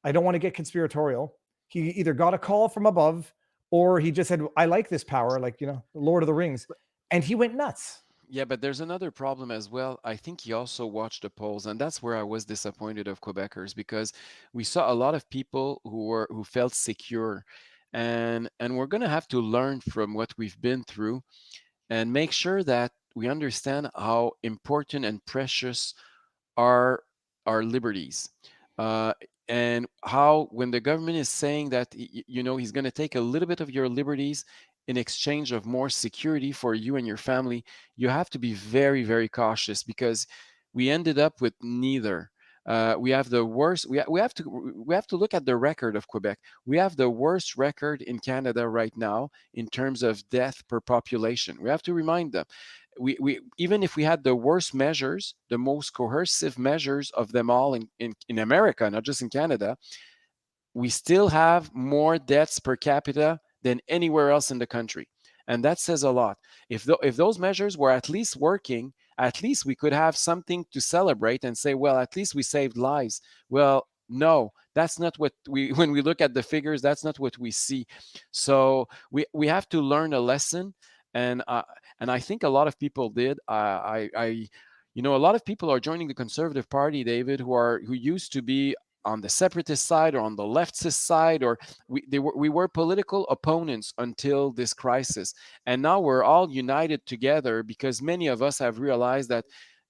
I don't want to get conspiratorial. He either got a call from above, or he just said, I like this power, like, you know, Lord of the Rings, and he went nuts. Yeah, but there's another problem as well. I think he also watched the polls, and that's where I was disappointed of Quebecers, because we saw a lot of people who felt secure, and we're gonna have to learn from what we've been through, and make sure that we understand how important and precious are our liberties, and how when the government is saying that you know he's gonna take a little bit of your liberties in exchange of more security for you and your family, you have to be very, very cautious, because we ended up with neither. We have the worst. We have to look at the record of Quebec. We have the worst record in Canada right now in terms of death per population. We have to remind them. we even if we had the worst measures, the most coercive measures of them all in America, not just in Canada, we still have more deaths per capita than anywhere else in the country. And that says a lot. If those measures were at least working, at least we could have something to celebrate and say, well, at least we saved lives. Well, no, that's not what we, when we look at the figures, that's not what we see. So we have to learn a lesson. And I think a lot of people did. You know, a lot of people are joining the Conservative Party, David, who used to be on the separatist side or on the leftist side, or we were political opponents until this crisis. And now we're all united together because many of us have realized that,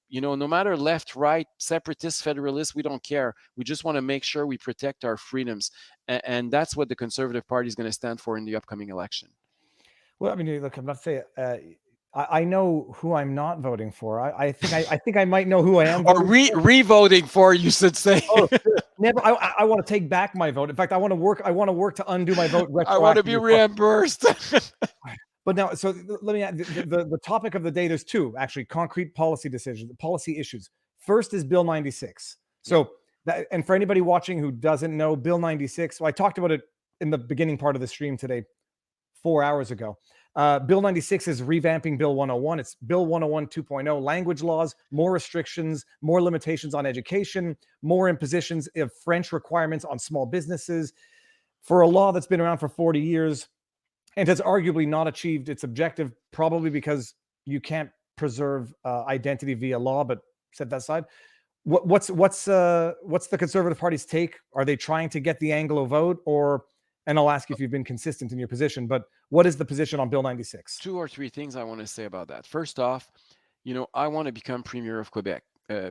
you know, no matter left, right, separatist, federalist, we don't care. We just want to make sure we protect our freedoms. And that's what the Conservative Party is going to stand for in the upcoming election. Well, I mean, look, I'm not saying I know who I'm not voting for. I think I might know who I am. Or re-voting for, you should say. Oh, never. I want to take back my vote. In fact, I want to work to undo my vote. I want to be reimbursed. But now, so let me add the topic of the day. There's two actually concrete policy decisions, policy issues. First is Bill 96. So that, and for anybody watching who doesn't know, Bill 96. So I talked about it in the beginning part of the stream today, 4 hours ago. Bill 96 is revamping Bill 101. It's Bill 101 2.0, language laws, more restrictions, more limitations on education, more impositions of French requirements on small businesses for a law that's been around for 40 years and has arguably not achieved its objective, probably because you can't preserve identity via law, but set that aside. What's the Conservative Party's take? Are they trying to get the Anglo vote, or, and I'll ask you if you've been consistent in your position, but what is the position on Bill 96? 2 or 3 things I want to say about that. First off, you know, I want to become Premier of Quebec.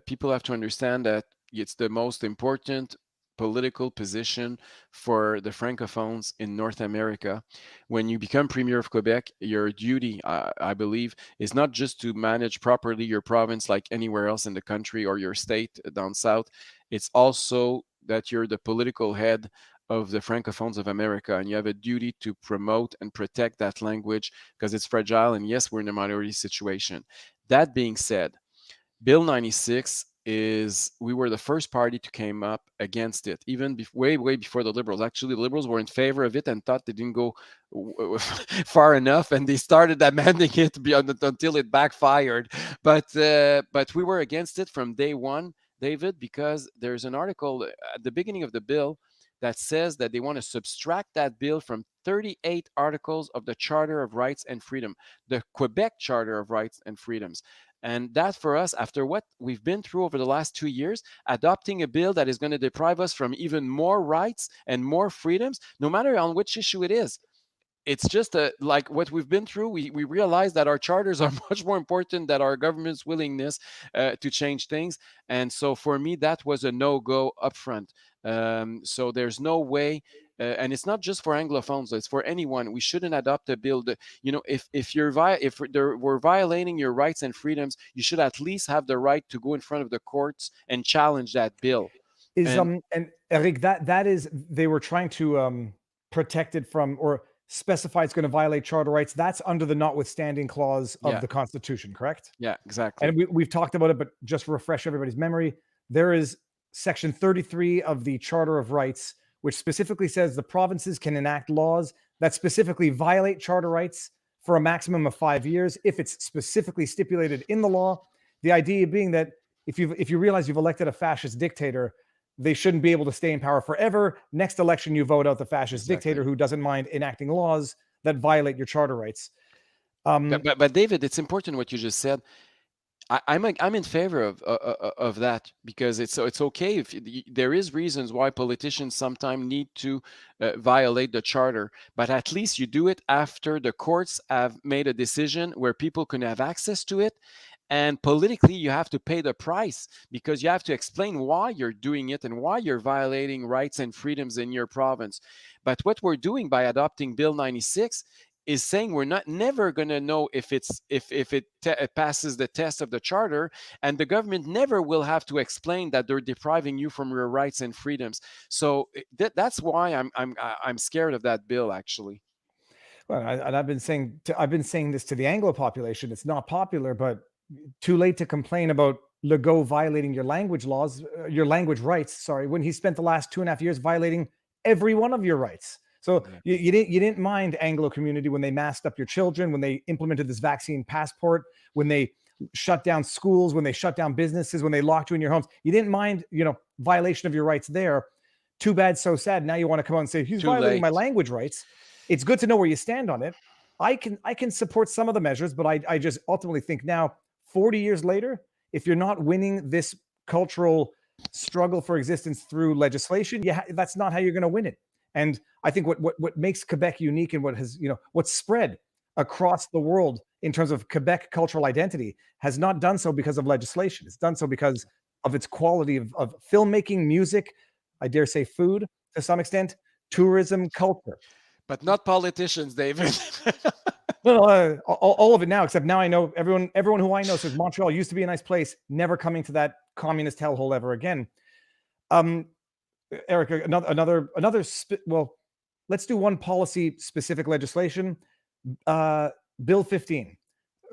People have to understand that it's the most important political position for the Francophones in North America. When you become Premier of Quebec, your duty, I believe, is not just to manage properly your province like anywhere else in the country or your state down south. It's also that you're the political head of the Francophones of America, and you have a duty to promote and protect that language because it's fragile, and yes, we're in a minority situation. That being said, Bill 96 is, we were the first party to came up against it, even way before the Liberals. Actually, the Liberals were in favor of it and thought they didn't go far enough, and they started amending it until it backfired. But we were against it from day one, David, because there's an article at the beginning of the bill that says that they want to subtract that bill from 38 articles of the Charter of Rights and Freedom, the Quebec Charter of Rights and Freedoms. And that, for us, after what we've been through over the last 2 years, adopting a bill that is going to deprive us from even more rights and more freedoms, no matter on which issue it is. It's just like what we've been through. We realize that our charters are much more important than our government's willingness to change things. And so for me, that was a no-go upfront. So there's no way, and it's not just for Anglophones, it's for anyone. We shouldn't adopt a bill that, you know, if we're violating your rights and freedoms, you should at least have the right to go in front of the courts and challenge that bill. And Eric, that is, they were trying to protect it from, or specify it's going to violate charter rights. That's under the notwithstanding clause of the Constitution, correct? Yeah, exactly. And we've talked about it, but just to refresh everybody's memory, there is Section 33 of the Charter of Rights, which specifically says the provinces can enact laws that specifically violate charter rights for a maximum of 5 years if it's specifically stipulated in the law. The idea being that if you realize you've elected a fascist dictator, they shouldn't be able to stay in power forever. Next election, you vote out the fascist dictator who doesn't mind enacting laws that violate your charter rights. But David, it's important what you just said. I'm in favor of that, because it's okay if there is reasons why politicians sometimes need to violate the charter, but at least you do it after the courts have made a decision where people can have access to it. And politically, you have to pay the price, because you have to explain why you're doing it and why you're violating rights and freedoms in your province. But what we're doing by adopting Bill 96 is saying we're never going to know if it passes the test of the charter, and the government never will have to explain that they're depriving you from your rights and freedoms. So that's why I'm scared of that bill, actually. Well, and I've been saying this to the Anglo population. It's not popular, but too late to complain about Legault violating your language laws, your language rights. Sorry, when he spent the last 2.5 years violating every one of your rights. So you didn't mind Anglo community when they masked up your children, when they implemented this vaccine passport, when they shut down schools, when they shut down businesses, when they locked you in your homes. You didn't mind, violation of your rights there. Too bad, so sad. Now you want to come out and say he's violating my language rights. It's good to know where you stand on it. I can support some of the measures, but I just ultimately think now, 40 years later, if you're not winning this cultural struggle for existence through legislation, that's not how you're going to win it. And I think what makes Quebec unique and what's spread across the world in terms of Quebec cultural identity has not done so because of legislation. It's done so because of its quality of filmmaking, music, I dare say food to some extent, tourism, culture. But not politicians, David. No, all of it now, except now I know everyone who I know says Montreal used to be a nice place, never coming to that communist hellhole ever again. Eric, well, let's do one policy specific legislation. Bill 15,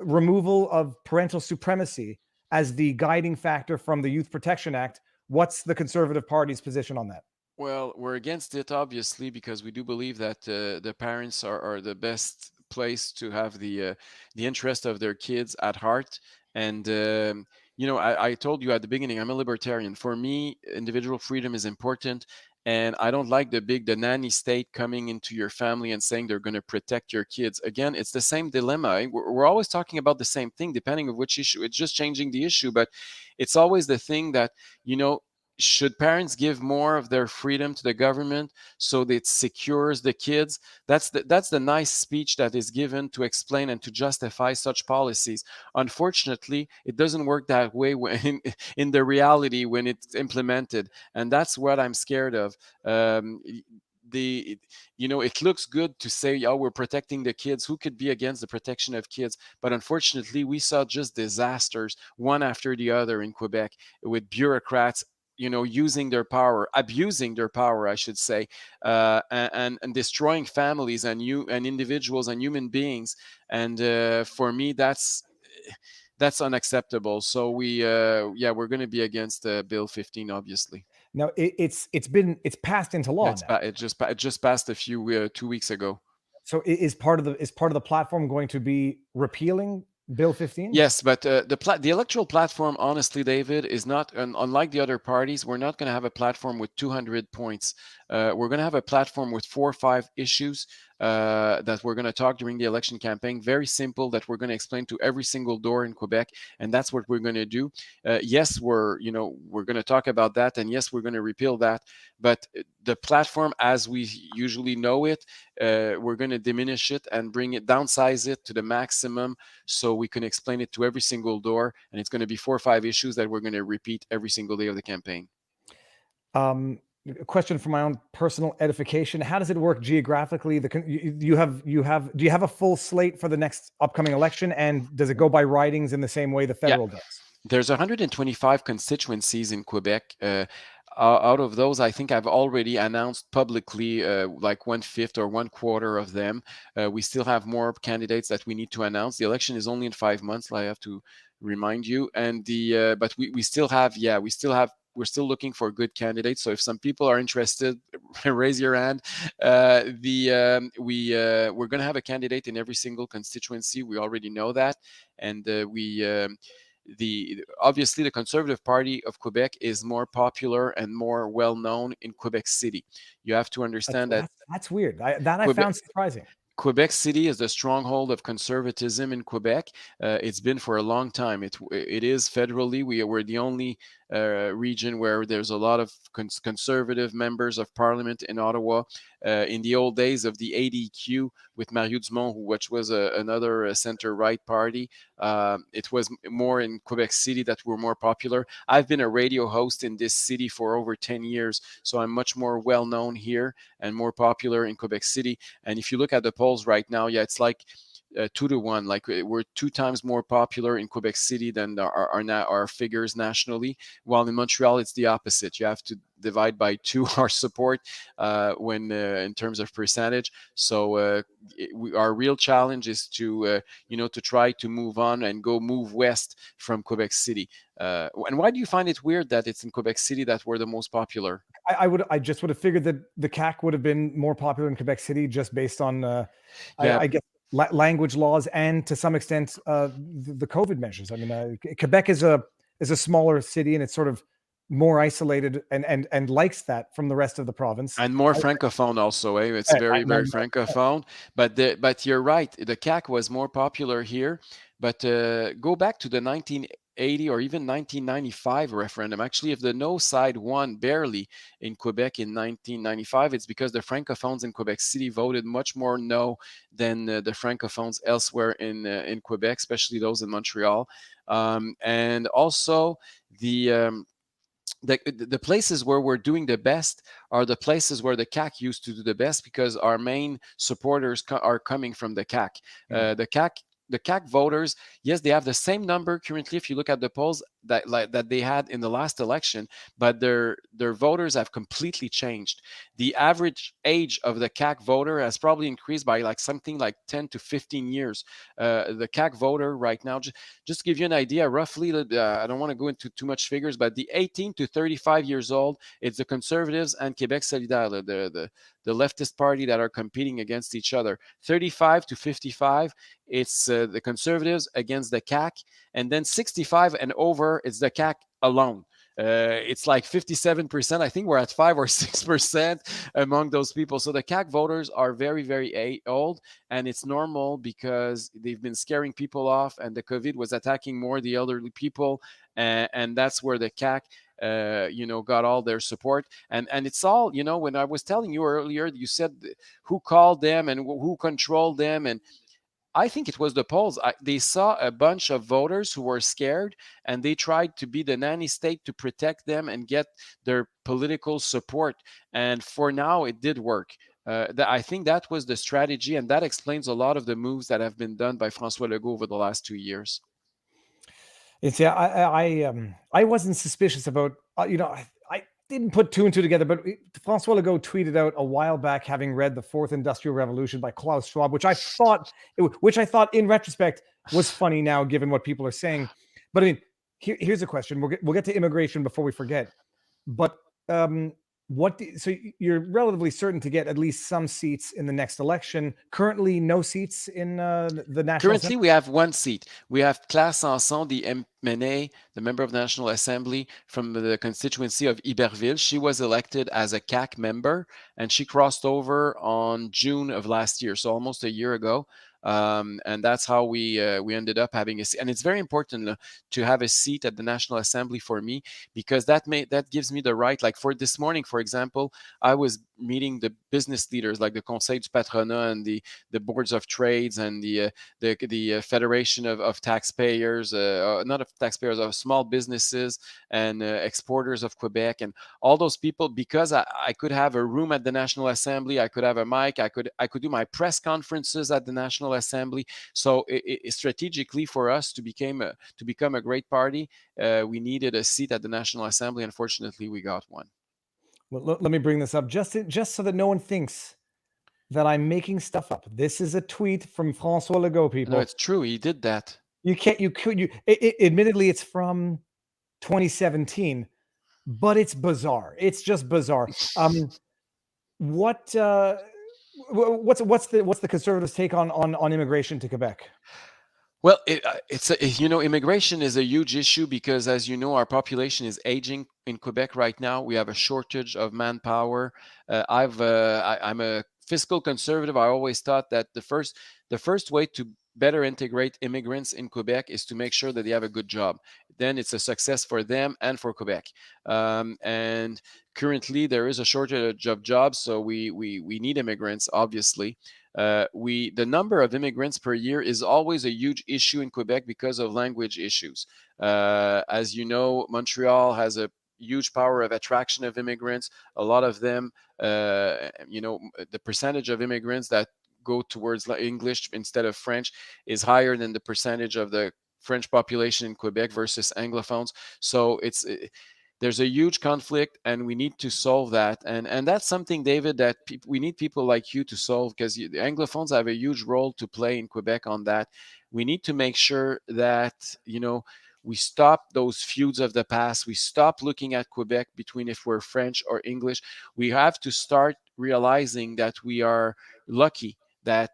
removal of parental supremacy as the guiding factor from the Youth Protection Act. What's the Conservative Party's position on that? Well, we're against it, obviously, because we do believe that the parents are the best place to have the interest of their kids at heart. And I told you at the beginning, I'm a libertarian. For me, individual freedom is important. And I don't like the nanny state coming into your family and saying they're going to protect your kids. Again, it's the same dilemma. We're always talking about the same thing, depending on which issue. It's just changing the issue, but it's always the thing that, should parents give more of their freedom to the government so that it secures the kids? That's the nice speech that is given to explain and to justify such policies. Unfortunately, it doesn't work that way in the reality when it's implemented, and that's what I'm scared of. It looks good to say, oh, we're protecting the kids. Who could be against the protection of kids? But unfortunately, we saw just disasters one after the other in Quebec with bureaucrats using their power, abusing their power, I should say, and destroying families and individuals and human beings. And for me, that's unacceptable. So we're going to be against Bill 15, obviously. Now it's passed into law. It just passed a few 2 weeks ago. So is part of the platform going to be repealing Bill 15? Yes, but the electoral platform, honestly, David, is not, unlike the other parties, we're not going to have a platform with 200 points. We're going to have a platform with 4 or 5 issues that we're going to talk during the election campaign. Very simple, that we're going to explain to every single door in Quebec, and that's what we're going to do. Yes, we're going to talk about that, and yes, we're going to repeal that. But the platform, as we usually know it, we're going to diminish it and downsize it to the maximum, so we can explain it to every single door. And it's going to be 4 or 5 issues that we're going to repeat every single day of the campaign. A question for my own personal edification: how does it work geographically? Do you have a full slate for the next upcoming election, and does it go by ridings in the same way the federal does? There's 125 constituencies in Quebec. Out of those, I think I've already announced publicly like 1/5 or 1/4 of them. We still have more candidates that we need to announce. The election is only in 5 months, I have to remind you. And but we still have, we're still looking for good candidates. So if some people are interested, raise your hand. We're going to have a candidate in every single constituency. We already know that. And obviously the Conservative Party of Quebec is more popular and more well known in Quebec City. You have to understand that's weird. I found surprising. Quebec City is the stronghold of conservatism in Quebec. It's been for a long time. It is federally. We're the only region where there's a lot of conservative members of parliament in Ottawa. In the old days of the ADQ with Mario Dumont, which was another center-right party, it was more in Quebec City that were more popular. I've been a radio host in this city for over 10 years, so I'm much more well-known here and more popular in Quebec City. And if you look at the polls right now, it's like 2-1. Like we're 2 times more popular in Quebec City than our figures nationally. While in Montreal, it's the opposite. You have to divide by 2 our support when in terms of percentage. So our real challenge is to to try to move on and move west from Quebec City. And why do you find it weird that it's in Quebec City that we're the most popular? I just would have figured that the CAC would have been more popular in Quebec City just based on I guess language laws and to some extent the COVID measures. I mean, Quebec is a smaller city and it's sort of more isolated and likes that from the rest of the province. And more francophone also, eh? It's very francophone. But you're right. The CAC was more popular here. But go back to the 1980 or even 1995 referendum. Actually, if the no side won barely in Quebec in 1995, it's because the francophones in Quebec City voted much more no than the francophones elsewhere in Quebec, especially those in Montreal. And also the places where we're doing the best are the places where the CAC used to do the best because our main supporters are coming from the CAC. The CAC voters, yes, they have the same number currently if you look at the polls that they had in the last election, but their voters have completely changed. The average age of the CAC voter has probably increased by something like 10 to 15 years. The CAC voter right now, just to give you an idea, roughly, I don't want to go into too much figures, but the 18 to 35 years old, it's the Conservatives and Québec solidaire, the leftist party that are competing against each other. 35 to 55, it's the Conservatives against the CAC, and then 65 and over, it's the CAC alone. It's like 57%. I think we're at 5 or 6% among those people. So the CAC voters are very, very old, and it's normal because they've been scaring people off, and the COVID was attacking more the elderly people, and that's where the CAC got all their support. And it's all, when I was telling you earlier, you said who called them and who controlled them, and I think it was the polls. They saw a bunch of voters who were scared, and they tried to be the nanny state to protect them and get their political support. And for now, it did work. I think that was the strategy, and that explains a lot of the moves that have been done by François Legault over the last 2 years. It's I wasn't suspicious about I didn't put 2 and 2 together, but François Legault tweeted out a while back having read The Fourth Industrial Revolution by Klaus Schwab, which I thought in retrospect was funny now given what people are saying. But I mean, here's a question. We'll get to immigration before we forget. But so you're relatively certain to get at least some seats in the next election. Currently, no seats in the National Currently, Assembly? we have 1 seat. We have Claire Sanson, the MNA, the member of the National Assembly from the constituency of Iberville. She was elected as a CAC member, and she crossed over on June of last year, so almost a year ago. And that's how we ended up having a seat. And it's very important to have a seat at the National Assembly for me, because that gives me the right. Like for this morning, for example, I was meeting the business leaders, like the Conseil du Patronat and the boards of trades and the Federation of taxpayers, not of taxpayers, of small businesses and exporters of Quebec, and all those people, because I could have a room at the National Assembly, I could have a mic, I could do my press conferences at the National Assembly. So strategically for us to become a great party, we needed a seat at the National Assembly. Unfortunately, we got one. Well, let me bring this up just so that no one thinks that I'm making stuff up. This is a tweet from François Legault, people. No, it's true. He did that. Admittedly, it's from 2017, but it's bizarre. It's just bizarre. What's the Conservatives' take on immigration to Quebec? Well, immigration is a huge issue because, as you know, our population is aging in Quebec right now. We have a shortage of manpower. I'm a fiscal conservative. I always thought that the first way to better integrate immigrants in Quebec is to make sure that they have a good job. Then it's a success for them and for Quebec. And currently, there is a shortage of jobs, so we need immigrants, obviously. The number of immigrants per year is always a huge issue in Quebec because of language issues. As you know, Montreal has a huge power of attraction of immigrants. A lot of them, the percentage of immigrants that go towards English instead of French is higher than the percentage of the French population in Quebec versus Anglophones. So there's a huge conflict, and we need to solve that. And that's something, David, that we need people like you to solve, because the Anglophones have a huge role to play in Quebec on that. We need to make sure that, we stop those feuds of the past. We stop looking at Quebec between if we're French or English. We have to start realizing that we are lucky that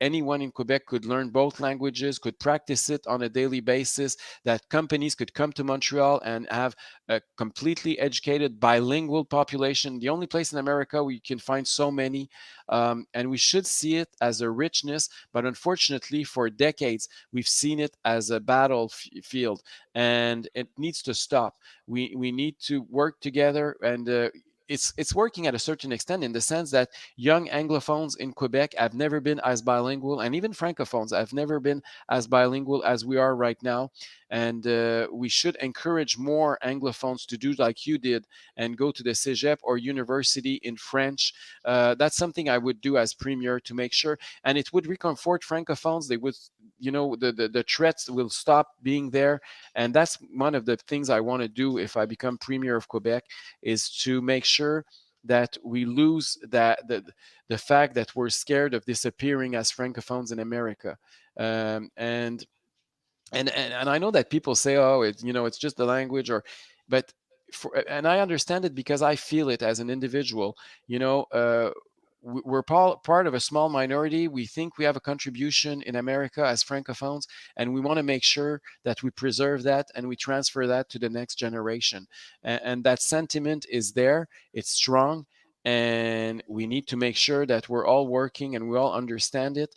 anyone in Quebec could learn both languages, could practice it on a daily basis, that companies could come to Montreal and have a completely educated bilingual population, the only place in America where you can find so many. And we should see it as a richness, but unfortunately for decades, we've seen it as a battlefield, and it needs to stop. We need to work together, and it's working at a certain extent, in the sense that young Anglophones in Quebec have never been as bilingual, and even Francophones have never been as bilingual as we are right now. And we should encourage more Anglophones to do like you did and go to the cégep or university in French. That's something I would do as premier, to make sure, and it would reconfort Francophones. They would, the threats will stop being there. And that's one of the things I want to do if I become premier of Quebec, is to make sure that we lose the fact that we're scared of disappearing as Francophones in America. And I know that people say, oh, it's just the language, but and I understand it, because I feel it as an individual. We're part of a small minority. We think we have a contribution in America as Francophones, and we want to make sure that we preserve that and we transfer that to the next generation. And that sentiment is there, it's strong, and we need to make sure that we're all working and we all understand it,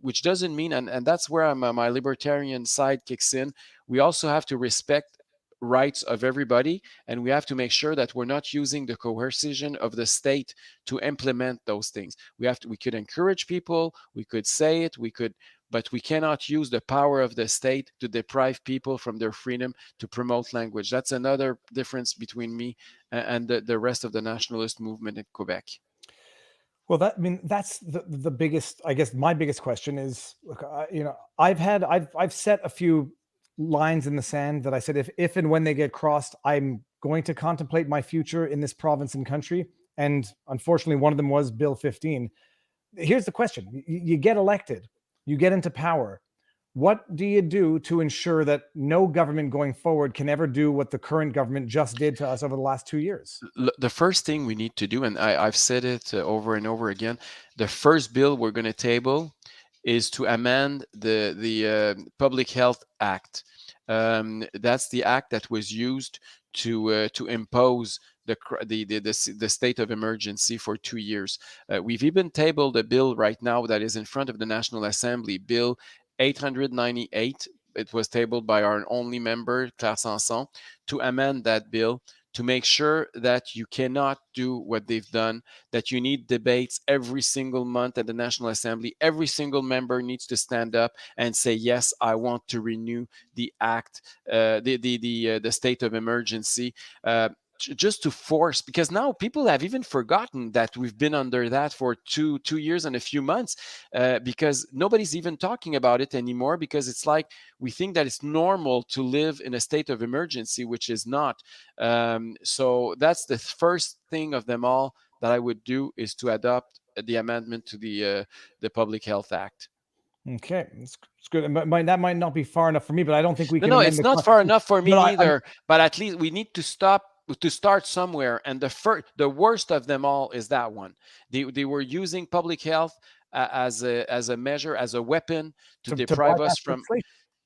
which doesn't mean, and that's where my libertarian side kicks in, we also have to respect rights of everybody, and we have to make sure that we're not using the coercion of the state to implement those things. We could encourage people, we could say it, but we cannot use the power of the state to deprive people from their freedom to promote language. That's another difference between me and the rest of the nationalist movement in Quebec. Well, that's the biggest, I guess my biggest question is, look, I've set a few lines in the sand that I said, if and when they get crossed, I'm going to contemplate my future in this province and country. And unfortunately, one of them was Bill 15. Here's the question. You get elected, you get into power. What do you do to ensure that no government going forward can ever do what the current government just did to us over the last 2 years? The first thing we need to do, and I've said it over and over again, the first bill we're going to table is to amend the Public Health Act. That's the act that was used to impose the state of emergency for 2 years. We've even tabled a bill right now that is in front of the National Assembly, Bill 898. It was tabled by our only member, Claire Sanson, to amend that bill, to make sure that you cannot do what they've done, that you need debates every single month at the National Assembly. Every single member needs to stand up and say, yes, I want to renew the act, the state of emergency, just to force, because now people have even forgotten that we've been under that for two years and a few months, because nobody's even talking about it anymore, because it's like we think that it's normal to live in a state of emergency, which is not. So that's the first thing of them all that I would do, is to adopt the amendment to the Public Health Act. Okay, it's good. That might not be far enough for me, but I don't think we can. No, it's not far enough for me either. But at least we need to start somewhere, and the worst of them all is that one. They were using public health as a measure, as a weapon to deprive us from,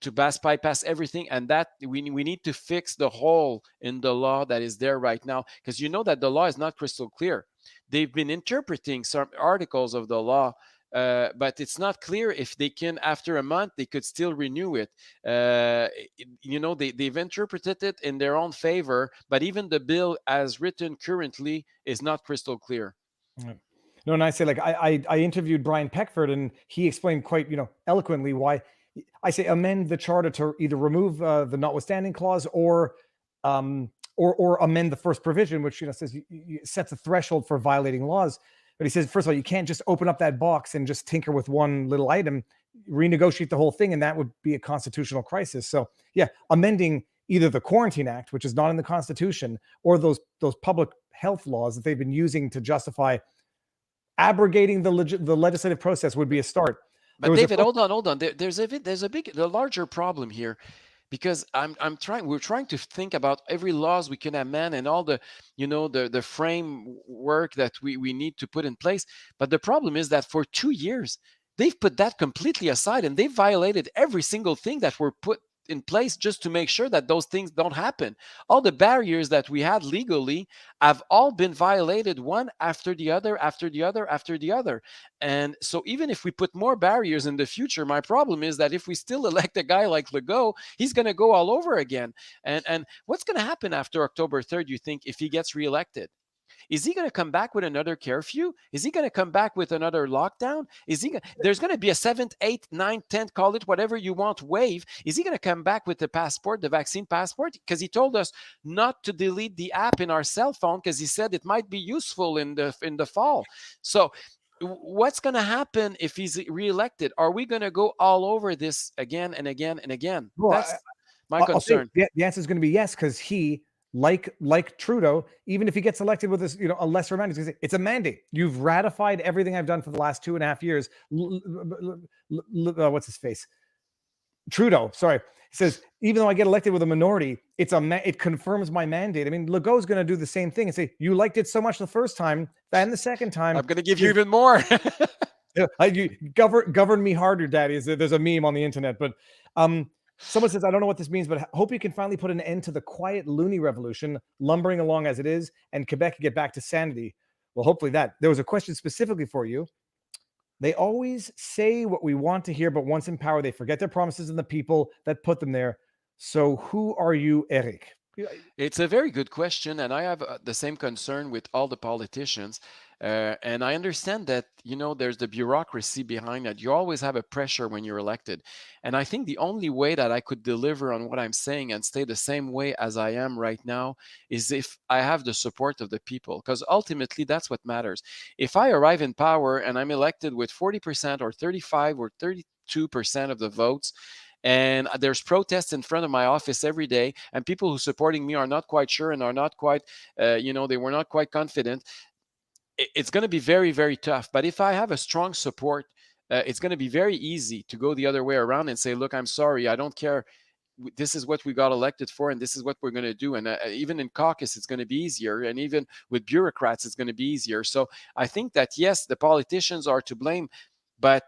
to bypass everything, and that we need to fix the hole in the law that is there right now, because you know that the law is not crystal clear. They've been interpreting some articles of the law, but it's not clear if they can, after a month, they could still renew it. They've interpreted it in their own favor, but even the bill as written currently is not crystal clear. No, and I say, like, I interviewed Brian Peckford, and he explained quite, eloquently why I say amend the charter to either remove the notwithstanding clause or amend the first provision, which says sets a threshold for violating laws. But he says, first of all, you can't just open up that box and just tinker with one little item, renegotiate the whole thing, and that would be a constitutional crisis. So yeah, amending either the Quarantine Act, which is not in the Constitution, or those public health laws that they've been using to justify abrogating the legislative process would be a start. But David, hold on. There's a larger problem here, because we're trying to think about every laws we can amend and all the, the framework that we need to put in place. But the problem is that for 2 years, they've put that completely aside, and they've violated every single thing that were put in place just to make sure that those things don't happen. All the barriers that we had legally have all been violated, one after the other, after the other, after the other. And so even if we put more barriers in the future, my problem is that if we still elect a guy like Legault, he's going to go all over again. And what's going to happen after October 3rd, you think, if he gets reelected? Is he going to come back with another curfew? Is he going to come back with another lockdown? There's going to be a 7th, 8th, 9th, 10th, call it whatever you want, wave. Is he going to come back with the passport, the vaccine passport? Because he told us not to delete the app in our cell phone because he said it might be useful in the fall. So what's going to happen if he's reelected? Are we going to go all over this again and again and again? Well, that's my concern. The answer is going to be yes, because he, like Trudeau, even if he gets elected with this, a lesser amount, it's a mandate. You've ratified everything I've done for the last 2.5 years. What's his face? Trudeau, sorry. He says, even though I get elected with a minority, it confirms my mandate. I mean, Legault's going to do the same thing and say, you liked it so much the first time, and the second time, I'm going to give you even more. You govern me harder, Daddy. There's a meme on the internet, but someone says, I don't know what this means, but hope you can finally put an end to the quiet loony revolution lumbering along as it is, and Quebec can get back to sanity. Well, hopefully that. There was a question specifically for you. They always say what we want to hear, but once in power, they forget their promises and the people that put them there. So who are you, Eric? It's a very good question, and I have the same concern with all the politicians. And I understand that, there's the bureaucracy behind that. You always have a pressure when you're elected. And I think the only way that I could deliver on what I'm saying and stay the same way as I am right now is if I have the support of the people, because ultimately that's what matters. If I arrive in power and I'm elected with 40% or 35 or 32% of the votes, and there's protests in front of my office every day, and people who are supporting me are not quite sure and are not quite, they were not quite confident, it's going to be very, very tough. But if I have a strong support, it's going to be very easy to go the other way around and say, look, I'm sorry, I don't care. This is what we got elected for, and this is what we're going to do. And even in caucus, it's going to be easier. And even with bureaucrats, it's going to be easier. So I think that, yes, the politicians are to blame, but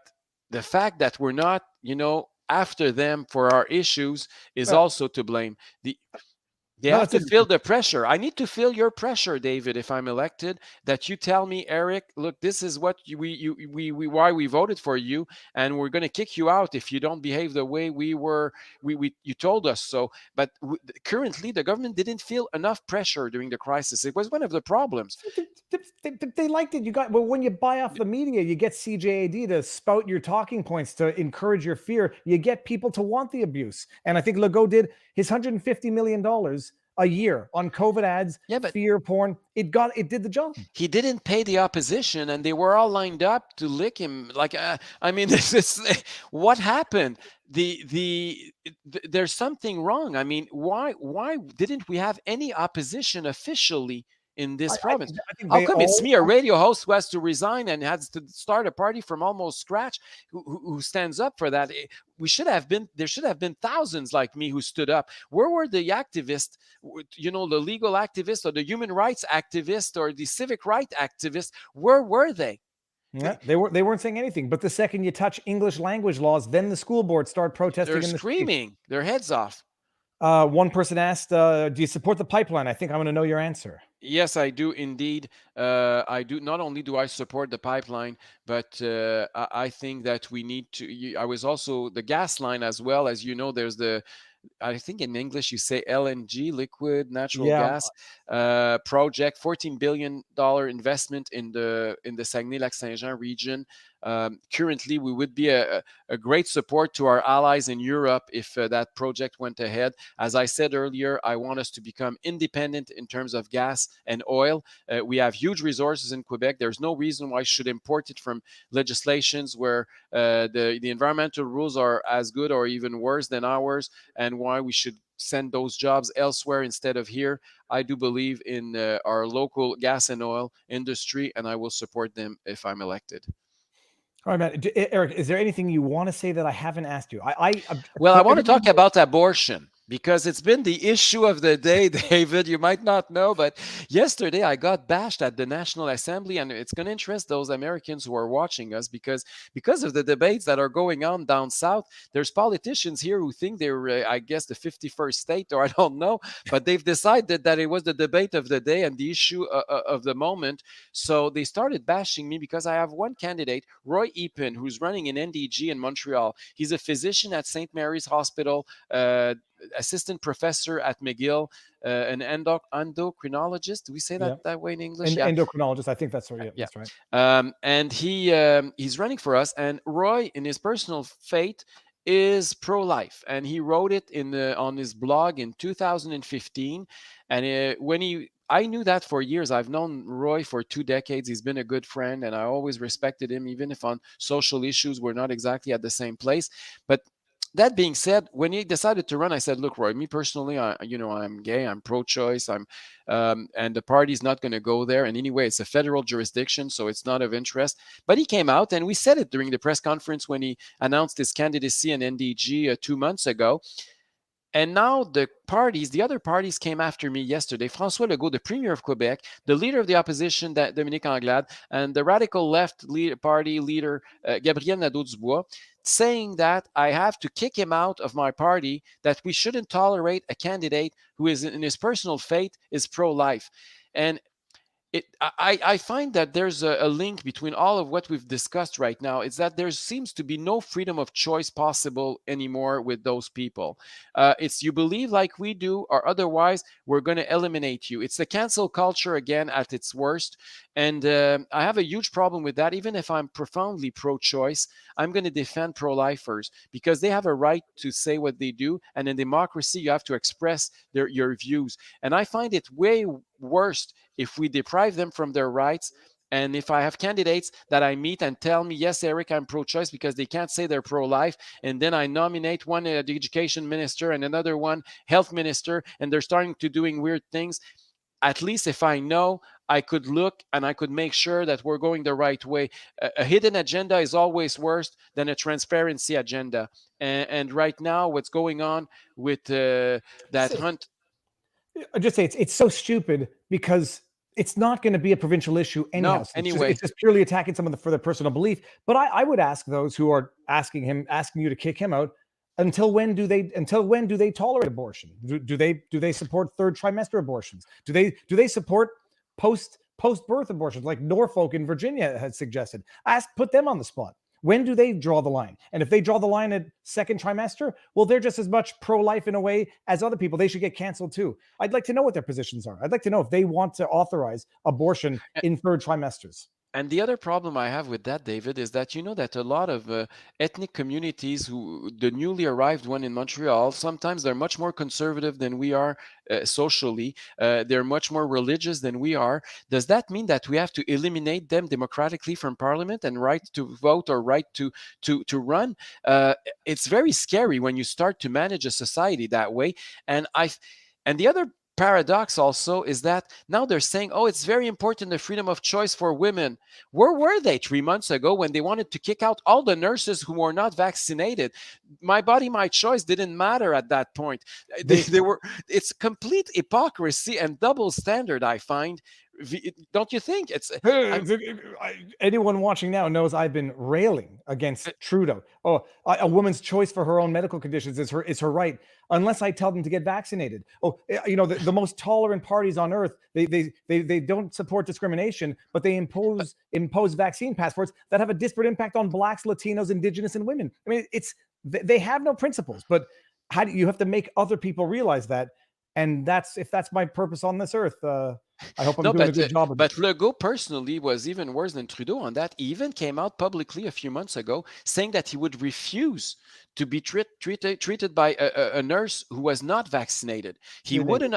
the fact that we're not, after them for our issues is also to blame. They have to feel the pressure. I need to feel your pressure, David, if I'm elected, that you tell me, Eric, look, this is what why we voted for you, and we're going to kick you out if you don't behave the way you told us so. But currently, the government didn't feel enough pressure during the crisis. It was one of the problems. They liked it. When you buy off the media, you get CJAD to spout your talking points to encourage your fear. You get people to want the abuse. And I think Legault did his $150 million a year on COVID ads, fear porn. It did the job. He didn't pay the opposition, and they were all lined up to lick him. This is what happened. There's something wrong. I mean, why didn't we have any opposition officially in this province? How come it's me, a radio host, who has to resign and has to start a party from almost scratch, who stands up for that? There should have been thousands like me who stood up. Where were the activists, the legal activists or the human rights activists or the civic rights activists? Where were they? Yeah, they weren't saying anything. But the second you touch English language laws, then the school boards start protesting. They're screaming their heads off. One person asked, do you support the pipeline? I think I want to know your answer. Yes, I do indeed. I do. Not only do I support the pipeline, but I think that we need to. I was also the gas line as well. As you know, there's I think in English you say LNG, liquid natural gas project, $14 billion investment in the Saguenay-Lac-Saint-Jean region. currently, we would be a great support to our allies in Europe if that project went ahead. As I said earlier, I want us to become independent in terms of gas and oil. We have huge resources in Quebec. There's no reason why I should import it from legislations where the environmental rules are as good or even worse than ours, and why we should send those jobs elsewhere instead of here. I do believe in our local gas and oil industry, and I will support them if I'm elected. All right, man. Eric, is there anything you want to say that I haven't asked you? Well, I want to talk about abortion because it's been the issue of the day, David. You might not know, but yesterday I got bashed at the National Assembly, and it's going to interest those Americans who are watching us because of the debates that are going on down south. There's politicians here who think they're, I guess, the 51st state, or I don't know, but they've decided that it was the debate of the day and the issue of the moment. So they started bashing me because I have one candidate, Roy Epen, who's running an NDG in Montreal. He's a physician at St. Mary's Hospital, assistant professor at McGill, an endocrinologist. Do we say that that way in English? Endocrinologist. I think that's right. Yeah, that's right. And he's running for us. And Roy, in his personal faith, is pro-life, and he wrote it on his blog in 2015. And I knew that for years. I've known Roy for 2 decades. He's been a good friend, and I always respected him, even if on social issues we're not exactly at the same place. But that being said, when he decided to run, I said, "Look, Roy, me personally, I'm gay, I'm pro-choice, and the party's not going to go there. And anyway, it's a federal jurisdiction, so it's not of interest." But he came out, and we said it during the press conference when he announced his candidacy in NDG 2 months ago. And now the other parties came after me yesterday. François Legault, the Premier of Quebec, the leader of the opposition, Dominique Anglade, and the radical left party leader, Gabriel Nadeau-Dubois, saying that I have to kick him out of my party, that we shouldn't tolerate a candidate who is, in his personal faith, is pro-life. And I find that there's a link between all of what we've discussed right now. It's that there seems to be no freedom of choice possible anymore with those people. It's you believe like we do, or otherwise we're going to eliminate you. It's the cancel culture again at its worst. And I have a huge problem with that. Even if I'm profoundly pro-choice, I'm going to defend pro-lifers because they have a right to say what they do. And in democracy, you have to express your views. And I find it way worse if we deprive them from their rights. And if I have candidates that I meet and tell me, yes, Eric, I'm pro-choice, because they can't say they're pro-life, and then I nominate one the education minister and another one health minister, and they're starting to doing weird things, at least if I know, I could look and I could make sure that we're going the right way. A hidden agenda is always worse than a transparency agenda. And right now, what's going on with that hunt? I just say it's so stupid because it's not going to be a provincial issue anyhow. No, anyway. It's just purely attacking someone for their personal belief. But I would ask those who are asking you to kick him out, until when do they tolerate abortion? Do they support third trimester abortions? Do they support post-birth abortions like Norfolk in Virginia has suggested? Put them on the spot. When do they draw the line? And if they draw the line at second trimester, well, they're just as much pro-life in a way as other people. They should get canceled too. I'd like to know what their positions are. I'd like to know if they want to authorize abortion in third trimesters. And the other problem I have with that, David, is that you know that a lot of ethnic communities, the newly arrived one in Montreal, sometimes they're much more conservative than we are socially. They're much more religious than we are. Does that mean that we have to eliminate them democratically from parliament and right to vote or right to run? It's very scary when you start to manage a society that way. And the other paradox also is that now they're saying, oh, it's very important, the freedom of choice for women. Where were they 3 months ago when they wanted to kick out all the nurses who were not vaccinated? My body, my choice didn't matter at that point. It's complete hypocrisy and double standard, I find. Don't you think? Anyone watching now knows I've been railing against Trudeau. Oh, a woman's choice for her own medical conditions is her right, unless I tell them to get vaccinated. Oh, the most tolerant parties on earth, they don't support discrimination, but they impose vaccine passports that have a disparate impact on Blacks, Latinos, Indigenous, and women. I mean, they have no principles. But how do you have to make other people realize that? And if that's my purpose on this earth, I hope I'm No, doing a good job of but it. Legault personally was even worse than Trudeau on that. He even came out publicly a few months ago saying that he would refuse to be treated by a nurse who was not vaccinated. He wouldn't.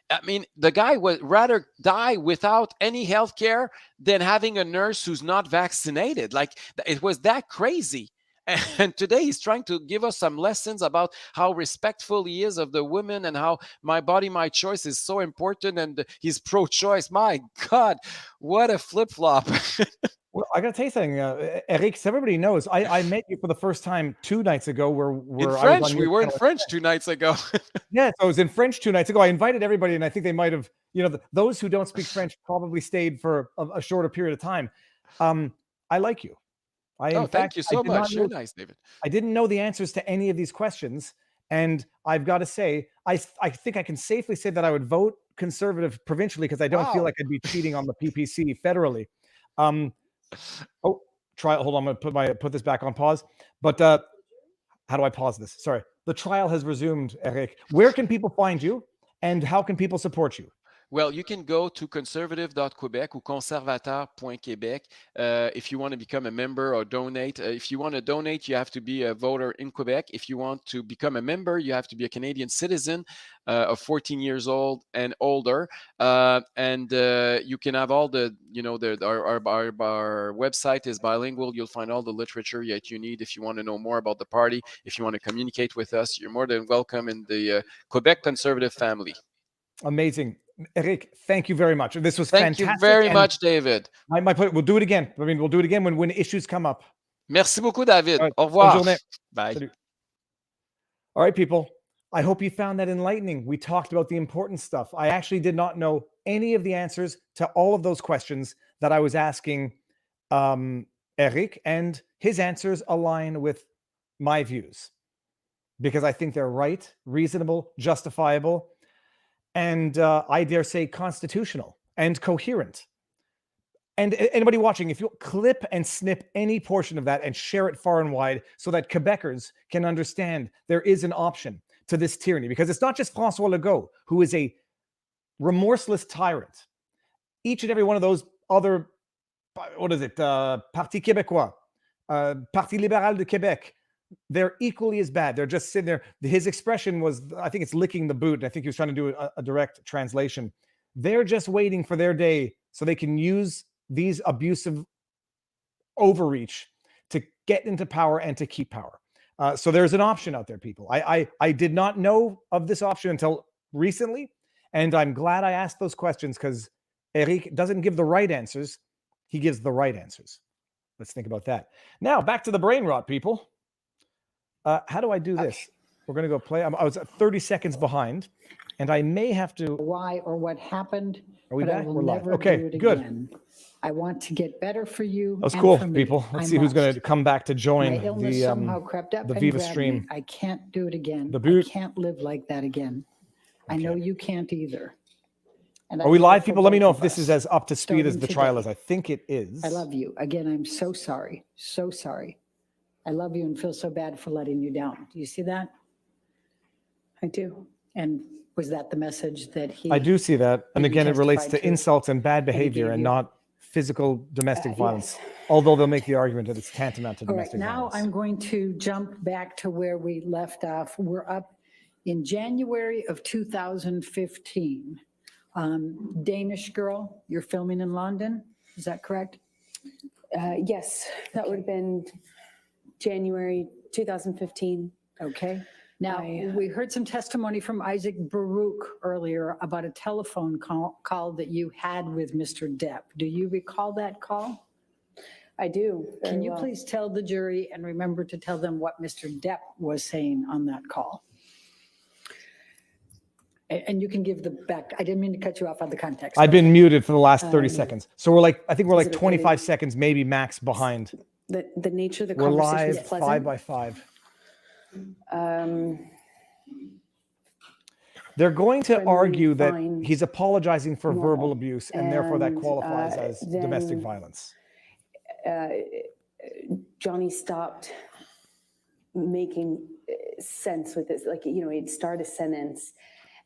I mean, the guy would rather die without any health care than having a nurse who's not vaccinated. Like, it was that crazy. And today he's trying to give us some lessons about how respectful he is of the women and how my body, my choice is so important. And he's pro-choice. My God, what a flip-flop. Well, I got to tell you something, Eric, so everybody knows, I met you for the first time 2 nights ago where In I was French, on we your were in channel. French 2 nights ago. Yeah, so I was in French 2 nights ago. I invited everybody, and I think they might have, those who don't speak French probably stayed for a shorter period of time. I like you. Thank you so much. You're nice, David. I didn't know the answers to any of these questions, and I've got to say, I think I can safely say that I would vote Conservative provincially because I don't feel like I'd be cheating on the PPC federally. Hold on, I'm going to put this back on pause. But how do I pause this? Sorry. The trial has resumed, Eric. Where can people find you, and how can people support you? Well, you can go to conservative.quebec or conservateur.quebec if you want to become a member or donate. If you want to donate, you have to be a voter in Quebec. If you want to become a member, you have to be a Canadian citizen of 14 years old and older. And you can have all the, our website is bilingual. You'll find all the literature that you need if you want to know more about the party. If you want to communicate with us, you're more than welcome in the Quebec Conservative family. Amazing. Eric, thank you very much. This was fantastic. Thank you very much, David. My pleasure. We'll do it again. I mean, we'll do it again when issues come up. Merci beaucoup, David. Right. Au revoir. Bye. Salut. All right, people. I hope you found that enlightening. We talked about the important stuff. I actually did not know any of the answers to all of those questions that I was asking Eric, and his answers align with my views because I think they're right, reasonable, justifiable, and I dare say constitutional and coherent. And anybody watching, if you clip and snip any portion of that and share it far and wide so that Quebecers can understand there is an option to this tyranny, because it's not just François Legault, who is a remorseless tyrant. Each and every one of those other, Parti Québécois, Parti Libéral de Québec, they're equally as bad. They're just sitting there. His expression was, I think it's licking the boot. And I think he was trying to do a direct translation. They're just waiting for their day so they can use these abusive overreach to get into power and to keep power. So there's an option out there, people. I did not know of this option until recently. And I'm glad I asked those questions because Eric doesn't give the right answers. He gives the right answers. Let's think about that. Now, back to the brain rot, people. How do I do this? Okay. We're going to go play. I was 30 seconds behind, and I may have to. Why or what happened? Are we back? We're live. Okay, good. Again. I want to get better for you. That's cool, people. Let's see who's going to come back to join the somehow crept up the Viva stream. Me. I can't do it again. I can't live like that again. Okay. I know you can't either. And are we live, people? Let me know if this is as up to speed as the trial is. I think it is. I love you. Again, I'm so sorry. So sorry. I love you and feel so bad for letting you down. Do you see that? I do. And was that the message that he... I do see that. And again, it relates to insults and bad behavior and not physical domestic violence. Yes. Although they'll make the argument that it's tantamount to domestic violence. Now I'm going to jump back to where we left off. We're up in January of 2015. Danish girl, you're filming in London. Is that correct? Yes, that would have been January 2015. Okay. Now, we heard some testimony from Isaac Baruch earlier about a telephone call that you had with Mr. Depp. Do you recall that call? I do. Can you please tell the jury and remember to tell them what Mr. Depp was saying on that call? And you can give the back. I didn't mean to cut you off on the context. I've been muted for the last 30 seconds. So we're like, I think we're like 25 seconds, maybe max behind. The nature of the we're conversation live was pleasant. 5 by 5. They're going to argue that he's apologizing for verbal abuse and therefore that qualifies as domestic violence. Johnny stopped making sense with this. Like, he'd start a sentence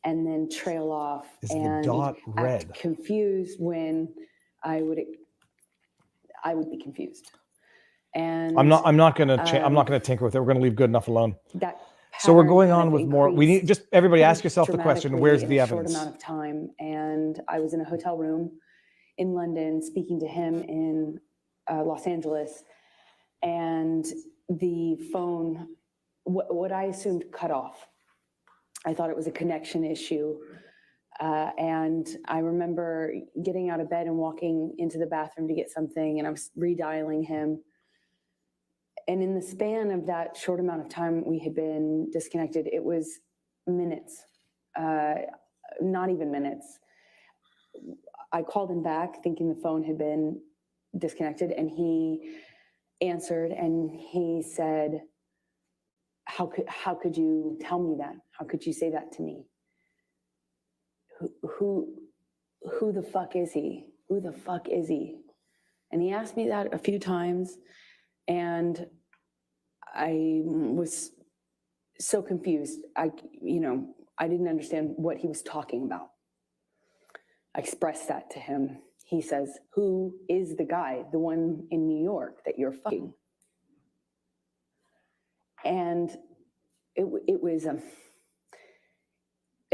and then trail off Is the and dot act red? confused when I would be confused. And I'm not going to tinker with it. We're going to leave good enough alone. that So we're pattern going kind on of with more. We need increased just everybody pretty ask yourself the question, dramatically where's in the a evidence? short amount of time. And I was in a hotel room in London speaking to him in Los Angeles, and the phone, what I assumed, cut off. I thought it was a connection issue. And I remember getting out of bed and walking into the bathroom to get something, and I was redialing him. And in the span of that short amount of time we had been disconnected, it was minutes, not even minutes. I called him back thinking the phone had been disconnected, and he answered and he said, how could you tell me that? How could you say that to me? Who the fuck is he? Who the fuck is he? And he asked me that a few times, and I was so confused. I didn't understand what he was talking about. I expressed that to him. He says, who is the guy, the one in New York that you're fucking? And it was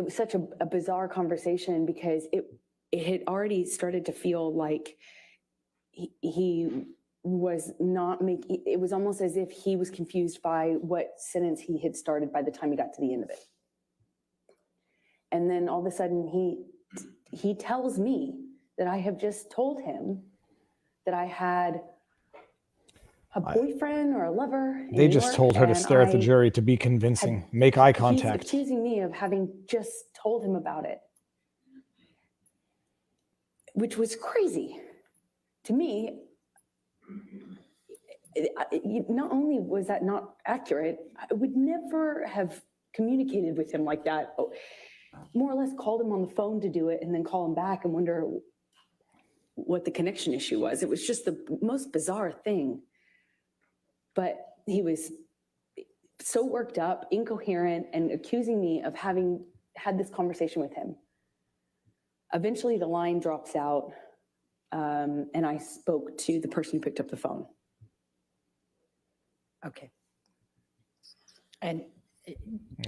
such a bizarre conversation, because it had already started to feel like he was not making, it was almost as if he was confused by what sentence he had started by the time he got to the end of it. And then all of a sudden he tells me that I have just told him that I had a boyfriend or a lover. They just told her to stare at the jury to be convincing, make eye contact. He's accusing me of having just told him about it, which was crazy to me. Not only was that not accurate, I would never have communicated with him like that. More or less called him on the phone to do it and then call him back and wonder what the connection issue was. It was just the most bizarre thing. But he was so worked up, incoherent, and accusing me of having had this conversation with him. Eventually the line drops out, and I spoke to the person who picked up the phone. Okay. And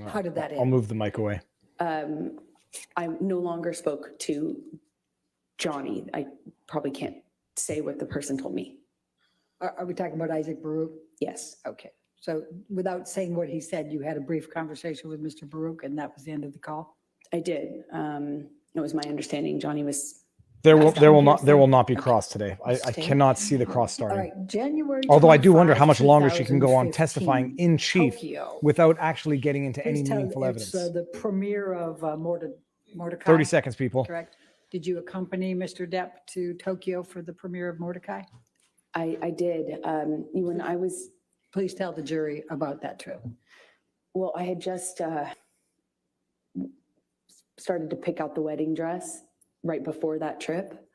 how did that end? I'll move the mic away. I no longer spoke to Johnny. I probably can't say what the person told me. Are we talking about Isaac Baruch? Yes. Okay. So without saying what he said, you had a brief conversation with Mr. Baruch, and that was the end of the call? I did. It was my understanding Johnny was. There will not be cross today. I cannot see the cross starting. All right, January. Although I do wonder how much longer she can go on 2015, testifying in chief Tokyo. without actually getting into any Please tell, meaningful it's evidence. the premiere of Mordecai. 30 seconds, people. Correct. Did you accompany Mr. Depp to Tokyo for the premiere of Mordecai? I did. When I was. Please tell the jury about that trip. Well, I had just started to pick out the wedding dress right before that trip,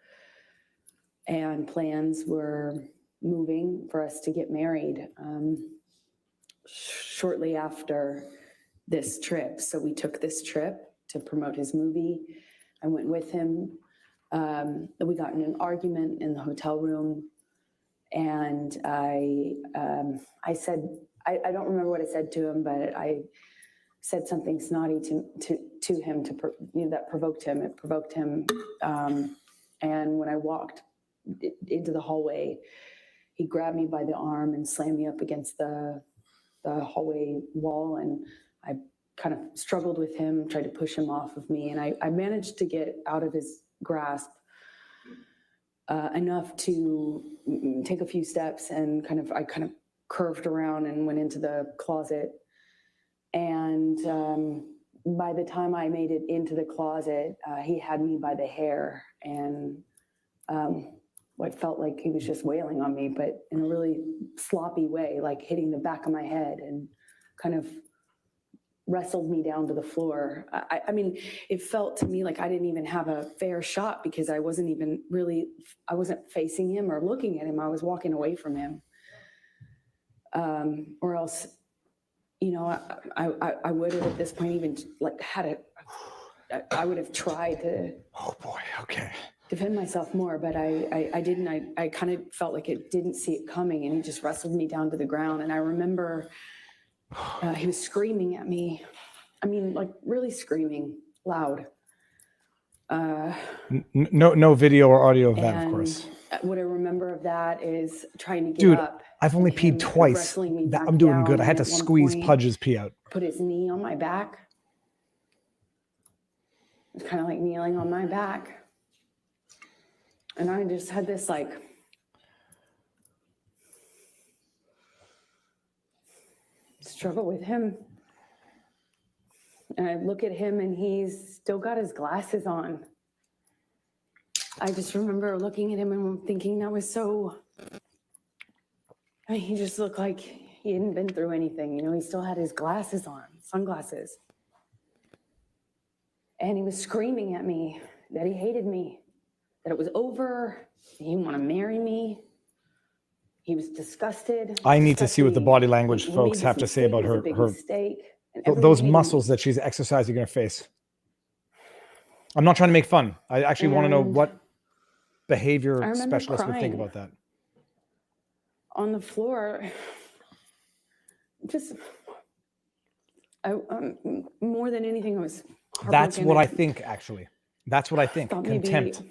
and plans were moving for us to get married shortly after this trip. So we took this trip to promote his movie. I went with him. We got in an argument in the hotel room, and I said, I don't remember what I said to him, but I said something snotty to him that provoked him. It provoked him. And when I walked into the hallway, he grabbed me by the arm and slammed me up against the hallway wall. And I kind of struggled with him, tried to push him off of me. And I managed to get out of his grasp enough to take a few steps, and I kind of curved around and went into the closet. And by the time I made it into the closet, he had me by the hair, and what felt like he was just wailing on me, but in a really sloppy way, like hitting the back of my head, and kind of wrestled me down to the floor. I mean, it felt to me like I didn't even have a fair shot, because I wasn't facing him or looking at him. I was walking away from him. Or else, I would have at this point even like had I would have tried to. Oh boy. Okay. Defend myself more, but I didn't. I kind of felt like it didn't see it coming, and he just wrestled me down to the ground. And I remember he was screaming at me. I mean, like really screaming loud. No video or audio of that, of course. What I remember of that is trying to get Dude, up. I've only and peed him twice. wrestling me back I'm doing down, good. I had and to at one squeeze point, Pudge's pee out. Put his knee on my back. It was kind of like kneeling on my back. And I just had this like struggle with him. And I look at him and he's still got his glasses on. I just remember looking at him and thinking that was so, I mean, he just looked like he hadn't been through anything. You know, he still had his glasses on, sunglasses. And he was screaming at me that he hated me, that it was over, he didn't want to marry me. He was disgusted. I need to see what the body language He made folks this have to say mistake, about it was a her big her mistake, and those everyone hated me. muscles that she's exercising in her face. I'm not trying to make fun. I actually want to know And what I behavior remember specialists would think crying. about that. On the floor, just more than anything, I was That's heartbroken what I and think, actually. That's what I think. thought maybe Contempt.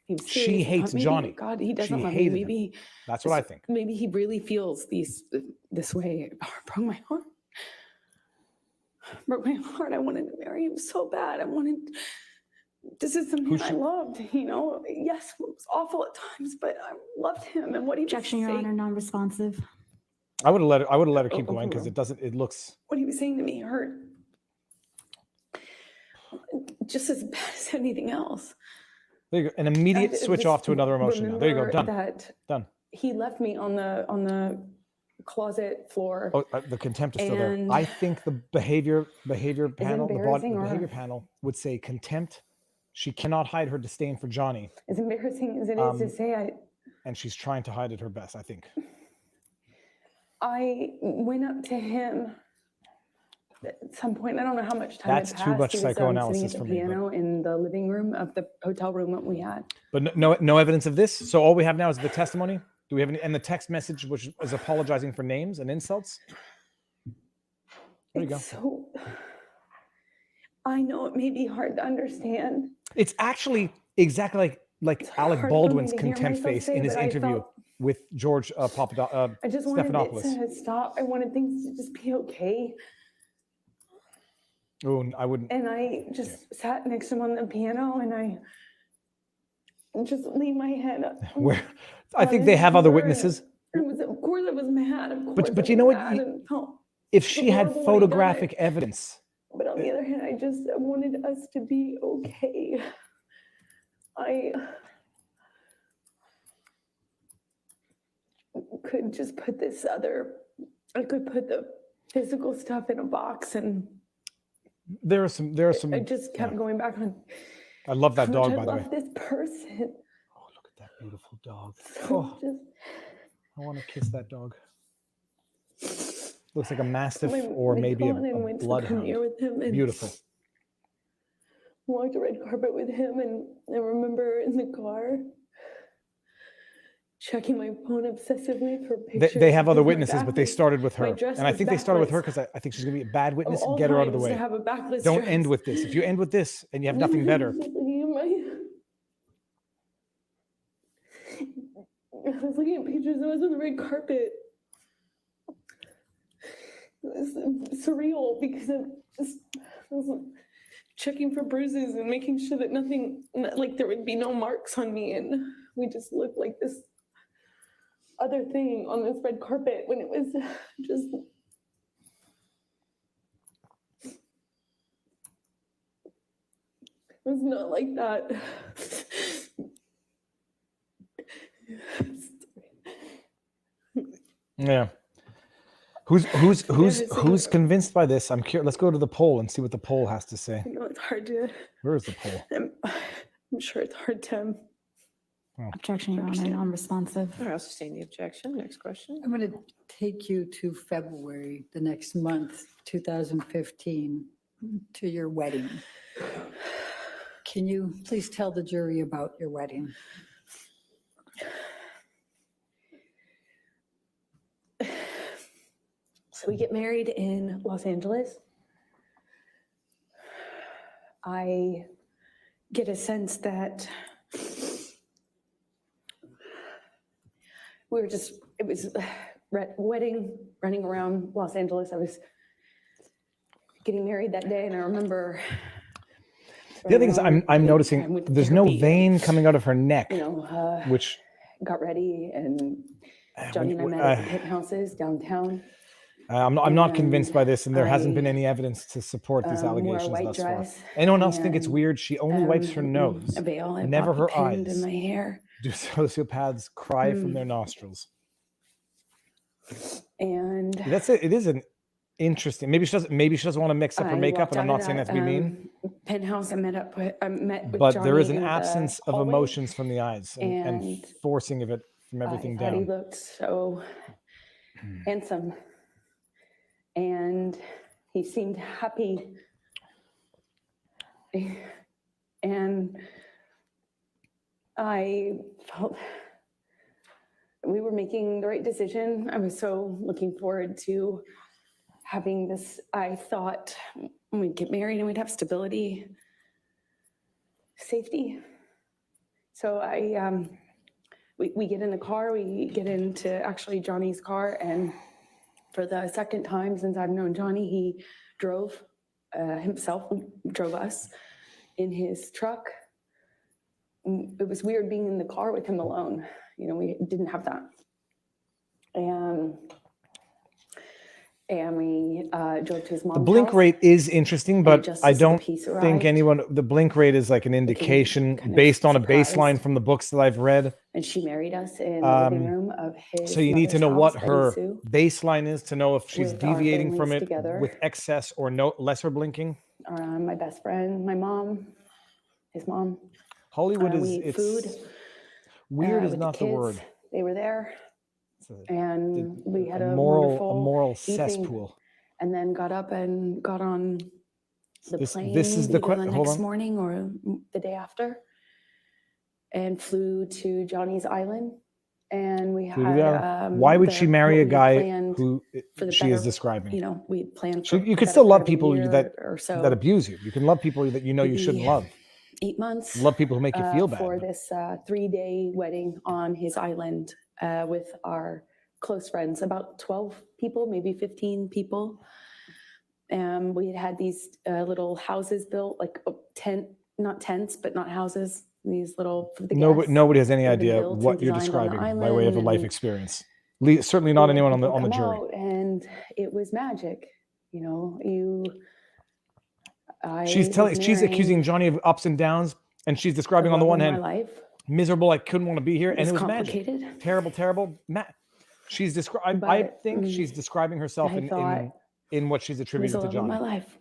he was She serious. I hates thought maybe, Johnny. God, he doesn't She love me. hated him. Maybe That's what I think. Maybe he really feels this way. It broke my heart. Broke my heart. I wanted to marry him so bad. This is the man I loved, you know. Yes, it was awful at times, but I loved him and what he was Objection, Your saying. Honor, non-responsive. I would have let her keep going because it looks. What he was saying to me hurt just as bad as anything else. There you go. An immediate I switch just off to another emotion now. There you go. remember Done. That Done. he left me on the closet floor. Oh, the contempt is still there. And I think the behavior panel, the embarrassing or- behavior panel would say contempt. She cannot hide her disdain for Johnny, as embarrassing as it is to say, and she's trying to hide it her best, I think. I went up to him at some point. I don't know how much time That's had too passed. much He was, psychoanalysis sitting for at me, the but- piano in the living room of the hotel room that we had. But no evidence of this. So all we have now is the testimony. Do we have any, and the text message, which is apologizing for names and insults? There you go. So I know it may be hard to understand. It's actually exactly like Alec hard for me Baldwin's to hear contempt myself face say, in his but I interview felt- with George I just wanted Stephanopoulos. it to stop. I wanted things to just be okay. Oh, I wouldn't. And I just sat next to him on the piano and I just leaned my head up. Where I on think they his have other shoulder, and witnesses. It was, of course, I was mad. Of course, But I you know was what? mad and felt If she had horrible when he done it. photographic evidence, But on the other hand, I wanted us to be okay. I could just put I could put the physical stuff in a box and there are some. I just kept going back on. I love that how dog, much by I the way. love this person. That beautiful dog. So Oh, just I want to kiss that dog. Looks like a mastiff went or with maybe a Colin and went to the bloodhound. premiere with him and Beautiful. walked the red carpet with him, and I remember in the car checking my phone obsessively for pictures. They have other because my witnesses, but they backlist- started with my her. dress And I was think they started with her backwards. because I think she's going to be a bad witness. all Get her out of the times to way. have a backlist Don't dress. end with this. If you end with this and you have nothing better, I was looking at pictures. I was on the red carpet. It was surreal because I was checking for bruises and making sure that nothing, like there would be no marks on me, and we just looked like this other thing on this red carpet when it was just. It was not like that. yeah. Who's convinced by this? I'm curious. Let's go to the poll and see what the poll has to say. I know it's hard to. Where is the poll? I'm sure it's hard to. Objection, Your Honor, non-responsive. All right, I'll sustain the objection. Next question. I'm going to take you to February, the next month, 2015, to your wedding. Can you please tell the jury about your wedding? So we get married in Los Angeles. I get a sense that it was wedding, running around Los Angeles. I was getting married that day, and I remember. The other thing is, I'm noticing there's no vein coming out of her neck, which got ready, and Johnny and I met at the penthouses downtown. I'm not convinced by this, and there hasn't been any evidence to support these allegations thus far. Anyone else think it's weird? She only wipes her nose, a veil, never her pinned eyes. in my hair. Do sociopaths cry from their nostrils? And that's it. It is an interesting. Maybe she doesn't want to mix up her makeup, and I'm not saying that to be mean. Penthouse. I met with But Johnny there is an in the absence of hallway, emotions from the eyes and forcing of it from everything I thought he down. looked so handsome, and he seemed happy, and I felt we were making the right decision. I was so looking forward to having this. I thought we'd get married and we'd have stability, safety. So we get in the car, we get into actually Johnny's car, and for the second time since I've known Johnny, he drove drove us in his truck. It was weird being in the car with him alone. We didn't have that. And we drove to his mom's The blink house. rate is interesting, but just I as the don't piece think arrived, the blink rate is like an indication based on a baseline from the books that I've read. and she married us in the living room of his So you need to mother's know what house, her Betty Sue, baseline is to know if she's with our deviating from families it together. with excess or no lesser blinking. My best friend, my mom, his mom. Hollywood We ate it's food. weird is with not the kids. word. They were there, and we had a moral wonderful evening, cesspool. and then got up and got on the plane This is the either the hold next on. morning or the day after, and flew to Johnny's Island. And we had Why would she marry a guy who she is better, describing? we had planned. You could still love people that abuse you. You can love people that you shouldn't love. 8 months. Love people who make you feel bad. For this 3-day wedding on his island with our close friends, about 12 people, maybe 15 people. We had these little houses built, like not tents, but not houses. These little. For the guests. Nobody has any They've been idea built what and you're designed on the describing by way of a island, life and experience. Certainly not anyone on the jury. out, and it was magic. She's accusing Johnny of ups and downs, and she's describing on the one hand life. miserable. I couldn't want to be here, and it was complicated. magic. Terrible. She's describing. I think she's describing herself in what she's attributed to Johnny. My life,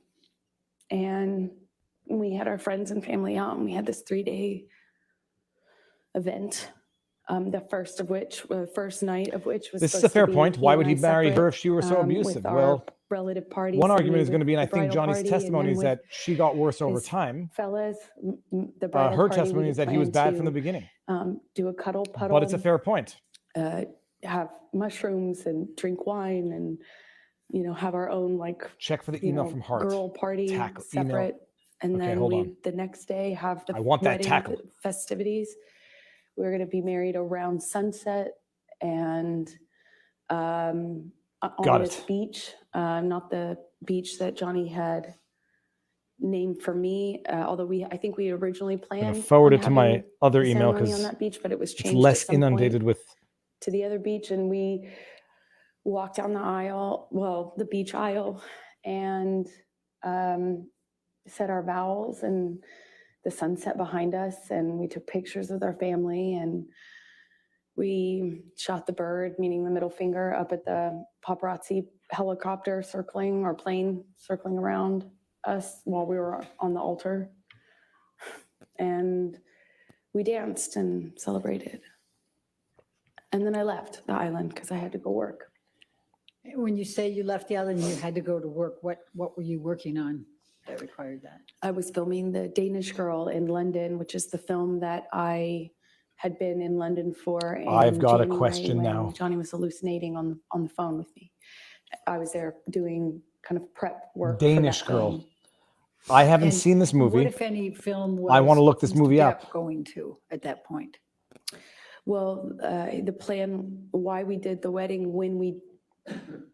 and we had our friends and family out, and we had this 3-day event. The first night of which was. This is a fair point. Why would he marry her if she were so abusive? Well, relative parties. One argument is going to be, and I think Johnny's testimony is that she got worse over time. Fellas, the her testimony is that he was bad from the beginning. Do a cuddle puddle. But it's a fair point. Have mushrooms and drink wine, and have our own check for the email from Hart. Girl party separate, and then the next day have the wedding festivities. We're going to be married around sunset and on this beach, not the beach that Johnny had named for me. Although I think we originally planned. Forward it to my other email because on that beach, but it was changed. It's less inundated with. To the other beach, and we walked down the aisle, the beach aisle, and said our vows, and the sunset behind us, and we took pictures with our family, and we shot the bird, meaning the middle finger, up at the paparazzi helicopter circling, or plane circling around us while we were on the altar. And we danced and celebrated. And then I left the island because I had to go work. When you say you left the island, you had to go to work, what were you working on? that required that? I was filming The Danish Girl in London, which is the film that I had been in London for in I've got a January question when now. Johnny was hallucinating on the phone with me. I was there doing kind of prep work. Danish for that Girl. film. I haven't And seen this movie. What, if any, film was I want to look this Mr. movie Depp up. going to at that point? Well, the plan, why we did the wedding when we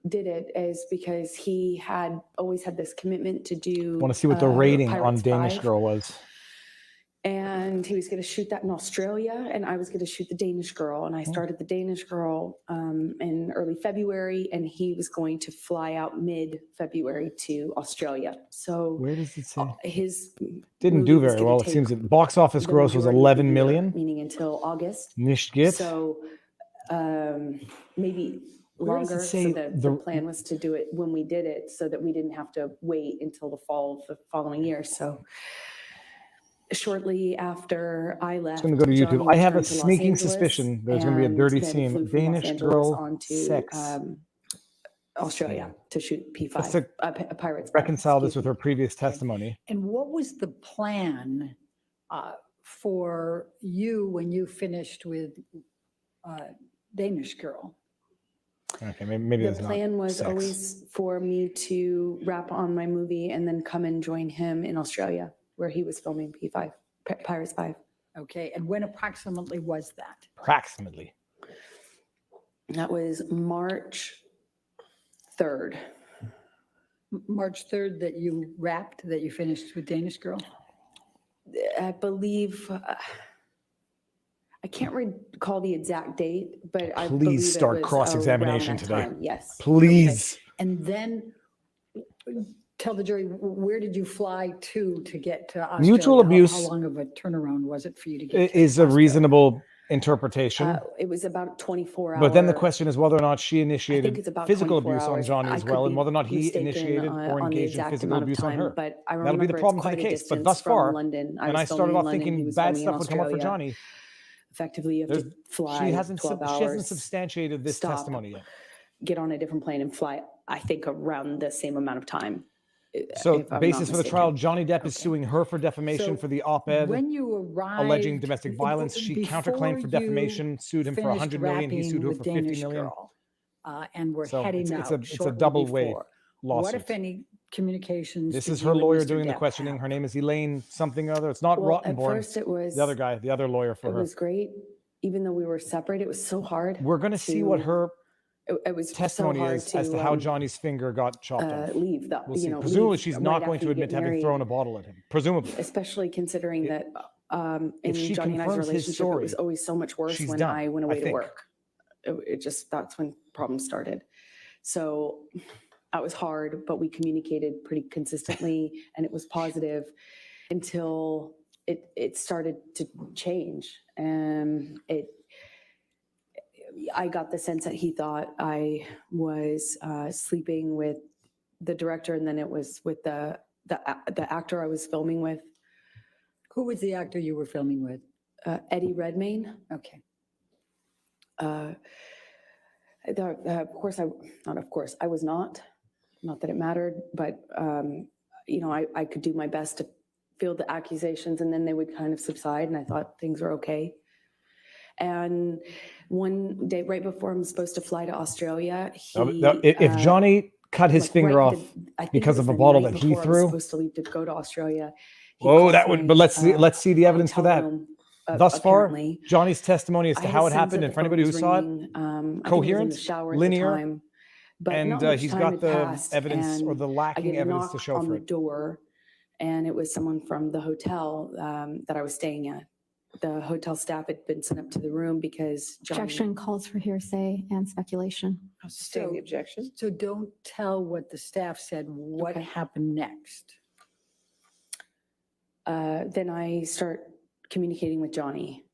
did it, is because he had always had this commitment to do. I want to see what the rating on Pirates Danish 5. Girl was. And he was going to shoot that in Australia, and I was going to shoot The Danish Girl. And I started The Danish Girl in early February, and he was going to fly out mid-February to Australia. So Where does it say? his Didn't movie do was very gonna well. It take seems that box office the gross was majority of the 11 year, million. meaning until August. Nicht geht. So maybe Where does it longer. say So the plan was to do it when we did it, so that we didn't have to wait until the fall of the following year. So shortly after I left, It's going to go to YouTube. Johnny I have a returned to Los sneaking Angeles, suspicion there's going to be a and dirty then scene. flew from Los Danish Angeles Girl onto, sex. Australia to shoot Let's P5, Pirates. reconcile this with her previous testimony. And what was the plan for you when you finished with Danish Girl? Okay, maybe The there's not plan was sex. always for me to wrap on my movie and then come and join him in Australia, where he was filming P5, Pirates 5. Okay, and when approximately was that? Approximately. That was March 3rd. March 3rd that you wrapped, that you finished with Danish Girl? I believe, I can't recall the exact date, but I believe Please it start was cross-examination around that today. time, yes. Please. And then tell the jury, where did you fly to get to Australia? Mutual abuse How long of a turnaround was it for you to get to Is a Australia? reasonable interpretation. It was about 24 hours. But then the question is whether or not she I think initiated it's about physical 24 abuse on hours. Johnny I as could well, and be whether or not he mistaken, initiated or on the engaged in exact physical amount of abuse on time, her. but I That'll be the remember it's problem for quite the a case. But distance thus from far, London. and I was started filming off in London, he thinking was bad filming in stuff would come up for Australia. Johnny. Effectively, you have to fly She hasn't 12 she hasn't hours, substantiated this stop, testimony yet. get on a different plane and fly, I think, around the same amount of time. So if I'm basis not for the trial, mistaken. Johnny Depp is suing her for defamation So for the op-ed when you arrived, alleging domestic violence. She counterclaimed for defamation, sued him for 100 million. He sued her for 50 million. And we're So heading it's out a shortly double way before. lawsuit. What, if any, communications? This did is you her and lawyer Mr. doing the Depp questioning. have? Her name is Elaine something or other. It's not Well, at Rottenborn. first it was The other guy, the other lawyer for it her. was great, even though we were separate. It was so hard. We're going to see what her it was testimony so hard is as to how to Johnny's finger got chopped off. leave the, We'll you see. know, Presumably, leave she's right not going after to you admit get to having thrown a married, bottle at him. Presumably, especially considering that if in she Johnny and I's confirms his relationship, it story, was always so much worse she's when done, I went I away to think. work. It just, that's when problems started. So that was hard, but we communicated pretty consistently, and it was positive until it started to change. I got the sense that he thought I was sleeping with the director, and then it was with the actor I was filming with. Who was the actor you were filming with? Eddie Redmayne. Okay. I was not that it mattered, but I could do my best to field the accusations, and then they would kind of subside, and I thought things were okay. And one day, right before I'm supposed to fly to Australia, if Johnny cut his finger off because of a bottle that he threw, supposed to leave to go to Australia. that would. But let's see the evidence for that. Thus far, Johnny's testimony as to how it happened, and for anybody who saw it, coherent, linear, and he's got the evidence or the lacking evidence to show on for the it. door, and it was someone from the hotel that I was staying at. The hotel staff had been sent up to the room because Johnny. Objection calls for hearsay and speculation. Sustain the objection. So don't tell what the staff said. What happened next? Then I start communicating with Johnny.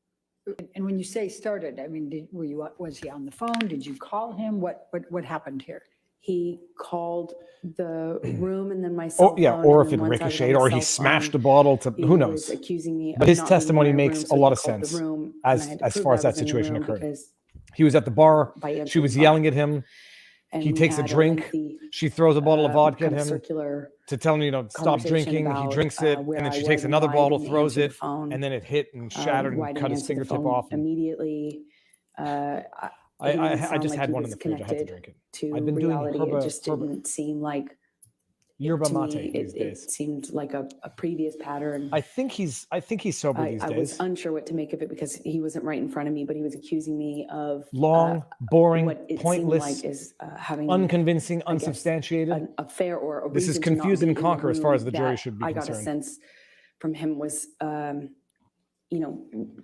And when you say started, I mean, was he on the phone? Did you call him? What happened here? He called the room, and then my cell phone. Or and if it then once I was on ricocheted, the or he cell smashed phone, a bottle to he who was knows. accusing me But of his not being in testimony my makes room, a so lot he of called the sense room, and I as had to prove far I as that was in the situation room occurred. because He was at the bar. by She was answering yelling at him. and He we takes a had drink. lengthy, She throws a bottle of vodka at kind of him. circular to tell him, stop conversation drinking. He about, drinks it, where and then I she takes was and another why I bottle, didn't throws answer the it, phone, and then it hit and shattered why I and didn't cut his answer the fingertip phone off. And immediately. He didn't I sound just like had he one in was the fridge. I had to connected drink it. to I've been doing reality. It just didn't seem like, yerba to me, mate these it days. seemed like a previous pattern. I think he's sober these I was days. unsure what to make of it because he wasn't right in front of me, but he was accusing me of Long, boring, what it pointless, seemed like is having unconvincing, I guess, unsubstantiated. an affair or a This is reason to not confuse be and in the conquer as far as room the jury that should be I got a concerned. sense from him was,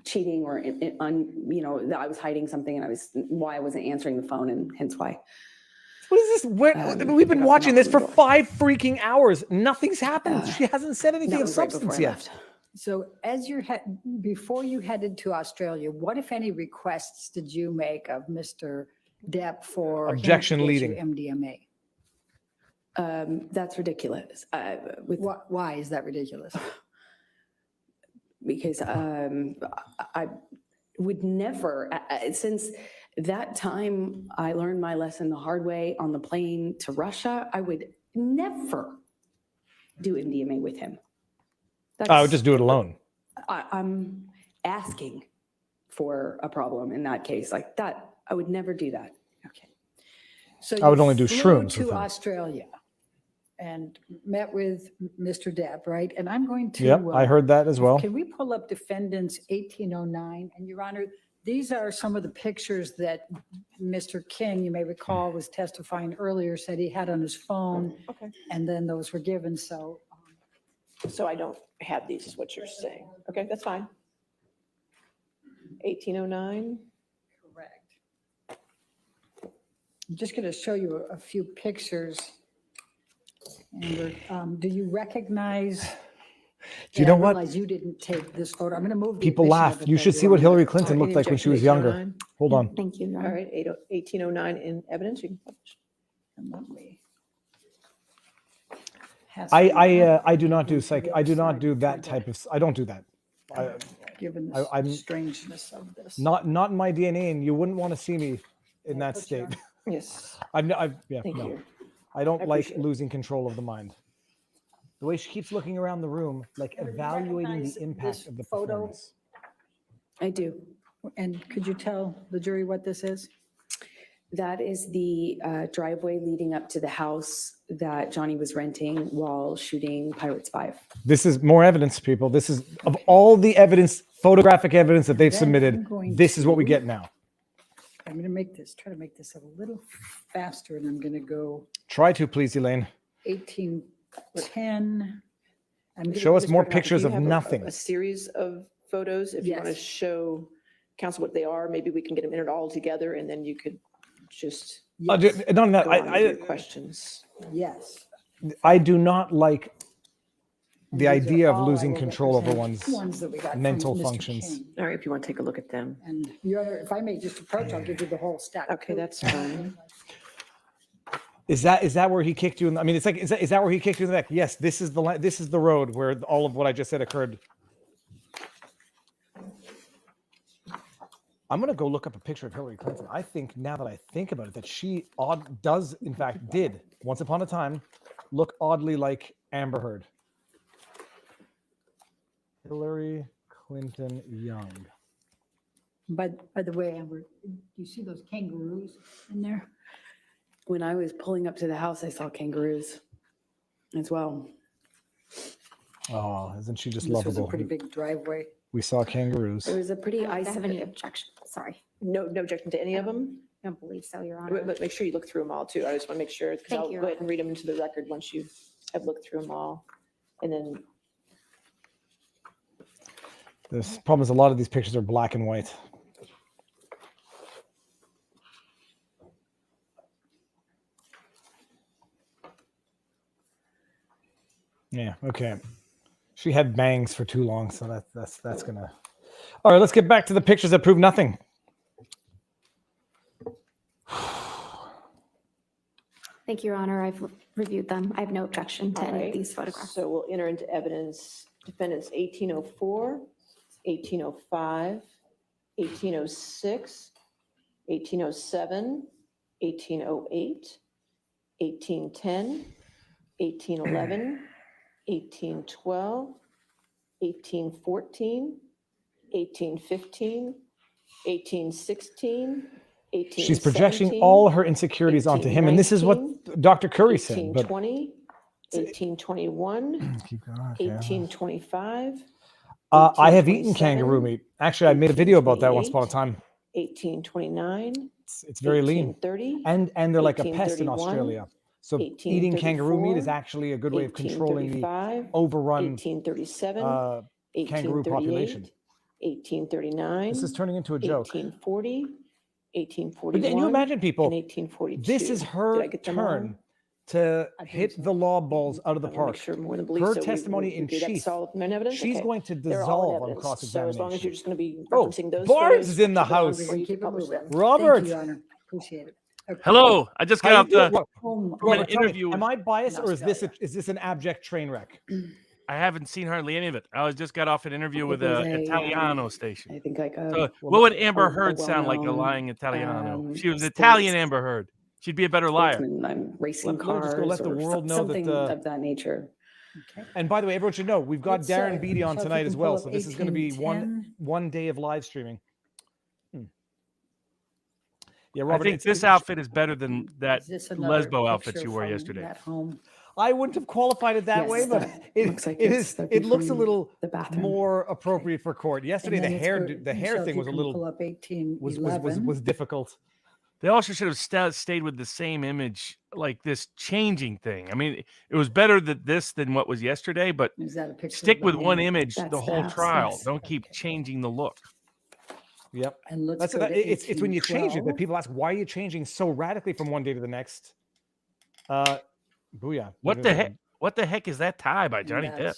cheating or, that I was hiding something and why I wasn't answering the phone and hence why. What is this? We've been watching this for 5 freaking hours. Nothing's happened. She hasn't said anything of substance yet. So before you headed to Australia, what, if any, requests did you make of Mr. Depp for him to Objection get leading. you MDMA? That's ridiculous. Why is that ridiculous? Because I would never, since that time I learned my lesson the hard way on the plane to Russia, I would never do MDMA with him. I would just do it alone. I'm asking for a problem in that case. Like that, I would never do that. Okay. So I would only do flew shrooms with to him. Australia and met with Mr. Depp, right? And I'm going to. Yep, I heard that as well. Can we pull up defendants 1809? And Your Honor, these are some of the pictures that Mr. King, you may recall, was testifying earlier, said he had on his phone. Okay. And then those were given. So I don't have these, is what you're saying. Okay, that's fine. 1809. Correct. I'm just going to show you a few pictures. And do you recognize? Do you know what? I realize you didn't take this photo. I'm going to move. the People admission laugh. of it, You though, should Your see what Honor. Hillary Clinton looked Any like when she was objection to younger. 1809? Hold on. Thank you, Your All Honor. right, 1809 in evidence, you can publish. And let me- I do not do psych. I do not do that type of. I don't do that. Given the I'm strangeness of this. not in my DNA, and you wouldn't want to see me in that put you state. on. Yes. Yeah, Thank no. you. I don't I like appreciate it. losing control of the mind. The way she keeps looking around the room, like evaluating recognize the impact this of the photo? performance. I do. And could you tell the jury what this is? That is the driveway leading up to the house that Johnny was renting while shooting Pirates 5. This is more evidence, people. This is of all the evidence, photographic evidence that they've Then submitted. I'm going This is what we to- get now. I'm going to try to make this a little faster, and I'm going to go Try to, please, Elaine. 1810. Show us Mr. more Brown, pictures do of you have nothing. A series of photos, if you want to Yes. show council what they are, maybe we can get them entered all together and then you could just Not Yes. that go on with your I questions. Yes. do not like the These are idea of all I losing will control over represent one's ones that we got from mental Mr. functions. King. All right, if you want to take a look at them. And Your Honor, if I may just approach, I'll give you the whole stack. Okay, that's fine. Is that where he kicked you in? I mean, it's like is that where he kicked you in the neck? Yes, this is the road where all of what I just said occurred. I'm gonna go look up a picture of Hillary Clinton. I think now that I think about it, that she did once upon a time look oddly like Amber Heard. Hillary Clinton young. By the way, Amber, do you see those kangaroos in there? When I was pulling up to the house, I saw kangaroos as well. Oh, isn't she just This was a lovable? pretty big driveway. We saw kangaroos. It was a pretty I don't have any isolated. objection. Sorry. No objection to any of them? I don't believe so, Your Honor. But make sure you look through them all too. I just want to make sure, because Thank I'll you, go ahead and read them into the record once you have looked through them all. And then, The problem is a lot of these pictures are black and white. Yeah, okay. She had bangs for too long, so that's gonna. All right, let's get back to the pictures that prove nothing. Thank you, Your Honor. I've reviewed them. I have no objection to all any of right, these photographs. so we'll enter into evidence defendants 1804, 1805, 1806, 1807, 1808, 1810, 1811, 1812, 1814, 1815, 1816, 1817. She's projecting all her insecurities onto him, and this is what Dr. Curry said. But 1820, 1821, keep going. Okay. 1825. I have eaten kangaroo meat. Actually, I made a video about that once upon a time. 1829. It's very lean, 1830, and they're like a pest in 1831, Australia. So eating kangaroo meat is actually a good way of controlling the 1835, overrun 1837, kangaroo 1838, population. 1839. This is turning into a joke. 1840, 1841. But then you imagine people. And 1842. This is Did her I get them all? turn to hit the law balls out of the I wanna make park. sure more than believe, Her so we- testimony we in do that chief. solid main evidence? She's Okay. going to They're all dissolve on evidence. cross-examination. So as long as you're just going to be Oh, referencing those Barnes photos, is in the keep it on house. before you Keep it publish moving. them. Robert. Thank you, Your Honor. Appreciate it. Okay. Hello, I just got How off you doing? the Oh, from an Robert, tell me, interview. am I biased, in or is this Australia. an abject train wreck? I haven't seen hardly any of it. I just got off an interview with It was a Italiano station. I think like a, So what would Amber a Heard sound like a well-known, lying Italiano? If she was sports- Italian Amber Heard. She'd be a better liar. sportsman, racing Let me cars, just go let the or world know something that, of that nature. Okay. And by the way, everyone should know we've got Let's, Darren Beatty on so if you tonight can as pull well. up So this is going to be 1810. one day of live streaming. Yeah, I Robert. think this outfit is better than that Is this another lesbo outfit picture you wore from yesterday. At home. I wouldn't have qualified it that Yes, way, but that it looks like it it's is. the It looks a from little the bathroom. more appropriate for court. Yesterday, And the then it's hair for- the hair Michelle, if thing you was a can little pull up 18, was 11. difficult. They also should have stayed with the same image, like this changing thing. I mean, it was better that this than what was yesterday, but Is that a picture? stick of the with home? one image That's the whole the house, trial. yes. Don't keep changing the look. Yep. And let's That's go that, to it's when you change it that 1812. people ask, why are you changing so radically from one day to the next? Booyah. What the heck? What the heck is that tie by Johnny Depp?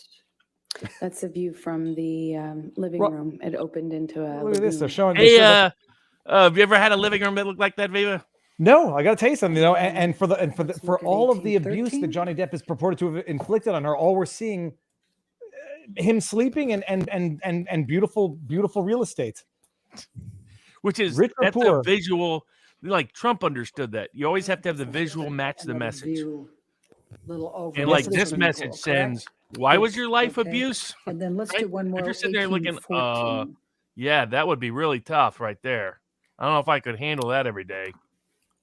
That's a view from the living Ro- room. It opened into a Look at this. They're lagoon. showing. Hey, have you ever had a living room that looked like that, Viva? No, I got to tell you something. You know, and for look at all of the abuse 1813. that Johnny Depp is purported to have inflicted on her, all we're seeing him sleeping and beautiful real estate. Which is Rich or that's poor? a visual. Like Trump understood that. You always have to have the visual match the Another message. view, little over. And like This is this pretty message cool, sends, correct? why was your life Okay. abuse? And then let's Right? do one more. If you're sitting there looking, 1814. yeah, that would be really tough right there. I don't know if I could handle that every day.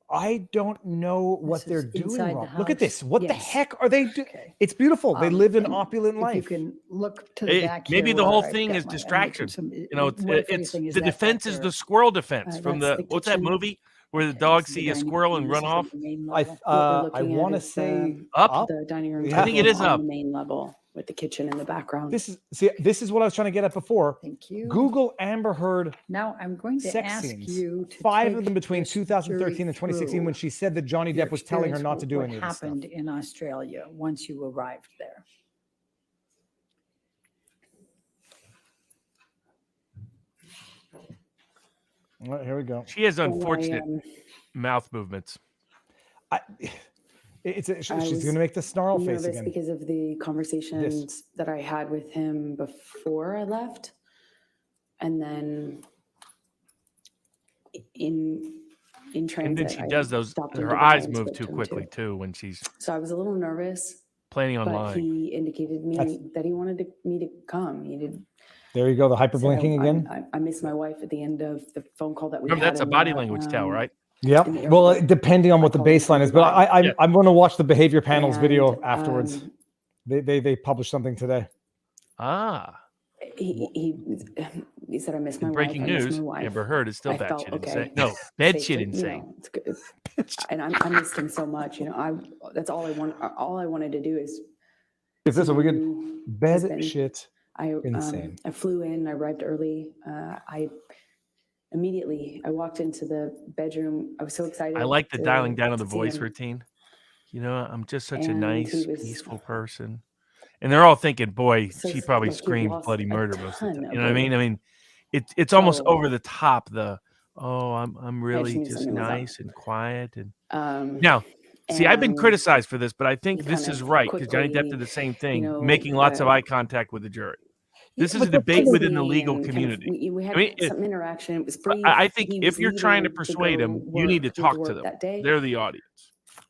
I don't know what This they're is doing inside the wrong. Look at house. this. What the Yes. heck are they doing? Okay. It's beautiful. They live an and opulent if life. you can look to the back Maybe here the where whole I've thing got is my- I'm distraction. making some- You know, what if it's everything is the that back defense is there? the squirrel defense from that's the the what's that kitchen. movie where the Okay, dog this is the see a dining squirrel room. and This run is off? the main I level. I looking at want to is, say Up? the dining room. Yeah. I think it table is on up. the main level with the kitchen in the background. this is what I was trying to get at before. Thank you. Google Amber Heard Now I'm going to sex ask scenes. you to 5 take of them between this 2013 jury and 2016 through when she said that Johnny your Depp was telling her experience, not to do what any of this stuff. happened in Australia once you arrived there. All right, here we go. She has So I, unfortunate mouth movements. She's I was going to make the snarl face nervous again. because of the conversations that I had with him before I left, and then in transit, And then she I does those. stopped and Her did the eyes transcript move too him quickly too when she's So I was a little nervous, planning on but lying. he indicated That's- that he wanted me to come. He did. There you go. The said hyperblinking again. I miss my wife at the end of the phone call that we Remember, had. that's a in body the, language tell, right? Yep. in the Well, airport. depending on what the call him baseline is, but Yeah. I'm going to watch the behavior panel's video And, afterwards. They published something today. Ah, He said, I miss my in wife. breaking I miss news, my wife. Amber Heard is still I felt batshit okay. insane. No, bed Safe, shit you insane. know, it's good. And I missed him so much. You know, that's all I want. All I wanted to do is. Is this what we get? do Bed husband. shit. I insane. I flew in. I arrived early. I walked into the bedroom. I was so excited. I like the dialing down of the to see voice him. routine. You know, I'm just such a And nice, he was- peaceful person. And they're all thinking, boy, So she probably like, he screamed lost bloody a murder most of the ton time. of You know what I mean? weight. I mean, it's almost So- over the top. I'm really knew just something was up. nice and quiet. And Um, now, see, I've been and criticized for this, but I think he this kind is of right because Johnny Depp quickly, did the same thing, you know, making lots of eye contact with the jury. This is a but the debate thing- within the me legal and kind of- community. we had I mean, some interaction. It was brief. I think He if was you're trying to leaving persuade go them, you need to do talk to work them. that day. They're the audience.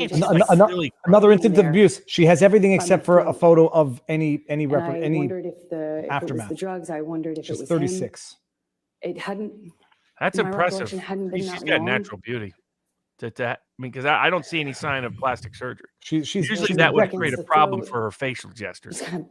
can't just just, like, sitting really Another instance of there abuse. She has everything by my except for a throat. photo of any And I any wondered if it was the aftermath. drugs. I wondered if She's it was him. 36. It hadn't. That's my impressive. recollection hadn't been She's that got long. natural beauty. I mean, because I don't see any sign of plastic surgery. She's Usually she's that would Quebec. create a the problem throat. for her facial gestures. Just kind of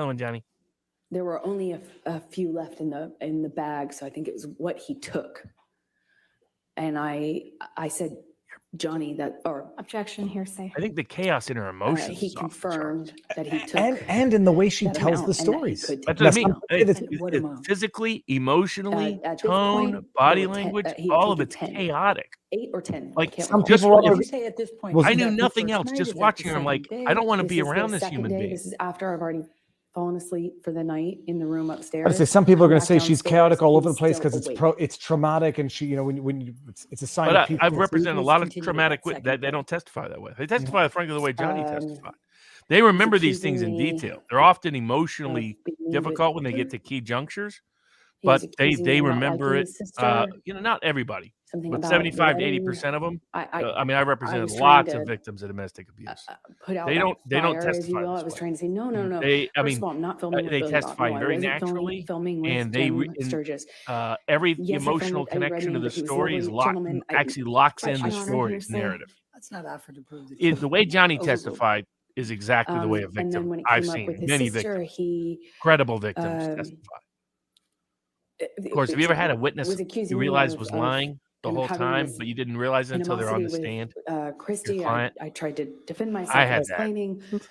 another one, Johnny. There were only a few left in the bag, so I think it was what he took. And I said, Johnny, objection, hearsay. I think the chaos in her emotions. he is off the confirmed that he took. And in the way she that tells amount the and that he stories. could That's take what I that mean. amount. What It's amount? physically, emotionally, At this tone, point, body there were 10 language, he had all of taken it's 10. chaotic. 8 or 10. Like, I can't some recall. people Did are- you say at this point? Was- I is knew that the nothing first else. night? Just Is that watching the her, I'm like, second I don't want to This be is the around this second human day. being. This is after I've already fallen asleep for the night in the room upstairs. I'd say some people are Come going to back say she's downstairs, chaotic all over he's the place still because awake. it's traumatic, and she, it's a sign But of people. I've represented a please lot of continue with traumatic that second that they day. don't testify that way. They testify, frankly, the way Johnny Um, testified. They remember these accusing things in me detail. They're often of emotionally being with difficult when they get her. to key junctures, He was but accusing me they of not remember liking it. his sister. Not everybody. something But about 75 to letting- 80% of them. I mean, I I represented was trying lots to, of victims of domestic abuse. put out They that don't fire, as you testify will. I this was way. trying to say, no. They, I First mean, of all, I'm not filming with they Billy Bob. testify No, I very wasn't naturally, filming with and they Jim and Sturgis. every Yes, I filmed emotional with Eddie connection to Redmayne, the but he was a story is lovely locked, gentleman. actually locks in the Your Honor, story hearsay. narrative. Let's not offer to prove The way Johnny A little- testified is exactly the way a And then victim when it I've came up seen with his many sister, victims, he credible victims testify. Of course, have you ever had a witness was you accusing me realized of- was of lying the kind of whole having time, this but you didn't realize it until they're on the animosity stand? with Christy. Your client? I tried to defend myself. I and had was that. claiming It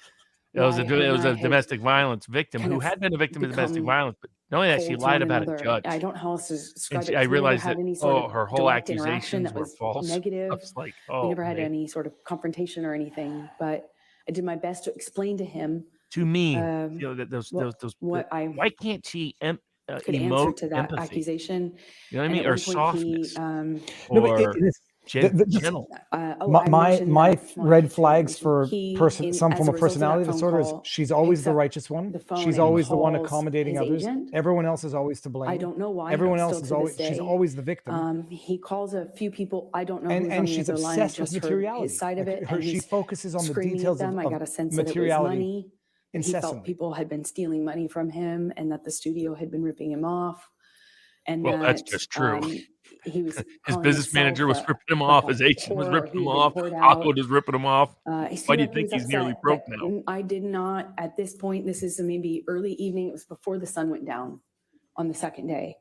was why it her and was I a had domestic violence victim kind who of had been a victim of domestic become violence, but not only that, she cold to lied one about a another. judge. I don't know how else to describe And it. I 'cause we never realized had that, any sort of her whole direct interaction accusations that were was false. I negative. was like, We oh, never had man. any sort of confrontation or anything, but I did my best to explain to him To me, what, those what I why can't she could answer emote to that empathy? accusation. You know what I And mean? at Or one point he, softness, No, but or gentle. my red flags for some as form a of result of that personality phone disorder is call, she's always picks the up righteous one. the phone She's and always the one calls accommodating his others. agent. Everyone else is always to blame. I don't know why. Everyone still else to is this always she's day. always the victim. He calls a few people. I don't know who's on And the she's other line. I obsessed with just heard materiality. his side of Like, it, her- and she he's focuses on the screaming details at of- them. I of got a sense that it was materiality money. That he felt incessantly. people had been stealing money from him, and that the studio had been ripping him off. And Well, that's that, just true. he was His calling business manager was himself ripping him like off. a His agent was whore. ripping He him had been off. poured Paco out. was ripping him off. He Why seemed do you like he think was he's nearly upset, broke but now? I did not, at this point, this is maybe early evening, it was before the sun went down on the second day.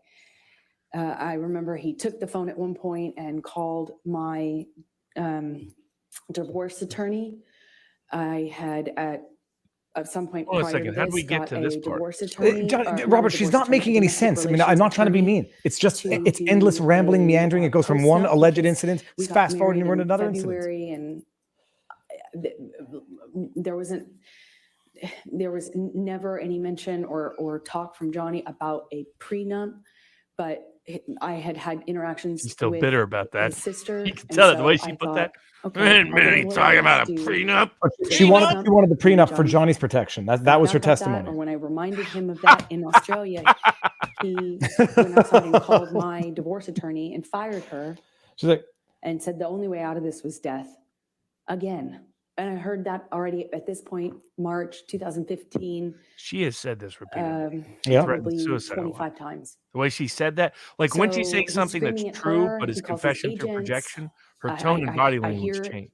I remember he took the phone at one point and called my divorce attorney. I had at some point Hold on a prior to second. How do we this get got to this a part? divorce attorney. John- or not a Robert, she's divorce not attorney, making a any domestic sense. I mean, I'm relations not trying to be attorney mean. It's just to it's endless do rambling, a, meandering. It goes from one post-up alleged because incident, we got fast forwarding, married we're in in another incident. February, and there was never any mention or talk from Johnny about a prenup, but I had had interactions She's still with bitter about that. his sister. You can and tell it the way so she I put thought, that. okay, Man, I'll man, go to ain't the talking lawyer, about let's a do prenup. She wanted the prenup for done. Johnny's protection. That Found was out her about that, testimony. or when I reminded him of that in Australia, he went outside and called my divorce attorney and fired her She's like, and said the only way out of this was death. Again. And I heard that already at this point, March 2015. She has said this repeatedly. Yeah. Threatened Probably suicide a lot. 25 times. The way she said that, like when she's So saying he's something that's screaming at true, her, but is he calls his confession through agents. projection, her tone and body language change.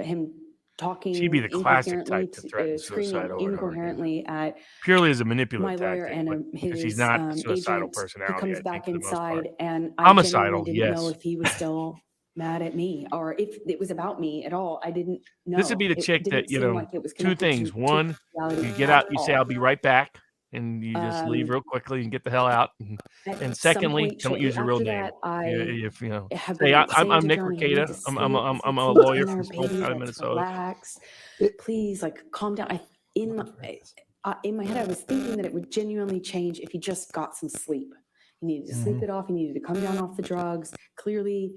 Him talking She'd be the classic incoherently, type to threaten screaming suicide over and over again. incoherently at Purely as a my manipulative lawyer tactic, and but because she's his not a suicidal agent. personality. He comes I think, back for the most part. inside, and I Homicidal, genuinely didn't know yes. if he was still mad at me or if it was about me at all. I didn't know. This would be the It chick didn't that, you seem know, like it was two connected things. to One, reality you get at out, you say, all. I'll be right back. And you just leave real quickly and get the hell out. At And some secondly, point don't shortly use your real after name. that, I If you know, have say been I'm saying to Nick Johnny, you need Ricada. to I'm sleep, a sleep lawyer dinner, from small baby, town in let's Minnesota. relax. Please, like, calm down. In my head, I was thinking that it would genuinely change if he just got some sleep. He needed to sleep it off. He needed to come down off the drugs. Clearly,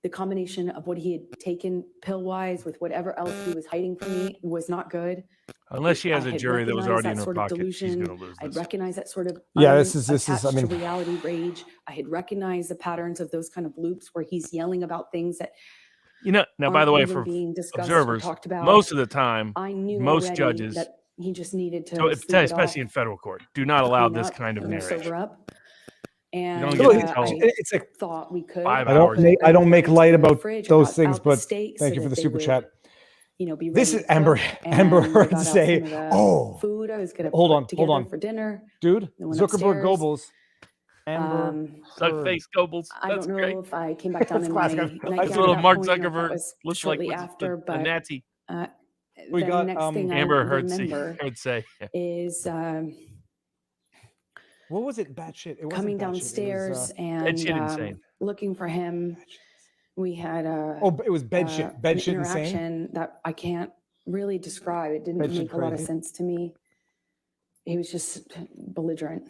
the combination of what he had taken pill-wise with whatever else he was hiding from me was not good. Unless she has I a had jury that was recognized already in that her sort of pocket, she's delusion. going to lose I'd this. recognized that sort of Yeah, this is, I attached mean, to reality rage. I had recognized the patterns of those kind of loops where he's yelling about things that You know, now, by aren't the way, even for being discussed or observers, talked about. most of the time, I knew most already judges, that he just needed to so sleep it especially off, in federal court, do not allow clean this up, kind of and sober narration. up. You And don't get to tell it's like thought we could. 5 I hours. don't make light about fridge, I those got things, out the but steak thank so you for that the they super would, chat. you know, be This ready is to Amber. cook, Amber and I heard got out say, some of the "Oh, food I was gonna hold put on, together hold on, for dinner." dude, Then went Zuckerberg upstairs. Goebbels, Amber Suck Heard." face Goebbels. I That's don't know great. if I came back down That's in my classic. nightgown That's at little that Mark point, or if that Zuckerberg was looks like shortly what's after, a but Nazi. We the got next thing I Amber Heard remember would say. is What was it? Batshit. It wasn't coming batshit. downstairs It was, and Batshit insane. looking for him. We had it was bed shit. an Bed shit insane. interaction that I can't really describe. It didn't Bed shit make a lot of crazy. sense to me. He was just belligerent.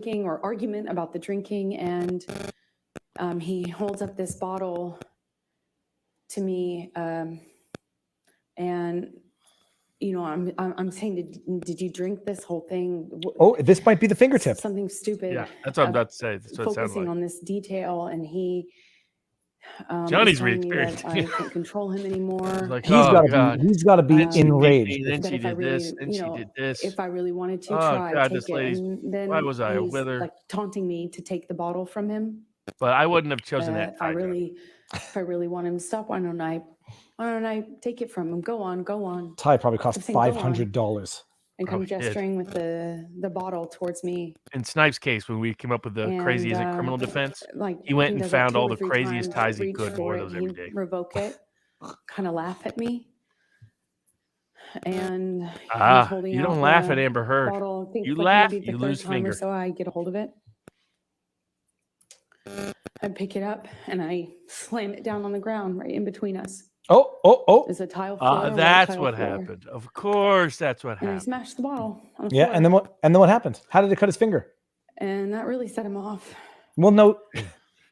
drinking or argument about the drinking, and he holds up this bottle to me, and you know, I'm saying, did you drink this whole thing? Oh, this might be the fingertip. Something stupid. Yeah, that's what I'm about to say. That's what it sounds Focusing like. on this detail, and he Johnny's is telling me that re-experienced. I can't control him anymore. Like, He's oh, got to God. be. He's got to be Then she beat me, enraged. Then That she if I did really, this. Then you she know, did this. if I really wanted to Oh, try, God, take this it. lady's. And then Why was I he's with her? like taunting me to take the bottle from him. But I wouldn't have chosen that. If I really want him to stop, why don't I take it from him? Go on. Tie probably cost I'm saying, go on. $500. And kind Probably of did. gesturing with the bottle towards me. In Snipes' case, when we came up with the crazy isn't criminal defense, Like he went and does that found 2 all or the 3 craziest times, ties he reach could and for wore it, those he'd every day. revoke it, kind of laugh at me. And he's holding You out don't laugh the at Amber Heard. bottle. I think You like laugh, maybe the you third lose time or finger. so I get a hold of it. I pick it up and I slam it down on the ground right in between us. Oh. There's a tile floor. a white That's tile what floor. happened. Of course, that's what And I happened. smashed the bottle on the Yeah, floor. and then what happened? How did it cut his finger? And that really set him off. Well, no.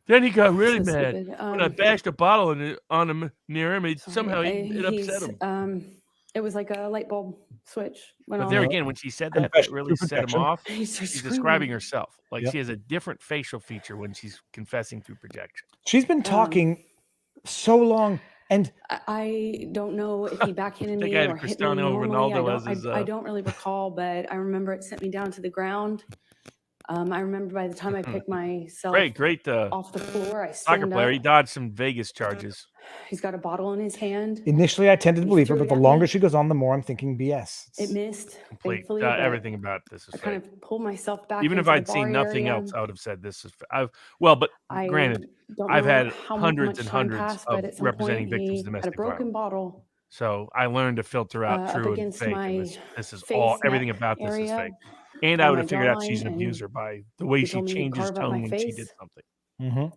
Then he got really So mad stupid. when I bashed a bottle on him near him. Somehow it upset him. It was like a light bulb switch went But on. there again, when she said that, that Confession really through set him projection. off. He starts She's screaming. describing herself. Like Yep. she has a different facial feature when she's confessing through projection. She's been talking so long, and I don't know if he backhanded think me I had or hit me Cristiano normally. Ronaldo as his, I don't really recall, but I remember it sent me down to the ground. I remember by the time I picked myself Great off the floor, I soccer stand player. up. He dodged some Vegas charges. He's got a bottle in his hand. initially I tended to believe her, threw but it the at longer me. she goes on, the more I'm thinking BS. It missed, Complete. thankfully. but Everything about this is I kind fake. of pulled myself back. Even if into the I'd seen bar nothing area. else, I would have said this is. But I granted, don't I've know had how hundreds much and time hundreds passed, of but at some representing point, victims he of had a domestic broken violence. bottle So I learned to filter out up true and against fake. my And this is face, all everything neck about this is area fake. And I on would my have figured out she's an jawline, and abuser by the way he she told me to changes carve up my tone when she did face. something. Mm-hmm.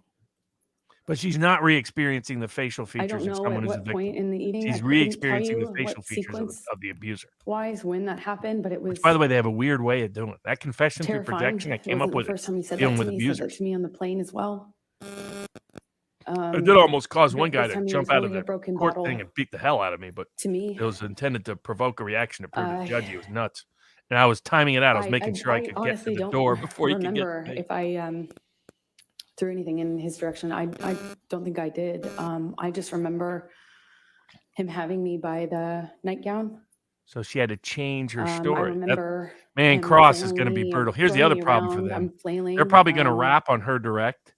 But she's not re-experiencing the facial I don't features of know someone at who's a what point victim. in the evening I She's couldn't tell re-experiencing you the facial what features sequence of the abuser. wise when that happened, but it was Which, by the way, they have a weird way of doing it. That confession through terrifying. projection I It came wasn't up the with first time he said that dealing to with me. He said that abusers. to me on the plane as well. It did almost cause one guy this to time he jump was out of holding a the broken court bottle thing and beat the hell out of me, but to me. it was intended to provoke a reaction to prove to the I- judge he was nuts. And I was timing it out. I was making sure I could get to honestly the don't door before he could get remember to me. if I threw anything in his direction. I don't think I did. I just remember him having me by the nightgown. So she had to change her I story. remember Man, him Cross is flailing going to be me and brutal. Here's the throwing other me problem for around. them. I'm flailing. They're probably going to rap on her direct.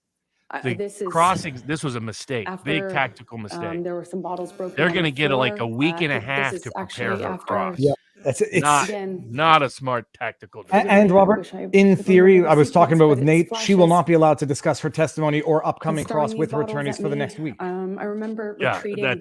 This is This was a mistake, big after, tactical mistake. there were some bottles broken. They're on going to the get like a floor. week and a This half is to prepare actually her after- cross. Yeah, that's it. It's Not a smart tactical. And Robert, in theory, I was talking about with Nate, she will not be allowed to discuss her testimony or upcoming cross with her attorneys for the next week. I remember Yeah, retreating. that-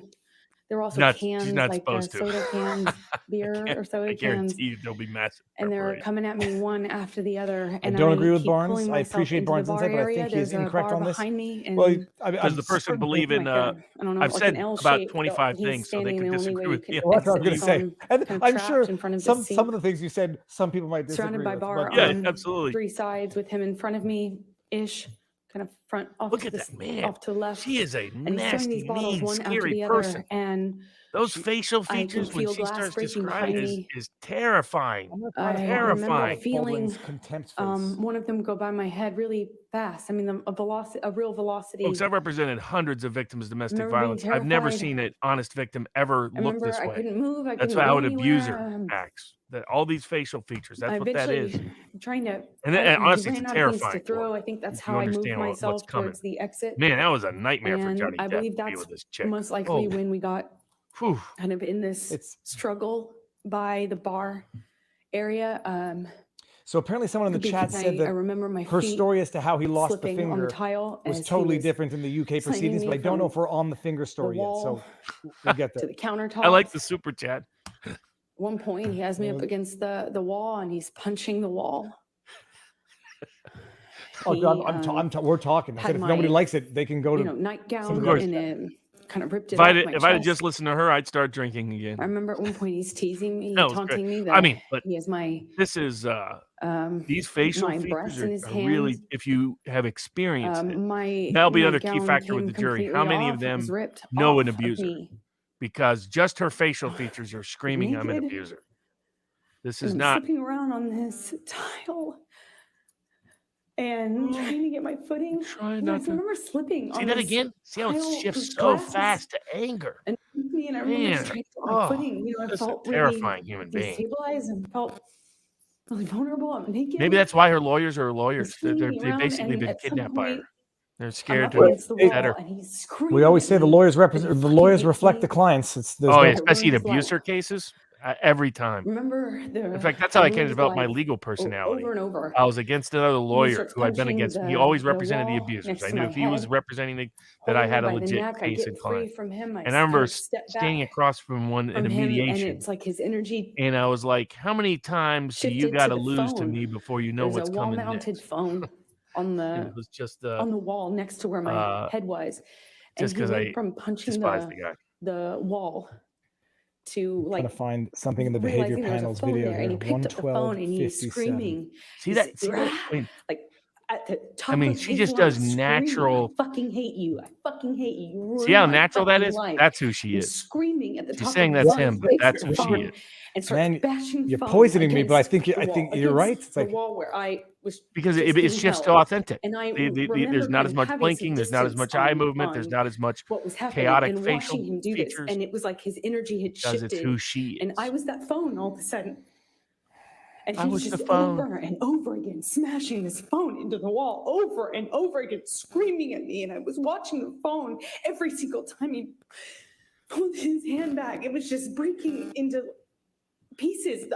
There were also Not- cans, she's not like supposed to. soda cans, beer or soda I cans. guarantee you there'll be massive And they were preparation. coming at me one after the other. And don't agree with keep Barnes. pulling I myself appreciate into the Barnes' bar insight, but I area. think he is There's a incorrect bar on this. behind me, and Well, Does the person believe in? like a, I don't know, I've like said an L about shape. 25 He's things, so they standing could the only disagree way you with can you. Well, that's what I was exit, going to so say. I'm And kind of I'm trapped sure in front of some this seat. of the things you said, some people might disagree Surrounded by with. bar but- Yeah, on absolutely. 3 sides with him in front of me ish, kind of front off Look to at the that man. off to the left. She is a And he's throwing nasty, these bottles mean, one after scary the person. other, and Those facial I can features when feel she glass starts breaking describing behind me. is terrifying. I remember Terrifying. feeling contempt face. one of them go by my head really fast. I mean, a real velocity. Folks, I've represented hundreds of victims of domestic remember being violence. I've never terrified. seen an honest victim ever I look remember this I way. couldn't move. I That's couldn't how go an anywhere. abuser acts. That all these facial features. I That's what that is. eventually trying to. And I honestly, ran it's out of things terrifying to throw. for I think that's if you how I moved understand what's myself coming. towards the exit. Man, that was a nightmare for And Johnny I Depp believe to be that's with this chick. most likely Oh, when we got whew. kind of in this struggle by the bar area. So apparently someone in the chat because said that I remember my her feet story as to how he lost the slipping on finger the tile was as he totally was different in the UK slinging proceedings, but me I don't know if from we're on the finger story yet. So wall we'll get to there. the countertop. I like the super chat. One point, he has me up against the wall, and he's punching the wall. Oh, God, we're talking. I had said if nobody my, likes it, they can go to nightgown somebody else. and kind of ripped it If off I my if I had chest. just listened to her, I'd start drinking again. I remember at one point he's teasing me, That was great. taunting me that I mean, but he has my this is these facial my features breasts in his are really, hands. if you have experienced it, My that'll be my another key gown factor with came the jury. completely How many off. of It was them ripped know off an of abuser? me. Because just her facial features are screaming, I'm an Naked. abuser. This And is I'm not. slipping around on this tile and trying to get my footing. Trying And I not to remember slipping see on that this again. See how it pile shifts of so glass fast to anger. and me, and I remember just Man, trying to get my footing. You know, I just a felt terrifying really human being. destabilized and felt really vulnerable. I'm naked. Maybe that's why her lawyers are lawyers. He's swinging me They've around, basically and been at some kidnapped by her. point, They're I'm scared up to against the upset her. wall, and he's screaming. We always at say the me lawyers that he the lawyers fucking reflect hates the me. clients. There's Oh, no yeah, especially in ruined his life. abuser cases, every time. Remember In fact, that's how I I ruined kind of his developed my life legal personality. over and over. I was against another And he lawyer starts who I'd been punching against. He always the represented the wall abusers. next I to knew my if he was head, representing that I holding me had a by the legit neck. I case get in free client. from him. And I remember step standing back across from one in from a him, and mediation. it's like his energy And I was like, how many times do you shifted got to to the lose to phone. me before you know There's a what's coming wall-mounted next? phone on It was just the wall next to where my head was, and just he because went I from punching despise the guy. the wall to trying to like find something in the behavior realizing there was a panel's phone video there, and here. he picked up the phone and he's 112:57. screaming. See He's that? See that? I mean, like at the top of she his just does lungs, natural. screaming, "I fucking hate you! I fucking hate you! You See ruined how my natural that fucking is? life." That's who she And is. screaming at the She's top saying of his that's him, lungs, but picks that's up who the she phone is. and starts Man, bashing the you're phone poisoning me, but I against think the I wall, think you're right. against It's the like wall where I was Because just it being shifts too held. authentic. And I There's remember not kind as of much having some blinking. There's not as distance much eye movement. There's on not as much what was happening chaotic and facial watching him do this, features. and it was like his energy had Because it's shifted, who she and is. I was that phone all of a sudden. And I he was was the just phone. over and over again, smashing his phone into the wall over and over again, screaming at me. And I was watching the phone every single time he pulled his hand back. It was just breaking into pieces.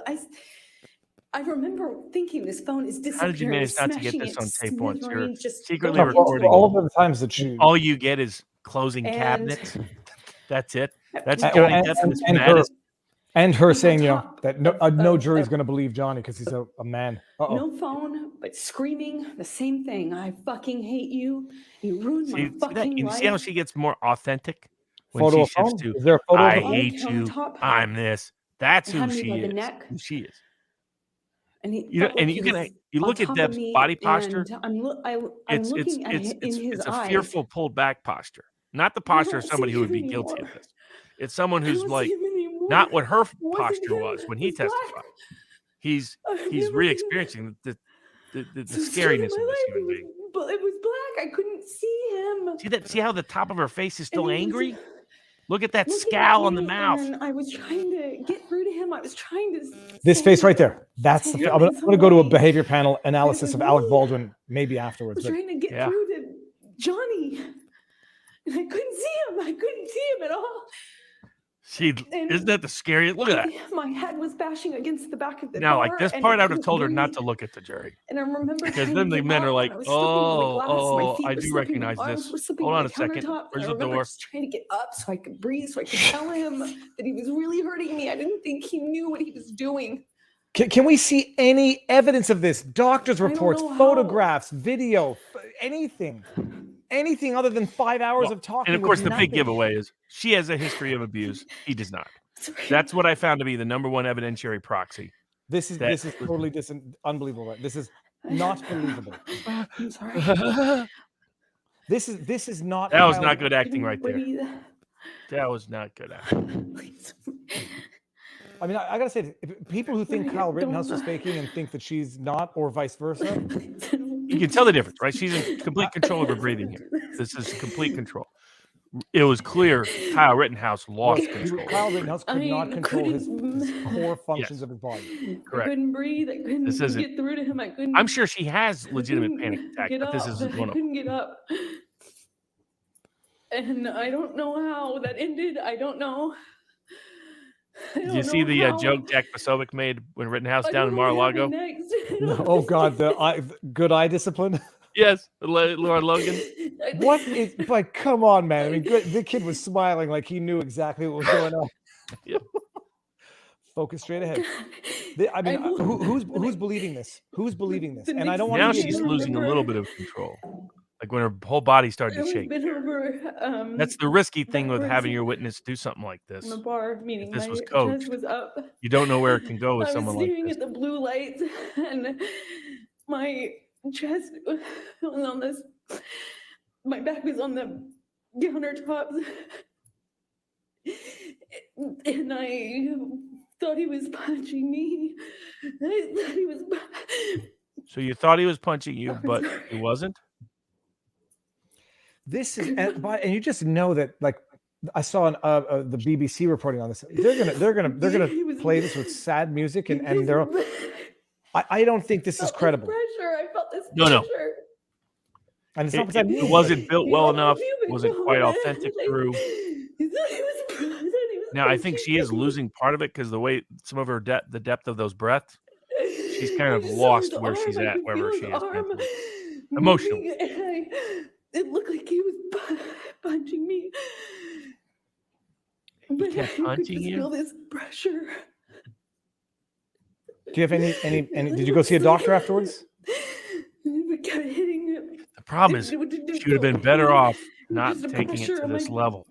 I remember thinking this phone is disappearing. How did you manage not to get smashing this it, on tape once? You're smithereens, just secretly going into recording. all of the times that and you all you get is closing And- cabinets. That's it. That's And- Johnny and- Depp at his and her- maddest. and her On saying, top that of- no of- jury's of- going to believe Johnny because he's a man. Uh-oh. No phone, but screaming the same thing. I fucking hate you. You ruined my See that? fucking You life. see how she gets more authentic when Photo she of shifts phone? to Is there a photo of I the phone? hate On you. top. I'm this. That's And who had me she by the is. neck. Who she is. And he You know, felt and like you he can was you on look at top of Depp's me, body posture. and I'm It's looking at in his it's a eyes. fearful pulled back posture, not the I posture of don't somebody see who would him be guilty anymore. of this. It's someone I who's don't like see him anymore. not what her It wasn't posture him. was when It he was black. testified. He's I he's remember re-experiencing the Since starting scariness my of this life, human being. it was black. I couldn't see him. See that? See how the top of her face is still And he was angry? Look at that looking scowl at on the me, mouth. And I was trying to get through to him. I was trying to. This say face right there. That's to the. him I'm in going some to go to a way. behavior panel analysis was of Alec me. Baldwin maybe I afterwards. was But trying to get Yeah. through to Johnny, and I couldn't see him. I couldn't see him at all. See, And isn't that the scariest? Look at that. My head was bashing against the back of the Now, door. like this and part, I would have couldn't told her not breathe. to look at the jury. And I remember Because trying then to the get men up, are like, and I was slipping on the glass. My feet I were do slipping, recognize my arms this. were slipping Hold on on the a second. countertop, Where's and I the remember door? just trying to get up so I could breathe, so I could tell him that he was really hurting me. I didn't think he knew what he was doing. can we see any evidence of this? Doctor's don't reports, know how. photographs, video, anything other than 5 hours Well, of talking. and of with course, the big nothing. giveaway is she has a history of abuse. He does not. That's what I found to be the number one evidentiary proxy. This is That- totally unbelievable. Right? This is not believable. I'm sorry. This is not. That was Kyle- not good acting right there. Breathe. That was not good acting. Please. I mean, I gotta say, people who think I Kyle Rittenhouse don't- is faking and think that she's not, or vice versa. You can tell the difference, right? She's in complete control of her breathing here. This is complete control. It was clear Kyle Rittenhouse lost control. Kyle Rittenhouse could I not control his couldn't- core functions Yes. of his body. I Correct. couldn't breathe. I couldn't This isn't- get through to him. I couldn't. I'm sure she has legitimate couldn't panic attacks, get but this up. isn't I one of them. couldn't get up. And I don't know how that ended. I don't know. I Did don't you see know the how. joke Jack Posobiec made when Rittenhouse I down don't in know what Mar-a-Lago? happened next. Oh God, the good eye discipline. Yes, Laura Logan. What is? Like, come on, man. I mean, the kid was smiling like he knew exactly what was going on. Yep. Focus straight ahead. I mean, who's believing this? Who's believing this? And I don't want Now to. she's losing a little bit of control. Like when her whole body started It to was shake. been over. That's the risky thing with backwards having your witness do something like in this. the bar, If meaning this my was chest coached, was up. you don't know where it can go with I was someone like staring this. at the blue lights, and my chest was on this. My back was on the countertops, and I thought he was punching me. I thought he was. So you thought he was punching you, but he wasn't? This is, and you just know that, like, I saw the BBC reporting on this. They're gonna play this with sad music, and they're. I don't think this is credible. Pressure. I felt this No. pressure. And it's not what that means. It wasn't built well enough. Wasn't quite authentic through. Now I think she is losing part of it because the way some of her the depth of those breaths, she's kind of lost where she's at, wherever she is mentally. Emotionally. It looked like he was punching me. But kept I could punching just you? feel this pressure. Do you have any? Did you go see a doctor afterwards? We kept hitting him. The problem is she would have been better off not taking it to this level,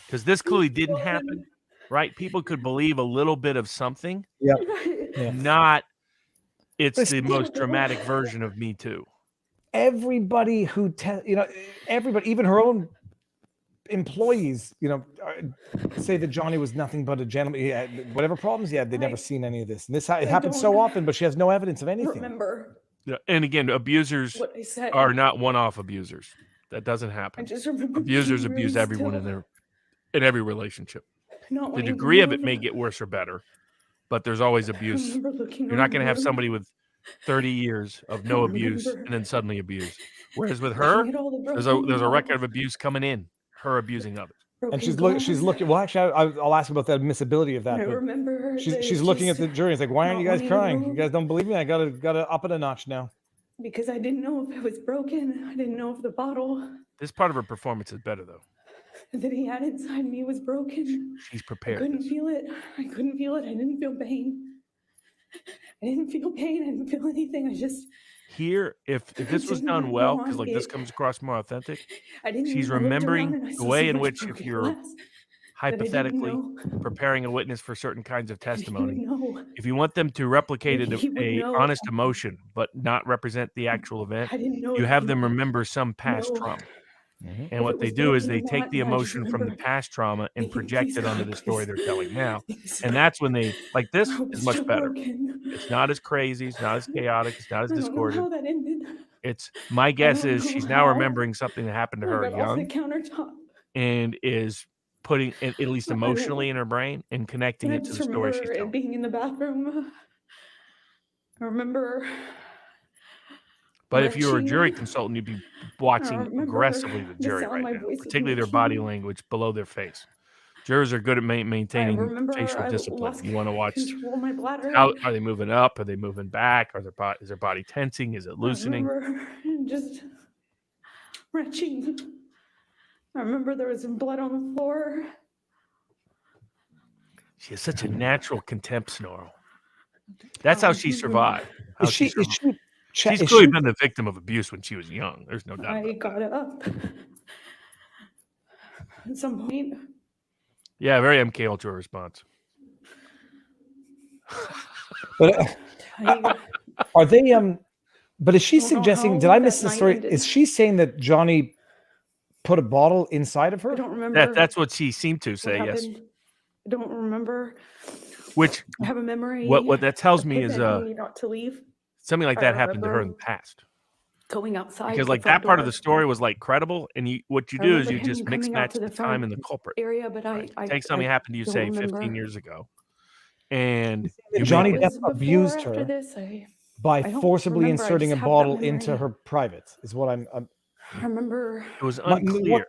because this clearly didn't happen, right? People could believe a little bit of something, not it's the most dramatic version of Me Too. Everybody who everybody, even her own employees, say that Johnny was nothing but a gentleman. He had whatever problems he had, they'd never seen any of this. And it happens so often, but she has no evidence of anything. Remember Yeah, and again, abusers what I said. are not one-off abusers. That doesn't I happen. just remember Abusers being abuse really everyone still. in every relationship. Not The wanting to degree of it move. may get worse or better, but there's always abuse. remember looking You're not going to have around. somebody with 30 years of no abuse remember and then suddenly abuse. Whereas with her, looking at all the there's broken a record glass. of abuse coming in, her abusing others. And she's Broken looking. Well, actually, I'll ask about the admissibility of that. I But remember she's looking at the jury. It's like, why aren't you guys not wanting to crying? You move. guys don't believe me? I gotta up it a notch now. because I didn't know if it was broken. I didn't know if the bottle This part of her performance is better though. that he had inside me was broken. She's I prepared. couldn't feel it. I couldn't feel it. I didn't feel pain. I didn't feel pain. I didn't feel anything. I just Here, if this was didn't done well, want because like this it. comes across more authentic, I didn't. she's I looked around remembering and I the saw way so in much which if broken you're glass that I didn't hypothetically know. preparing a witness for certain kinds of He would testimony, know. if you want them to replicate He would a know. honest emotion but not represent the actual event, I didn't know you if have he them would remember some past know trauma. if And what it they was do is broken they or take not, the and I just emotion from the remember past trauma and thinking, project "Please it onto God, the story please, they're telling now. please And God." that's when they like this I hope is it's much still better. broken. It's not as crazy, it's not as chaotic, it's not as I don't know discordant. how that ended. It's my guess don't is know she's now how. remembering something that happened to I her got off the young countertop. and is putting it at least I don't- emotionally in her brain and connecting I it to just the story remember she's it telling. being in the bathroom. I remember. But if you were a jury retching. consultant, you'd be I watching remember aggressively the the jury sound right my now, voice was particularly their body making. language below their face. Jurors are good at I maintaining remember facial I discipline. lost You want to watch control of my bladder. how are they moving up? Are they moving back? Is their body tensing? Is it I loosening? remember just retching. I remember there was some blood on the floor. She has such a natural contempt snarl. That's how she survived. How Is she? survived. She's Is clearly she- been the victim of abuse when she was young. There's no doubt. I got up at some point. Yeah, very MK Ultra response. But are they? But is she Don't know suggesting? how Did I miss that the night story? ended. Is she saying that Johnny put a bottle inside of her? I don't remember. That's what she seemed to what say. Yes. happened. I don't remember. Which I have a memory. what that tells of me him is begging me not to leave. something like I that happened to her in the remember past. Going outside Because the like front that part of door. the story was like credible, and what you I do is remember you him just mix coming out match to the the time front and the culprit. area, but I Take something happened to you don't say remember. 15 years ago, and That you Johnny make Depp it, abused After her this, by I don't forcibly remember. I inserting a just have that bottle into memory. her private. Is what I'm. I remember it was What- unclear.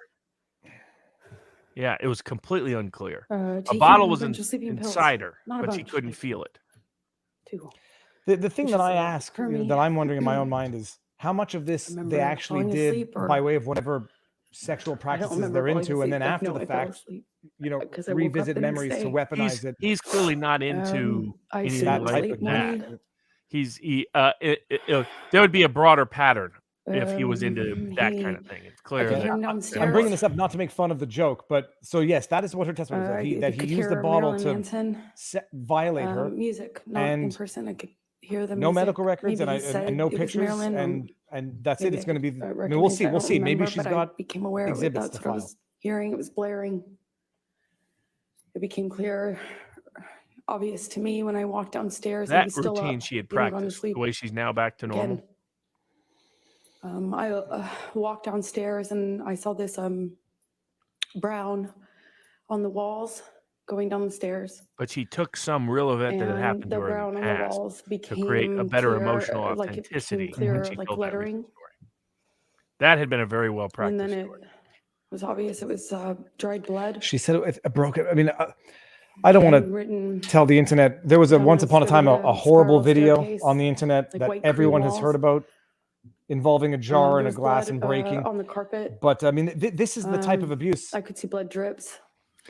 Yeah, it was completely unclear. A taking bottle a was bunch of sleeping pills. inside her, Not a but she bunch, couldn't like feel it. two. The thing Which that is I a lot ask, for that me. I'm wondering in my own mind is how much of this they remember actually falling did asleep or- by way of whatever sexual I don't practices remember they're falling into, and then asleep. after No, the I fell fact, asleep you because I woke up revisit the next memories to day. weaponize it. He's clearly not into I anything stayed up like late that. morning. There would be a broader pattern if he was into that kind of thing. It's clear could that hear him I'm downstairs. bringing this up not to make fun of the joke, but so yes, that is what her testimony is. That he could used the hear bottle Marilyn to Manson, violate her. music, not in and person. I could hear the no music. medical records Maybe he and said no it was pictures, Marilyn, and that's it. maybe It's going to be. I I mean, we'll recognized see. it. I We'll don't see. Maybe remember, she's but got I became aware of it. exhibits That's to what I file. was hearing. It was blaring. It became clear, obvious to me when I walked downstairs. He that was still routine up. she had He hadn't gone to practiced, sleep the way she's now back to normal. again. I walked downstairs and I saw this brown on the walls going down the stairs. But she took some real event that had And happened the to her in brown the on the past walls to became create a better clear, emotional like it became authenticity clear, when she like told that lettering. recent story. That had been a very well And practiced then it story. was obvious it was dried blood. She said it broke it. I mean, I don't want to Handwritten tell the internet. There was a once comments upon a time through the a horrible spiral video staircase, on the internet like that white cream everyone has walls. heard about, involving a jar There and a was glass blood and breaking. on the carpet. But I mean, this is the type of abuse. I could see blood drips.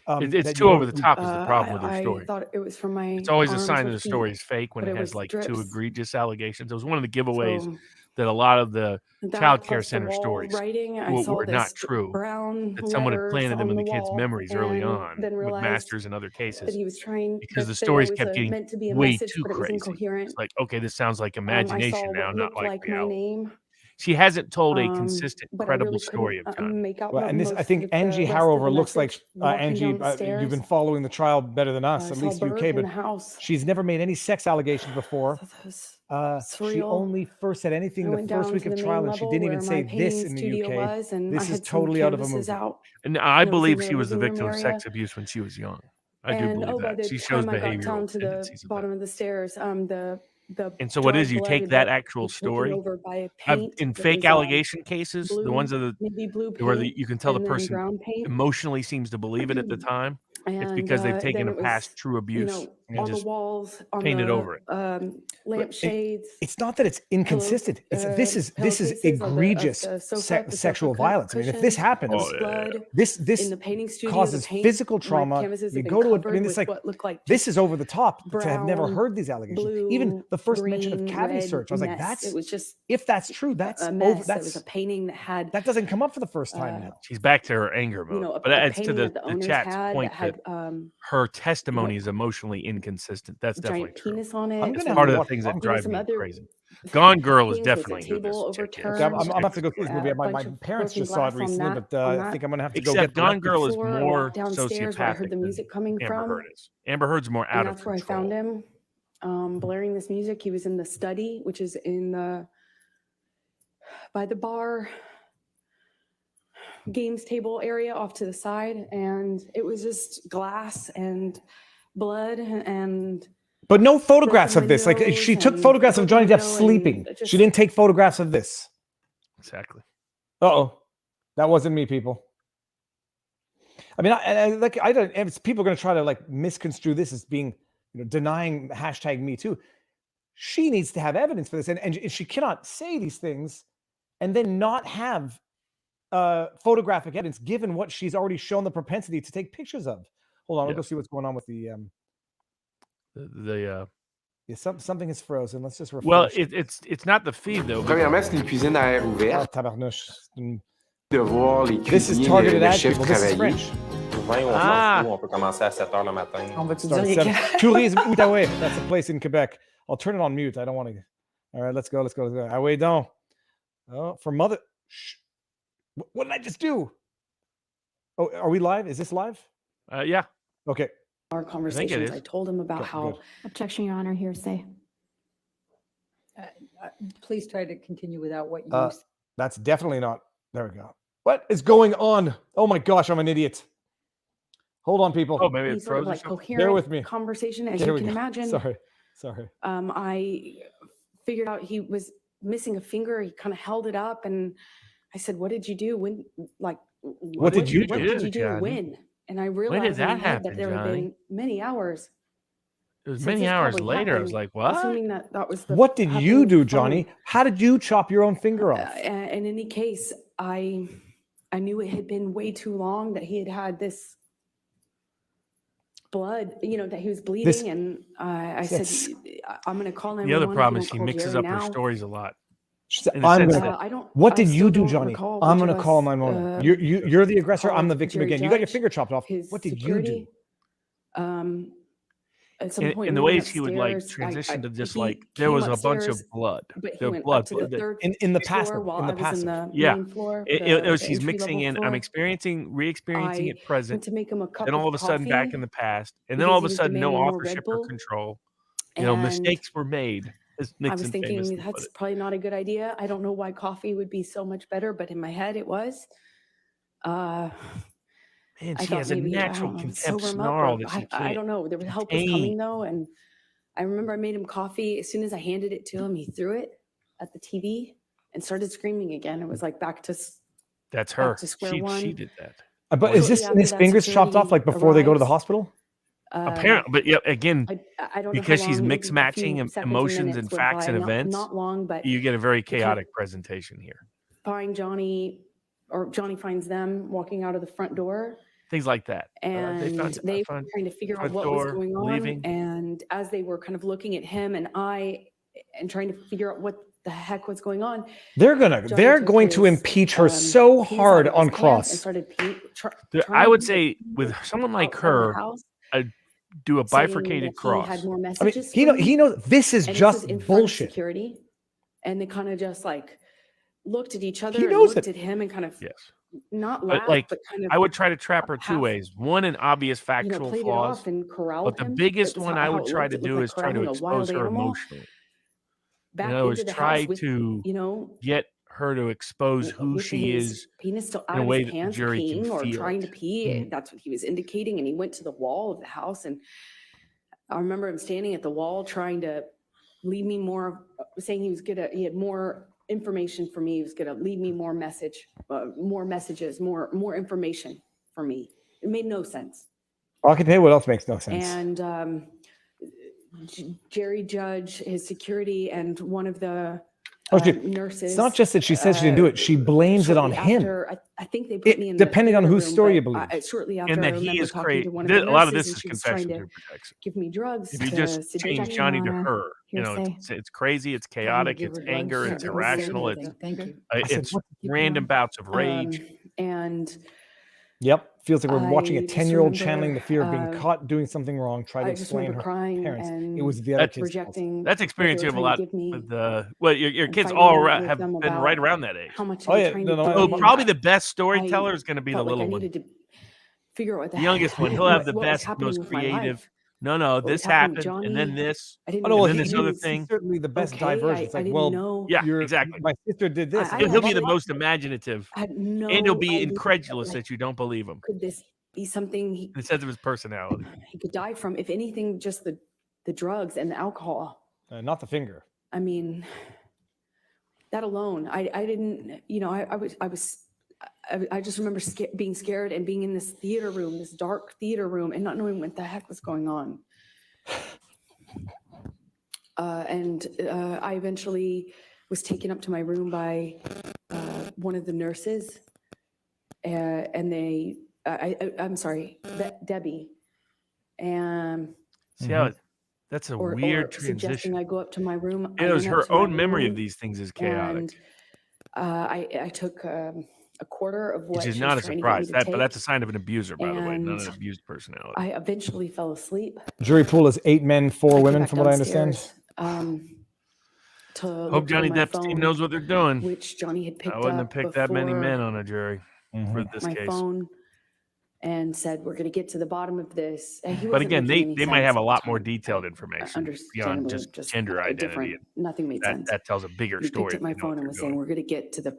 It's that too you over the don't- top is the problem with her I story. thought it was from my It's always a arms sign or that the feet, story is fake when but it it has was like two drips. egregious allegations. It was one of the giveaways So that a lot of the that child care plus the center wall stories writing, I saw were not this true. brown That someone had letters planted them on in the kids' wall, memories early and on then with realized Masters and other that cases he was trying because the that there stories was kept getting meant to be a way message, too but it was crazy. incoherent. It's like, okay, this sounds like I imagination saw now, what not looked like like my reality. name, She hasn't told a consistent, but I credible really story couldn't of Johnny. make out Well, and this, most I think of the Angie rest of the Harrover looks like message. Walking Angie. down the You've stairs, been following the trial better than us, I at saw least Bert UK. in But the house. she's never made any sex allegations before. She surreal. only first said I anything the went first down week to of the trial, main and she level didn't where even my say this painting in the studio UK. was, and This I is had some totally out of a canvases movie. out. And I And it was in believe the she was the living room victim of area. sex abuse when she was young. I do And believe by that. the She shows time I got down behavioral to the tendencies of that. bottom of the stairs, the And so what is dried you blood take that that actual was taken story over by a paint in that fake was allegation cases, the ones blue, that navy blue where paint, you can tell the and then person brown paint. emotionally seems to believe it at the time. It's And because they've taken then a it was, past true abuse and on the just walls, on painted the over it. lampshades. It's not that it's inconsistent. This is Pillowcases egregious of the sofa, the sexual sofa violence. I mean, if this cushions. happens, There was blood this in the painting studio. causes the paint, physical my trauma. canvases You have been go to it. I covered mean, with it's like what looked like this is over the top to have never brown, heard these allegations. blue, Even the first mention of green, cavity red search, I was like, mess. that's It was just if that's true, that's a over. mess. It was That's a painting that had that doesn't come up for the first time now. She's back to her anger mode. a But as to painting the that the owners chat's had point that had that her testimony is emotionally inconsistent. That's definitely giant true. penis on it. I'm It's gonna part have of to the things watch- that there were drive some me other crazy. Gone Girl is things was a definitely who this table chick is. overturned. I'm gonna have to go through this a movie. My bunch of parents broken just saw it glass on recently, that- but on I that think I'm gonna have to go Except get Gone Girl is floor. I more walked downstairs where I heard sociopathic the than music coming Amber from. Heard is. Amber Heard's more out And of that's where I control. found him, blaring this music. He was in the study, which is in the by the bar games table area off to the side, and it was just glass and blood and But no photographs broken of this. Like windows she took and photographs of broken Johnny Depp window and sleeping. just- She didn't take photographs of this. Exactly. Uh-oh. That wasn't me, people. I mean, I don't. If people are going to try to like misconstrue this as being, denying #Me Too. She needs to have evidence for this, and she cannot say these things and then not have photographic evidence, given what she's already shown the propensity to take pictures of. Hold on, I'll go see what's going on with the yeah, something is frozen. Let's just refresh. Well, it's not the feed though. Premièrement, c'est une cuisine à air ouvert. Ah, tabarnouche. De voir les This is cuisiniers, targeted le at chef people. This is travailler. French. On peut commencer à 7h le matin. On va te Start dire at les 7. Tourisme Outaouais. That's a place in Quebec. I'll turn it on mute. I don't want to. All right, let's go. Ah, wait, don't. Oh, for mother. Shh. What did I just do? Oh, are we live? Is this live? Yeah. Okay. Our conversations. I told him about how good. Objection, Your Honor, hearsay. Please try to continue without what you That's definitely not. There we go. What is going on? Oh my gosh, I'm an idiot. Hold on, people. Oh, maybe any it's sort of frozen. like coherent Bear with me. conversation, as There you we can go. imagine. Sorry. I figured out he was missing a finger. He kind of held it up, and I said, "What did you do? When? Like, What did you What do, did you do? Johnny? When?" And I realized in that my head happen, that there had Johnny? been many hours. It was since many this hours probably later. I was happened, like, what? Assuming that was the What did you happening do, from- Johnny? How did you chop your own finger off? And in any case, I knew it had been way too long, that he had this blood, that he was bleeding, and I said, Yes. "I'm going to call him." The other problem is she mixes up her stories a lot. She said, in the I'm sense gonna. that I don't. What I did you still do, don't Johnny? recall I'm which gonna of call us, 911. You're the aggressor. I'm called the victim Jerry again. You got your Judge, finger chopped off. his What did you security. do? At some point, in we the went ways he would like upstairs. transition to just He like there came was a bunch of upstairs, blood. but he The went blood up to the third In the floor passive. while In the I was in passive. the Yeah. main floor. It was the she's entry mixing level in. floor. I'm re-experiencing I it present. went to make him a cup Then all of of a sudden back coffee in the past, and then because all of he a was sudden no demanding more Red authorship or Bull. control. And Mistakes were made, as I was Nixon thinking famously put that's it. probably not a good idea. I don't know why coffee would be so much better, but in my head it was. Man, I she thought has a maybe, I natural don't know, contempt sober him up, snarl or that she I can't don't know. The help was contain. coming though, and I remember I made him coffee. As soon as I handed it to him, he threw it at the TV and started screaming again. It was like back to That's her. to square She one. did that. But is this Shortly his after that, fingers chopped off security like before they go to the arrives. hospital? Apparently, but yeah, again, I don't know because how she's long, mix maybe a matching few seconds or emotions and minutes went facts by, and not, events, not long, but you get a very they come- chaotic presentation here. find Johnny, or Johnny finds them walking out of the front door, Things like that. and they were trying to figure out front what was door, going on. leaving. And as they were kind of looking at him and trying to figure out what the heck was going on, They're Johnny going took to his, impeach her so penis out hard of his on pants cross. and started I would trying say to with someone like outside of the her, house, I'd do a saying bifurcated that cross. He had more I mean, messages. he knows this is and just this was in front of bullshit. security, and they kind of just like looked at each other He and knows looked it. at him and kind of not But laughed, like, but kind of I would try to trap her two half, ways. One, in obvious factual played it flaws. off and corralled But the him. biggest That was one how I would it try looked. to It looked do like is try corralling to a expose wild her animal emotionally. back In other words, into the try house with, to get her to expose who with she his is penis still in out a of way his that the pants, jury can peeing or feel trying it. to pee. That's what he was indicating. And he went to the wall of the house, and I remember him standing at the wall trying to leave me more, saying he had more information for me. He was gonna leave me more messages, more information for me. It made no sense. I can tell you what else makes no sense. And Jerry Judge, his security, and one of the nurses. It's not just that she says she didn't do it; she blames it on him. I think they put me in depending on the whose room, story you but believe. shortly after, And I that he remember is talking crazy. to one of the A lot of nurses, this and is she was trying confession to to protection. give me drugs. If you to just sedate change me. Johnny to her, Hearsay. it's crazy, it's chaotic, give it's her drugs. anger, Yeah, it's it didn't say irrational, it's anything. Thank you. it's random bouts of rage. And Yep, feels like we're watching a I just 10-year-old remember, channeling the fear of being caught doing something wrong, trying to I just explain remember her crying parents. and It was the other kids' fault. rejecting. That's experience what you they have were a lot trying to give me with well, your and kids fighting all with have them been right about around that age. how much Oh they were yeah, trying no, to no, give Oh, me. probably the best I storyteller is going to be the felt like little I one. needed to figure out what The youngest one. He'll have the best, most with my creative. life. No, What was this happening with happened, and then Johnny. this, I didn't Oh, no, know well, and then he this other was thing. certainly the best okay. diversion. It's I like, didn't well, know. Yeah, exactly. my sister did this. I He'll had be the no- most imaginative, I had no and he'll be idea incredulous like, that you don't believe him. could this be something In the sense of his personality. he could die from? If anything, just the drugs and the alcohol. Not the finger. I mean, that alone, I didn't, I just remember being scared and being in this theater room, this dark theater room, and not knowing what the heck was going on. And I eventually was taken up to my room by one of the nurses, and I'm sorry, Debbie, and See how that's a weird suggesting transition. I go up to my room. It I was went up her to my own memory of room, these things is chaotic, and I took a quarter of what which is she not a was trying to get me surprise. to But that's a take, sign of an abuser, by the way, not an and abused personality. I eventually fell asleep. Jury pool is 8 men, 4 I came women, back from what I understand. downstairs, to Hope look for Johnny my Depp's team phone, knows what they're doing. which Johnny had picked I wouldn't have up picked that many men before on a jury for this my case. phone, and said, "We're going to get to the bottom of this." And he But wasn't again, making any they might sense have a at the lot more time. detailed information beyond Understandably, just gender a identity. different. Nothing made That sense. that tells a bigger He story. picked up if my you know what phone and they're was saying, doing. "We're going to get to the,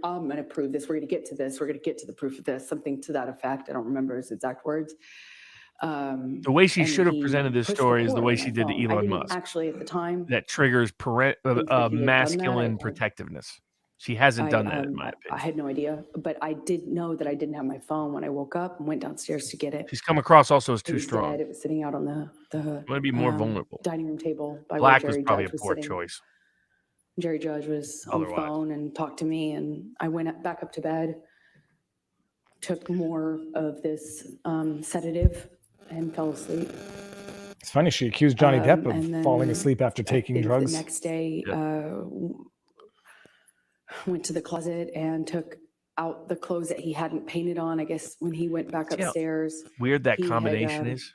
I'm going to prove this. We're going to get to this. We're going to get to the proof of this." Something to that effect. I don't remember his exact words. The way she And should have he presented this pushed story is the record way on she my did to phone. I Elon didn't Musk. actually at the time That triggers think that he had done that. masculine protectiveness. She hasn't done that, in my I opinion. had no idea, but I did know that I didn't have my phone when I woke up and went downstairs to get it. She's come across also as It too was strong. dead. It was sitting out on the Want to be more vulnerable. dining room table by Black where was Jerry probably Judge a was poor sitting. choice. Jerry Judge was on the Otherwise. phone and talked to me, and I went back up to bed, took more of this sedative, and fell asleep. It's funny, she accused Johnny Depp And of falling then asleep after I taking think drugs. The next day, went to the closet and took out the clothes that he hadn't painted on. I guess when he went back See how upstairs. weird that he had, combination is.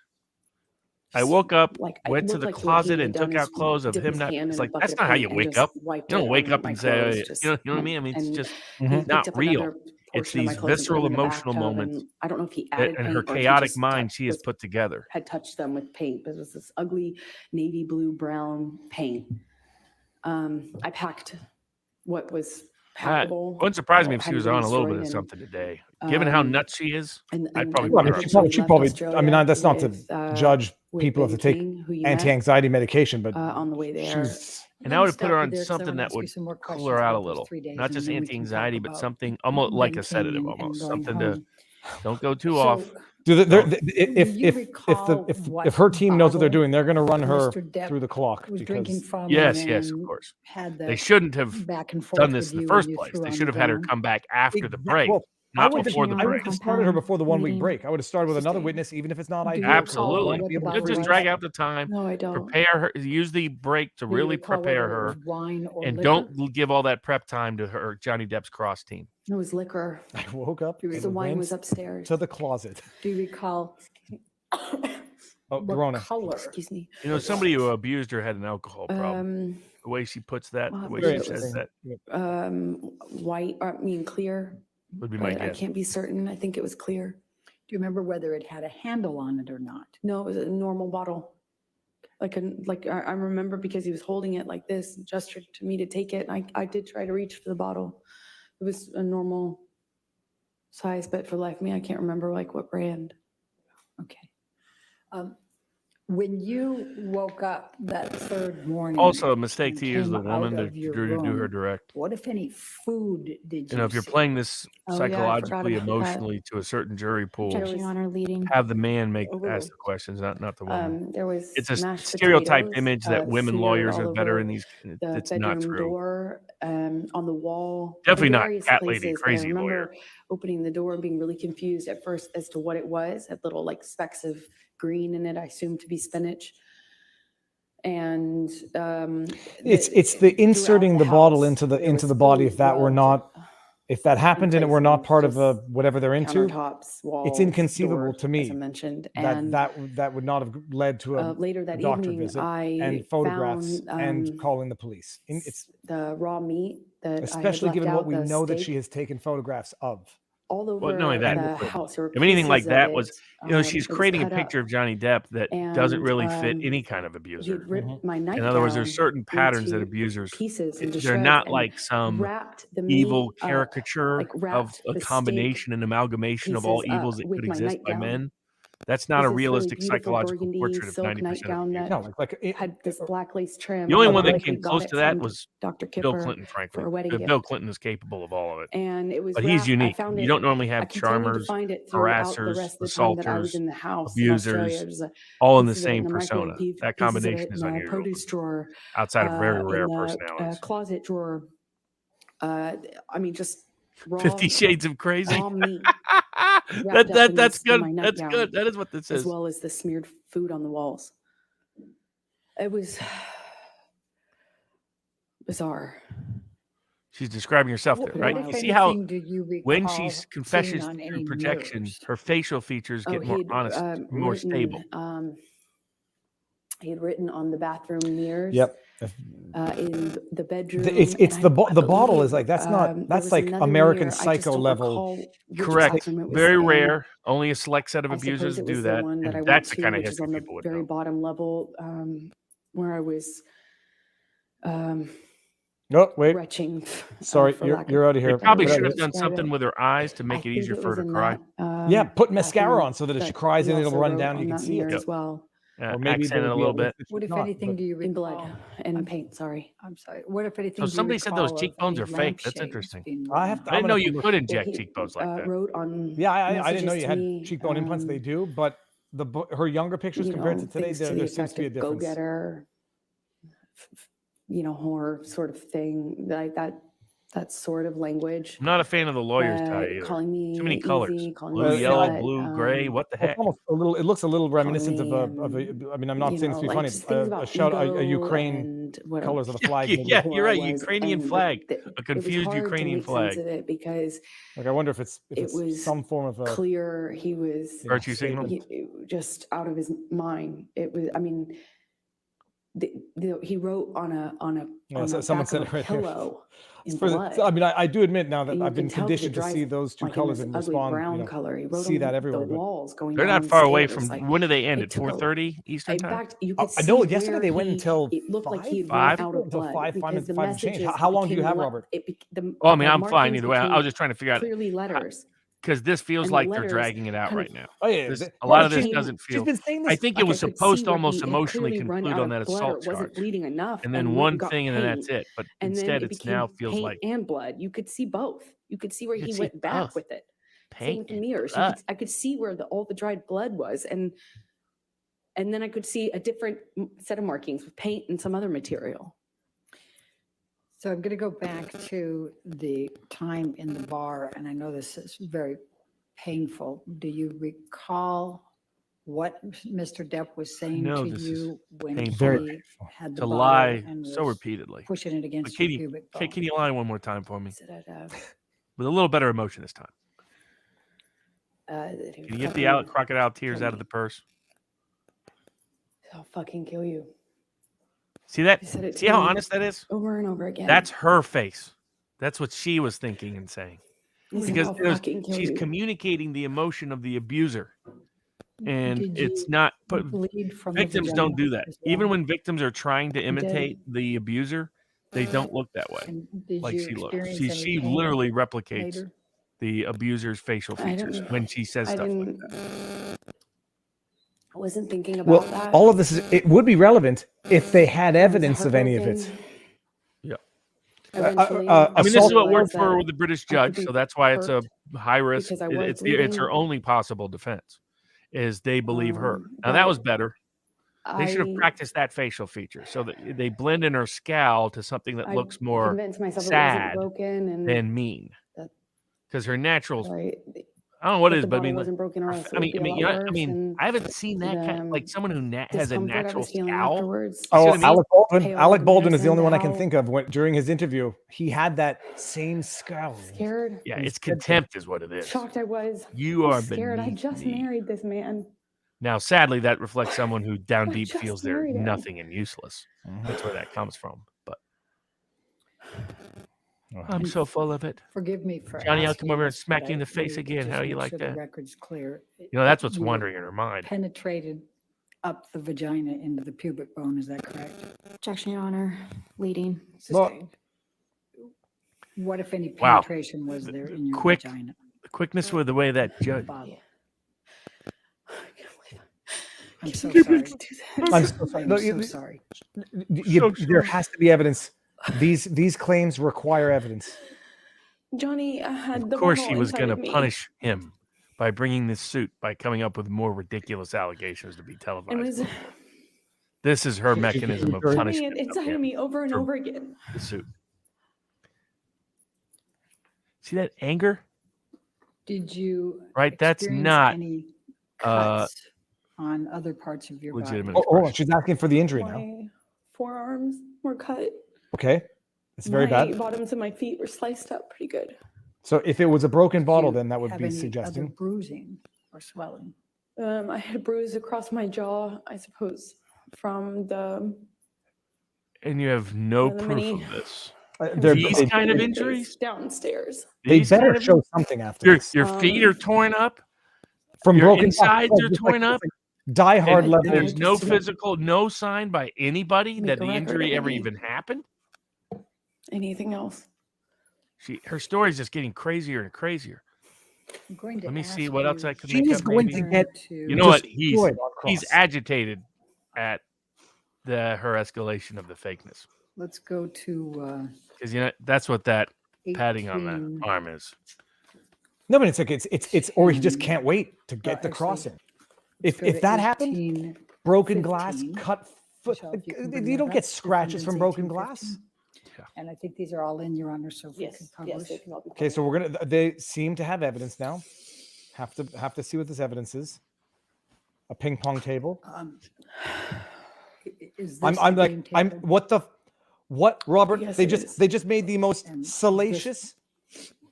I woke up, like, it went to looked the like what he closet had and done took is out clothes of dip him his not. hand It's in a like bucket that's of not how paint you and wake just up. wiped You don't it wake on up my and clothes, say, just you know what I mean? I mean, it's and just he not picked up real. another It's portion of my these clothes and put visceral, them in the emotional bathtub, moments and I don't know if he that, added and paint her or if he chaotic just mind she has put together. had touched them with paint, but it was this ugly navy blue brown paint. I packed what was packable. Wouldn't surprise me if she hadn't was been on a little bit destroyed, of and, something today. Given how nuts she is, I'd probably Well, put I her mean, on. she probably. I mean, that's not to with, judge with people if Ben they take King, who you met, anti-anxiety medication, but on the way there. she's. And I would put her on something that would cool her out a little, not just anti-anxiety, but something almost like a sedative, almost something to don't go too off. If her team knows what they're doing, they're going to run her through the clock. Drinking from Yes, and yes, of then course. had They that shouldn't have back and forth done this with in the you first when you place. threw They on should the have had her ground. come back after the break, Well, not before the I would break. have started her before the 1 week meeting. break. I would have started with another witness, even if it's not ideal. Absolutely. Be able to Just release drag it. out the time. No, I don't. Prepare her. Use the break to Do you really recall prepare whether it her, was wine or and liquor? don't give all that prep time to her Johnny Depp's cross team. It was liquor. I woke up. The and wine was went upstairs. to the closet. Do you recall Oh, what Rona. color? Excuse me. You know, somebody who abused her had an alcohol problem. The way she puts that, the way Well, she it says was, that, white, clear. would be my But I guess. can't be certain. I think it was clear. Do you remember whether it had a handle on it or not? No, it was a normal bottle. I remember because he was holding it like this, gestured to me to take it. I did try to reach for the bottle. It was a normal size, but for life of me, I can't remember like what brand. Okay. When you woke up that third morning. Also, a mistake and to use the came woman out to of your do her room, direct. What, if any, food did you You know, if you're see? playing this Oh, yeah, I forgot psychologically, about that. emotionally to a certain jury pool, Objection, Honor, leading. have the man ask Overruled. the questions, not the woman. There was It's a mashed stereotyped potatoes, image that women smeared lawyers all are better over in these. the It's not bedroom true. door, on the wall. Definitely not various cat lady, places, but crazy I remember lawyer. opening the door and being really confused at first as to what it was. Had little like specks of green in it, I assumed to be spinach. And It's the inserting the bottle into the body. If that were not, if that happened and it were not part of whatever they're into, countertops, walls, it's inconceivable doors, to as me I mentioned. that And that would not have led to a later that doctor evening, visit I and photographs found and calling the police. It's the raw meat that I had especially left given out, what we the know that steak, she has taken photographs of. all over Well, not only that, the house. There were if anything like pieces of that was, it, she's it was creating a cut picture up. of Johnny Depp that doesn't And, really fit any kind of He'd abuser. ripped my nightgown In other words, there's certain patterns that into abusers, pieces, into they're shreds, not and like some wrapped the evil meat up, caricature like of wrapped a the steak combination and amalgamation of all pieces up evils that with could my exist by nightgown. men. That's It not was a this really realistic beautiful psychological burgundy portrait of silk 90% of nightgown abusers. that No, like had this black lace trim. The only I one that ironically came got close it to that from was Dr. Bill Kipper Clinton, frankly. for a wedding Bill gift. Clinton is capable of all of it. And it was But he's wrapped. I unique. found You it. don't normally I have continued to charmers, find it throughout the harassers, rest of the time that I was assaulters, in the house in Australia. abusers, There's a all in the pieces of it same in the microwave, persona. That pieces of combination it is in the unusual produce drawer, outside of very in rare the personalities. closet drawer. I mean, just raw 50 Shades of Crazy. raw meat wrapped up in That's this, in good. my That's nightgown, good. That is what this as is. well as the smeared food on the walls. It was bizarre. She's describing herself there, What right? if You see how anything do you when recall she seeing confesses on any through projection, mirrors? her facial features Oh, get more he'd honest, more written, stable. He had written on the bathroom mirrors. Yep. In the bedroom. It's and the I the bottle believe, is like that's there that's was like another American mirror. I just Psycho don't level. recall which Correct. bathroom it was Very in. rare. Only a select set of I suppose abusers it was do the that. one that I And went that's the to, kind of which is history on the people would very know. bottom level, where I was No, wait. retching. Sorry, for you're lack you're out of They here. probably Get out should of have done describe something it. with her eyes to I make it think easier it for her was to in cry. that, Yeah, put mascara bathroom on so that if she that cries he and it'll also run wrote down, you on can that see mirror it. as well. Or maybe Accent it there'll a be little bit. What, if not, anything, but- do you In blood recall? and paint, sorry. I'm sorry. What, if anything, So do you somebody said those recall of cheekbones any are fake. That's lampshades interesting. being I run have on? to, I I'm didn't gonna know have to you look. could Well, inject he cheekbones like that. wrote on Yeah, I didn't know messages you to had me, cheekbone implants. They do, but her younger pictures you compared know, to today, things to the there seems effect to be a of difference. go-getter, horror sort of thing. That that sort of language. I'm not a fan of the lawyer's tie but either. calling me Too many colors. easy, calling Blue, me yellow, slut, blue, gray. What the Well, heck? it's almost a little. It looks a little reminiscent me, of a. I mean, I'm not you saying this to be know, like funny. just things A about shout, a ego Ukraine and what colors of the flag. maybe. Yeah, who you're I right. was, Ukrainian and flag, a it was confused hard to Ukrainian make flag. sense of it because Like, I wonder if it's it was some form of a clear he was Virtue signal. just out of his mind. It was, I mean, he wrote on a Yeah, on so the someone back said of it a right here. pillow in For the- blood. I mean, I do admit now that And you I've been can tell 'cause it conditioned to see dries, those two like, in colors this and ugly respond. brown color. He wrote see on that the everywhere. but- walls going They're not far away downstairs, from. like, When do they end? it At took a- 4:30 Eastern in time. fact, you could I know. see Yesterday where they went he- until it looked like he had Five? run out of Until blood five because the and change. messages How long do you have, became Robert? Oh, I mean, the I'm fine markings either way. I became was just trying to figure out clearly letters. because this feels And the like they're letters dragging it out kind of- right now. Oh yeah, A lot of this became- doesn't She's feel. been saying I this. think Like, it was I could supposed see to where almost he had emotionally clearly run conclude out on of that blood or assault wasn't charge, bleeding enough, and then went one got thing, and then that's paint, it. But and then instead, it it's now became feels paint like and blood. You could see both. You could see where You he could see went back both. with it. Same paint. with the and mirrors. blood. I could see where all the dried blood was, and then I could see a different set of markings with paint and some other material. So I'm going to go back to the time in the bar, and I know this is very painful. Do you recall what Mr. Depp was saying know to this is you when painful. he Very had the To bottle lie and so was repeatedly. pushing it But against your Katie, pubic okay, bone? can you lie one more time for me Is it at, with a little better emotion this time? that he Can was you get the covering- crocodile tears kill out of me. the purse? I'll fucking kill you. See that? He said it See to how me honest that is? over and over again. That's her face. That's what she was thinking and saying. He said, Because "I'll there's- fucking kill she's you." communicating the emotion of the abuser. And Did it's you not but bleed from the victims don't do vagina that. as well? Even when victims are trying to did. imitate the abuser, they don't look that way. And did Like you she looks. experience She any pain literally replicates later? the abuser's facial I features didn't- when she says I stuff like didn't. that. I wasn't thinking Well, about that. all of this it would be relevant if they had I was evidence of any of it. heartbroken. Yeah. Eventually, I mean, this is assault- what worked realized for that the British I could judge, be so that's why it's a hurt high risk. because I was It's bleeding. her only possible defense is they believe her. Now but that was better. They should have I- practiced that facial feature so that they blend in her scowl to something that I looks more convinced myself sad it wasn't broken and than mean. that- Because her natural, right, I don't know what that it is, the but I bottle mean, wasn't broken or else it I would mean, be a lot you know, worse, and I haven't seen that kind, like the someone who has a discomfort I natural was feeling scowl. afterwards. See what Oh, I mean? Alec Baldwin. Pale Alec Baldwin is the comparison only to one I can how think of when during his interview he had that same scowl. Scared, Yeah, He it's said that. contempt is what it is. shocked I was. You I are was scared. I beneath just me. married this man. Now, sadly, that reflects someone who down I deep just feels they're married him. nothing and useless. That's where that comes from. But I'm so full of it. Forgive me for Johnny, I'll asking come over and this, smack but you in I the face need to again. just How you make like sure the that? record's clear. You know, that's what's You wandering in her mind. penetrated up the vagina into the pubic bone, is that correct? Objection, Your Honor. Leading. Sustained. What, if any, Wow. penetration was there in your Quick, vagina? the quickness with the way that judge. Bottle. I'm so Keep sorry. it- I'm so sorry. I'm No, so you- sorry. There has to be evidence. These claims require evidence. Johnny had the Of course, bottle she was inside going to of me. punish him by bringing this suit, by coming up with more ridiculous allegations to be and televised. was This is her mechanism of putting punishment. it inside of him me over and for over again. the suit. See that anger? Did you Right, that's experience not, any uh, cuts on other parts of your body? legitimate Oh, hold on, expression. she's asking for the injury now. My forearms were cut. Okay, it's very my bad. bottoms of my feet were sliced up pretty good. So if it was a broken bottle, you then that would have be any other suggesting. bruising or swelling? I had a bruise across my jaw, I suppose, from the And you have no the proof mini- of this. They're- These they- kind of they- injuries? downstairs. They These better kind of show something after Your, this. your feet are torn up. From your broken insides glass. are It's like- torn it's up. like Die Hard And level. there's no physical, no sign by anybody Make that a the record injury of ever any- even happened. Anything else? Her story's just getting crazier and crazier. I'm going to Let me ask see what else you I can She make is up. going maybe. to get You know what? He's destroyed on cross. agitated at her escalation of the fakeness Let's go to because you know that's what that patting on 18. the arm is. No, but it's like it's or he just can't wait to get the actually, cross in. let's If go if to that happened, 18. broken glass, 15. cut foot. Michelle, if you can bring You that don't up. get scratches from Defendants broken 18, glass. 15. And I think these are all in, Your Honor, so if we could Yes, publish. they can all be. Okay, so we're gonna. They seem to have evidence now. Have to see what this evidence is. A ping pong table. Is this I'm the like game I'm. table? What Robert? Yes, they it just is. they just made the most And salacious,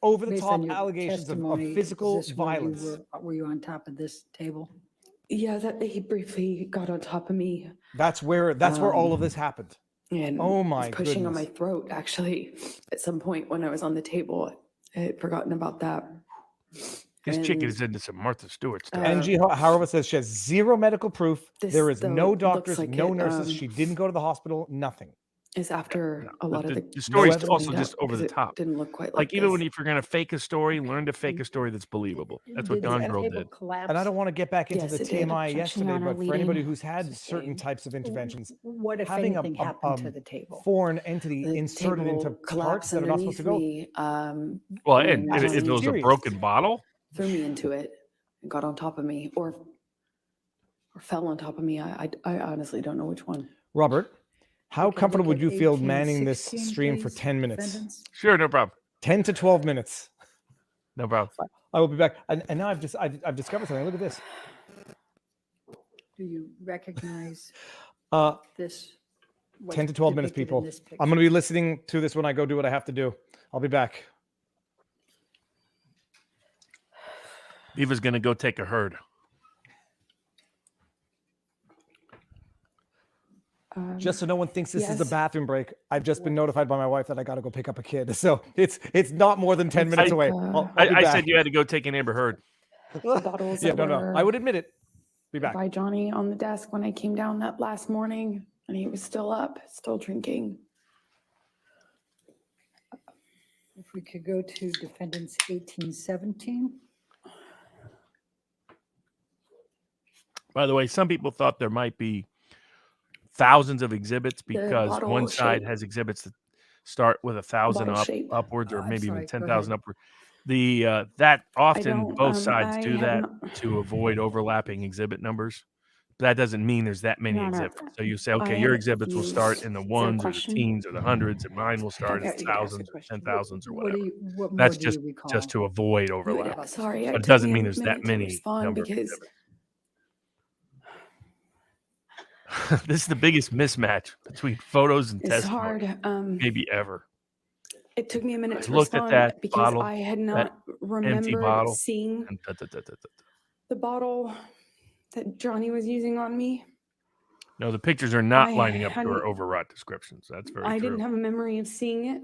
over the Based top on your allegations of testimony, is physical this where you violence. were you on top of this table? Yeah, that he briefly got on top of me That's where all of this happened. and Oh was my pushing on my goodness. throat. Actually, at some point when I was on the table, I had forgotten about that. This chick And, is into some Martha Stewart stuff. Angie However says she has zero medical proof. This, There is though, no looks doctors, like no it, nurses. She didn't go to the hospital. Nothing. is after a lot But of the the story's evidence also cleaned just up over because the it top. didn't look quite Like like even this. if you're gonna fake a story, learn to fake a story that's believable. That's what Did Gone the Girl table did. collapse? And I don't want to get back into Yes, the it did. TMI Objection, yesterday, Your Honor, but for anybody leading. who's had certain types of interventions, What if having anything happened to the table? foreign entity The inserted into table parts collapsed that are not supposed underneath to go. me. Well, when and if Johnny it was a serious. broken bottle, threw me into it and got on top of me, or fell on top of me. I honestly don't know which one. Robert, how We can comfortable look would at you feel 18, manning this 16, stream for please, 10 minutes? defendants. sure, no problem. 10 to 12 minutes. No problem. I will be back. And now I've discovered something. Look at this. Do you recognize this? 10 to 12 minutes, people. I'm going to be listening to this when I go do what I have to do. I'll be back. Viva's gonna go take a herd. Just so no one thinks this is a yes. bathroom break, I've just been notified by my wife that I got to go pick up a kid. So it's not more than 10 minutes away. I'll be I back. said you had to go take a neighbor herd. The bottles Yeah, that no. were I would admit it. Be back. by Johnny on the desk when I came down that last morning, and he was still up, still drinking. If we could go to defendants 1817. By the way, some people thought there might be thousands of exhibits because bottle one side shape. has exhibits that start with 1,000 Bottle up, shape. upwards, or I'm maybe sorry, even go 10,000 ahead. upward. That often don't, both sides I do have that not- to avoid overlapping exhibit numbers. But that doesn't mean there's that many Your Honor, exhibits. So you say, okay, I your have exhibits will used- start in the Is there a ones or the question? teens or the hundreds, and mine will start Okay, at you can ask a thousands, or question. 10,000s, or What whatever. do you, what more That's do just you recall? just to avoid You would overlap. have- Sorry, But it took doesn't me mean a there's that minute to many respond number of because exhibits. This is the biggest mismatch between photos and it's testimony, hard. maybe ever. It took me a minute I to looked at respond that because bottle, I had that not empty remembered bottle, seeing and the bottle that Johnny was using on me. no, the pictures are not I lining up to her hadn't- overwrought descriptions. That's very I true. didn't have a memory of seeing it.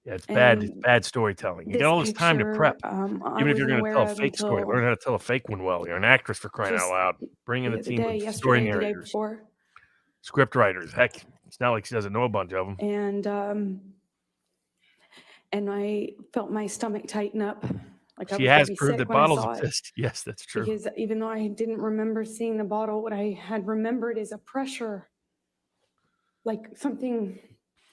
Yeah, it's bad. It's and bad storytelling. You this got all this time to picture, prep. I Even if you're wasn't going to aware tell a of fake story, until learn how to tell a fake one well. You're an actress, for crying out just loud. Bring in the a other team day, of story yesterday, the day narrators, before. script writers. Heck, it's not like she doesn't know a bunch of them. And I felt my stomach tighten up. Like I She was gonna has be proved sick that when I bottles saw it. exist. Yes, that's true. Because even though I didn't remember seeing the bottle, what I had remembered is a pressure, like something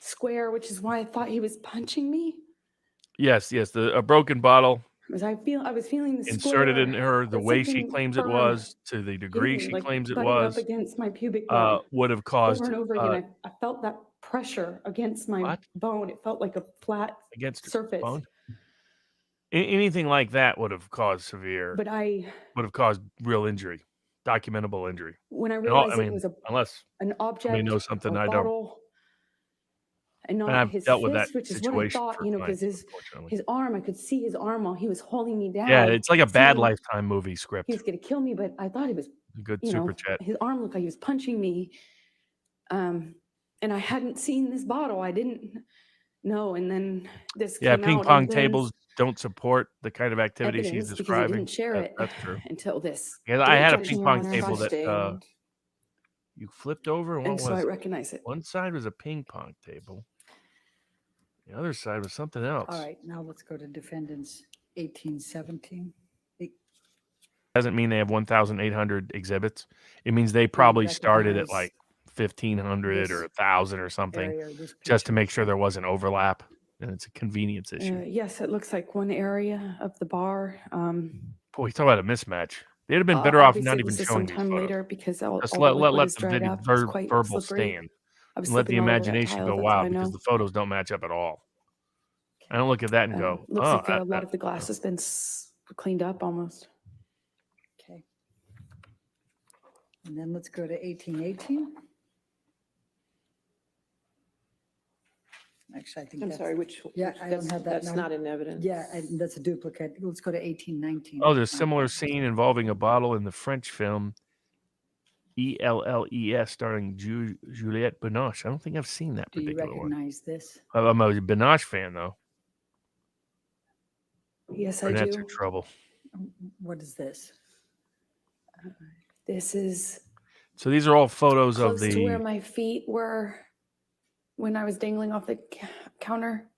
square, which is why I thought he was punching me. Yes, a broken bottle Because I was feeling the inserted in square, her the but way she something claims it firm was, to the degree hitting me, she like claims it butting up was, against my pubic bone would have over caused and over again. I felt that pressure against my What? bone. It felt like a flat against her surface. bone. Anything like that would have caused severe, But would have caused real injury, documentable injury. when I And all- realized I it mean, was unless an object, knows something a I don't. bottle, and And not I've his dealt with that fist, which is what I situation thought, for you know, clients, because unfortunately. his arm, I could see his arm while he was holding me down. Yeah, it's like a bad feeling Lifetime movie script. he was going to kill me, but I thought he was, A good you super know, chat. his arm looked like he was punching me. And I hadn't seen this bottle. I didn't know. And then this Yeah, came ping out pong as tables don't support the kind of activity she's evidence because I describing. didn't share it That's true. until this. Yeah, I had a date ping judge pong was table that frustrated. you flipped over. And what And so I was it? recognize it. One side was a ping pong table. The other side was something else. All right, now let's go to defendants 1817. Doesn't mean they have 1,800 exhibits. It means they probably started at recognize like 1,500 this or 1,000 or something, area, this just to make sure there wasn't overlap. And it's a convenience issue. Yes, it looks like one area of the bar. Boy, talk about a mismatch. They'd have been better off Obviously not it even was just showing these sometime photos. later because all Just the let liquid is the dried up. It's quite verbal slippery. stand. I was and let the slipping all over that imagination tile, go that's how I wild because know. the photos don't match up at all. I don't look at that and go, Looks oh, like a lot of the glass has been cleaned up almost. Okay. And then let's go to 1818. Actually, I think I'm that's, sorry, which? yeah, I don't have that. That's no. not in evidence. Yeah, that's a duplicate. Let's go to 1819. Oh, there's a similar scene involving a bottle in the French film ELLES starring Juliette Binoche. I don't think I've seen that Do you particular one. recognize this? I'm a Binoche fan, though. Yes, I Burnett's do. in trouble. What is this? This is So these are all photos of close to where the. my feet were when I was dangling off the counter.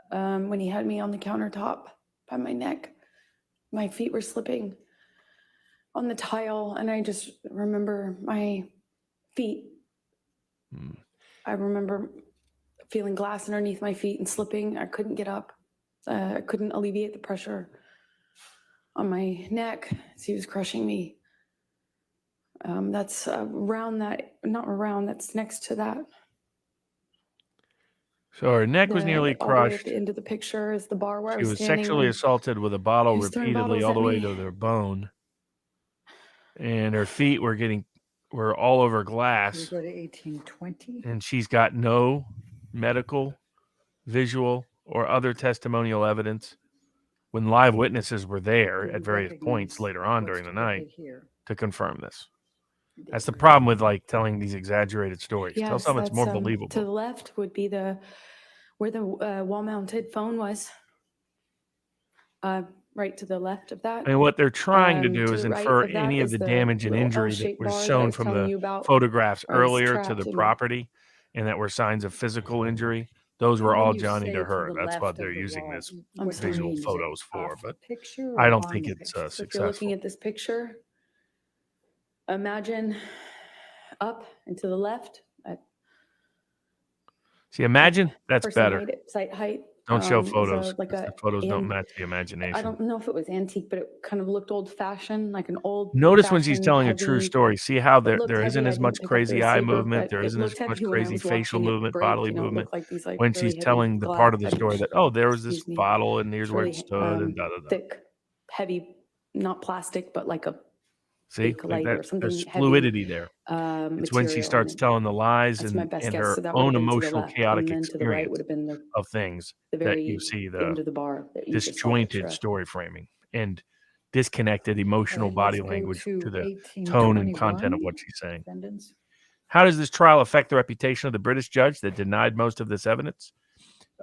When he had me on the countertop by my neck, my feet were slipping on the tile, and I just remember my feet. I remember feeling glass underneath my feet and slipping. I couldn't get up. I couldn't alleviate the pressure on my neck as he was crushing me. That's around that, not around, that's next to that. So her neck was nearly All the way at crushed. the end of the picture is the bar where I She was was standing. sexually assaulted with a bottle he was throwing repeatedly bottles all at the way me. to their bone. And her feet were all over Can we glass. go to 1820? And she's got no medical, visual, or other testimonial evidence when live witnesses were there Do at you various points recognize later on what's during the night depicted here? to confirm this. That's the problem with like telling these exaggerated stories. Tell Yes, something that's more to believable. the left would be where the wall-mounted phone was. Right to the left of that. I mean, what they're trying to To do is the right infer of that any of is the the damage and little injury that L-shaped was bar that I shown was from telling the you about, photographs where I was earlier to trapped the and- property and that were signs of physical injury. Those were And when all you Johnny say to to her. the That's left what of they're the using wall, this I'm what do you visual mean? Is it photos for, off but the picture I or don't on think the it's picture? So if you're successful. looking at this picture, imagine up and to the left. See, imagine that's person better. sight height. Don't show is photos. like 'Cause a the photos don't an- match the I imagination. don't know if it was antique, but it kind of looked old fashioned, like an old. Notice when she's fashioned, telling a true heavy- story. See how it there looked isn't heavy. I as much didn't pick up the crazy eye receiver, movement. but There it isn't as looked much heavy when I crazy was facial watching it movement, break, bodily you know, it movement. looked like these, like, When really she's heavy telling the glass, part of the heavy story that, oh, there was this excuse me. bottle and here's where really, it stood and da da da. thick, heavy, not plastic, but like a See, big like light or that, something there's heavy, fluidity there. It's when she material, starts and telling the lies that's my and, best and guess. her So that would own have been to the emotional, left, chaotic and then to the right would experience have been the of things the that very you see end the of the bar that you just saw a picture disjointed of. story framing and disconnected emotional Okay, body let's go language to to the tone and content of 1821, what she's saying. defendants. How does this trial affect the reputation of the British judge that denied most of this evidence?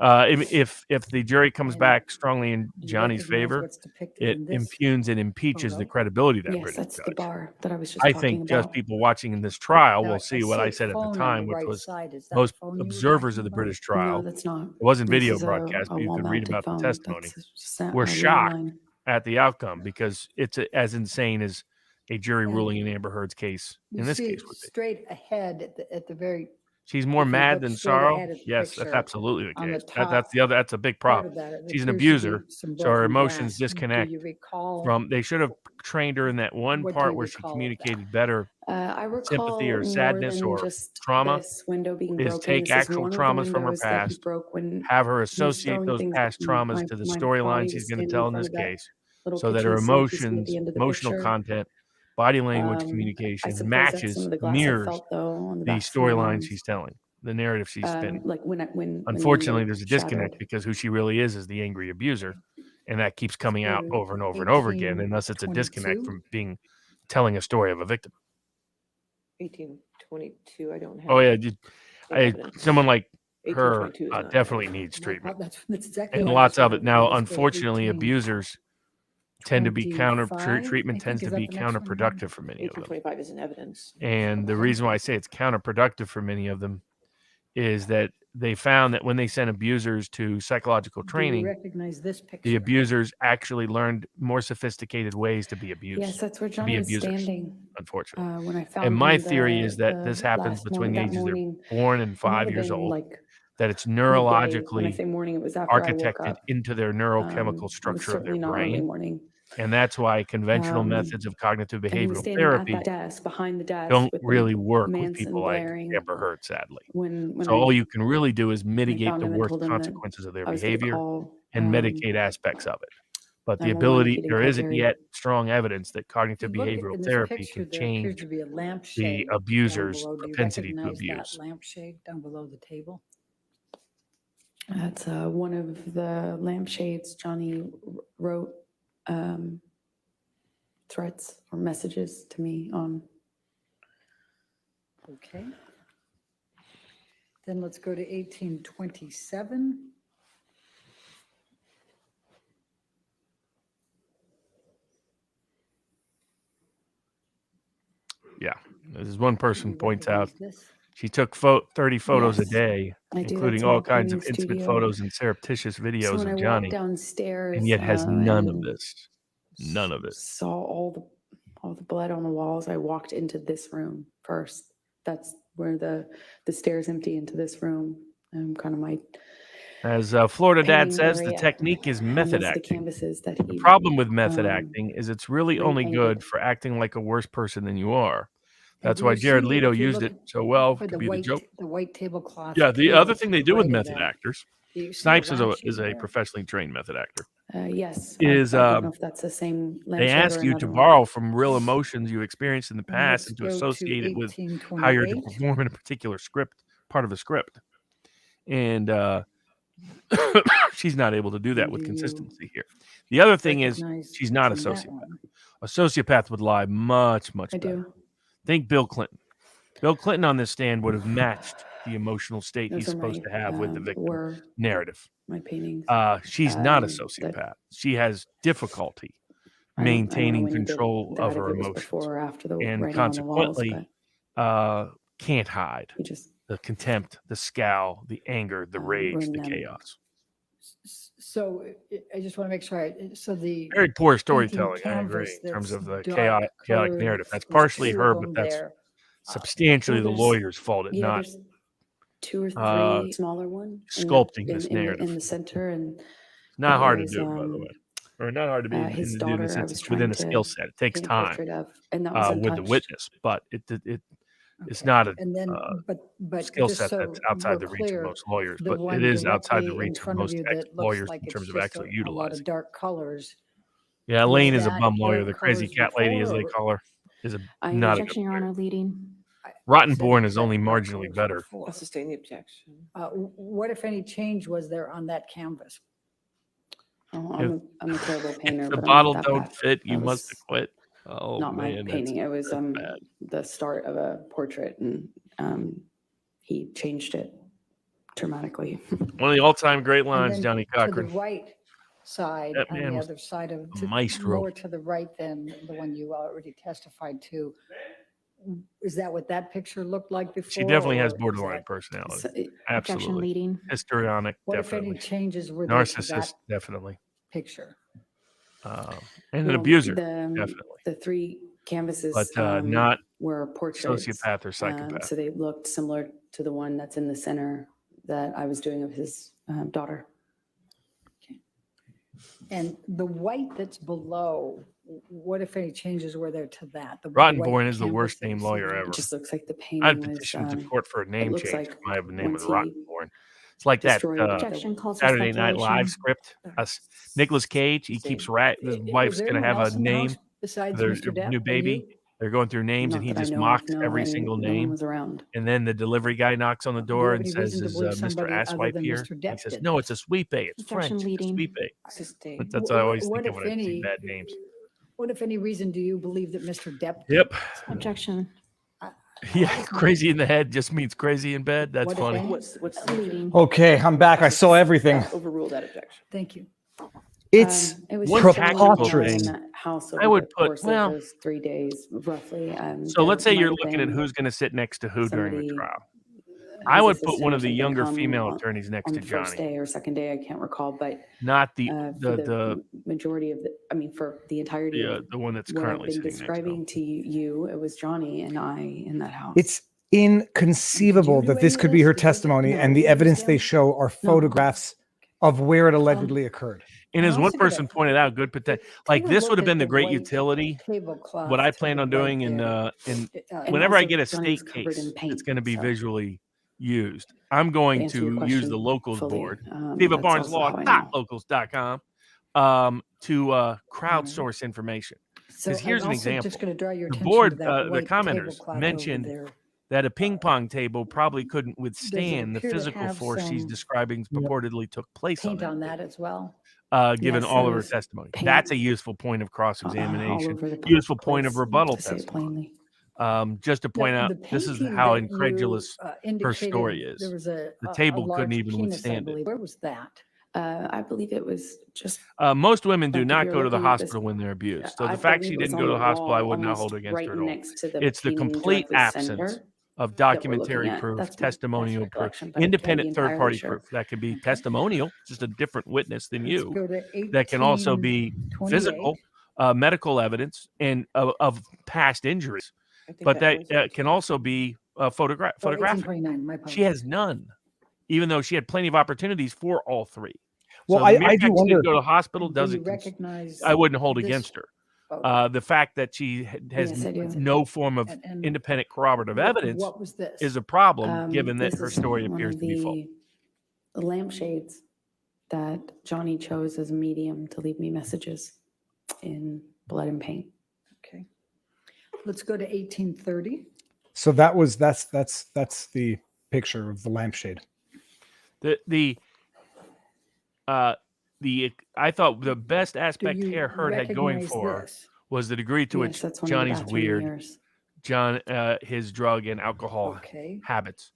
If the jury comes back strongly in Do you Johnny's recognize favor, what's depicted it in this impugns and impeaches the photo? credibility of that Yes, British that's the judge. bar that I was just I talking think just about. people watching in this trial Now, will see what I said at the phone on time, the which right was side. Is that most phone you were observers talking of the about? British No, trial. that's not. It wasn't This video is broadcast, but you could read wall-mounted about the phone. testimony. That's just a We're shocked landline. at the outcome because it's as insane as a jury And ruling in Amber Heard's case You in this see case it would be. straight ahead at the very. She's more if you mad look than straight sorrow. ahead at the Yes, that's picture, absolutely the on the case. That's top that's a big part problem. of that, it She's an appears to be abuser, some so her broken emotions glass. disconnect Do you recall? from. They should have trained her in that one What do part you where she recall of that? communicated better I sympathy recall or more sadness than or just trauma. this window being Is broken. take This is actual one of the traumas from her windows that he past, broke when have her he was associate throwing those things. past traumas My to the body storylines he's was going to standing tell in in front this of that case, little so that her kitchen sink you see at emotions, the end of the emotional picture. content, body language, I communication suppose that's some matches, of the glass I mirrors felt though on the the backs of my storylines arms. she's telling, the narrative she's spinning. Like when the Unfortunately, window there's a disconnect shattered. because who she really is the angry abuser, and that keeps coming go out to over and over and over again. And thus, it's a disconnect 1822. from telling a story of a victim. 1822, I don't have. Oh yeah, any evidence. someone like her 1822 is not definitely evidence. needs treatment. That's exactly And what I lots just of it. wanted. Now, Let's go to unfortunately, 18. abusers tend to be 25, treatment I tends think. to Is be that the next one? counterproductive for many of them. 1825 isn't evidence. And the reason why I say it's counterproductive for many of them is that they found that when they sent abusers to psychological Do you training, recognize this picture? the abusers actually learned more sophisticated ways to be abused. Yes, that's where to Johnny be was abusers, standing unfortunately. when I found And my him theory is that this happens last between the morning. That ages they're morning, born and it might 5 have years been old. like That it's midday. When I neurologically say morning, it was after I woke architected up. into their It neurochemical was structure of their certainly not early brain morning. And that's why conventional methods of cognitive and he was behavioral standing at therapy that desk, behind the desk, don't with the really work with Manson people like blaring. Amber Heard, sadly. When So all I you can really do is mitigate found the him and worst told him that consequences of their I was gonna behavior call, and mitigate aspects of it. But the 911 if ability, he didn't there call isn't Jerry. yet strong evidence that If cognitive you look behavioral in this therapy picture, can there appears change to be a the lampshade down abuser's below. Do you propensity to recognize abuse. that lampshade down below the table? That's one of the lampshades Johnny wrote threats or messages to me on. Okay. Then let's go to 1827. Yeah. As one person You points out, recognize this? she took 30 photos a Yes, day, I do. including That's all my kinds of painting intimate studio. photos and surreptitious So videos when I of walked Johnny, and downstairs yet has none of and this. None of it. saw all the blood on the walls, I walked into this room first. That's where the stairs empty into this room. Kind of my As Florida Dad painting says, the area. technique is And method that's the acting. canvases that The he problem with method acting is it's really only good repainted. for acting like a worse person than you are. And That's do why you Jared see, Leto if you used look it so well. for Could the be the joke. white tablecloth Yeah, the table other to thing they the do with right of method that, actors, do you see the Snipes is lampshade a there? professionally trained method actor. Yes, Is I don't know if that's the same they lampshade ask or you to another one. borrow from real emotions you experienced in the And past let's and to go to associate it with how you're to 1828. perform in a particular script, part of a script. And she's not able to do that And with do you consistency here. The other thing is recognize she's not a from that sociopath. one? A sociopath would lie much, much I better. do. Think Bill Clinton. Bill Clinton on this stand would have matched the emotional state Those he's are supposed my to have with the victim were narrative. my paintings. She's not a That sociopath. She has difficulty I don't know maintaining when he did control of that, if her it was emotions, before or after the and writing on the walls, consequently but can't hide he just the contempt, the scowl, the anger, the rage, ruined the them. chaos. So I just want to make sure. So the Very poor painting storytelling. I agree canvas in terms that's of the dark chaotic colored, narrative. That's there's partially two her, of but them that's there. substantially the there's- lawyer's fault at Yeah, not there's 2 or 3 smaller one sculpting this narrative. in the center, and It's not it hard to was, do, by the way, or not hard to be in his the daughter. I sense was it's within trying a skill to set. It takes paint a time portrait of, and that was with the untouched. witness, but it's not a And then, but skill just set so that's outside we're the reach of clear, most lawyers, the but one it is outside the directly in reach of front of most you that looks lawyers like in it's terms of just actually a lot utilizing. of dark colors. Yeah, Was Elaine is a that bum lawyer. dark The crazy colors cat lady, as before, they or- call her, is I not a good Objection, Your lawyer. Honor, leading. Rotten said Born was is that only dark marginally colors better. before. I'll sustain the objection. What, if any, change was there on that canvas? Oh, I'm a terrible painter, If the but bottle I'm not that don't bad. fit, you That must was have quit. Oh not my man, painting. It was that's bad. the start of a portrait, and he changed it dramatically. One of the all-time great And lines, then Johnny to the Cochran. right side, That on man the was other side of, a maestro. more to the right than the one you already testified to. Is that what that picture looked like before? She definitely has or is borderline that- personality. Objection, Absolutely. leading. Histrionic, What, if any, definitely. changes were there to Narcissist, that definitely. picture? And an Well, abuser, the, definitely. The 3 canvases But not were portraits. sociopath or psychopath. So they looked similar to the one that's in the center that I was doing of his daughter. And the white that's below, what, if any, changes were there to that? The Rotten white Born is the canvas worst that you named see lawyer there? ever. It just looks like the painting I'd was. petition to court for a name looks change. like If I have the name of once the Rotten he Born. It's like that destroyed Objection calls for Saturday Night Live speculation. script. Nicolas Cage, he keeps his Was wife's there going to anyone have else a in the name house besides their Mr. Depp new and baby. you? They're going through names, Not and he that I just know of, mocks no, every and single no one name. was around. And then the delivery guy knocks on the Do you door have and any says, reason to "Is believe Mr. somebody Asswipe other than here?" Mr. And he Depp says, did "No, this? it's a sweet bay. It's Objection, French. It's a leading. sweet bay." Sustain. But that's what I always What think of if when I see any- bad names. What, if any, reason do you believe that Mr. Depp? did Yep. this? Objection. Yeah, crazy in the head just means crazy in bed. That's What if funny. any- What's the Leading. Okay, I'm back. I saw everything. overrule that objection? Thank you. It's It was one just someone preposterous. in that house over I would the put- course well- of those 3 days, roughly. So let's say there you're might have looking at been who's going to sit next to who during the somebody, trial. his I would put assistant one or of the something younger come female on- attorneys next on to the first Johnny, day or second day, I can't recall, but not the for the majority of for the entirety of the one that's what I've currently been sitting next to him. describing to you, it was Johnny and I in that house. It's inconceivable Did you do that this any could of be this? her Did you- testimony, No, and the it was evidence they him. show are No. photographs of where it allegedly occurred. And as I'm one also gonna- person pointed out, good potential. Like Take a this look would have at been the the great white utility. tablecloth What I to plan the on right doing there. in And whenever I also get a Johnny was state covered in case paint, that's going to be so visually used, I'm to going answer your to use the question locals fully, board, that's also how I know. vivabarneslaw.locals.com, to crowdsource information. So Because here's I'm an also example. just going to draw your The attention board, to that the white commenters tablecloth over mentioned there. that a ping pong table probably couldn't withstand the appear to physical have force she's some describing purportedly took place on Paint it, on that as well. given Yes, all there of her was testimony. paint, That's a useful point of all cross-examination, over the useful point of place, rebuttal to say it testimony. plainly. Just to point out, The this is painting how that you, incredulous her indicated story there is. was The a table couldn't large even penis, I withstand it. believe. Where was that? I believe it was just Most women do like if not you're go to the looking at this, hospital when they're abused. So I the fact believe she it was didn't on go to the the hospital, I wall, would not almost hold against right her at all. next to the It's the painting complete directly absence center of that we're documentary looking at. proof, That's my best testimonial proof, recollection, but I can't be independent entirely third-party sure. proof. That can be testimonial, just a different witness than Let's you. go to That can also be 1828. physical, medical evidence, and of past injuries. I think But that that was can also be photographic. 1829, my She has apologies. none, even though she had plenty of opportunities for all three. Well, So the mere I fact do she wonder. didn't go to the hospital And do you doesn't. recognize I wouldn't hold this against her. photo? The fact that she has Yes, I do. no form of And independent corroborative evidence what was this? is a problem, given that This her is story one appears of to be false. the lampshades that Johnny chose as a medium to leave me messages in blood and paint. Okay. Let's go to 1830. So that's the picture of the lampshade. I thought the best aspect you here Hurt had going recognize for her this? was the degree to Yes, which that's one of the Johnny's bathroom weird, mirrors. his drug and alcohol Okay. habits.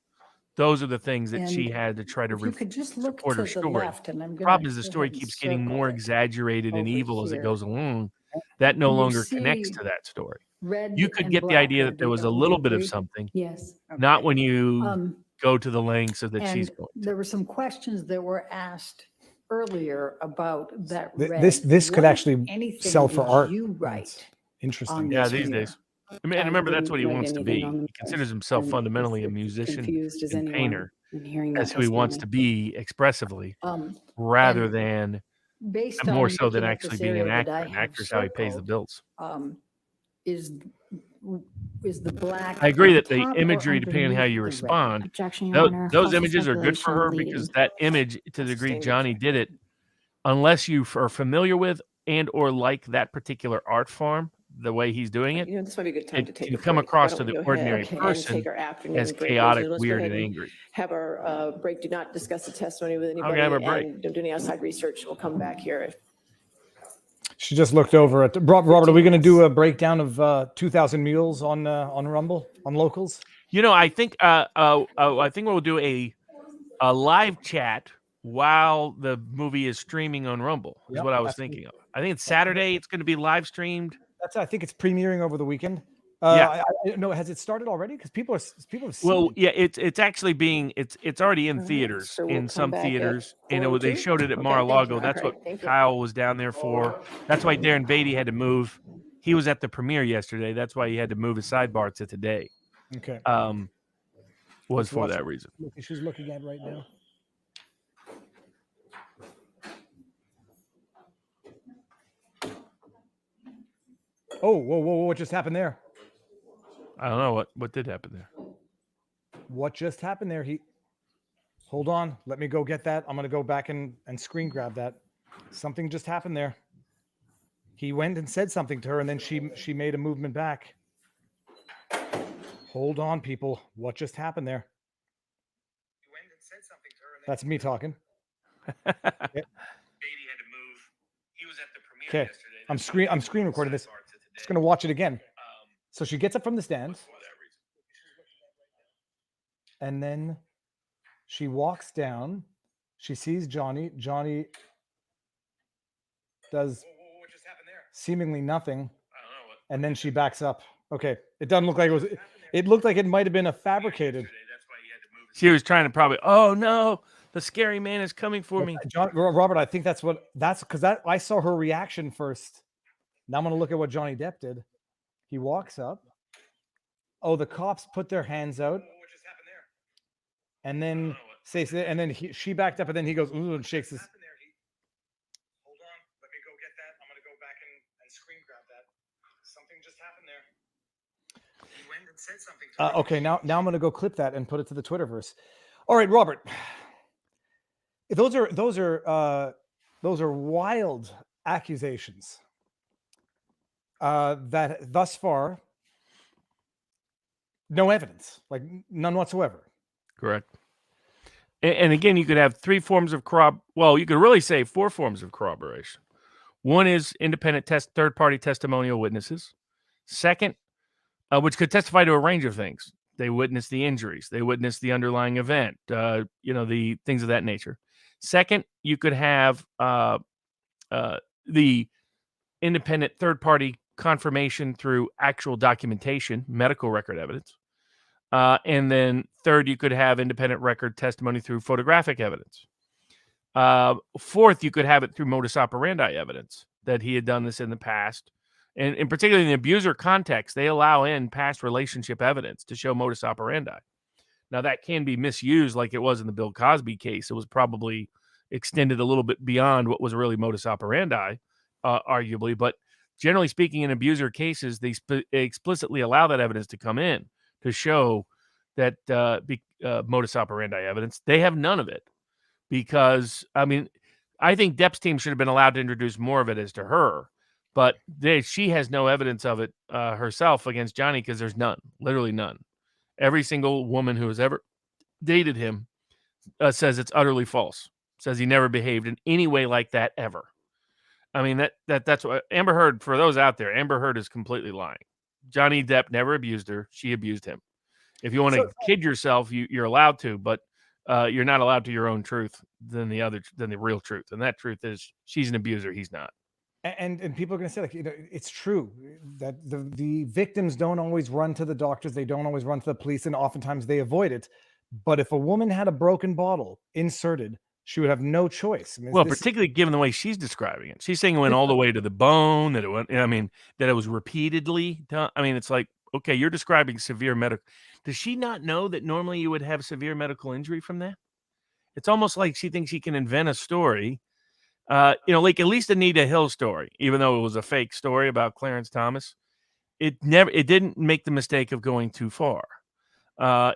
Those are the things that she And had to try to if you could just look support to her the story. left, and I'm The going problem is the to story keeps getting more it exaggerated and over evil as it here. goes along. That no Do you longer connects see to that story. red You could and get the black idea there? that there Do was you- a would little you bit of agree? something, Yes. not Okay. when you Um, go to the lengths so that she's And going. there were some questions that were asked earlier about that Th- red. this could What, if actually anything, sell for did art. you That's write interesting. on Yeah, this these mirror? days. I mean, and remember, that's what he didn't write wants to anything be. on the He considers himself and fundamentally a as musician confused as and anyone painter, in hearing as that who he wants testimony. to be expressively, Um, rather and than based more on so than looking at actually this being an area that I actor. An have actor's how he pays the circled, bills. is the black I agree on that the top or imagery, depending on how underneath you the red? respond, Objection, Your Honor. those False images are good for speculation her leading. because that image, to the degree Johnny did it, unless you are familiar with and or like that particular art form, the way he's doing it, You know, this might be a good time to it take can a come break. across Why to don't we the go ahead ordinary and person take our afternoon as break? chaotic, Let's go weird, ahead and angry. have our break. Do not discuss the testimony with anybody. have a break. And don't do any outside research. We'll come back here. She just looked over at Robert. Are we going to do a breakdown of 2,000 Mules on Rumble on locals? You know, I think we'll do a live chat while the movie is streaming on Rumble. Is Yep, what I was that's thinking of. I think it's Saturday. It's going to be live streamed. I think it's premiering over the weekend. Yeah. I don't know. Has it started already? Because people have seen Well, it. yeah, it's actually being it's already in All right, theaters so we'll in come some back at theaters, and they 4:02? showed it at Okay, Mar-a-Lago. thank you. That's All what right, thank you. Kyle was down there for. That's why Darren Beatty had to move. He was at the premiere yesterday. That's why he had to move his sidebar to today. Okay. Was Let's for watch that it. reason. Look, she's looking at right now. Oh, whoa, what just happened there? I don't know what did happen there. What just happened there? Hold on. Let me go get that. I'm going to go back and screen grab that. Something just happened there. He went and said something to her, and then she made a movement back. Hold on, people. What just happened there? That's me talking. Okay. I'm screen recording this. Just going to watch it again. So she gets up from the stands. And then she walks down. She sees Johnny. Johnny does seemingly nothing. And then she backs up. Okay. It doesn't look like it was. It looked like it might have been a fabricated. She was trying to probably. Oh no, the scary man is coming for me. Robert, I think that's because I saw her reaction first. Now I'm going to look at what Johnny Depp did. He walks up. Oh, the cops put their hands out. And then Say, and then she backed up, and then he goes, ooh, and shakes his. Hold on, let me go get that. I'm gonna go back and screen grab that. Something just happened there. He went and said something to her. Okay, now I'm gonna go clip that and put it to the Twitterverse. All right, Robert. Those are wild accusations. That thus far, no evidence, like none whatsoever. Correct. And again, you could have three forms of well, you could really say four forms of corroboration. One is independent third-party testimonial witnesses. Second, which could testify to a range of things. They witnessed the injuries. They witnessed the underlying event, the things of that nature. Second, you could have the independent third-party confirmation through actual documentation, medical record evidence. And then third, you could have independent record testimony through photographic evidence. Fourth, you could have it through modus operandi evidence that he had done this in the past. And particularly in the abuser context, they allow in past relationship evidence to show modus operandi. Now, that can be misused like it was in the Bill Cosby case. It was probably extended a little bit beyond what was really modus operandi, arguably. But generally speaking, in abuser cases, they explicitly allow that evidence to come in to show that modus operandi evidence. They have none of it because, I mean, I think Depp's team should have been allowed to introduce more of it as to her, but she has no evidence of it herself against Johnny because there's none, literally none. Every single woman who has ever dated him says it's utterly false, says he never behaved in any way like that ever. I mean, that's what Amber Heard, for those out there, Amber Heard is completely lying. Johnny Depp never abused her. She abused him. If you want to kid yourself, you're allowed to, but you're not allowed to your own truth than the real truth. And that truth is she's an abuser. He's not. And people are going to say, like, it's true that the victims don't always run to the doctors. They don't always run to the police, and oftentimes they avoid it. But if a woman had a broken bottle inserted, she would have no choice. I mean, well, particularly given the way she's describing it. She's saying it went all the way to the bone, that it went, that it was repeatedly done. I mean, it's like, okay, you're describing severe medical. Does she not know that normally you would have severe medical injury from that? It's almost like she thinks she can invent a story. Like at least Anita Hill's story, even though it was a fake story about Clarence Thomas, it didn't make the mistake of going too far.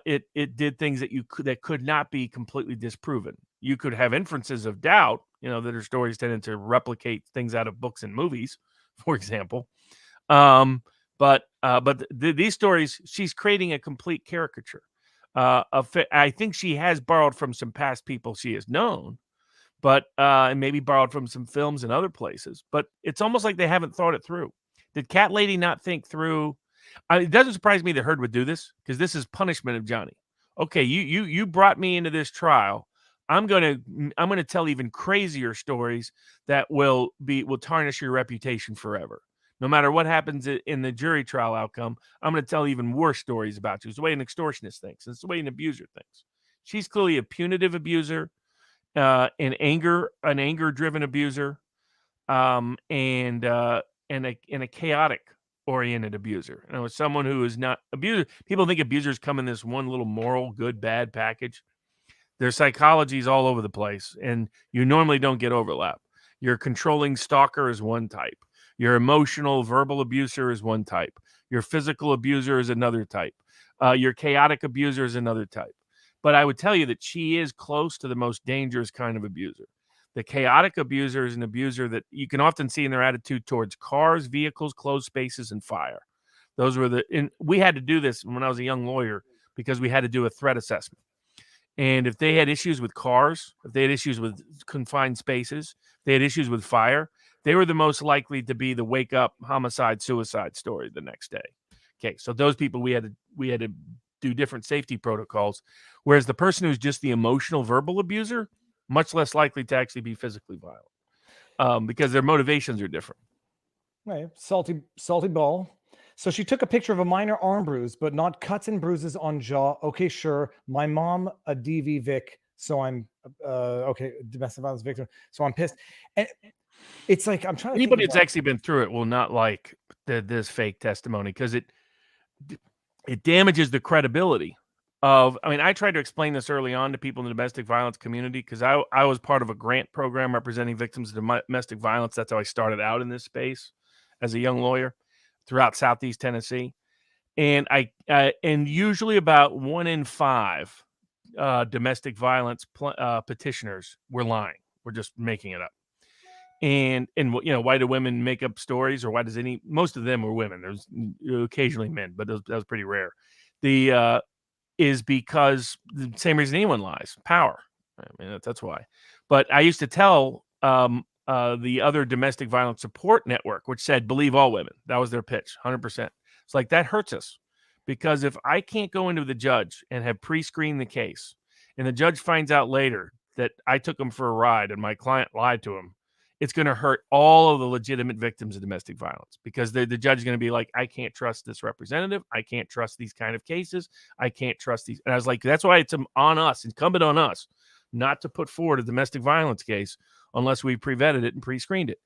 It did things that could not be completely disproven. You could have inferences of doubt, that her stories tended to replicate things out of books and movies, for example. But these stories, she's creating a complete caricature. I think she has borrowed from some past people she has known, but and maybe borrowed from some films and other places. But it's almost like they haven't thought it through. Did Cat Lady not think through? It doesn't surprise me that Heard would do this because this is punishment of Johnny. Okay, you brought me into this trial. I'm gonna tell even crazier stories that will tarnish your reputation forever. No matter what happens in the jury trial outcome, I'm going to tell even worse stories about you. It's the way an extortionist thinks. It's the way an abuser thinks. She's clearly a punitive abuser, an anger-driven abuser, and a chaotic-oriented abuser. Someone who is not abuser. People think abusers come in this one little moral good bad package. Their psychology is all over the place, and you normally don't get overlap. Your controlling stalker is one type. Your emotional verbal abuser is one type. Your physical abuser is another type. Your chaotic abuser is another type. But I would tell you that she is close to the most dangerous kind of abuser. The chaotic abuser is an abuser that you can often see in their attitude towards cars, vehicles, closed spaces, and fire. Those were we had to do this when I was a young lawyer because we had to do a threat assessment. And if they had issues with cars, if they had issues with confined spaces, they had issues with fire, they were the most likely to be the wake up homicide suicide story the next day. Okay, so those people we had to do different safety protocols, whereas the person who's just the emotional verbal abuser, much less likely to actually be physically violent because their motivations are different. Right, salty ball. So she took a picture of a minor arm bruise, but not cuts and bruises on jaw. Okay, sure. My mom, a DV Vic, so I'm okay, domestic violence victim. So I'm pissed. And it's like I'm trying to. Anybody that's actually been through it will not like this fake testimony because it damages the credibility I mean, I tried to explain this early on to people in the domestic violence community because I was part of a grant program representing victims of domestic violence. That's how I started out in this space as a young lawyer throughout Southeast Tennessee. And and usually about 1 in 5 domestic violence petitioners were lying. We're just making it up. And why do women make up stories, or why does most of them were women. There's occasionally men, but that was pretty rare. Is because the same reason anyone lies, power. I mean, that's why. But I used to tell the other domestic violence support network, which said, believe all women. That was their pitch, 100%. It's like, that hurts us. Because if I can't go into the judge and have pre-screened the case, and the judge finds out later that I took him for a ride and my client lied to him, it's going to hurt all of the legitimate victims of domestic violence, because the judge is going to be like, I can't trust this representative. I can't trust these kind of cases. I can't trust these. And I was like, that's why it's on us, incumbent on us, not to put forward a domestic violence case unless we pre-vetted it and pre-screened it.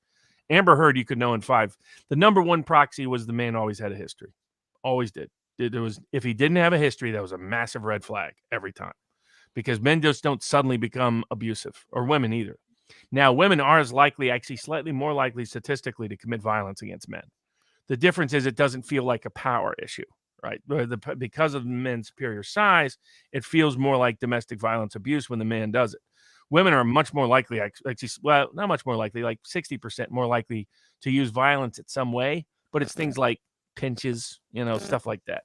Amber Heard, you could know in 5. The number one proxy was the man always had a history. Always did. If he didn't have a history, that was a massive red flag every time, because men just don't suddenly become abusive, or women either. Now, women are as likely, actually slightly more likely statistically, to commit violence against men. The difference is it doesn't feel like a power issue, right? Because of the men's superior size, it feels more like domestic violence abuse when the man does it. Women are much more likely, actually, well, not much more likely, like 60% more likely to use violence in some way, but it's things like pinches, stuff like that.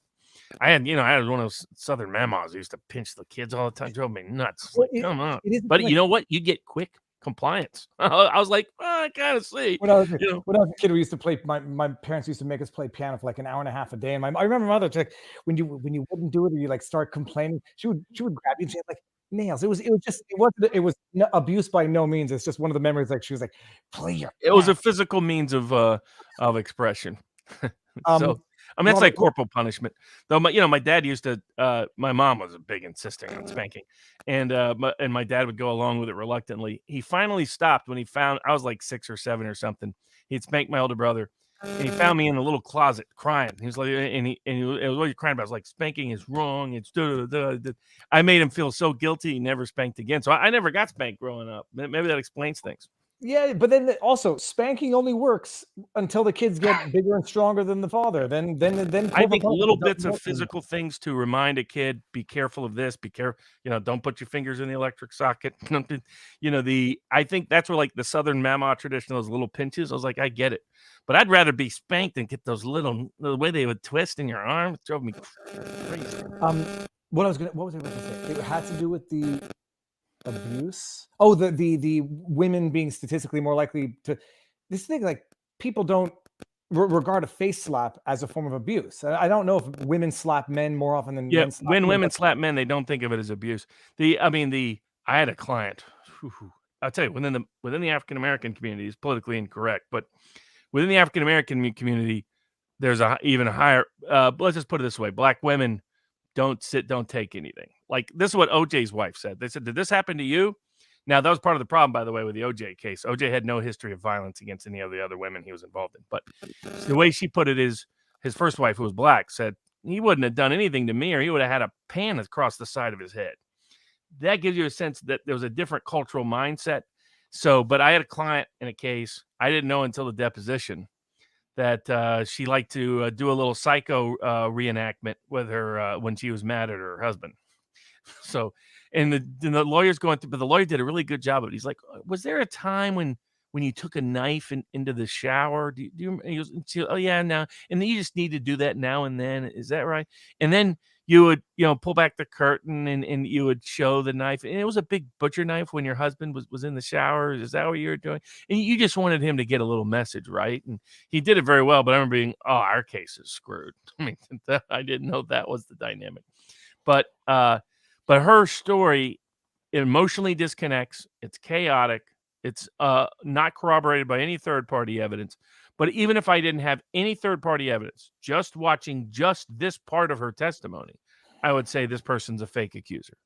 I had one of those Southern mamas who used to pinch the kids all the time. Drove me nuts. Like, come on. But you know what? You get quick compliance. I was like, I kind of see. When I was a kid, we used to play. My parents used to make us play piano for like an hour and a half a day. And I remember my mother, like, when you wouldn't do it, or you like start complaining, she would grab you and she had like nails. It was abuse by no means. It's just one of the memories. Like, she was like, play your. It was a physical means of expression. So. I mean, that's like corporal punishment. Though my dad used to. My mom was a big insisting on spanking, and my dad would go along with it reluctantly. He finally stopped when he found I was like 6 or 7 or something. He'd spanked my older brother, and he found me in a little closet crying. He was like, and it was what you're crying about. I was like, spanking is wrong. It's I made him feel so guilty. He never spanked again. So I never got spanked growing up. Maybe that explains things. Yeah, but then also spanking only works until the kids get bigger and stronger than the father. Then I think little bits of physical things to remind a kid, be careful of this, be careful, don't put your fingers in the electric socket. I think that's where like the Southern mama tradition, those little pinches. I was like, I get it, but I'd rather be spanked than get those the way they would twist in your arm. It drove me crazy. What was I going to say? It had to do with the abuse. Oh, the women being statistically more likely to this thing, like people don't regard a face slap as a form of abuse. I don't know if women slap men more often than men slap when men. Women slap men, they don't think of it as abuse. I had a client. I'll tell you, within the African American community, is politically incorrect, but within the African American community, there's even a higher. Let's just put it this way: Black women don't take anything. Like, this is what OJ's wife said. They said, did this happen to you? Now, that was part of the problem, by the way, with the OJ case. OJ had no history of violence against any of the other women he was involved in. But the way she put it is, his first wife, who was Black, said he wouldn't have done anything to me, or he would have had a pan across the side of his head. That gives you a sense that there was a different cultural mindset. So, but I had a client in a case, I didn't know until the deposition, that she liked to do a little psycho reenactment with her when she was mad at her husband. So, and the lawyer's going through, but the lawyer did a really good job of it. He's like, was there a time when you took a knife into the shower? Do you he goes, oh yeah, now, and then you just need to do that now and then. Is that right? And then you would, pull back the curtain and you would show the knife. And it was a big butcher knife when your husband was in the shower. Is that what you were doing? And you just wanted him to get a little message, right? And he did it very well, but I remember being, our case is screwed. I mean, I didn't know that was the dynamic. But her story emotionally disconnects. It's chaotic. It's not corroborated by any third-party evidence. But even if I didn't have any third-party evidence, just watching just this part of her testimony, I would say this person's a fake accuser.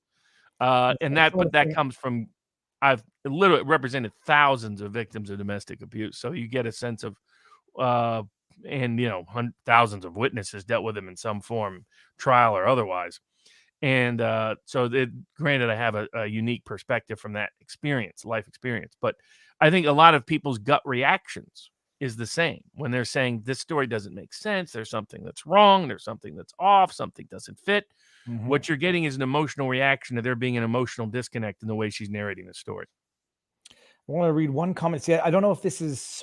And that comes from, I've literally represented thousands of victims of domestic abuse. So you get a sense of, thousands of witnesses dealt with them in some form, trial or otherwise. And granted, I have a unique perspective from that experience, life experience. But I think a lot of people's gut reactions is the same when they're saying this story doesn't make sense. There's something that's wrong. There's something that's off. Something doesn't fit. Mhm. What you're getting is an emotional reaction to there being an emotional disconnect in the way she's narrating the story. I want to read one comment. See, I don't know if this is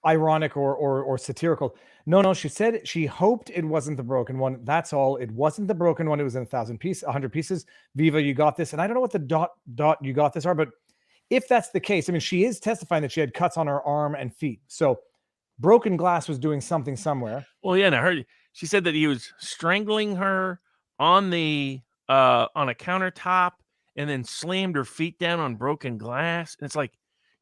ironic or satirical. No, she said she hoped it wasn't the broken one. That's all. It wasn't the broken one. It was in 100 pieces. Viva, you got this. And I don't know what the dot you got this are, but if that's the case, I mean, she is testifying that she had cuts on her arm and feet. So broken glass was doing something somewhere. Well, yeah, and I heard she said that he was strangling her on a countertop and then slammed her feet down on broken glass. And it's like,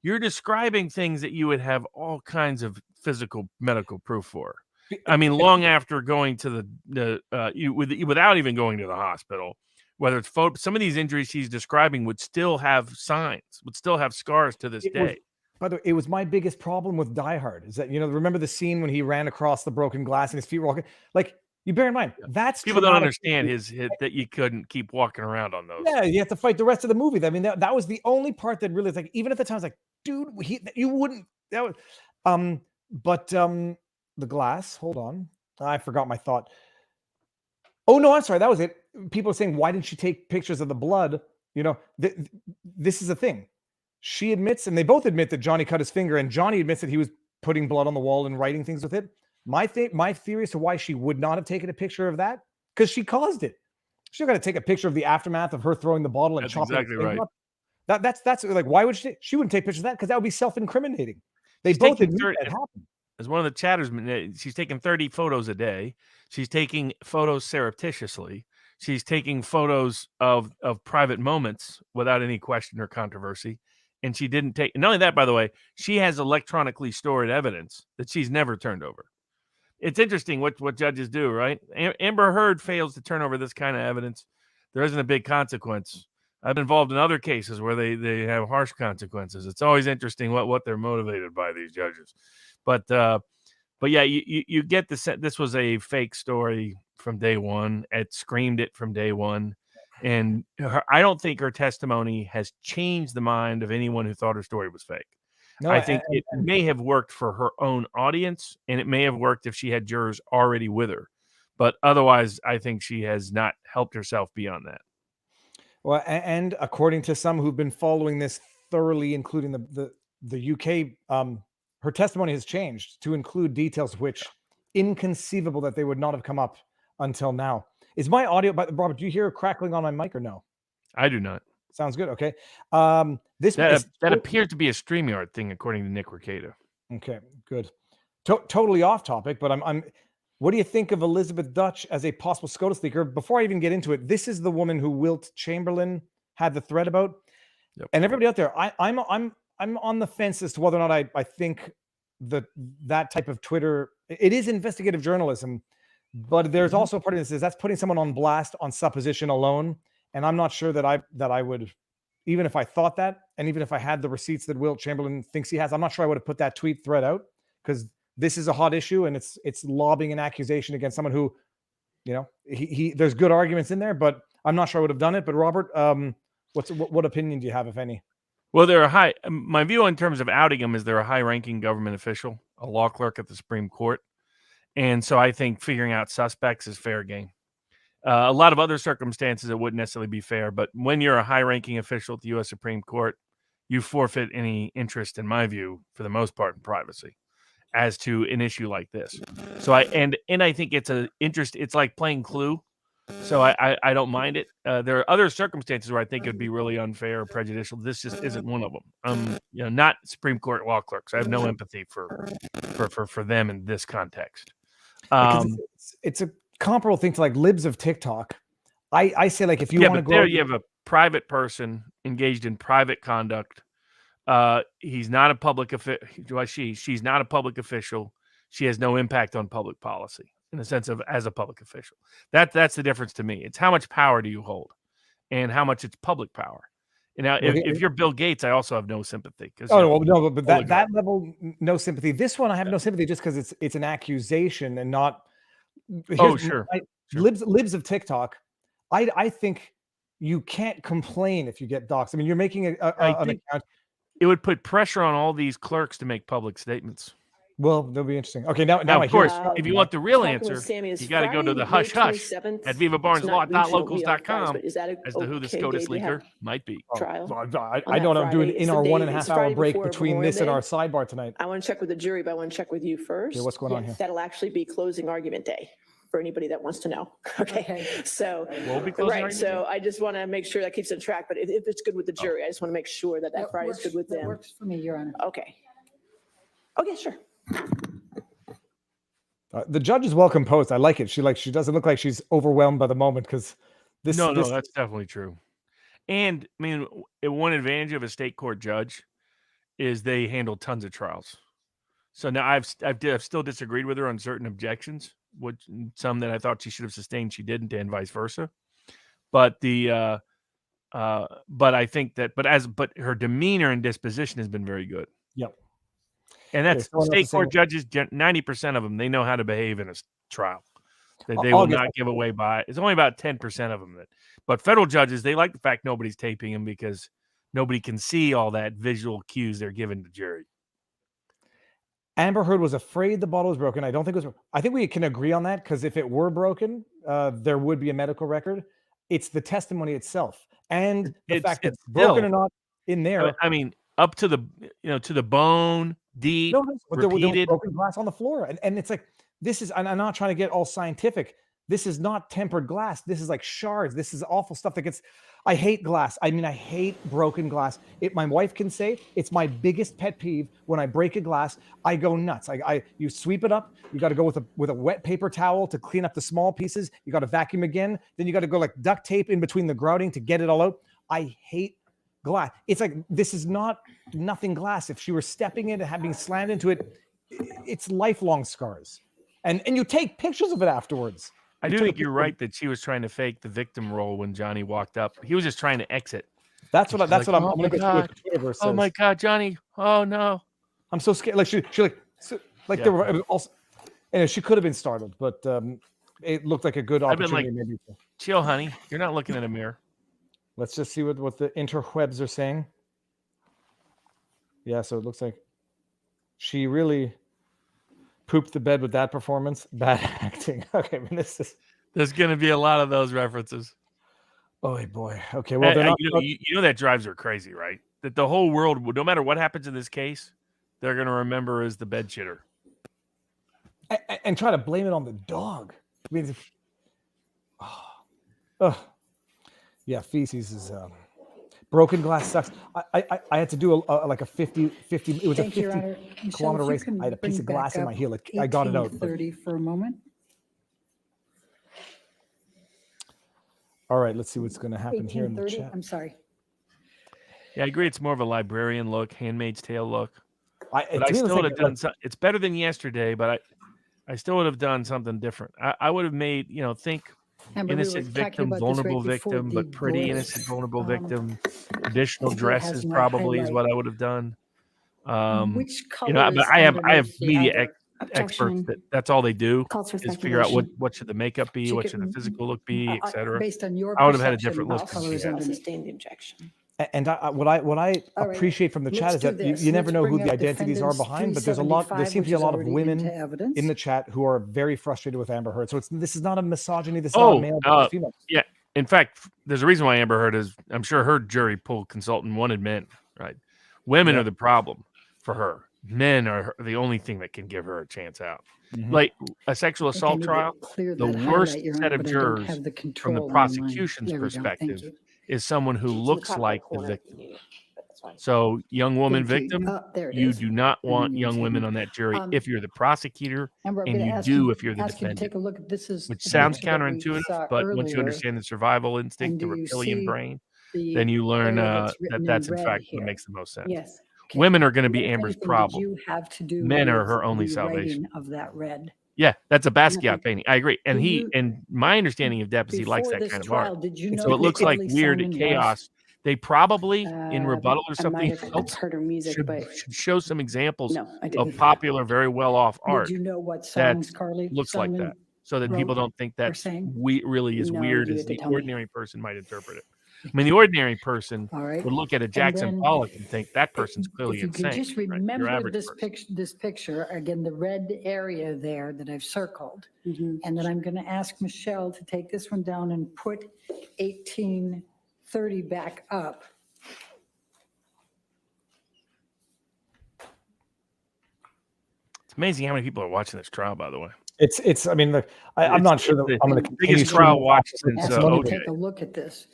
you're describing things that you would have all kinds of physical medical proof for. I mean, long after going to without even going to the hospital, whether it's some of these injuries she's describing would still have signs, would still have scars to this day. By the way, it was my biggest problem with Die Hard is that, remember the scene when he ran across the broken glass and his feet were walking? Like, you bear in mind, that's people don't traumatic. understand that you couldn't keep walking around on those. Yeah, you have to fight the rest of the movie. I mean, that was the only part that really, like, even at the time, I was like, dude, you wouldn't. That was, the glass. Hold on, I forgot my thought. Oh no, I'm sorry. That was it. People are saying, why didn't she take pictures of the blood? This is a thing. She admits, and they both admit that Johnny cut his finger, and Johnny admits that he was putting blood on the wall and writing things with it. My theory as to why she would not have taken a picture of that, because she caused it. She's got to take a picture of the aftermath of her throwing the bottle and chopping exactly it right. up. That's like, why would she wouldn't take pictures of that? Because that would be self-incriminating. They She's both taking admit that happened. As one of the chatters, she's taking 30 photos a day. She's taking photos surreptitiously. She's taking photos of private moments without any question or controversy. And she didn't take, not only that, by the way, she has electronically stored evidence that she's never turned over. It's interesting what judges do, right? Amber Heard fails to turn over this kind of evidence. There isn't a big consequence. I've been involved in other cases where they have harsh consequences. It's always interesting what they're motivated by, these judges. But yeah, you get the sense this was a fake story from day one. It screamed it from day one. And I don't think her testimony has changed the mind of anyone who thought her story was fake. No, I think it may have worked for her own audience, and it may have worked if she had jurors already with her. But otherwise, I think she has not helped herself beyond that. Well, and according to some who've been following this thoroughly, including the UK, her testimony has changed to include details which inconceivable that they would not have come up until now. Is my audio, Robert, do you hear crackling on my mic or no? I do not. Sounds good. Okay. That appears to be a StreamYard thing, according to Nick Ricada. Okay, good. Totally off topic, but what do you think of Elizabeth Dutch as a possible SCOTUS leaker? Before I even get into it, this is the woman who Wilt Chamberlain had the thread about. Yep. And everybody out there, I'm on the fence as to whether or not I think that type of Twitter, it is investigative journalism, but there's also a part of this is that's putting someone on blast on supposition alone. And I'm not sure that I would, even if I thought that, and even if I had the receipts that Wilt Chamberlain thinks he has, I'm not sure I would have put that tweet thread out, because this is a hot issue and it's lobbing an accusation against someone who, there's good arguments in there, but I'm not sure I would have done it. But Robert, what opinion do you have, if any? Well, my view in terms of outing him is they're a high-ranking government official, a law clerk at the Supreme Court. And so I think figuring out suspects is fair game. A lot of other circumstances, it wouldn't necessarily be fair. But when you're a high-ranking official at the U.S. Supreme Court, you forfeit any interest, in my view, for the most part, in privacy as to an issue like this. So I think it's like playing Clue. So I don't mind it. There are other circumstances where I think it would be really unfair or prejudicial. This just isn't one of them. Not Supreme Court law clerks. I have no empathy for them in this context. It's a comparable thing to like libs of TikTok. I say, like, if you want to go, there you have a private person engaged in private conduct. He's not a public official. She's not a public official. She has no impact on public policy in the sense of as a public official. That's the difference to me. It's how much power do you hold, and how much it's public power. And now, if you're Bill Gates, I also have no sympathy. But that level, no sympathy. This one, I have no sympathy just because it's an accusation and not. Sure. Libs of TikTok. I think you can't complain if you get doxxed. I mean, you're making an account. It would put pressure on all these clerks to make public statements. Well, that'll be interesting. Okay, now of I course, hear if you want the real Talking with answer, Sammy, is you got to go to Friday, the May hush hush 27th? at It's not vivabarneslaw.locals.com but is that as to who the okay SCOTUS day to have leaker might be. trial? I don't know. I'm doing it in our 1.5 It's hour Friday break before between Memorial this and Day. our sidebar tonight. I want to check with the jury, but I want to check with you first. Okay, what's going on here? That'll actually be closing argument day for anybody that wants to know. Okay, so, We'll be closing right, argument so I just want to make sure that keeps in track, but if it's good with the jury, I just want to make sure that Friday is good with That them. works for me, Your Honor. Okay. Okay, sure. The judge is well composed. I like it. She doesn't look like she's overwhelmed by the moment because this. No, that's definitely true. And I mean, one advantage of a state court judge is they handle tons of trials. So now I've still disagreed with her on certain objections, which some that I thought she should have sustained, she didn't, and vice versa. But but I think that, but her demeanor and disposition has been very good. Yep. And that's state court judges. 90% of them, they know how to behave in a trial. That they I'll will get not that. give away by. It's only about 10% of them that. But federal judges, they like the fact nobody's taping them because nobody can see all that visual cues they're giving the jury. Amber Heard was afraid the bottle was broken. I don't think it was. I think we can agree on that because if it were broken, there would be a medical record. It's the testimony itself and the fact that it's broken or not in there. I mean, up to the to the bone, deep, but there was repeated. broken glass on the floor, and it's like this is. And I'm not trying to get all scientific. This is not tempered glass. This is like shards. This is awful stuff that gets. I hate glass. I mean, I hate broken glass. My wife can say it's my biggest pet peeve. When I break a glass, I go nuts. You sweep it up. You got to go with a wet paper towel to clean up the small pieces. You got to vacuum again. Then you got to go like duct tape in between the grouting to get it all out. I hate glass. It's like this is not nothing glass. If she were stepping in and having slammed into it, it's lifelong scars. And you take pictures of it afterwards. I do think you're right that she was trying to fake the victim role when Johnny walked up. He was just trying to exit. That's what I'm going to go through what the Twitterverse says. Oh my God, Johnny! Oh no, I'm so scared. Like she yeah. There were also, and she could have been startled, but it looked like a good opportunity. I've been like, chill, honey. You're not looking in a mirror. Let's just see what the interwebs are saying. Yeah, so it looks like she really pooped the bed with that performance. Bad acting. Okay, I mean, there's going to be a lot of those references. Oh boy. Okay, well, they're not, you know that drives her crazy, right? That the whole world, no matter what happens in this case, they're going to remember as the bed shitter. And try to blame it on the dog. I mean, yeah, feces is broken glass sucks. I had to do like a 50. It was a 50-kilometer race. I had a piece of glass in my heel. I got it out. 30 for a moment. All right, let's see what's going to happen here in the chat. I'm sorry. Yeah, I agree. It's more of a librarian look, Handmaid's Tale look. I still would have done something. It's better than yesterday, but I still would have done something different. I would have made, think innocent victim, vulnerable victim, but pretty innocent, vulnerable victim. Additional dresses probably is what I would have done. Which but I have media experts that's all they do is figure out what should the makeup be, what should the physical look be, etc. Based on your I would have had a different look. Sustained injection. And what I appreciate from the chat is that you never know who the identities are behind, but there's a lot. There seems to be a lot of women in the chat who are very frustrated with Amber Heard. So this is not a misogyny. This is not a male female. Yeah. In fact, there's a reason why Amber Heard is. I'm sure her jury pool consultant wanted men. Right. Women are the problem for her. Men are the only thing that can give her a chance out. Mm-hmm. Like a sexual assault trial, the worst set of jurors from the prosecution's perspective is someone who looks like the victim. So young woman victim, you do not want young women on that jury if you're the prosecutor, and you do if you're the defendant. Take a look at this which sounds counterintuitive, but once you understand the survival instinct, the reptilian brain, then you learn that's in fact what makes the most sense. Yes. Women are going to be Amber's problem. You have to do Men are her only salvation. Of that red. Yeah, that's a Basquiat painting. I agree. And and my understanding of Depp is he likes that kind of art. So it looks like weird chaos. They probably, in rebuttal or something else, should show some examples of popular, very well-off art Did you know what songs Carly looks like that. so that people don't think that's saying? really as No, weird you as had to the tell me. ordinary person might interpret it. I mean, the ordinary person All right. would look at a And Jackson then Pollock and think that person's clearly If you can insane. just right? Your remember average this person. this picture, again, the red area there that I've circled. Mhm. And then I'm going to ask Michelle to take this one down and put 1830 back up. It's amazing how many people are watching this trial, by the way. It's. I mean, I'm not sure that the I'm going to continue biggest to trial watch watched this since testimony, Ask but you to take a look at this.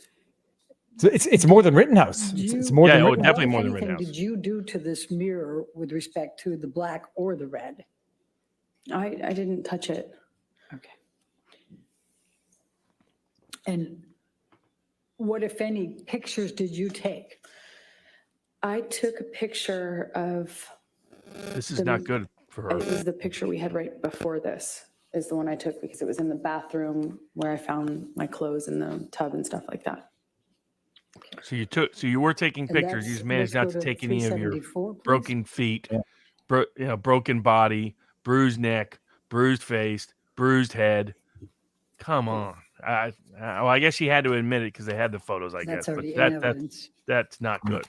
it's more than Rittenhouse. It's more than Rittenhouse. definitely more What, than if anything, Rittenhouse. did you do to this mirror with respect to the black or the red? I didn't touch it. Okay. And what, if any, pictures did you take? I took a picture of. This is the- not good for her. It was the picture we had right before this. Is the one I took because it was in the bathroom where I found my clothes in the tub and stuff like that. So you were taking And pictures. You that's- just managed let's not go to to take any of your 374, please. broken feet, broken body, bruised neck, bruised face, bruised head. Come on. Well, I guess she had to admit it because they had the photos, I That's guess. But already in evidence. that's not good.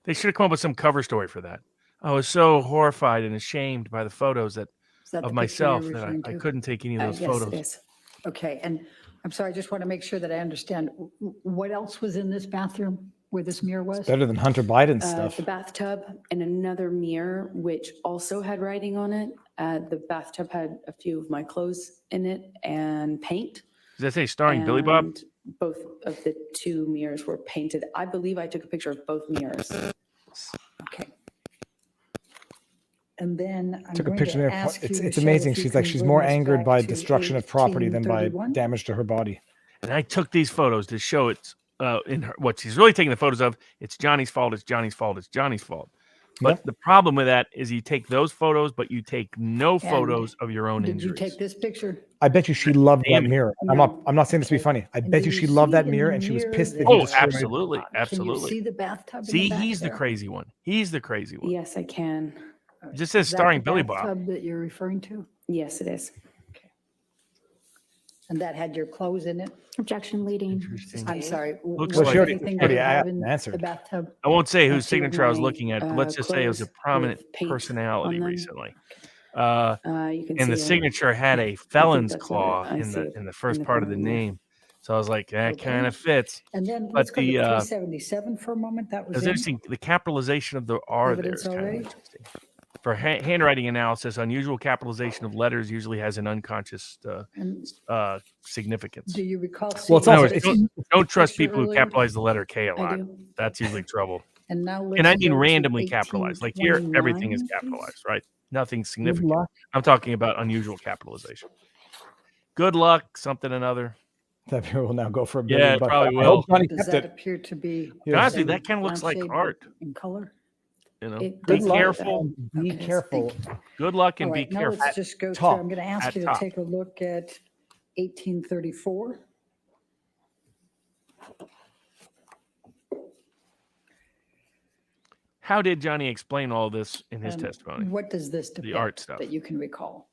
They should have come up with some cover story for that. I was so horrified and ashamed by the photos Is of that the picture you're myself that referring I to? couldn't take any of those Yes, photos. it is. Okay, and I'm sorry, I just want to make sure that I understand. What else was in this bathroom where this mirror was? Better than Hunter Biden's stuff. The bathtub and another mirror, which also had writing on it. The bathtub had a few of my clothes in it and paint. Does that say starring Billy Bob? And both of the two mirrors were painted. I believe I took a picture of both mirrors. Okay. And then I'm Took a going picture to there. ask you, It's Michelle, amazing. if you She's like can she's bring more us angered back by to destruction of property than by 1831. damage to her body. And I took these photos to show it's in her, what she's really taking the photos of. It's Johnny's fault. It's Johnny's fault. It's Johnny's fault. But the problem with that is you take those photos, but you take no photos of your own Did you injuries. take this picture? I bet you she loved that Damn it. mirror. I'm not saying this to be funny. I bet you she loved that mirror and she was pissed that he Oh, destroyed it. absolutely. Can you Absolutely. see the bathtub? in See, the back he's the there? crazy one. He's the crazy one. Yes, I can. It just says Is that starring the Billy Bob. bathtub that you're referring to? Yes, it is. And that had your clothes in it? Objection leading. Interesting. I'm sorry. Looks was like- there Well, she anything already that you have asked in and answered. the bathtub? I won't say A whose few of signature I was my, looking at, but let's just say it was a clothes with prominent paint personality on them. recently. You can And the see signature had a felon's that's what claw I in see the first the part of the corner, yeah. name. So I was like, that Okay. kind of fits. And then But let's go to the 377 for a moment. That it was was in interesting. The capitalization of the R there evidence is kind of already? interesting. For handwriting analysis, unusual capitalization of letters usually has an unconscious And significance. do you recall Well, it's seeing also- this Don't trust picture people who earlier? capitalize the letter K a I lot. do. That's usually trouble. And now let's And I mean go to randomly capitalized. Like here, everything is 1829, please. capitalized, right? Nothing Good significant. luck. I'm talking about unusual capitalization. Good luck, something another. That mirror will now go for $1 Yeah, billion. it probably I hope will. Johnny Does kept that it. appear to be? Yeah. Honestly, same that kind of looks like lampshade art. in color? You know, It be does look careful. Be Okay, careful. Good luck and All be right, now careful. let's just go top. through, I'm going to ask At you to top. take a look at 1834. How did Johnny explain all this in his And testimony? What does this The art depict stuff. that you can recall?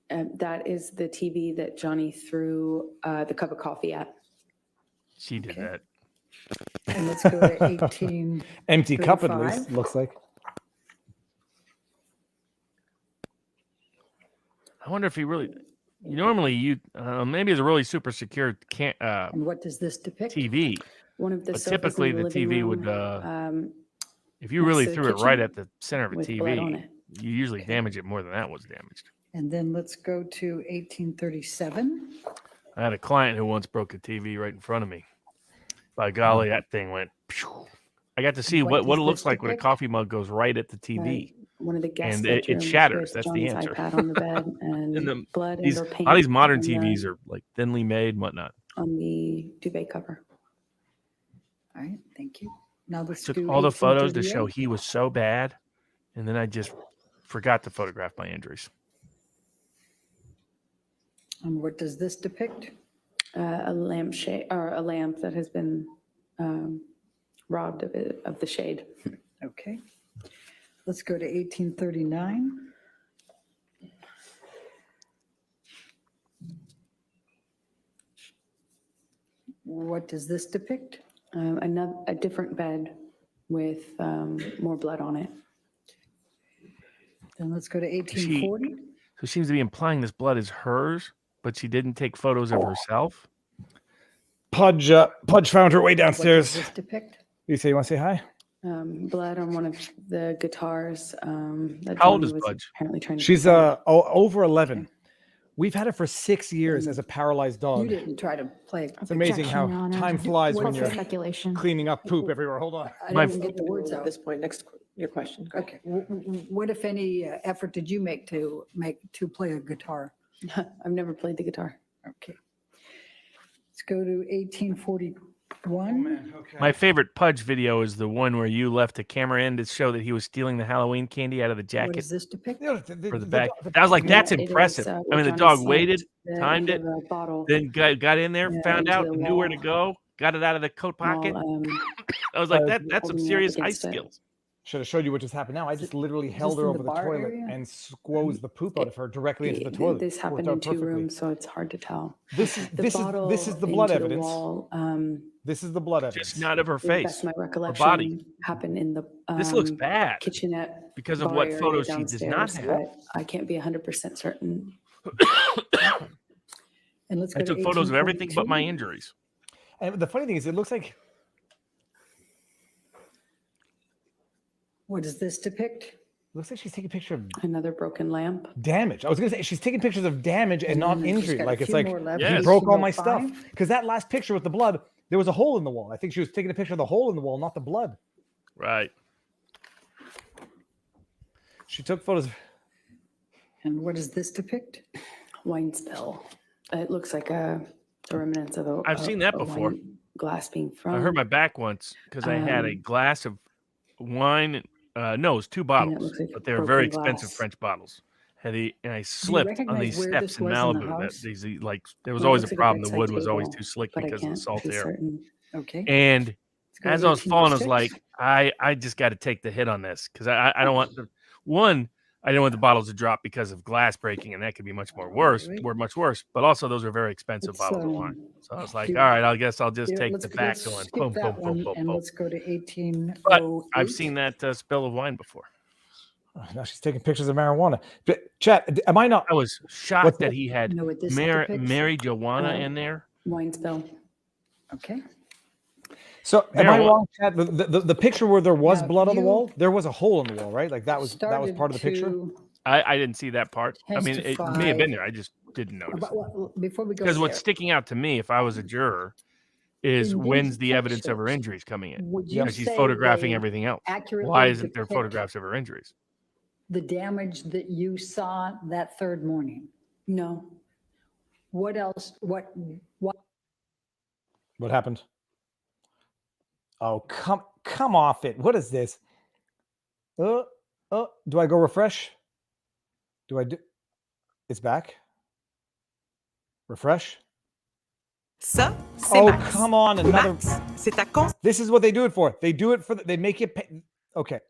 That is the TV that Johnny threw the cup of coffee at. She did that. And let's go to 18. Empty cup at 35. least, looks like. I wonder if he really. Normally, maybe it's a really super secure And what does this depict? TV. One of the But sofas in typically the the living TV room, would, if you next really to the threw it right kitchen at the center of a with blood on TV, it. you usually damage it more than that was damaged. And then let's go to 1837. I had a client who once broke a TV right in front of me. By golly, that thing went. Phew. I got to see What what it does looks this like when a depict? coffee mug goes right at the TV. Right. One of the guest And it bedrooms shatters. with That's the Johnny's answer. iPad on the bed and, And the- blood and These, or a paint lot of these modern on the- TVs are like thinly made and whatnot. on the duvet cover. All right, thank you. Now let's Took do all the photos to show 1838. he was so bad, and then I just forgot to photograph my injuries. And what does this depict? A lampshade or a lamp that has been robbed of the shade. Okay. Let's go to 1839. What does this depict? A different bed with more blood on it. Then let's go to 1840. So she seems to be implying this blood is hers, but she didn't take photos of herself. Pudge found her way downstairs. What does this depict? Lisa, you want to say hi? Blood on one of the guitars. That How old Johnny is was Pudge? Apparently trying to She's prevent. over 11. We've had her for 6 years as a paralyzed You dog. didn't try to play. It's amazing how Objection, Your Honor. time flies when What's the you're speculation? cleaning up poop everywhere. Hold on. I My- didn't get the words At out. this point, next, your question. Go ahead. Okay. What, if any, effort did you make to play a guitar? I've never played the guitar. Okay. Let's go to 1841. My favorite Pudge video is the one where you left a camera in to show that he was stealing the Halloween candy out of the What jacket does this depict? for the back. I was like, that's It is, impressive. where I mean, the Johnny dog snapped waited, the timed end it, of a bottle then got in there, Yeah, found into out, the knew where to wall. go, got it out of the coat pocket. while, I was like, uh, that's some holding me up serious ice against it. skills. Should have showed you what just happened now. I just literally held her in over the the bar toilet area? and squoze the poop out of her directly into the toilet. This Worked happened out in 2 perfectly. rooms, so it's hard to tell. This is The this bottle is the blood into the evidence. wall, This is the blood evidence. Just not of her to the best face, of my her recollection, body. happened in the This looks bad kitchenette because of bar what area photos she does not downstairs, have. but I can't be 100% certain. And let's go I to took photos of everything but my 1842. injuries. And the funny thing is, it looks like What does this depict? she's taking a picture of Another broken lamp. damage. I was gonna say she's taking pictures of damage and not then she's injury. got a Like it's few like more left. he Yes. broke all my stuff. 1805. Because that last picture with the blood, there was a hole in the wall. I think she was taking a picture of the hole in the wall, not the blood. Right. She took photos. And what does this depict? Wine spill. It looks like the remnants of a. I've seen that a before. wine glass being thrown. I hurt my back once because I had a glass of wine. No, it was 2 bottles, looks like but they were very broken expensive glass. French bottles. And I slipped on recognize these where steps this in was in the Malibu. house? There was Well, it always looks a like problem. The bedside wood was always table, too slick but I because of the can't salt be air. certain. Okay. And Let's go as to I was falling, I was 1806. like, I just got to take the hit on this because I don't want I didn't want the bottles to drop because of glass breaking, and that could be much much worse. But also, those are very expensive Let's, bottles of wine. So I was like, here- all right, I guess I'll just here, take let's- the back let's going skip boom, that boom, boom, one, boom, and boom. let's go to 1808. But I've seen that spill of wine before. Oh, now she's taking pictures of marijuana. But chat, am I not? I was shocked What's that that? he had Know what this Mary depicts? Joanna in there. Wine spill. Okay. So am I Marijuana. wrong, Chad? The picture where there was Now, blood on the you wall, there was a hole in the wall, right? Like that was Started part of the picture. to I didn't see that part. I mean, it may testify have been there. I just didn't notice. about- before we go Because what's there, sticking out to me, if I was a juror, is In these when's the evidence of her pictures, injuries coming in? would you Because she's say photographing they everything else. accurately Why isn't there depict photographs of her injuries? the damage that you saw that third morning? No. What else? What? What happened? Oh, come off it. What is this? Do I go refresh? Do I do? It's back. Refresh. Ça, c'est Oh, Max. come on, another. Max, c'est ta con. This is what they do it for. They do it for. They make it pay. Okay,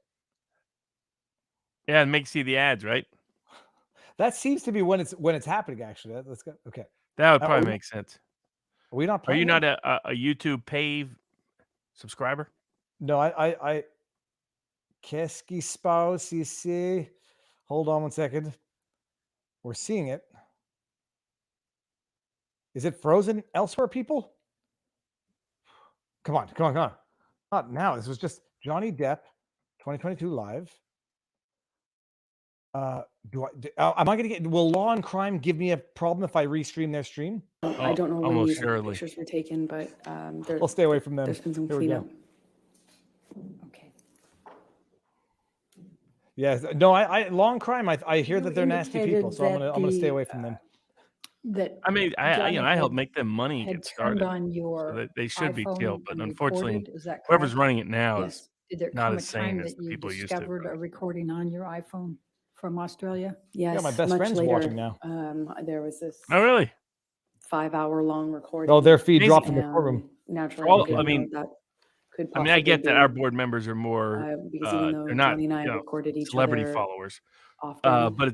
Yeah, and make you see the ads, right? that seems to be when it's happening. Actually, let's go. Okay, That would Are probably we- make sense. are we not? Are you playing not it? a YouTube pay subscriber? No, I. Qu'est-ce qui se passe ici? Hold on one second. We're seeing it. Is it frozen elsewhere, people? Come on. Not now. This was just Johnny Depp, 2022 live. Am I going to get? Will Law and Crime give me a problem if I restream their stream? I don't know when almost these surely. pictures were taken, but I'll stay away from them. there's been some Here we go. cleanup. Okay. Yes. No. I Law and Crime. I hear You that they're nasty people, indicated so I'm that gonna stay the, away from them. That I mean, I Johnny help had- make them money and had get started. turned on So your they should be iPhone killed, but and unfortunately, recorded, is that whoever's correct? running it now Yes. is Did there not come a as sane time as that the you people used to. discovered a recording on your iPhone from Australia? Yes. my best much friend's later, watching now. There was this Oh, really? 5-hour long recording. Oh, their feed Amazing. dropped in the courtroom. Naturally, all- I didn't I mean- know that could I mean, I get that possibly our be, board members are more because even though they're not Johnny and I you know, recorded each celebrity other followers, often, but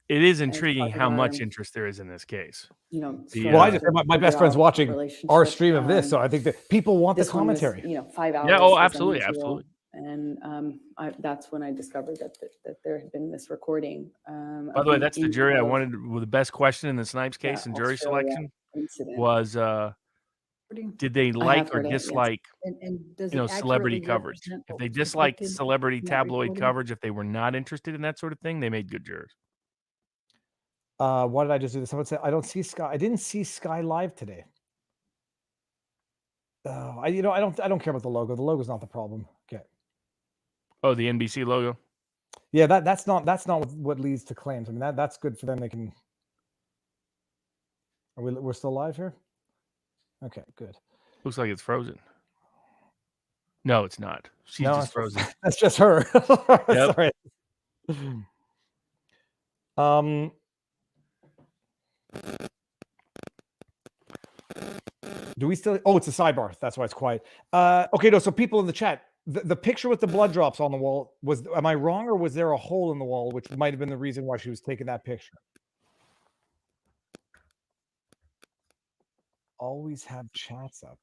it is as intriguing part of how our, much interest there is in this case. you know, The, Well, I struggle just to my best figure friend's out watching our relationship. stream of this, so I think that people want the This one was, commentary. you know, 5 hours Yeah, oh, was absolutely, unusual. And that's when I discovered that there had been this recording. By of the way, me that's the in jury I out of wanted. Well, the best question in the Snipes that case in jury Australia selection incident. was, did they I like have or heard it, yes. dislike, And does you know, it celebrity accurately coverage? represent If what they was disliked depicted celebrity in that tabloid recording? coverage, if they were not interested in that sort of thing, they made good jurors. Why did I just do this? Someone said I don't see Sky. I didn't see Sky Live today. I don't care about the logo. The logo's not the problem. Okay. Oh, the NBC logo. Yeah, that's not what leads to claims. I mean that's good for them. They can. We're still live here? Okay, good. Looks like it's frozen. No, it's not. She's No, just frozen. That's just her. Yep. Sorry. Do we still? Oh, it's a sidebar. That's why it's quiet. Okay, no. So people in the chat, the picture with the blood drops on the wall was. Am I wrong, or was there a hole in the wall, which might have been the reason why she was taking that picture? Always have chats up.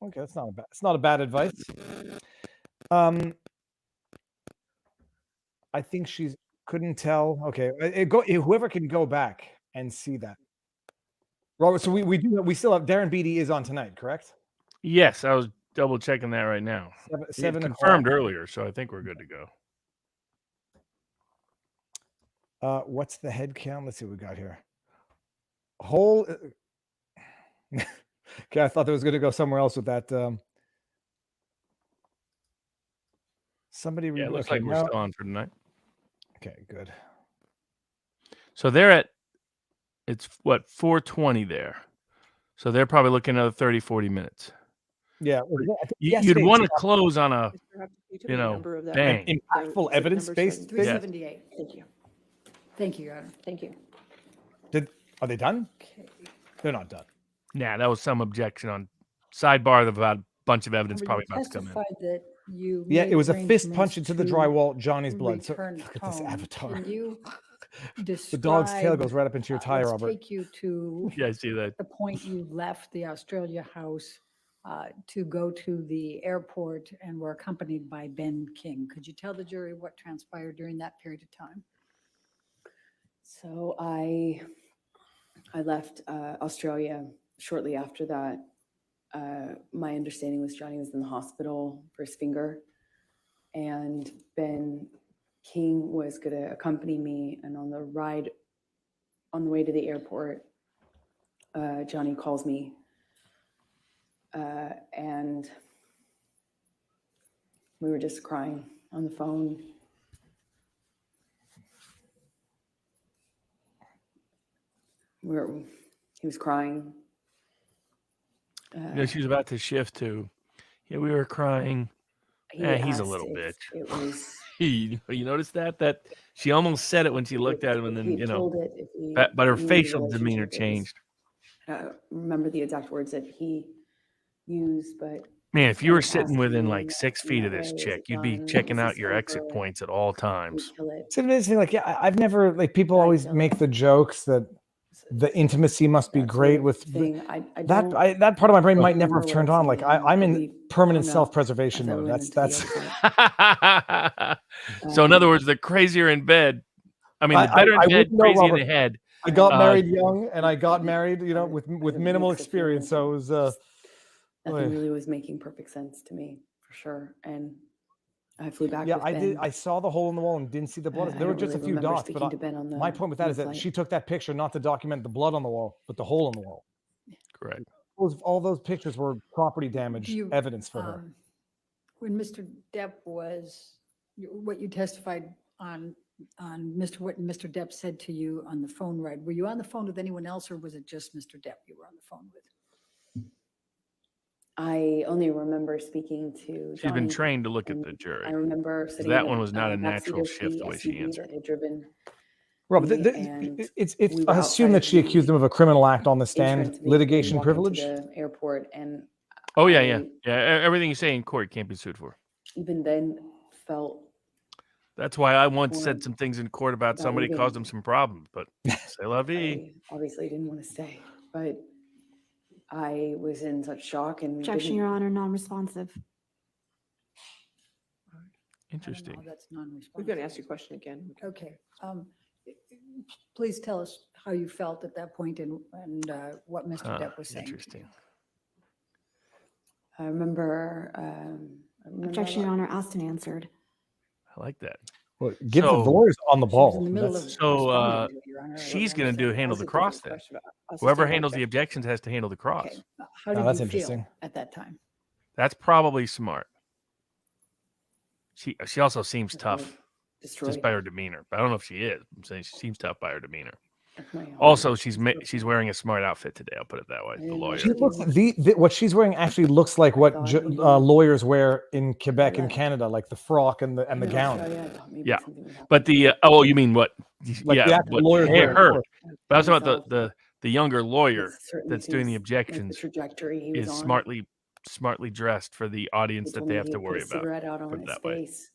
Okay, that's not a bad. It's not a bad advice. I think she's couldn't tell. Okay, whoever can go back and see that. Robert, so we still have Darren Beatty is on tonight, correct? Yes, I was double checking that right now. Seven confirmed o'clock. earlier, so I think we're good to go. What's the head count? Let's see what we got here. Whole. Okay, I thought there was going to go somewhere else with that. Somebody. Yeah, it looks like we're still on for tonight. Okay, good. So they're at, it's what, 4:20 there. So they're probably looking at another 30, 40 minutes. Yeah. You'd want to close on a, you know, bang. Impactful evidence-based. 378. Thank you. Thank you, Your Honor. Thank you. Are they done? They're not done. Nah, that was some objection on sidebar of about a bunch of evidence probably about to come in. That you Yeah, it was a fist arrangements punch into the to drywall, Johnny's blood. So return look at this home. avatar. Can you The dog's tail describe, goes right up into your tire, let's Robert. take you to Yeah, I see that. the point you left the Australia house to go to the airport and were accompanied by Ben King. Could you tell the jury what transpired during that period of time? So I left Australia shortly after that. My understanding was Johnny was in the hospital for his finger, and Ben King was going to accompany me. And on the way to the airport, Johnny calls me, and we were just crying on the phone. He was crying. She was about to shift to, yeah, we were crying. He's a little bitch. It was. You noticed that she almost said it when she looked at him, and then He told it if we but her knew the facial demeanor relationship, it was- changed. I don't remember the exact words that he used, but Man, if you were someone sitting asked within me like in 6 that feet of way, this is chick, it you'd be done? checking Is out this your exit over? points at all We times. kill it. It's amazing. Like, yeah, I've never like people always make the jokes that the intimacy must be great with thing. I that. don't That part of my brain might never remember have what turned I on. said Like to him, I'm but in we permanent hung up self-preservation as I mode. went That's into the airport. So in other words, the crazier in bed, I mean, the better I in bed, wouldn't know, crazy in Robert. the head. I got married young, and I got married, with minimal experience. So it was Nothing really was making perfect sense to me, for sure. And I flew back. Yeah, with I Ben. did. I saw the hole in the wall and didn't see the blood. I There were don't just really a few remember dots, speaking but to Ben on my point with that is that flight. she took that picture not to document the blood on the wall, but the hole in the wall. Correct. All those pictures were property damage evidence for her. When Mr. Depp was, what you testified on what Mr. Depp said to you on the phone ride, were you on the phone with anyone else, or was it just Mr. Depp you were on the phone with? I only remember speaking to She's been Johnny, trained to look at and the jury. I remember 'Cause sitting that in one the, was not a backseat natural of shift the way she SUV answered. that had driven Robert, me, and it's we were I assume outside that she of the accused him of a criminal act on the stand, entrance vehicle, litigation walking to privilege. the airport, and Oh yeah, I yeah. Everything you say in court can't be sued for. even then felt That's why I once said some things in court about that somebody would've caused been- them some problems, but c'est la vie. I obviously didn't want to stay, but I was in such shock and Objection, Your Honor, non-responsive. Interesting. That's non-responsive. We're going to ask you a question again. Okay. Please tell us how you felt at that point and what Mr. Depp was saying. Interesting. I remember. Objection, Your Honor, asked and answered. I like that. Well, give the lawyers on the ball. So she's going to handle the cross then. Whoever handles the objections has to handle the cross. Okay. How did that's you interesting. feel at that time? That's probably smart. She also seems tough just by her demeanor. But I don't know if she is. I'm saying she seems tough by her demeanor. Also, she's wearing a smart outfit today. I'll put it that way. The lawyer. She looks, what she's wearing actually looks like what lawyers wear in Quebec and Canada, like the frock and the gown. Yeah, but oh, you mean what? Like yeah, the actual what, lawyers wear, her. But I was talking about the younger lawyer that's doing the Like objections trajectory he was is on. smartly dressed for the audience He that told they me have he to had put worry a about. cigarette out Put on it his that way. face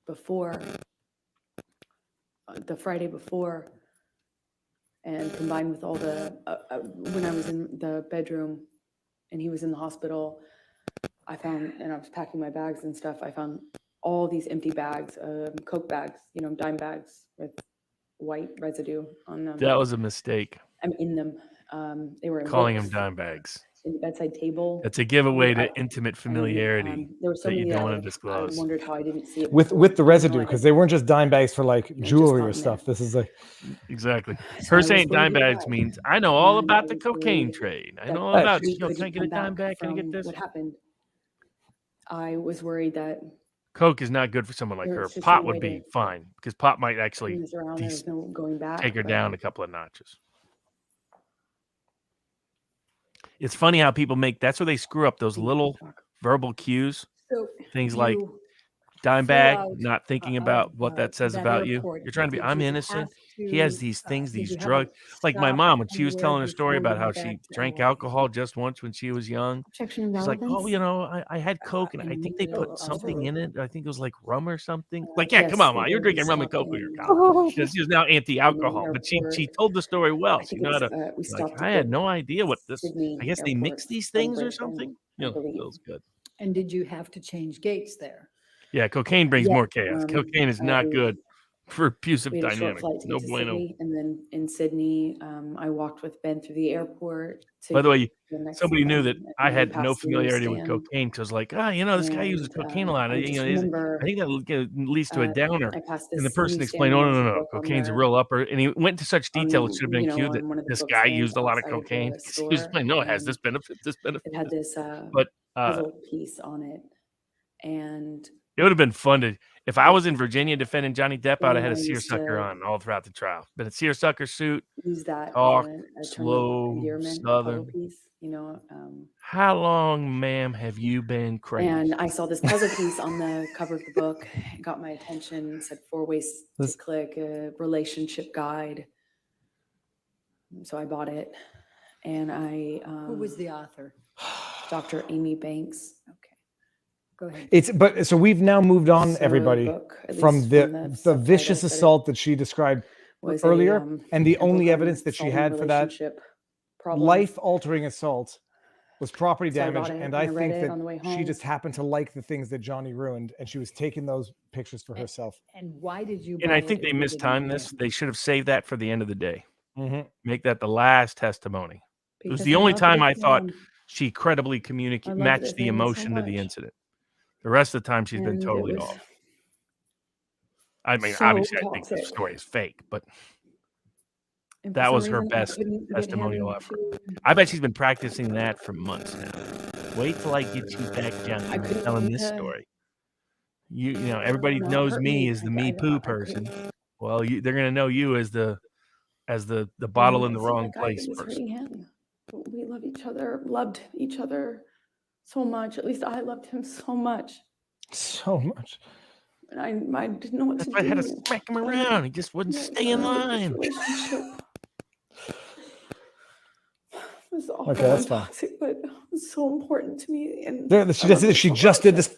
before the Friday before, and combined with all the when I was in the bedroom and he was in the hospital, I found, and I was packing my bags and stuff, I found all these empty bags, Coke bags, dime bags with white residue on them. That was a mistake. I'm in them. They were in Calling books, them dime bags. in the bedside table. That's a giveaway to I- intimate familiarity there were so that you many don't want to I disclose. wondered how I didn't see it With before, the even though residue, I because had- they weren't just dime bags for like just jewelry or gotten stuff. This is like Exactly. So I Her was saying dime worried bags about means I know all and about I the was cocaine worried trade. I that know all about he can I couldn't get a come dime bag? Can I get from this? What happened? I was worried that Coke is not good for someone like There her. was just Pot no would way be to fine because pot might actually turn this around. There was no going back. take her but down a couple of notches. It's funny how people that's where they screw up those little verbal cues. So Things like you dime flew bag, out not thinking about what that says that about you. airport. You're trying to be, Did I'm you innocent. have He has to, these things, did these you have a drugs. Like my stop mom, when she was anywhere telling her story before about you how went she back to drank LA? alcohol just once when she was young. Objection, She's like, oh, relevance. I had Coke and I think they put something in it. I think it was like rum or something. Like, yeah, yes, come on, they Ma, you're did. We drinking rum and stopped Coke when you're in, college. She was now in the anti-alcohol, but she airport. told the story well. I So think you it know was, how to, we like, stopped I at had the no idea what this, Sydney I guess they airport mix these things or celebration, something. I You know, believe. feels good. And did you have to change gates there? Yeah, cocaine brings Yeah, more chaos. Cocaine is not good for abusive We had a short dynamics. flight to No get to bueno. Sydney, and then in Sydney, I walked with Ben through the airport. To By the way, get to the next, somebody knew that and I then we had no passed the familiarity with newsstand. cocaine because, like, this guy uses And, cocaine a lot. I just remember, I think that leads to a downer. I passed And the this person newsstand explained, and oh, there was a no, book on cocaine's a there, real upper. And he went into such detail, it should have been cute that on one of the this book guy stands used a lot of outside of cocaine. the He was store, explaining, no, it has and this benefit, this benefit. it had this But puzzle piece on it, and it would have been fun to, if I was in Virginia defending Johnny Depp, I would have had a I used seersucker to on all throughout the trial. But a seersucker suit, use that talk, as a term of slow, endearment, a puzzle southern. piece, How long, ma'am, have you been crazy? And I saw this puzzle piece on the cover of the book. It got my attention. It said 4 ways to click, a relationship guide. So I bought it, and Who was the author? Dr. Amy Banks. Go ahead. So we've now moved on, So the everybody, book, at from least the from the the vicious subtitles, that it assault that she described was earlier, a and the book only on evidence that she solving had for that relationship problems. life-altering assault was property So I damage, bought it, and and I I read think it on the way that she home. just happened to like the things that Johnny ruined, and she was taking those pictures for herself. And why did you? And buy I it think if they you didn't mistimed know? this. They should have saved that for the end of the day. Mhm. Make that the last testimony. It was Because the I only loved time it, I thought man. she credibly I loved it matched the so emotion to the much. incident. The rest of the time, she's been And it totally was off. I mean, so obviously, I think the toxic. story is fake, but And for that some was her reason, I best couldn't get testimonial him effort. to- I bet she's been practicing that for months now. Wait till I get you back, Johnny, I couldn't telling get this to- story. You know, everybody No, it knows hurt me me. as the I me poo couldn't- person. Well, they're gonna know you as the And bottle in it the seemed wrong like place I was person. hurting him. We loved each other so much. At least I loved him so much. So much. And I didn't know what That's to why I do. had to smack him around. He just wouldn't stay in line. Relationship. It was awful Okay, that's and fine. toxic, but it was so important to me. And There, I she loved just him she so just much. did this.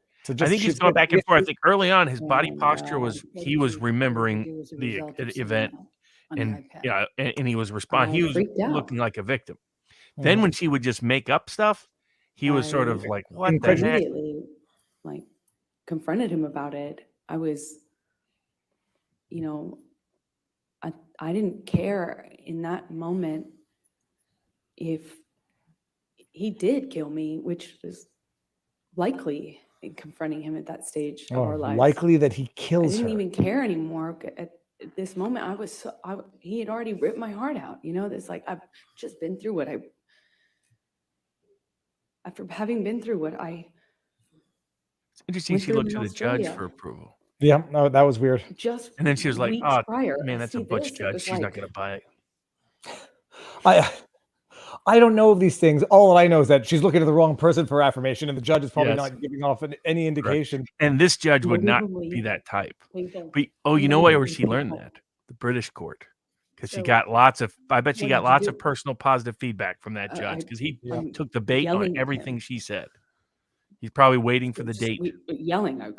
So I think he's going back and forth. I think early on his body And, posture was he was remembering It was a the result of seeing event, that on the and iPad. yeah, and he was responding. He I was freaked out. looking like a victim. Then Mhm. when she would just make up stuff, he was sort of I like, "What the heck?" Immediately, like, confronted him about it. I was, you know, I didn't care in that moment if he did kill me, which is likely in confronting him at that stage of our lives. Likely that he I kills didn't her. even care anymore. At this moment, he had already ripped my heart out. You know, it's like I've just been through after having been through what I It's interesting. went She through looked in to the judge Australia. for approval, Yeah, no, that was weird. Just and then she was like, weeks "Oh, prior. man, that's a See butch this, it judge. was She's not like, going to buy it." I don't know of these things. All I know is that she's looking at the wrong person for affirmation, and the judge is probably Yes. not giving off any indication. And this judge would not be Unbelievably that type. painful. But you know where she Unbelievably learned painful. that? The British court, because she So got lots of. I bet she what got did you lots do? of personal positive feedback from that judge, because he took the bait on yelling at everything him. she said. He's probably waiting for the Just date. yelling. I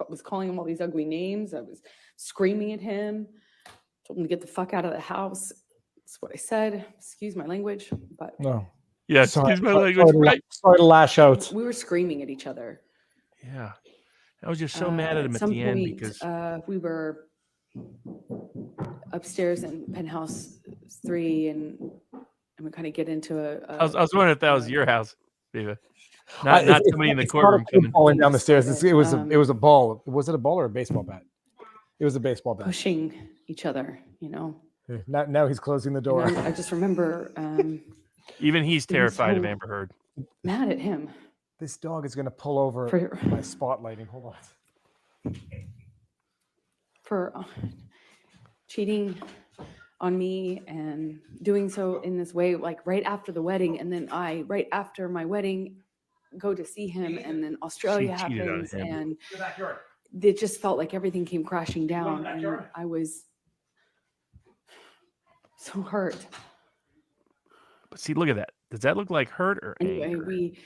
was calling him all these ugly names. I was screaming at him. Told him to get the fuck out of the house. That's what I said. Excuse my language, but No. Yeah, excuse my language, right? Sorry to lash out. we were screaming at each other. Yeah, I was just so mad at him at some the end point, because we were upstairs in penthouse 3, and we kind of get into I was wondering if that was your house, Viva. Not It's somebody in the it's not a courtroom kid coming. falling down the stairs. It was Um, a ball. Was it a ball or a baseball bat? It was a baseball bat. pushing each other, you know. Now he's closing the door. And I just remember Even he's being terrified of so Amber Heard. mad at him. This dog is going to pull over For- my spotlighting. Hold on. for cheating on me and doing so in this way, like right after the wedding. And then right after my wedding, go to see him, and then Australia She cheated on happens, him. and it just felt like everything came crashing down, and I was so hurt. But see, look at that. Does that look like hurt or Anyway, anger?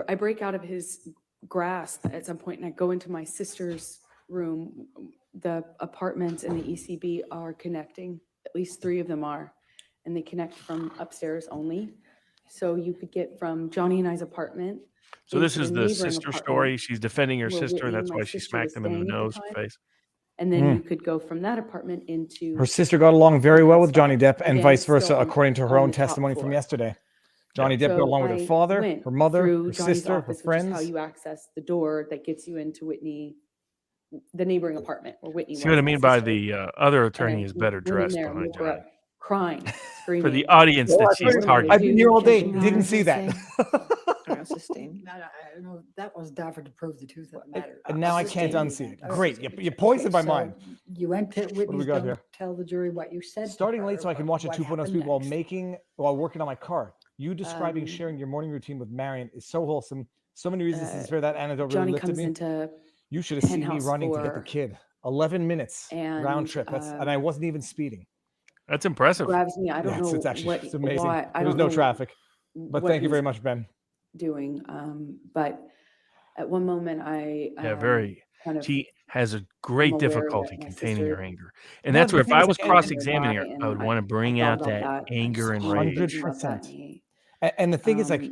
I break out of his grasp at some point, and I go into my sister's room. The apartments and the ECB are connecting. At least 3 of them are, and they connect from upstairs only. So you could get from Johnny and I's apartment. So this into is the neighboring sister apartment story. She's defending her where sister, Whitney and that's my why she sister was smacked him in the staying at the nose, time. face. And then you could go from that apartment into Her sister got along very well with Johnny Depp, and Again, vice still versa, on- according to her on own the top testimony from floor. yesterday. Johnny Depp got So along with her I father, went her mother, through her Johnny's sister, her office, which is friends. how you access the door that gets you into Whitney, the neighboring apartment where Whitney was. See what I my mean by sister. the other attorney And is we better went in dressed there and behind woke her Johnny. up crying, screaming. For the audience Well, that I've she's been- targeting. I've been here all day. Catching Didn't on, see I that. I know that was Dafford to prove the truth of the matter. And now I can't unsee it. Great. You poisoned my mind. You went to Whitney's, got don't here? tell the jury what you said. to Starting her, late so I can but watch a what 2.0 happened speed next. while working on my car. You describing sharing your morning routine with Marion is so wholesome. So many reasons to swear that anecdote really Johnny lifted comes me. into You should have seen me penthouse running to get the 4 kid. 11 minutes round and, trip. And I wasn't even speeding. That's impressive. grabs me. I don't Yes, know it's actually what, it's amazing. why. I There was don't no know traffic. But what thank you he very was much, Ben. doing. But at one moment, I Yeah, very. kind of She has a am great aware difficulty that my containing her sister anger. And No, that's the where if thing I is, was and- cross-examining her, and I would want to bring thought out about that that. I anger just and keep rage. thinking about that, 100%. and And the thing is, like,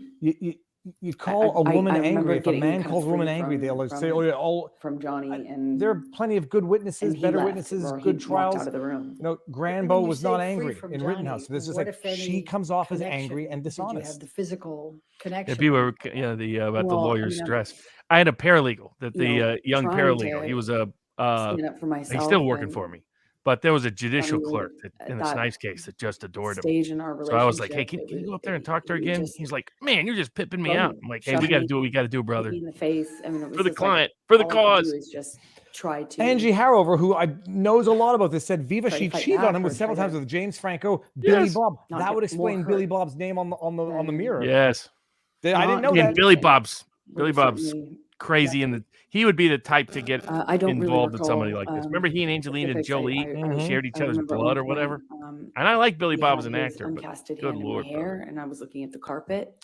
you'd call a woman I remember angry. If a getting man kind of calls a woman free angry, they'll from- say, "Oh, yeah, all." from Johnny, and There are plenty of good witnesses, he better left, witnesses, or he good walked trials. out of the room. You know, When Granbo you was say not free angry from in Johnny, Rittenhouse. So this is what like if any she comes off as connection angry and did you have dishonest. the physical Yeah, connection? people were, about the Well, I lawyer's mean, I'm, stress. I had a paralegal, that you know, the young trying paralegal. He to was a stand up for he's myself, still working for and me, but there was a judicial Johnny, clerk that at in the that Snipes case that just adored him. stage in our So I was like, "Hey, relationship, can you go up there and talk to her he again?" just He's like, "Man, you're just pipping me drugged out." me, I'm like, "Hey, shoved we got to me, do what we got to do, hit brother, me in the face. I mean, it was for the just like client, for the all I could do cause." is just try to Angie Harrover, who knows a lot about this, said Viva, try to she fight cheated on back him or with try several times to with James Franco, Billy Yes. Bob. not That get would more explain Billy hurt Bob's name on the than mirror. Yes. I didn't know not And that. Billy and Bob's would have certainly crazy, and he would be the type to get I don't really involved in somebody recall like this. Remember he and Angelina specifics. Jolie Mhm. shared each I other's remember at blood one or point, whatever? And I like Billy he Bob had as an his actor, but uncasted good hand in my Lord, hair, brother. and I was looking at the carpet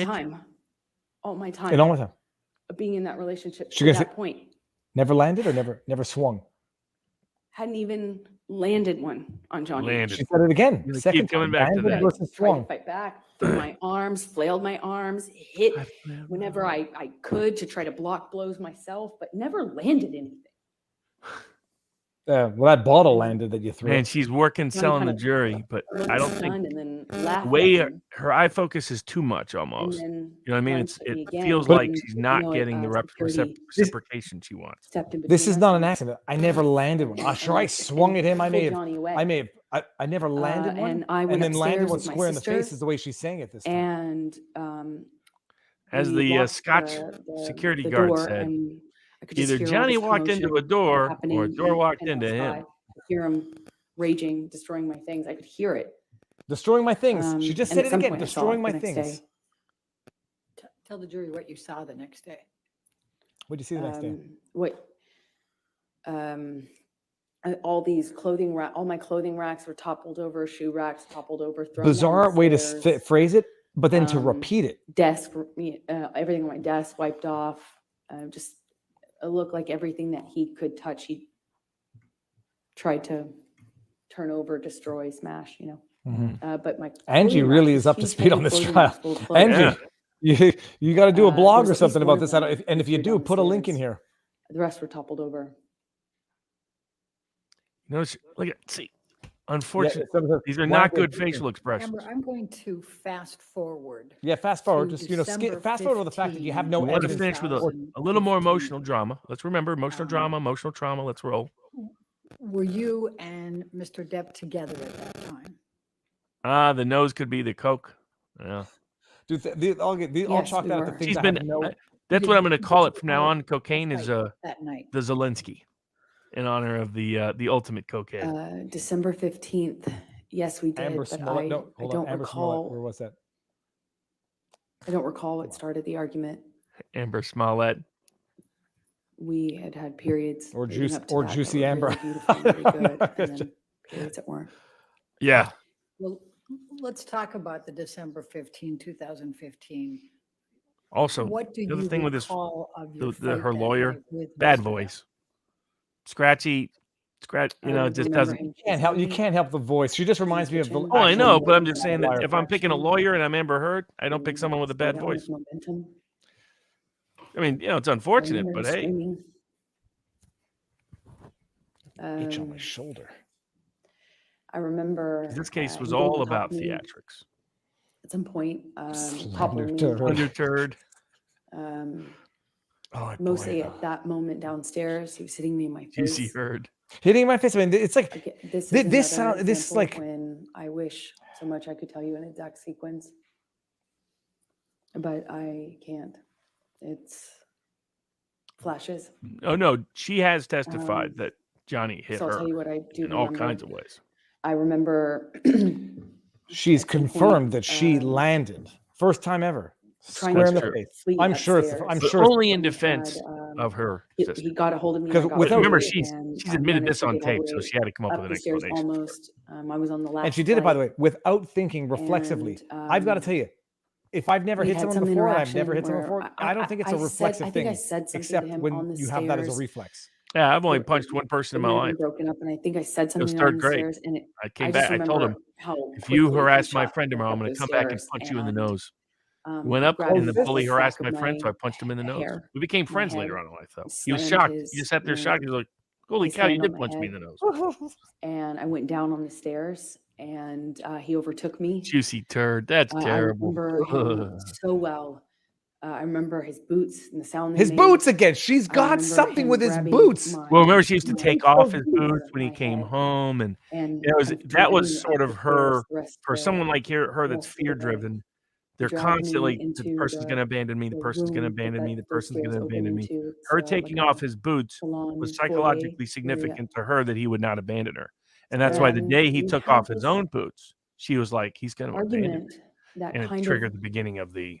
bitch. time. all my time. In all my time. Of being in that relationship She to gonna that say- point. Never landed or never swung. Hadn't even landed one on Johnny. Landed. She said it again. You're gonna Second keep coming time. back to Landed that. versus Tried to swung. fight back, threw my arms, flailed my arms, hit whenever I could to try to block blows myself, but never landed anything. Well, that bottle landed that you threw. Man, she's working Johnny selling the kinda jury, but looked I don't stunned think and then the laughed at way him. her eye focus is too much almost. then You know what I mean? glanced at me It again, feels but- like she's not No, getting the security reciprocation she wants. stepped in This between is us not an and- accident. I never landed one. I'm sure I and- swung at him. I pulled may have. Johnny away. I never landed one. and I went then landed upstairs one with my square in the face sister, is the way she's saying it this time. And As we the locked Scotch security guard door, said, and I could just either hear all Johnny this walked into a commotion door happening or a door in walked penthouse into him. 5. I could hear him raging, destroying my things. I could hear it. Destroying my things. She just and said at it some again. point I saw Destroying it my the next things. day. Tell the jury what you saw the next day. What did you see the next day? All these all my clothing racks were toppled over, shoe racks toppled over, thrown Bizarre down the way to stairs. phrase it, but then to repeat it. Desk, everything on my desk wiped off. Just it looked like everything that he could touch, he tried to turn over, destroy, smash. But my Angie clothing really racks, is up to huge speed on heavy this clothing trial. racks full of clothes. Angie, you got to do a blog there's or at something least one about this. of them And if you threw do, put a link in downstairs. here. The rest were toppled over. No, look at see. Unfortunately, these are why not would good you- facial expressions. Amber, I'm going to fast forward. Yeah, fast forward. to Just December fast forward to the fact that you have no We want to evidence. finish with a little more emotional drama. Let's remember emotional drama, emotional trauma. Let's roll. Were you and Mr. Depp together at that time? The nose could be the Coke. Yeah. Dude, I'll Yes, chalk we that up to were. things She's I been. have no. That's what I'm going to call it from now on. Cocaine is that night. the Zelensky, in honor of the ultimate cocaine. December 15th. Yes, we did, Amber but Smollett. No, I hold don't on. Amber Smollett. recall. Where was that? I don't recall what started the argument. Amber Smollett. We had periods Or leading juice up to or that juicy were Amber. really beautiful and very good, and then periods that weren't. Yeah. Well, let's talk about the December 15, 2015. Also, What do the other you thing with this, recall of your her fight that lawyer, night with bad Mr. Depp? voice, scratchy. It just doesn't. You can't help the voice. She just reminds me of the. Oh, I actual know, but I'm just saying that liar. if I'm picking a lawyer and I'm Amber Heard, I don't pick someone with a bad voice. Momentum. I mean, it's unfortunate, but hey, Itch on my shoulder. I remember this case was he came all and about talked to me theatrics. At some point, Slender toppling me, turd. Slender turd. Mostly at that moment downstairs, he was hitting me in my face. Juicy Heard. Hitting my face. I mean, it's like This this. is This another sound. This is example of like. when I wish so much I could tell you an exact sequence, but I can't. It's flashes. Oh no, she has testified that Johnny hit So I'll her tell you what I do in all remember. kinds of ways. I remember She's confirmed that she landed first time ever. trying Square in to the face. flee I'm sure. It's. upstairs. I'm But sure. It's, only in defense of her sister. He got a hold of me. Because and I got without- free, Remember, and she's I admitted managed this to on get all tape, the so way she had to come up up with the an stairs explanation. almost. I was on the last. and she did it, by the flight, way, without thinking reflexively. and, I've got to tell you, if I've never we hit had someone some before, and I've interaction never hit someone where before, I don't think it's a reflexive I think I thing, said something except to him when on the you have that as a stairs. reflex. Yeah, I've only It- punched one person in It my may have been life. broken up, and I think I said It was something on third the grade. stairs, and I came just back. I told him, remember how if you quickly he harass my shot friend tomorrow, I'm up going to those come back and stairs, punch you in the and, nose. He went up, grabbed and the the bully back harassed of my friend, so I my punched him in the nose. hair, We became my friends head, later on in life, though. He was slammed shocked. his, He just sat there you know, shocked. He was like, "Holy his cow, you hand did on my punch me in head. the nose." And I went down on the stairs, and he overtook me. Juicy turd. That's I terrible. remember him so well. I remember his boots and the sound they His made. boots again. She's I got remember something him with his grabbing boots. my- Well, remember she used to my take off his shoulder, boots when he my came head, home, and and it was and that was dragging me sort up of the stairs her the rest for of the- someone like her the that's rest of the fear day. driven. They're Dragged me constantly the into person's going to abandon me. The the person's going to room that abandon me. The those person's going stairs to open abandon me. into. Her It's, taking like off a his boots salon was foyer psychologically area. significant to her that he would not abandon her, and that's why the And day he we took had off his this own boots, she was like, "He's going to abandon me," argument that and it kind triggered of the beginning of the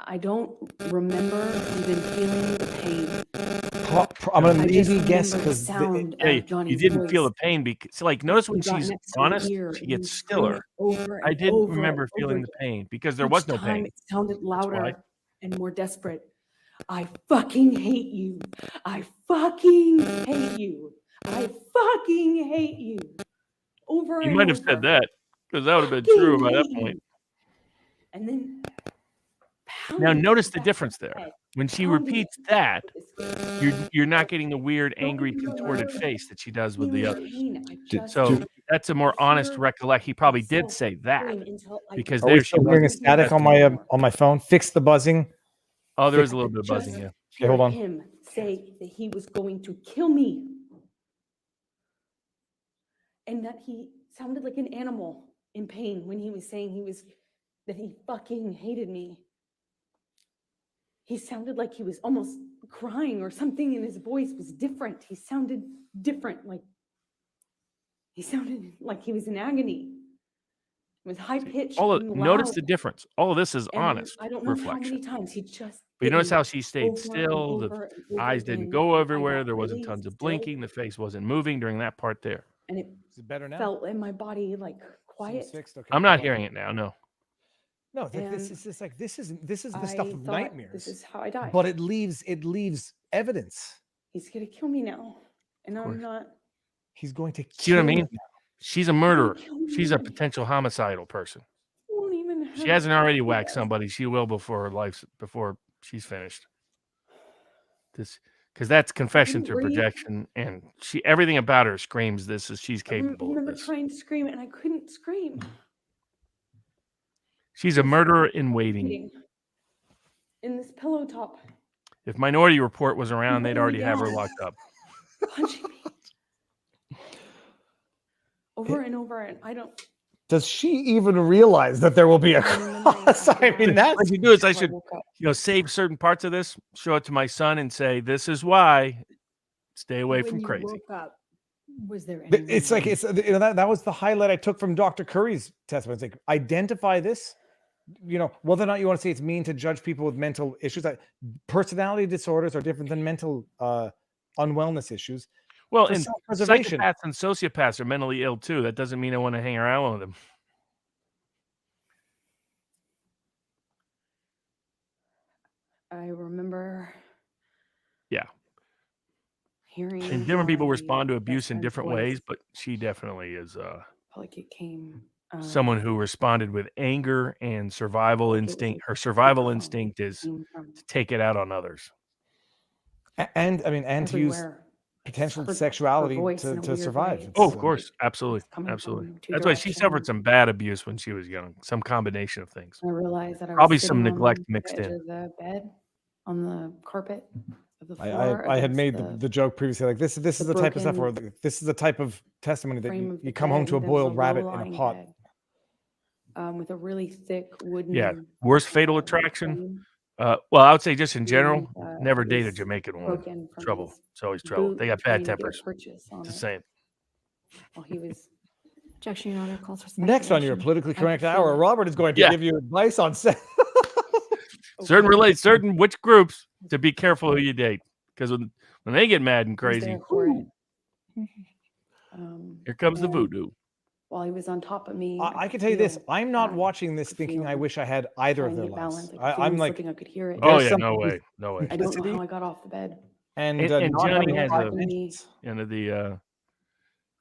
I don't remember even feeling the pain. I'm gonna I just maybe guess remember the because sound Yeah, of Johnny's you didn't feel voice. the pain because, like, notice when He got she's next to my honest, ear she and he gets was screaming stiller. over I and didn't over and remember over feeling again. the pain because there Each was no time pain. it sounded That's why. louder and more desperate. I fucking hate you. I fucking hate you. I fucking hate you. Over You and might have over. said that because that would have been Fucking true by that hate point. you. And then Now pounded notice the the back of difference my there. head, When she pounding repeats it that, with this you're not getting the weird, don't angry, even know the contorted word. face that she does with the feeling others. pain. I just So that's a more honest hear recollect. He probably did myself say that scream until I because Are we there she still hearing a was. static on my phone? Fix the buzzing. Oh, there was Fix- a little bit of buzzing. just Yeah. Okay, hold hear on. him say that he was going to kill me. And that he sounded like an animal in pain when he was saying that he fucking hated me. He sounded like he was almost crying or something, and his voice was different. He sounded different, like he sounded like he was in agony. It was high pitched. Notice the difference. All of this is And honest I don't know how many reflection. times he just. But you hit notice me how she stayed over and still. The over and over eyes didn't again, go and I everywhere. got There wasn't really tons of still, blinking. The face wasn't moving during that part there. and it Is it better now? felt in my body like quiet. Seems fixed. Okay, I'm not hold on. hearing it now. No. No, this And is just like this is the stuff I of thought, nightmares. this is how I die. But it leaves evidence. He's gonna kill me now, and I'm not. He's going to See what I kill mean? you. She's a murderer. kill me She's a now. potential homicidal person. Won't even She have hasn't already it. whacked somebody. She will before she's finished. Because that's confession through breathe. projection, and everything about her screams this is she's I capable of remember this. trying to scream, and I couldn't scream. She's a murderer in waiting. Eating in this pillow top, If Minority Report was around, they'd Holding me already have her down. locked up. punching me over and over, and I don't. Does she even realize that there will be a cross? I mean, that's What I should do is I should, woke up. save certain parts of this, show it to my son, and say, "This is why. Stay away When from you crazy." woke up, was there any it's like reason- that was the highlight I took from Dr. Curry's testimony. It's like identify this. Whether or not you want to say it's mean to judge people with mental issues, personality disorders are different than mental unwellness issues. Well, For and self-preservation. psychopaths and sociopaths are mentally ill too. That doesn't mean I want to hang around with them. I remember Yeah. hearing. And different people my respond to best abuse in friend's different voice. ways, but she definitely is Like it came. someone who responded with anger and survival Like it was instinct. a Her survival microphone instinct is came from to take it out on others. And to use everywhere. I just potential heard her sexually voice in a to weird survive. way. It's, Oh, of course, absolutely, coming absolutely. from two That's why she suffered directions. some bad abuse when she was young. Some combination of things. I realized that I Probably was some sitting neglect on mixed the edge in. of the bed on the carpet of the I floor. had made against the joke previously, like this is the type of stuff where broken this is the type of testimony that frame you, of the you come home bed, to a and there was boiled rabbit in a low-lying pot. bed, with a really thick wooden. Yeah. Worst fatal attraction. frame. Well, I would say just in general, And, never it date a was Jamaican woman. broken from Trouble. his It's always trouble. boot They got trying bad to get a tempers. purchase on It's the it same. while he was. Objection, Your Honor, calls for Next on your speculation. politically I could correct feel hour, it. Robert is going to Yeah. give you advice on sex. Certain which groups to be careful who you date, because when they get mad and He was crazy, there for it. here comes the and voodoo. While he was on top of me, I can tell you this: feel I'm not back, watching this could thinking I feel wish I had either of trying to their get lives. balance. I could feel I'm him like, slipping. I could hear it. Oh there's yeah, some no way, no way. I don't know complicity how I got off the bed. and And not Johnny having has five a mentions.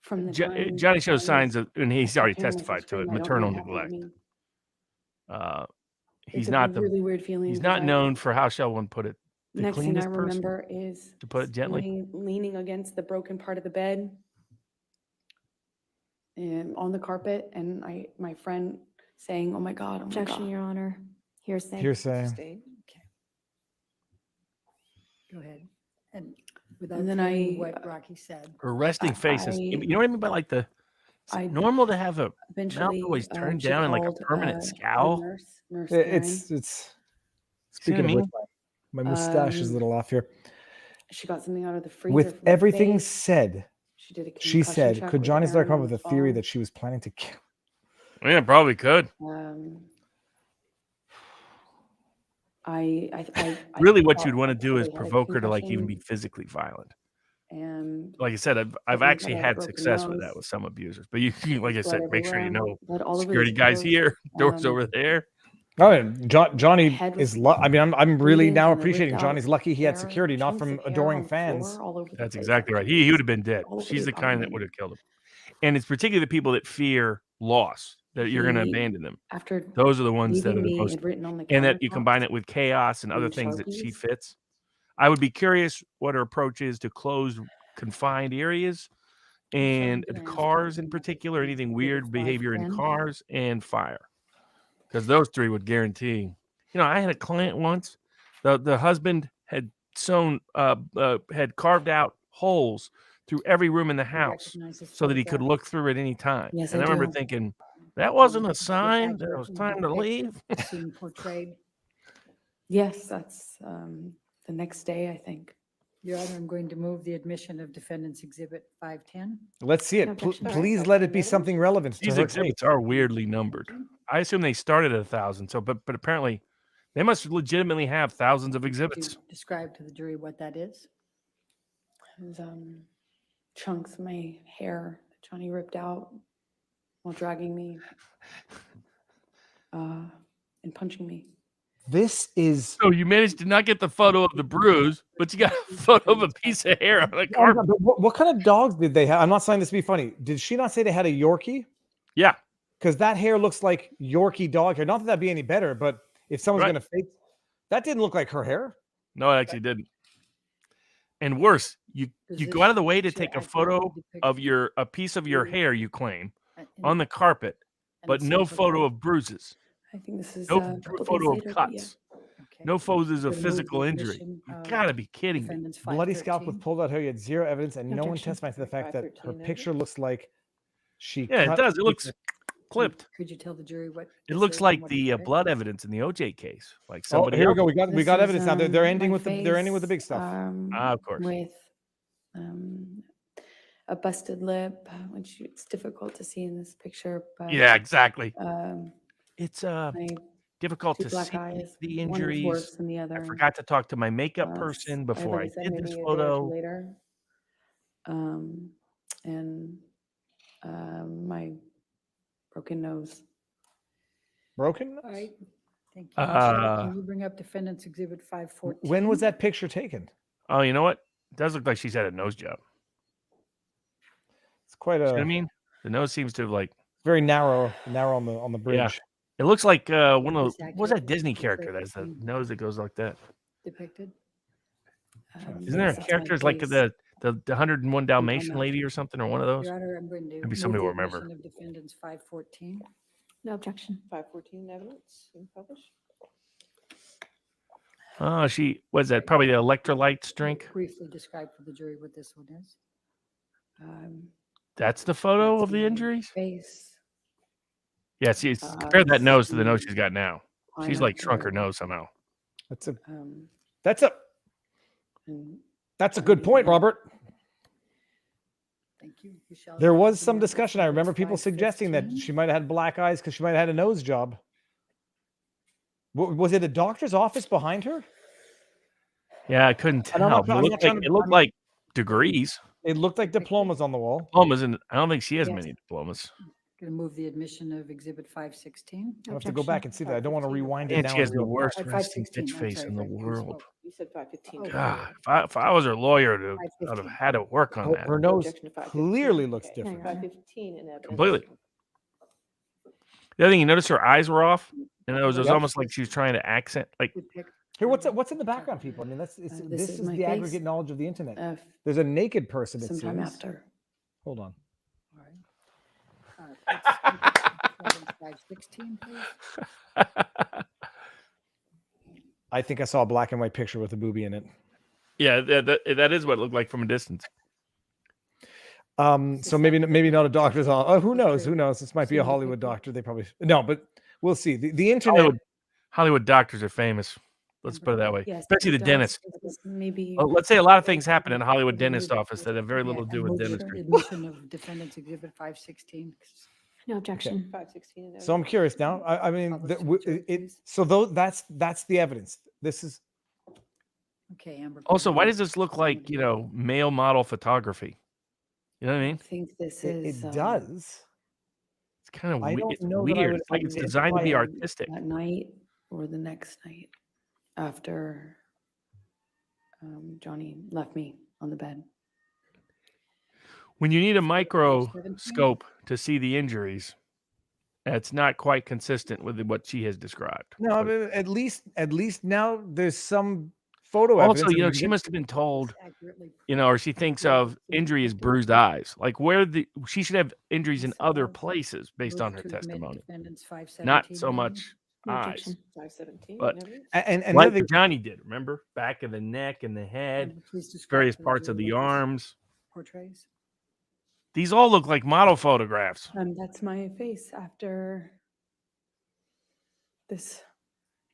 From the time Johnny shows I signs was of, and he's kept already hearing myself testified to it, scream, I don't maternal know what happened to neglect. me. He's It's a not really weird feeling. he's because not known for, how shall one put it, the Next thing I cleanest person, remember is to put it gently. leaning against the broken part of the bed and on the carpet, and my friend saying, "Oh my God, oh my Objection, God." Your Honor. Hearsay. Hearsay. Go ahead. And without And then telling I, what Rocky said. Her resting face is, you know what I mean by like is I it normal to have a mouth eventually always turned she down and like a called, permanent the scowl? nurse It's Karen. speaking of I which, mean? my mustache is a little off here. She got something out of the freezer. With for my everything face. said, She did a she concussion said, check could with Johnny Starr Aaron come up on with the a theory phone. that she was planning to kill? Yeah, probably could. I Really, what thought you'd want I to do is probably had a provoke her to like even be concussion, physically violent. and Like I said, I've thought actually I had a had broken success with nose. that with some abusers. But you like I There's said, blood make sure you everywhere, know blood all over security the guys clothes. here, doors over there. Oh, and Johnny head is. was I mean, I'm really bleeding now from the ripped appreciating out Johnny's lucky he had hair, security, not chunks from of hair adoring on the fans. floor all over the That's place exactly after right. He would this, have been dead. all over She's the the kind that apartment. would have killed him. And it's particularly the people that fear loss, that you're going to He, abandon them. after Those are the ones that leaving are the me, most, had written on the and that you countertop combine it with chaos and other in things that she Sharpies. fits. I would be curious what her approach is to closed, confined areas and the cars in particular, anything weird behavior in cars and fire. Because those three would guarantee. You know, I had a client once. The husband had had carved out holes through every room in the house recognize this so that he could photograph? look through at any time. Yes, and I I remember do. thinking, that wasn't a sign It's that it was accurate time to depict leave. the scene portrayed. Yes, that's the next day, I think. Your Honor, I'm going to move the admission of Defendant's Exhibit 510. Let's see No it. Pl- objection. please let it be something relevant to These her exhibits case. are weirdly numbered. I assume they started at 1,000. So, but apparently, they must legitimately have thousands of Could exhibits. you describe to the jury what that is? There's chunks of my hair that Johnny ripped out while dragging me and punching me. This is. So you managed to not get the photo of the bruise, but you got a photo of a piece of hair on the Oh, carpet. but what kind of dogs did they have? I'm not saying this to be funny. Did she not say they had a Yorkie? Yeah. Because that hair looks like Yorkie dog hair. Not that that'd be any better, but if someone's Right. going to fake, that didn't look like her hair. No, it actually didn't. And worse, you go out of the way to take a photo of a piece of your hair, you claim, on the carpet, but no photo of bruises. I think this is No a couple photo days of later, but yeah. cuts. No photos of Remove physical the injury. admission You of gotta be kidding me. Defendant's Bloody scalp 513. with pulled out hair. You had zero evidence, and No no one objection. testified to the fact that her 513 picture looks like she. Yeah, it cut does. It looks clipped. Could you tell the jury what? It this looks is like and what it the depicts? blood evidence in the OJ case. Like Oh, somebody here we else. go. We got This evidence is, now. They're ending my with they're ending with the big face, stuff. Of course. With a busted lip, which it's difficult to see in this picture. But Yeah, exactly. It's my difficult two to black see eyes. the One is injuries. worse than the other. I forgot to talk to my makeup Uh, person I before I like said, did maybe this a day or two photo. later. And my broken nose. Broken? All right. Thank you. Michelle. Can you bring up Defendant's Exhibit 514? When was that picture taken? Oh, you know what? It does look like she's had a nose job. It's quite See what I a mean? The nose seems to have like very narrow on the bridge. Yeah. It looks like one of Is those, this what's that accurate? Disney Is character that that's the scene nose that goes like that? Depicted? Isn't there a Yes, that's my character it's like face. the 101 Dalmatian mouth. lady or something, or one of those? Your Honor, I'm going to Maybe move somebody the will remember. admission of Defendant's 514. No objection. 514 evidence and publish. Oh, she was that probably the electrolytes drink? Briefly describe for the jury what this one is. That's the photo that's of the my injuries? Face. Yeah, see, compare that this nose is to the nose the she's got now. eye She's like shrunk her after, nose somehow. That's a and that's a good point, Robert. Thank you. Michelle, There you was can some have discussion. I remember Defendant's people suggesting that 515. she might have had black eyes because she might have had a nose job. Was it a doctor's office behind her? Yeah, I couldn't And I'm tell. not- But I'm It not looked trying like to- it looked I'm- like degrees. It looked like diplomas on the wall. Diplomas, and I don't think she has Yes. many diplomas. Going to move the admission of Exhibit 516. I have to go back and see that. I don't want to 515. rewind it And now. she has and the reel it worst back. resting 516, bitch I'm face sorry in the if I world. You said 515. Oh, God, if I was her lawyer, I would have 515. had to work on that Her No nose objection to 515. clearly looks Okay, different. 515 in evidence. completely. The other thing, you notice her eyes were off, and it was Yep. almost like she was trying to accent. Like, Depict Here, what's in the background, people? I mean, this this is is my the face. aggregate knowledge of the internet. Uh, There's a naked person. It sometime seems. after. Hold on. All right. Defendant's 516, please. I think I saw a black and white picture with a booby in it. yeah, that is what it looked like from a distance. So maybe not a doctor's. Oh, who knows? Who knows? This might be a Hollywood doctor. They probably no, but we'll see. The internet. Hollywood doctors are famous. Let's put it that way. Yes, Especially the it does. dentist. Maybe. Well, let's say a lot of things happen in a Hollywood dentist office that have very little to do with Move the dentistry. admission of Defendant's Exhibit 516. No objection. 516 in evidence. So I'm curious now. I mean, so though that's the evidence. This is Okay, Amber. Also, why does this look like, male model photography? You know what I I mean? think this it is. does. It's kind of I weird. don't It's know that I weird. would It's like it's designed to be identify him artistic. That night. or the next night after Johnny left me on the bed. When you need a microscope to see the injuries, it's not quite consistent with what she has described. No, but at least now there's some photo Also, evidence. you know, and we she get- must have been told, you know, or she thinks of injury as bruised eyes. Like she should have injuries in other places based on her testimony, not so much No eyes. objection. 517. But and the like other thing, Johnny did, remember, back of the neck and the head, various parts of the arms. Portrays. These all look like model photographs. That's my face after this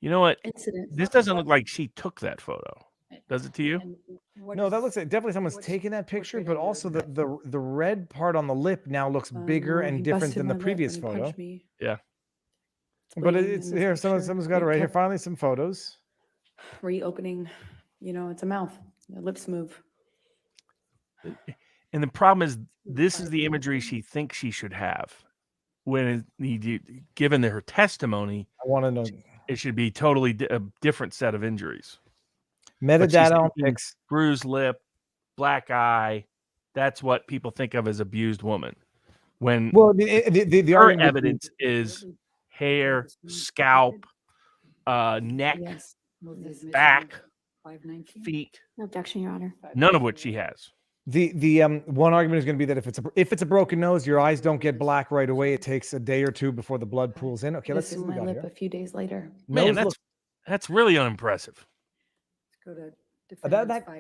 You know what? incident. This doesn't look like she took that photo. Does it to you? no, that looks like definitely someone's taken that picture, but also the red part on the lip now looks bigger no, and he different busted than the my lip previous when he photo. punched me. Yeah. But bleeding it's in this here. picture. Someone's got it right here. kept Finally, some photos. reopening. You know, it's a mouth. The lips move. And the problem is, this is the imagery she thinks she should have. When given her testimony, I want to know it should be totally a different set of injuries. metadata on pics. Bruised lip, black eye. That's what people think of as abused woman. When the her argument would be- evidence is hair, scalp, neck, Yes. back, feet. No objection, Your Honor. None of which she has. The one argument is going to be that if it's a broken nose, your eyes don't get black right away. It takes a day or two before the blood pools in. Okay, let's This see is what we my got lip here. a few days later. Man, Nose that's really unimpressive. Go to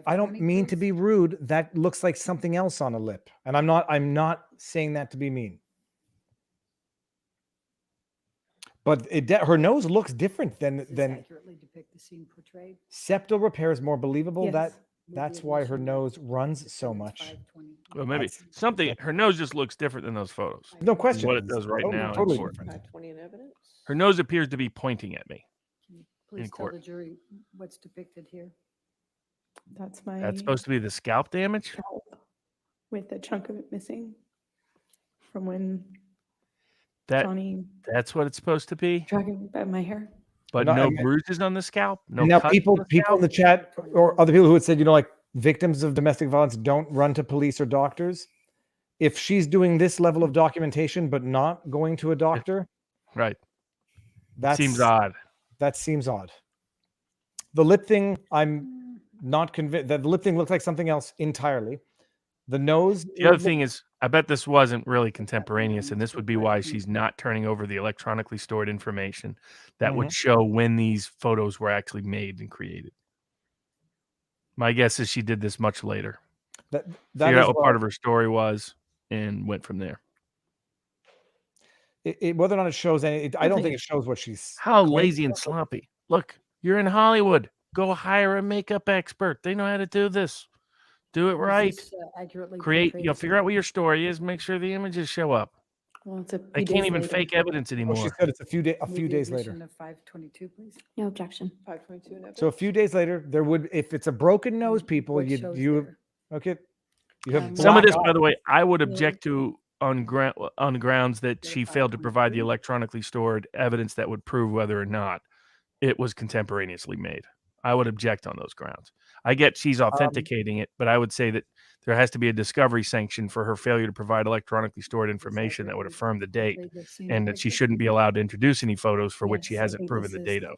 I don't mean to be rude. That looks like something else on a lip, and I'm not saying that to be mean. But her nose looks different than accurately depict the scene portrayed. septal repair is more believable. Yes. That's why her nose runs so much. Well, maybe something. Her nose just looks different than those photos. No question. What it does right now. in Totally court. different. 520 in evidence. Her nose appears to be pointing at me. Please tell court. the jury what's depicted here. That's my That's supposed to be the scalp damage. scalp with a chunk of it missing from when Johnny That's what it's supposed to be. dragging by my hair. But No, no I mean- bruises on the scalp. No. Now, cuts people on the in the chat or other people who had said, like victims of domestic violence don't run to police or doctors. If she's doing this level of documentation but not going to a doctor, right? That seems odd. That seems odd. The lip thing, I'm not convinced. That the lip thing looks like something else entirely. The nose. The other thing is, I bet this wasn't really contemporaneous, and this would be why she's not turning over the electronically stored information that would show when these photos were actually made and created. My guess is she did this much later. That Figured is out what part of her story was and went from there. whether or not it shows any. I don't think it shows what she's. How lazy and sloppy. Look, you're in Hollywood. Go hire a makeup expert. They know how to do this. Do it right. Accurately Create, portrayed figure out what your story is. Make sure the images show up. Well, it's a They few can't days even later. fake evidence anymore. She said it's a few Move the days admission later. of 522, please. No objection. 522 in evidence. So a few days later, there would, if it's a broken nose, people, What you shows you there? okay. You have Some of black this, by eye. the way, I would object to on the grounds that she failed to provide the electronically stored evidence that would prove whether or not it was contemporaneously made. I would object on those grounds. I get she's authenticating it, but I would say that there has to be a discovery sanction for her failure to provide electronically stored information that would affirm the date, and that she shouldn't be allowed to introduce any photos for which she Yes, I hasn't think proven this the is- date of.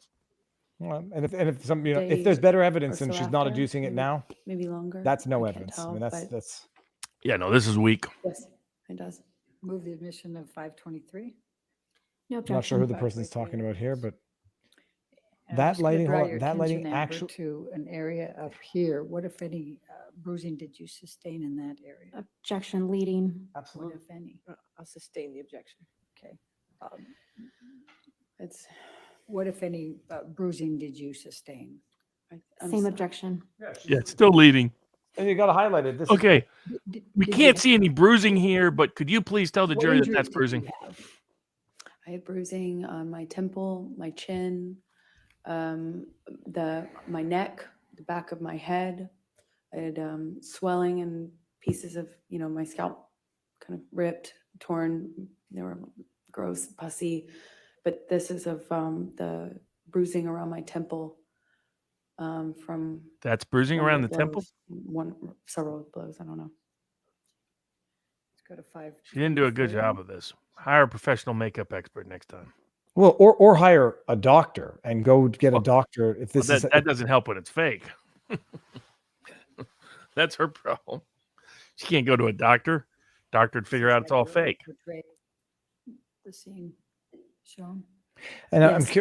Well, and if some if Day there's better or evidence and so she's not after, adducing it maybe- now, maybe longer. that's no I can't evidence. I tell, mean, but that's Yeah, no, this is weak. yes, it does. Move the admission of 523. No I'm objection. not sure who the person's talking about here, but And I'm that just gonna lighting, draw hold on, your that lighting attention, Amber, actually. to an area up here. What, if any, bruising did you sustain in that area? Objection leading. What, if any? I'll sustain the objection. Okay. It's What, if any, bruising did you sustain? I'm Same sorry. objection. Yeah, it's still leading. And you got to highlight it. This Okay, we did can't you- see any bruising here, but could you please tell the What jury that injuries that's did you bruising? have? I had bruising on my temple, my chin, my neck, the back of my head. I had swelling and pieces of my scalp, kind of ripped, torn. They were gross, pussy. But this is of the bruising around my temple from. That's bruising one of around the temple? blows. Several blows. I don't know. Let's go to 5. She didn't do a good job of this. Hire a professional makeup expert next time. Well, or hire a doctor and go get a doctor if this Well, is that doesn't help when it's fake. That's her problem. She can't go to a doctor. Doctor would figure out it's all fake. The scene shown. And Yes.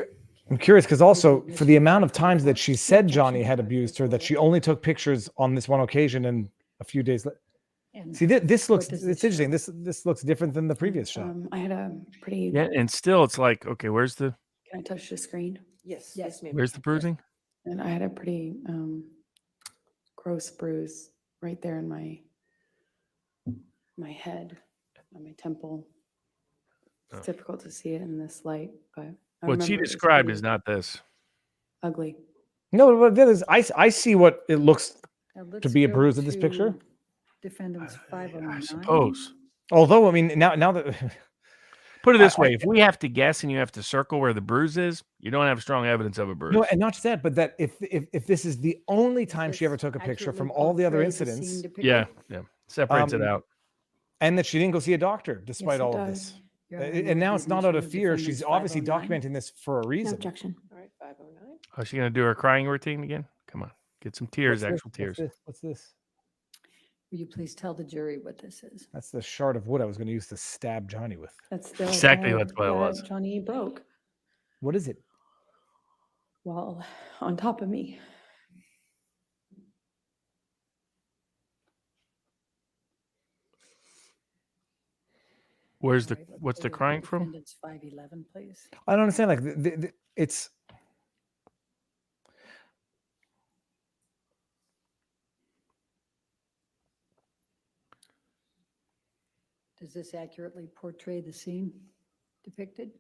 I'm curious because also for the amount of times that she said Johnny had abused her, that she only took pictures on this one occasion and a few days later. And See, this looks, does it's this interesting. This looks different than the previous shot. I had a pretty. Yeah, and still it's like, okay, where's the Can I touch the screen? Yes. Ma'am. where's the bruising? And I had a pretty gross bruise right there in my head, on my temple. It's Oh. difficult to see it in this light, but I What she remember it was described pretty is not this. ugly. No, but that is, I see what it looks Now to let's be a go bruise in this picture. to Defendants 509. I suppose. Although, I mean, now that Put it this way: if we have to guess and you have to circle where the bruise is, you don't have strong evidence of a bruise. no, and not just that, but that if this is the only time she ever took a picture from all the other incidents, Yeah, separates it out. and that she didn't go see a doctor despite it all of does. this. Your Honor, And move now the it's not out admission of of fear. She's defendants obviously 509. documenting this for a No reason. objection. All right, 509. Oh, is she gonna do her crying routine again? Come on, get some tears, What's this? actual tears. What's this? Will you please tell the jury what this is? That's the shard of wood I was going to use to stab Johnny with. That's the Exactly, bed that's what it that was. Johnny broke. What is it? Well, on top of me. Where's the All right, let's what's go the to crying from? Defendants 511, please. I don't understand. Like it's Does this accurately portray the scene depicted?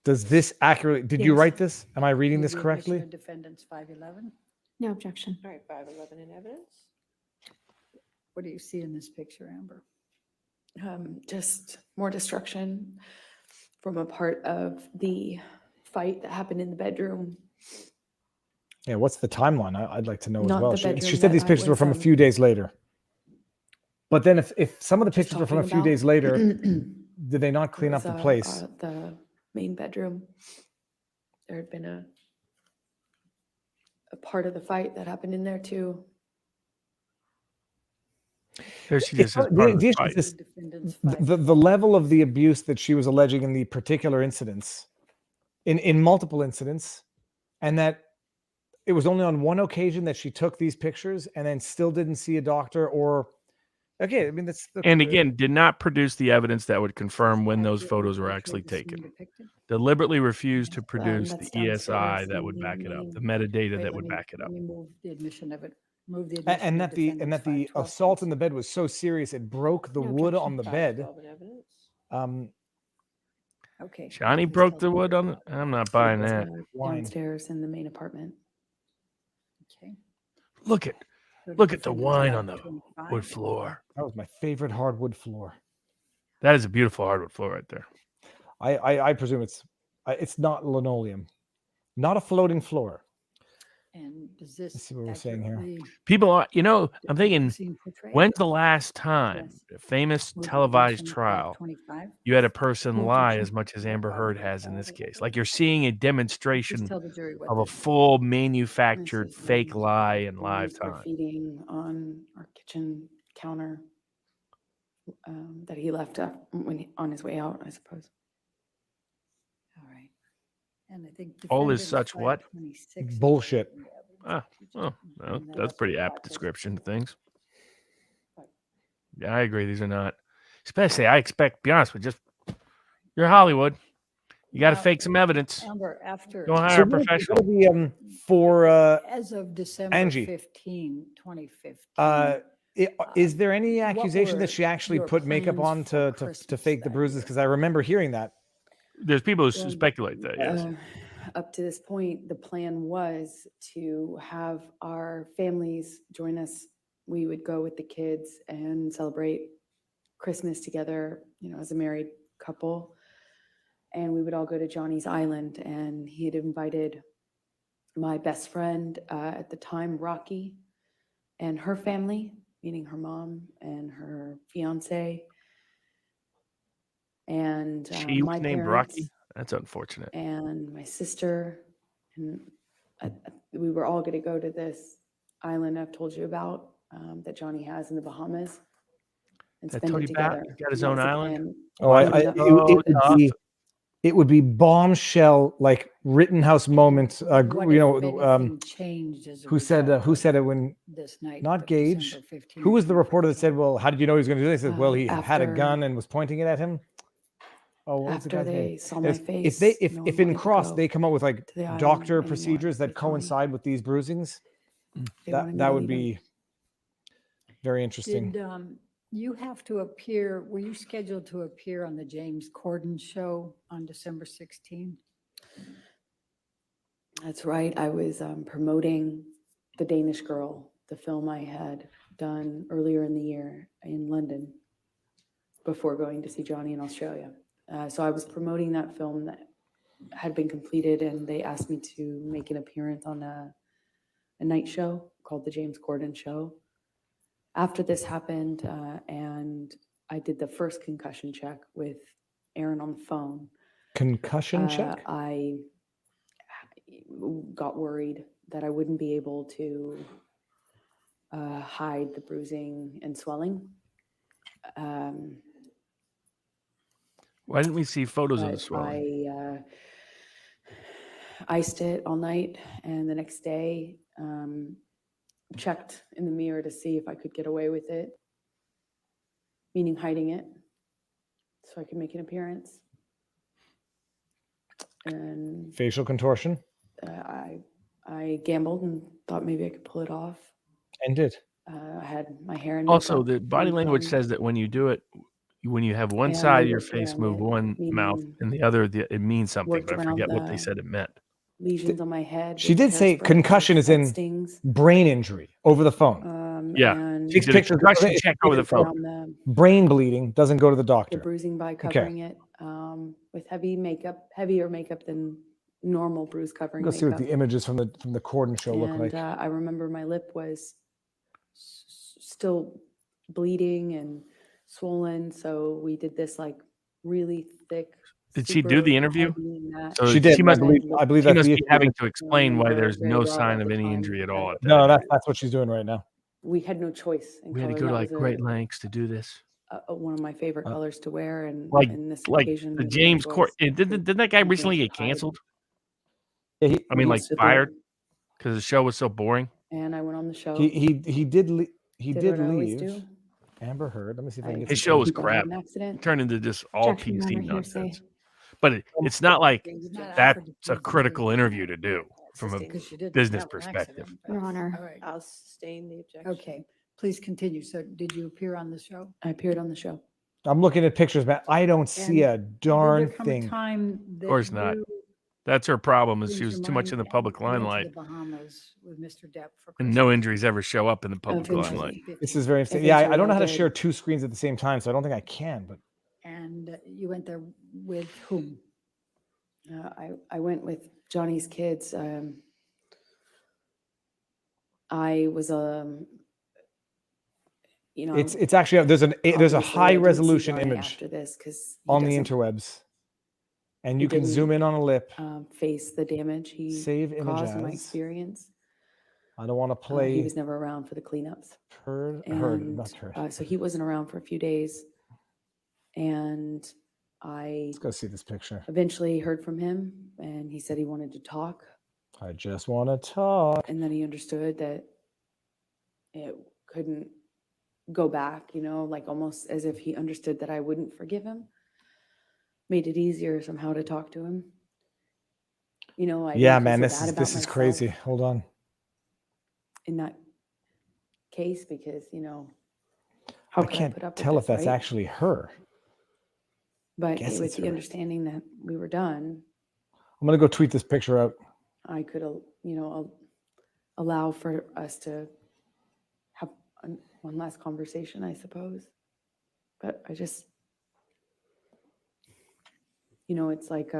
does this accurately? Did you Yes. write this? Am I reading Move this the admission correctly? of Defendants 511. No objection. All right, 511 in evidence. What do you see in this picture, Amber? Just more destruction from a part of the fight that happened in the bedroom. Yeah. What's the timeline? I'd like to know as Not well. the She bedroom said that these I pictures were was, from a few days later. But then if some of the Just pictures were from a talking few days about. later, did they not clean up was, the place? The main bedroom. There had been a part of the fight that happened in there too. There she It's just says not- part of the the issue fight. is this- Defendants the level of the abuse that she was alleging in the particular incidents, in multiple incidents, and that it was only on one occasion that she took these pictures and then still didn't see a doctor or okay, I mean that's And again, did not produce the evidence that would confirm when those photos were actually taken. Deliberately refused to produce the that's ESI downstairs that in would the back it up, main- the metadata Wait, that would back it let up. me move the admission of it. Move the A- admission and of that the Defendants 512, assault in the bed was so serious it broke the No wood objection. on the bed. 512 in evidence. Okay. Johnny please broke tell the wood on the. I'm not buying It was, that. Wine. downstairs in the main apartment. Okay. Look at Go to look at the Defendants wine on the 525. wood floor. That was my favorite hardwood floor. That is a beautiful hardwood floor right there. I presume it's not linoleum, not a floating floor. And does this Let's see what we're saying here. accurately People are, I'm depict thinking, the scene portrayed? when's the last time, Yes. a famous Move the televised admission of trial, 525. you had a person No lie objection. as much as Amber Heard has in this case? Like you're seeing a Just demonstration tell the jury what of a this is. full This manufactured is fake lie in and live time. graffitiing on our kitchen counter that he left up on his way out, I suppose. All right. And I think. All is Defendants such what? 526 is Bullshit. what we have. Ah, oh, well, And that's pretty apt 526. description of things. Yeah, I agree. These are not, especially I expect, be honest with you, just you're Hollywood. You got to Now, fake some evidence. Amber, after. Go hire a what professional. are the for As of December Angie. 15, 2015. is there any accusation were that she actually your put makeup plans on for to Christmas fake the that bruises? year? Because I remember hearing that. There's people who Well, speculate that, yes. Up to this point, the plan was to have our families join us. We would go with the kids and celebrate Christmas together, as a married couple. and we would all go to Johnny's Island, and he had invited my best friend at the time, Rocky, and her family, meaning her mom and her fiance, and She my was named parents, Rocky. That's unfortunate. and my sister, and we were all going to go to this island I've told you about that Johnny has in the Bahamas and I spend told it you about. together. He's got his And own that's the island. plan. Oh, it would be bombshell, like Rittenhouse moments. What You if know, anything changed as a who said it when this night? not of Gage? December 15th? Who was the reporter that said, "Well, how did you know he was going to do this?" He said, "Well, he had a After- gun and was pointing it at him." Oh, what was the After guy's they name? saw my If face, if no one if in wanted to Cross go they come up with like to the island doctor anymore procedures that with Johnny. coincide with these bruisings, They wanted me that to would leave him. be very interesting. Did you have to appear? Were you scheduled to appear on the James Corden show on December 16th? That's right. I was promoting The Danish Girl, the film I had done earlier in the year in London before going to see Johnny in Australia. So I was promoting that film that had been completed, and they asked me to make an appearance on a night show called The James Corden Show. After this happened, and I did the first concussion check with Aaron on the phone. Concussion check? I got worried that I wouldn't be able to hide the bruising and swelling. Why didn't we see photos of the But swelling? I iced it all night, and the next day checked in the mirror to see if I could get away with it, meaning hiding it, so I could make an appearance. And Facial contortion, I gambled and thought maybe I could pull it off. and did. I had my hair and Also, makeup the body being language done. says that when you do it, when you have one And side they of your worked face around move it, one mouth meaning and the other, it means something, worked but I around forget what they the said it meant. lesions on my head. She with did say hairspray concussion is that in stings. brain injury over the phone. Yeah. And She did a concussion check over the phone. around the Brain bleeding doesn't go to the the doctor. bruising by Okay. covering it with heavier makeup than normal bruise covering Go see what makeup. the images from the Corden show look And like. I remember my lip was still bleeding and swollen, so we did this like really thick. Did she do the super interview? heavy mat. So She did. She must, I believe she that's must the be issue. having to explain why we were there's very no raw sign at of the any time. injury at all. At that No, interview. that's what she's doing right now. We had no choice in We had to color. go to That like was great lengths to do this. one of my favorite colors to wear, and Like in this like occasion, the it James was Corden. Didn't that guy recently get canceled? Yeah, I mean, like Yes, it did. fired because the show was so boring. And I went on the show. He did Did what I always leave. do. Amber Heard. Let me see if I can get His some show was People had crap. an accident. It turned into just all Objection, Your PC Honor, hearsay. nonsense. But it's not like Not that's offered a critical interview to do from a because you didn't business have an perspective. accident. Your Honor. All right. I'll sustain the objection. Okay, please continue. So did you appear on the show? I appeared on the show. I'm looking at pictures, man. I don't see a Will darn there come a thing. time that Of course not. you That's her problem, is changed she was your too much mind in the and public went to limelight, the Bahamas with Mr. Depp for and no Christmas? injuries ever show up in the public Eventually. limelight. This is very interesting. Yeah, I Eventually don't know I how to did. share two screens at the same time, so I don't think I can. But And you went there with whom? I went with Johnny's kids. I was it's actually there's a obviously, I high didn't see resolution Johnny image after this because on the interwebs, and he you can didn't, zoom in on a lip. face the damage he Save image caused in my as. experience. I don't want to He play. was never around for the cleanups. Heard, And not heard. so he wasn't around for a few days, and I Let's go see this picture. eventually heard from him, and he said he wanted to talk, I just want to talk. and then he understood that it couldn't go back, like almost as if he understood that I wouldn't forgive him. Made it easier somehow to talk to him. I didn't Yeah, feel man, so this bad is about this is myself crazy. Hold on. in that case because how I could can't put up with tell if this, that's right? actually her. But guess with it's the her. understanding that we were done, I'm gonna go tweet this picture out. I could, allow for us to have one last conversation, I suppose. But I just, it's like,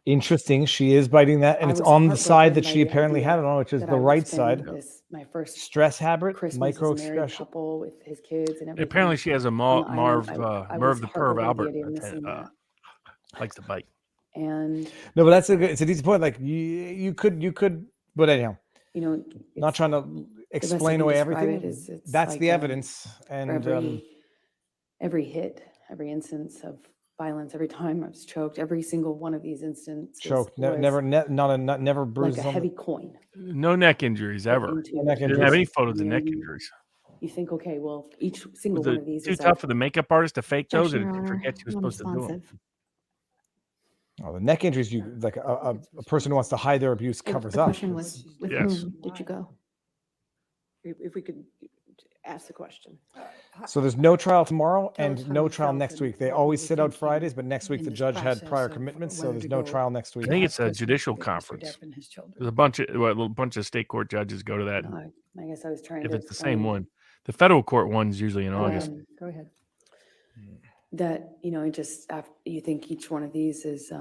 Interesting. She is biting that, and I it's was on the side that heartbroken by she the apparently had idea it on, which is that the I would right spend side. my first Stress habit, Christmas as a married microaggression. couple with his kids and everything. Apparently, she has a on the island. I was Merv the Perv heartbroken at the Albert idea of missing that. likes to bite. And No, but it's a decent point. Like you could, but anyhow, not trying to explain away everything. It's That's like, the evidence, for and every hit, every instance of violence, every time I was choked, every single one of these instances choked. was Never like bruises. a heavy coin. No neck injuries ever. into She it. didn't have any photos of And neck then injuries. You think, okay, well, each single Was one it of these too is tough like, for the makeup artist to fake those, or Objection, did Your she Honor. forget she was supposed to do them? Non-responsive. Oh, the neck injuries, you like a person who wants to hide their abuse The covers up. question was, with Yes. whom did you go? If we could ask the question. So there's no trial tomorrow Tell us and how no you trial felt next and week. They what always you sit out think Fridays, but next week in the this judge had process prior of commitments, so whether there's to no go trial next I week. think it's a Christmas judicial with Mr. conference. Depp and his children. There's a bunch of state court judges go to that. I guess I was trying If to it's the same explain, one, the federal court one's usually in August. Go ahead. that, it just, after you think each one of these is,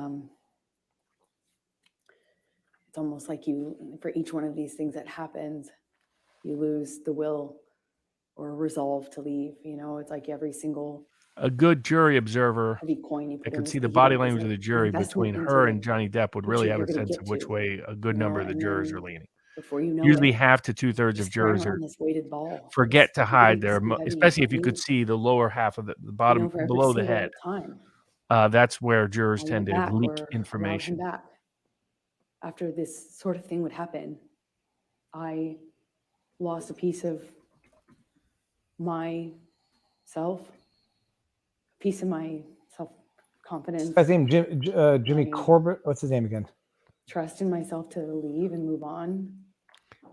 it's almost like for each one of these things that happens, you lose the will or resolve to leave. It's like every single A good jury observer heavy coin you put that in could this see the piggy body bank is language of like the jury investment between into her the and Johnny Depp would future really have you're a gonna sense get of which to, way a good number of the and jurors then are leaning. before you know Usually it, half to 2/3 you're of jurors staring on this weighted ball. forget to hide Everything's their, so heavy and especially if you could minute, see the lower half of the bottom for every below the single head. time. That's where jurors I tend went to back leak or allowed him information. back. After this sort of thing would happen, I lost a piece of myself, a piece of my self-confidence, Guy's name Jimmy my Corbett. What's his name again? trust in myself to leave and move on.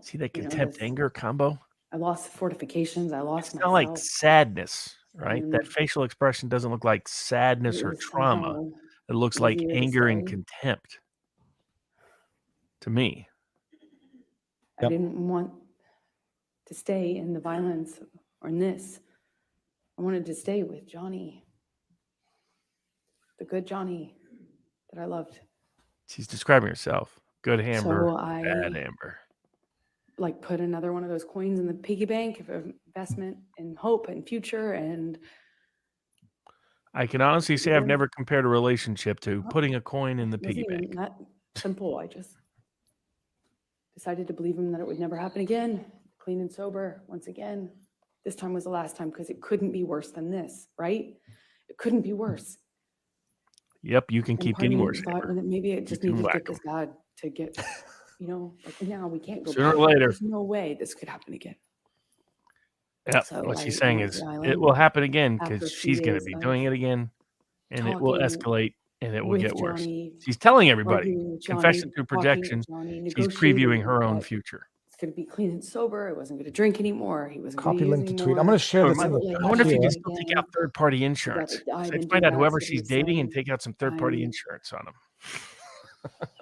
See that You know, contempt this- anger combo? I lost fortifications. I lost It's not like myself. sadness, right? That And facial expression doesn't look like sadness it or was trauma. somehow It looks like easier to anger and say. contempt to me. I didn't want to stay in the violence or in this. I wanted to stay with Johnny, the good Johnny that I loved. She's describing herself. Good Amber, So I bad Amber. put another one of those coins in the piggy bank of investment and hope and future. And I can honestly say I've never compared a relationship to putting a coin in the it wasn't piggy even bank. that simple. I just decided to believe him that it would never happen again. Clean and sober once again. This time was the last time because it couldn't be worse than this, right? It couldn't be worse. Yep, you can And keep part of getting me worse. thought Amber. that maybe it just can needed to whack get this bad to get, like now we can't go Sooner back. or later. There's no way this could happen again. Yeah, So what I she's saying went to is the it island will happen again after because 3 she's going to days be of doing it again, and it will talking escalate and it will with get worse. Johnny, She's telling everybody, arguing with Johnny, confession through talking projection, with Johnny, she's previewing her own that future. it's going to be clean and sober. I wasn't going to drink anymore. He wasn't going Copy to use link to tweet. anymore. I'm going to share this I in the would I wonder if you here. can still take out third-party insurance. died Let's and find do out that, whoever so he she's was dating and saying, take out some third-party I'm- insurance on them.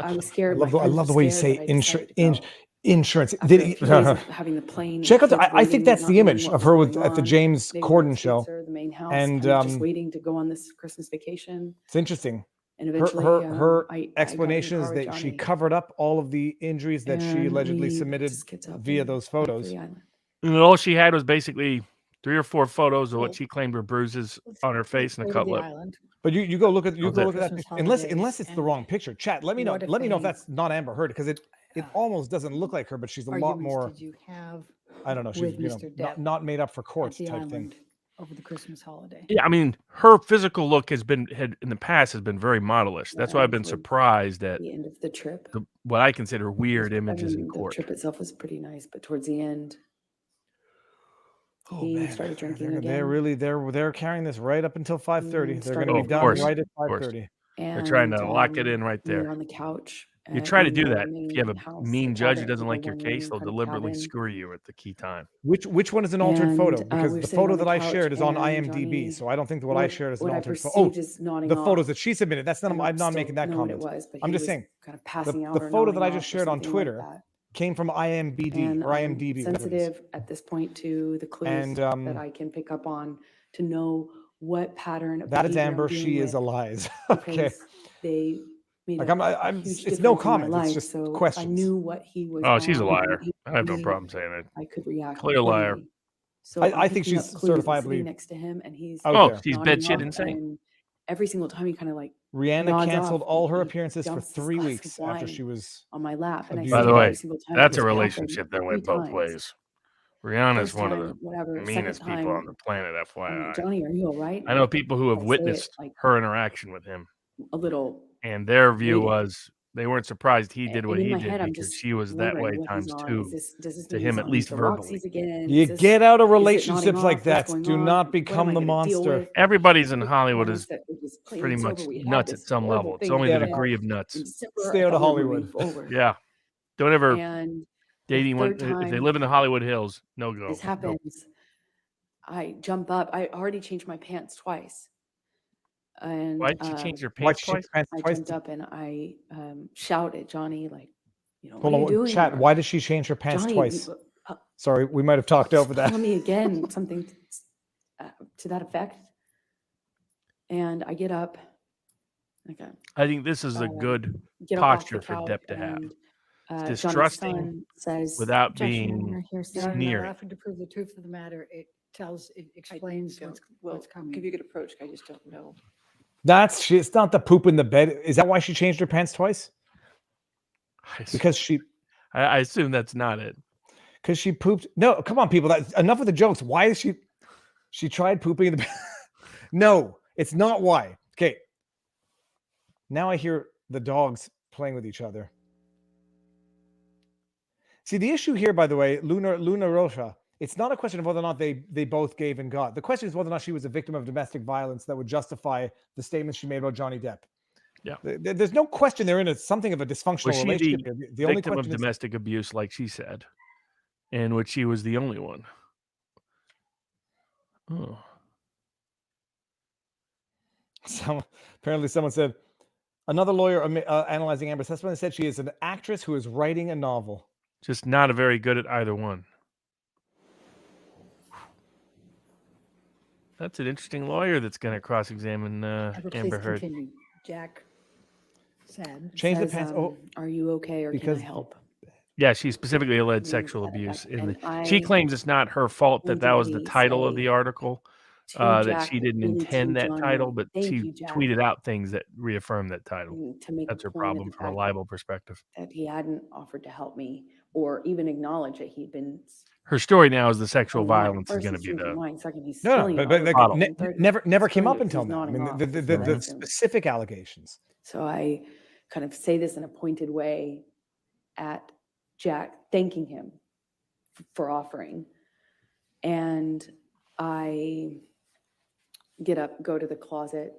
I was I scared. love, My I friends love the were way you scared say that I decided to go. insurance. After Did a he- few days of having the plane, Check out. kids I think waiting, that's not the knowing image what of was her going at the on. James They were Corden at show, Switzer, the main house, and kind of just waiting to go on this Christmas vacation. it's interesting. And Her eventually, her I got in explanation the is car with that she Johnny, covered up all of the injuries that she and allegedly we submitted just gets up via and those went for photos. the island. And all she had was basically 3 or 4 photos of what she claimed were bruises on her face and a cut lip. But you go look at That was it. that Christmas picture. Unless holidays, it's the and wrong picture. Chat. Let me know. what if Let me know if any that's not Amber Heard because it almost doesn't look like her, but she's a lot arguments more. did you have I don't know. She's with Mr. Depp not made up for at courts the type thing. island over the Christmas holiday? Yeah, I mean, her physical look had in the past has been very modelish. That's why I've been Towards surprised at the end of the trip. what I consider weird I images in mean, the court. trip itself was pretty nice, but towards the end, Oh, he man. started drinking They're again. really they're carrying this right up until 5:30. They're going to started be of done course, right at of course. 5:30. They're trying to lock it And, in right we were there. on the couch. You try to in do the that. If you have main a house, mean the judge who cabin, doesn't the like your one-room case, they'll kind of deliberately cabin. screw you at the key time. Which one is an altered photo? And, Because we were the sitting photo on the that I couch, shared is on and IMDb, Johnny- so I don't think that what I shared is an what I altered photo. perceived Oh, as nodding the photos off. that she submitted. That's not. I don't I'm not still making that know what comment. it was, but I'm he just was saying kind of passing out the or photo that I nodding just off or shared on something like Twitter that. came from IMBD And or I'm IMDb. whatever it is. sensitive at this point to the clues And that I can pick up on to know what pattern of that is behavior I'm Amber. dealing She is with, Eliza. Okay. because they made Like a I'm. huge It's no difference in my comment. It's life. just So if I questions. knew what he was Oh, she's a on, liar. he I have no me, problem saying it. I could react Clear liar. accordingly. So I'm I think picking she's up clues and certifiably sitting next to him, and he's out Oh, there. she's nodding batshit off, insane. and every single time he kind of like Rihanna nods canceled off, all her he appearances for dumps this 3 glass of weeks after wine she was on my lap, and I abused. By see the it way, every single time. that's a This happened relationship that 3 went both times. ways. Rihanna's First one of time, the whatever. Second meanest people on time, the planet, I'm like, FYI. Johnny, are you all right? I know people who have I say it witnessed like her interaction with him, a little and their view later. was they weren't surprised he did what And in he my did head, I'm because just she was that wondering way what he's times on. two Does this to mean him, he's at on least the verbally. Roxy's again? You Is this, get out of is it nodding relationships off? like What's that. going Do on? not What am become I the gonna deal monster. with? Everybody's in With Hollywood parents is that it was plain pretty and much sober. We had nuts at this some horrible level. It's thing only the together degree of in nuts. December. Stay I out of thought we were moving Hollywood. forward. Yeah. Don't ever And dating the when third if they time live in the Hollywood Hills, no go. this No. happens, I jump up. I already changed my pants twice. And Why'd she change her Why'd pants she change twice? her pants I twice? jumped up and I shout at Johnny, like, what Hold are you on, doing chat. here? Why did she change her pants Johnny, twice? Sorry, we might have talked over that. call me again, something to that effect. And I get up. Okay. I think this is a good Get up off the posture for couch, Depp to have. and It's Johnny's distrusting son says, without Objection, Your being Honor, here, Your Honor, not sneering. often to prove the truth of the matter. It explains don't- what's Well, coming. give you a good approach. I just don't know. It's not the poop in the bed. Is that why she changed her pants twice? Because I assume that's not it. Because she pooped. No, come on, people. Enough of the jokes. Why is she tried pooping in the bed? No, it's not why. Okay. Now I hear the dogs playing with each other. See, the issue here, by the way, Luna Rocha, it's not a question of whether or not they both gave and got. The question is whether or not she was a victim of domestic violence that would justify the statements she made about Johnny Depp. Yeah. There's no question they're in something of a dysfunctional Was she relationship. the The only victim of question is, domestic abuse, like she said, in which she was the only one? Oh. Apparently someone said, another lawyer analyzing Amber's testimony said she is an actress who is writing a novel. Just not a very good at either one. That's an interesting lawyer that's going to cross-examine Amber Heard. Continue. Jack said. Change the says, pants. Are you okay, or because can I help? Yeah, she specifically alleged sexual abuse. She claims it's not her fault that that was the title of the article, that Jack, she didn't really to intend that Johnny, title, but thank she you, Jack. tweeted out things that reaffirmed that title. To make That's a her point of problem the from a fact libel perspective. that he hadn't offered to help me or even acknowledge that he'd been. Her story now is the sexual spilling wine. violence is First going to he's be drinking the wine, second he's No, spilling it but all like, over, and third never he's came up spilling it until because now. I he's mean, nodding the off before I asked him. specific allegations. So I kind of say this in a pointed way at Jack, thanking him for offering. And I get up, go to the closet,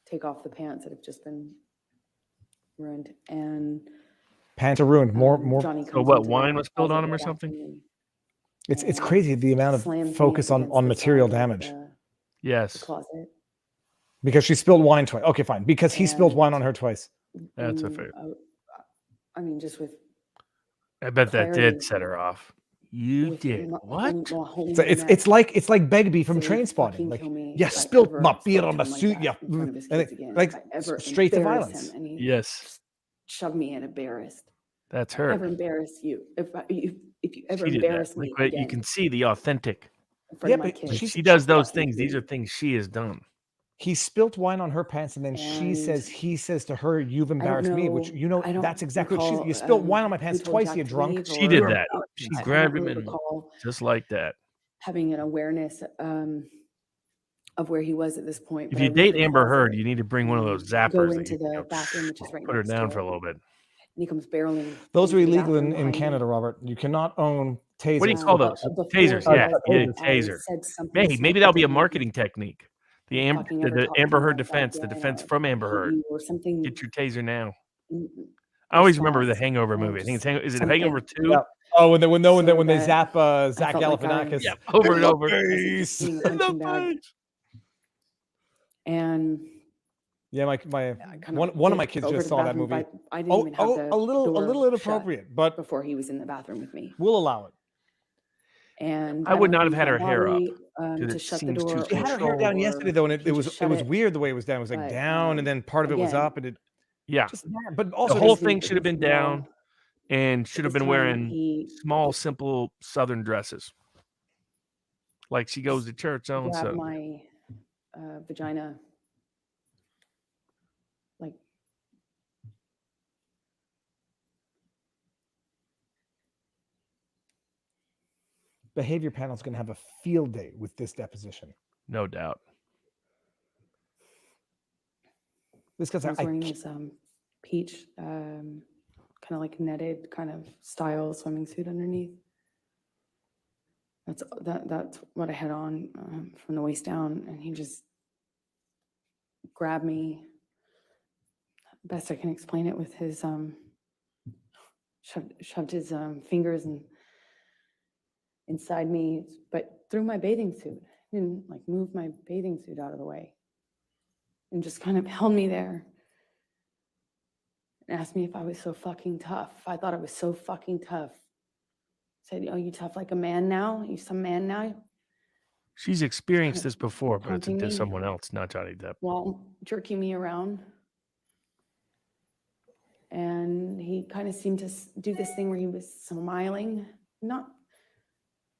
take off the pants that have just been ruined, and Pants are ruined. More. Johnny So comes what, into wine the was spilled on closet him or right after something? me, It's crazy the amount of slams me focus up on against the material side of damage. the Yes. closet. Because she spilled wine twice. Okay, fine. Because he spilled wine on her twice. That's a fair. I mean, just with I bet that clarity. did set her off. You did what? So it's like Begbie from Train Spotting. Like, you spilled my beer on my suit. Yeah, like straight to violence. Yes, shove me in embarrassed. that's If I her. ever embarrass you, if you ever She did that. embarrass me, Like, you again can see the authentic. in front of my kids, She does those fucking things. These do. are things she has done. He spilt wine on her pants, and then he says to her, "You've embarrassed me," which I don't that's exactly what recall, you spilled wine on my who pants told twice. Jack You to drunk. leave, She did or- that. She I don't grabbed him really and recall just like that. having an awareness of where he was at this point. If but you I date leave the Amber closet, Heard, you need to bring one of those go zappers. into the bathroom, which is right put her next down to for a it. little bit. And he comes barreling. Those are into the illegal bathroom in behind me. Canada, Robert. You cannot own tasers. What do you call those? before Tasers. I Yeah, was you need in, a I taser. said something Hey, maybe that'll be a stupid to him. marketing technique. The Amber, Fucking ever the talk to Amber me Heard like that defense, the again, defense or from I Amber hate Heard. you, or something. Get your taser now. I always remember the Hangover you know, movie. I think it's just is it something. Hangover 2? Yeah. Oh, when they that zap Zach felt like I- Galifianakis. Yeah, over and over. Being a punching bag. And Yeah, my kind one of my did kids over just to the saw that bathroom, movie. but I didn't even have the a little door inappropriate, but before he was in the bathroom with me. we'll allow it. And I would don't know not if have had it her was my hair up, body, 'cause to it shut the seems too door. She had her hair controlled. down yesterday though, and he it was just shut it. weird the way it was down. It was like But, down, and then part of it was again, up, and it Yeah. just bad. But The also whole this- thing should have been down and should have this been time wearing he small, simple Southern dresses. Like she goes to church on grabbed Sunday. my vagina, like behavior panel is going to have a field day with this deposition. No doubt. This because I was wearing this peach, kind of like netted kind of style swimming suit underneath. That's what I had on from the waist down, and he just grabbed me. Best I can explain it with his shoved his fingers inside me, but through my bathing suit. Didn't like move my bathing suit out of the way, and just kind of held me there. And asked me if I was so fucking tough. If I thought I was so fucking tough. Said, "Oh, you tough like a man now? You some man now?" She's experienced this before, but it's taunting to me. someone else, not Johnny Depp. While jerking me around. And he kind of seemed to do this thing where he was smiling,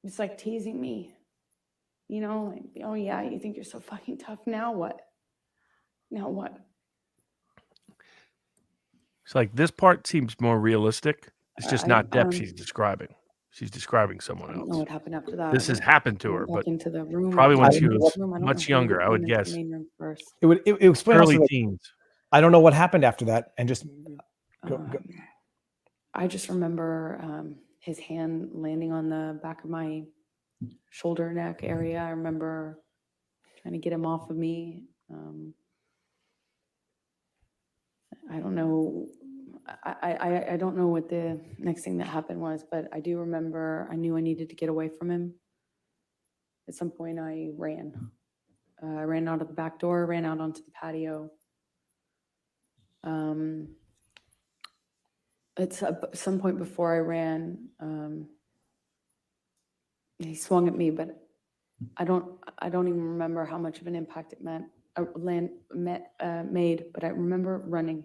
it's like teasing me, you know, like, "Oh yeah, you think you're so fucking tough. Now what? Now what?" It's like this part seems more realistic. It's just not Depp she's describing. She's describing someone I don't know else. what happened after that. This has happened to her, Went but back into the room. probably when she I was don't know much how we younger, I would went into the guess. main room first. It would explain Early also that teens. I don't know what happened after that, and just go. I just remember his hand landing on the back of my shoulder neck area. I remember trying to get him off of me. I don't know. I don't know what the next thing that happened was, but I do remember I knew I needed to get away from him. At some point, I ran. I ran out of the back door, ran out onto the patio. At some point before I ran, he swung at me, but I don't even remember how much of an impact it made. But I remember running.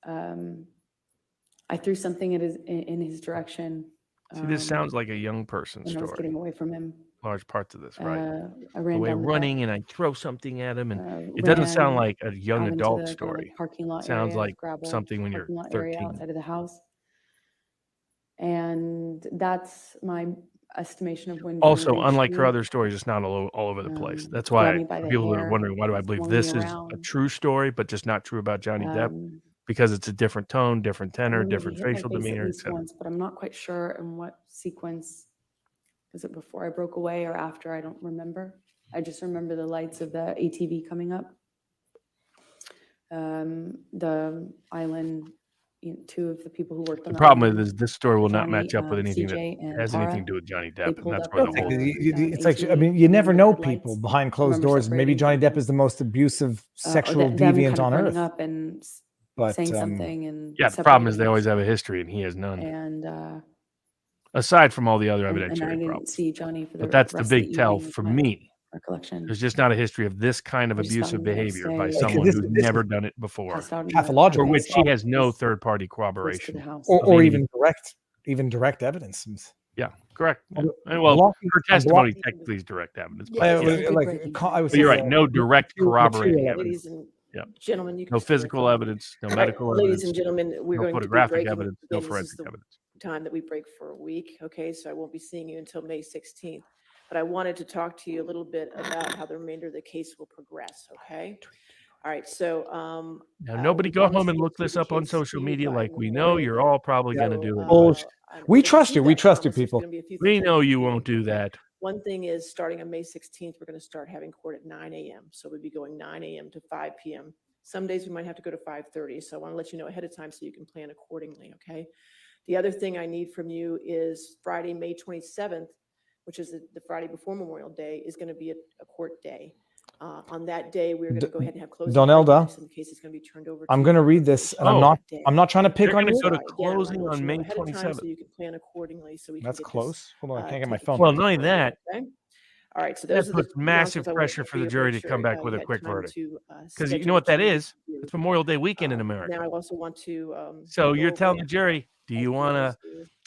I threw something in his direction. See, this sounds like a young person's when I was story. getting away from him. Large parts of this, right? I The ran way down the running and I throw something at him, and it doesn't sound ran like a young out into adult the kind of story. like parking lot Sounds area, like gravel something when you're parking lot area 13. outside of the house. And that's my estimation of when Johnny Also, reached unlike her me. other stories, it's not all over the place. That's Grabbed why me by the people are hair, wondering, why do I believe swung me this is a around. true story, but just not true about Johnny Depp? Um, Because it's a different tone, different I tenor, remember he different hit my facial face at demeanor, least etc. once, but I'm not quite sure in what sequence. Was it before I broke away or after? I don't remember. I just remember the lights of the ATV coming up. The island, two of the people who worked on The the problem island, is this story will not Johnny, match up with anything CJ, that and has anything Tara, to do with Johnny they Depp, and pulled that's up where with the whole It's like, I ATV, mean, you never and know red people lights. behind I closed remember doors. Maybe Johnny separating Depp is the most abusive sexual them deviant kind of on running earth. up and But saying something and yeah, the problem is they separating always us. have a history, and he has none. And Aside from all the other I evidentiary didn't problems. see Johnny for the But that's the rest of the big tell evening, is for my me. recollection. There's just not a history of this kind of I just found abusive him the next behavior by day, someone This who's is never done it before, passed out in the pathological. for which she has no is third-party close to corroboration. the house. of or any- even direct evidence. Yeah, correct. Yeah. I'm Well, blocking- her I'm testimony blocking- technically is direct evidence. Yeah, But it was yeah. a big breaking point. I was But you're saying, right. No direct material corroborating evidence. Ladies evidence. and Yeah. gentlemen, you can No stay physical for- evidence, no All right, medical ladies evidence, and gentlemen, we're no going to be photographic breaking. evidence, no Again, this is forensic the evidence. time that we break for a week, okay? So I won't be seeing you until May 16th. But I wanted to talk to you a little bit about how the remainder of the case will progress, okay? All right, so. Now, nobody we go promised home to and get look through this the up on case social to you media by like the we know morning. you're all probably going to So, do it. Bullshit. I'm We gonna trust keep you. We that trust you, promise. There's people. gonna be a few We things I know need you to won't do that. One thing is, starting on May 16th, we're going to start having court at 9 a.m. So we'll be going 9 a.m. to 5 p.m. Some days we might have to go to 5:30. So I want to let you know ahead of time so you can plan accordingly, okay? The other thing I need from you is Friday, May 27th, which is the Friday before Memorial Day, is going to be a court day. On that day, we're going to go ahead and have closing Donelda, arguments, and the case is going to be turned over. I'm going to read this, and I'm not trying to pick They're on going you. to go to Again, I wanna closing let on you know May ahead of time 27th. so you can plan accordingly. So we That's can get close. This, Hold on, I can't get my taken phone. care Well, of not only for you, that, okay? All right, so that those are the puts massive announcements I wanted pressure to for the make jury to sure, come back with you a had quick time verdict. to, Because you schedule know what that time is? to It's Memorial Day weekend in America. Now I also want to. So go you're over telling the as jury, do you want to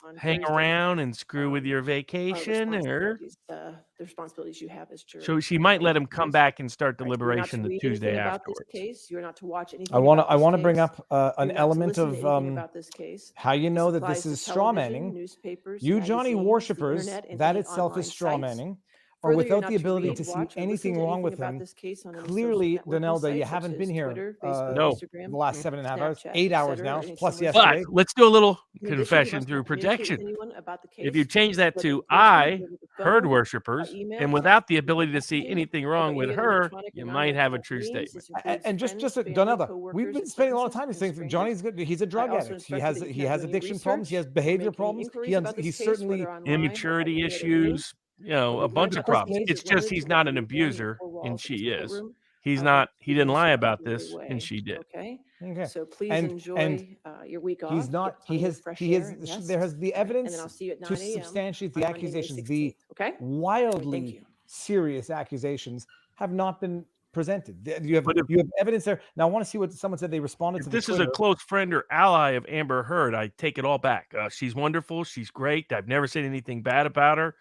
on hang Thursday, around and screw with your vacation, or the responsibilities you have as jurors. so she might let him come back and start All right, you're not to deliberation the read Tuesday anything about this afterwards? case. You're not to watch anything I want to. about I this want to bring case. up an You're not to element listen of to anything about this case. how you know This that this applies to is straw television, manning. newspapers, You Johnny magazines, the worshippers, internet, and that any itself online is straw sites. manning, or Further, you're without not the to ability read, to see watch, or listen anything to wrong anything with about him. this case on any social Clearly, networking Donelda, sites you such haven't been as here Twitter, Facebook, No. Instagram, the last 7.5 hours, Snapchat, 8 hours etc., now, or any plus similar But yesterday. sites. let's do a little In addition, you confession must through not communicate with projection. anyone about the If you case, change that whether in to person, I over the heard phone, worshipers, email, and text, without the ability to see messaging, anything or wrong by with any other her, electronic or you might have a non-electronic true means. statement. This includes And just friends, family, Donelda, we've coworkers, been spending a lot of time acquaintances, saying and that strangers. Johnny's good. He's a I drug also addict. He instruct you has that you he cannot has do any addiction problems. He has research or behavior make any problems. inquiries about this He's case, certainly whether online or by Immaturity any other means. issues, you know, a The bunch verdict of of this problems. case It's is just limited he's to not what an can be done in the abuser, four and walls of she this is. courtroom, He's with not. He didn't lie prudence about in every this, and way. she did. Okay. okay. So please And enjoy your week off. he's Get not. plenty of fresh air and There rest. has the All right, and evidence then I'll see you at to 9 a.m. substantiate on the Monday, May accusations. 16th. The Okay. Thank wildly you. serious accusations have not been presented. You have But if, evidence there. Now I want to see what someone said. They responded if to the this is a Twitter. close friend or ally of Amber Heard, I take it all back. She's wonderful. She's great. I've never said anything bad about her.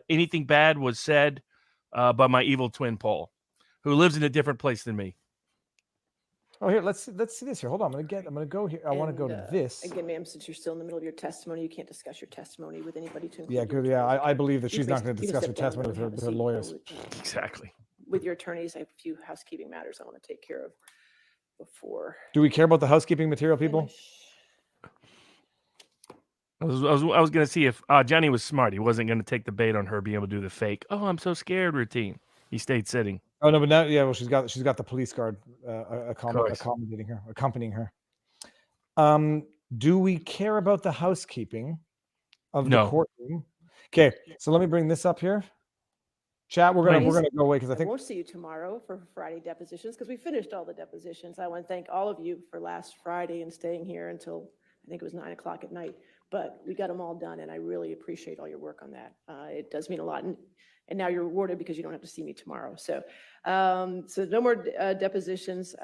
Anything bad was said by my evil twin Paul, who lives in a different place than me. Oh, here, let's see this here. Hold on, I'm gonna go here. I want to go to this. Again, ma'am, since you're still in the middle of your testimony, you can't discuss your testimony with anybody to include Yeah, your good. Yeah, attorneys, I okay? believe that You she's can not going to you can discuss her step down testimony and with have a her seat, lawyers. Exactly. With your attorneys, I have a few housekeeping matters I want to take care of before. Do we care about the housekeeping material, people? I was going to see if Johnny was smart. He wasn't going to take the bait on her being able to do the fake, "Oh, I'm so scared" routine. He stayed sitting. Oh no, but now, yeah, well, she's got the police guard accompanying her. Do we care about the housekeeping of the No. courtroom? Okay, so let me bring this up here. Chat, we're gonna go away because I think won't see you tomorrow for Friday depositions because we finished all the depositions. I want to thank all of you for last Friday and staying here until I think it was 9 o'clock at night. But we got them all done, and I really appreciate all your work on that. It does mean a lot, and now you're rewarded because you don't have to see me tomorrow. So, so no more depositions.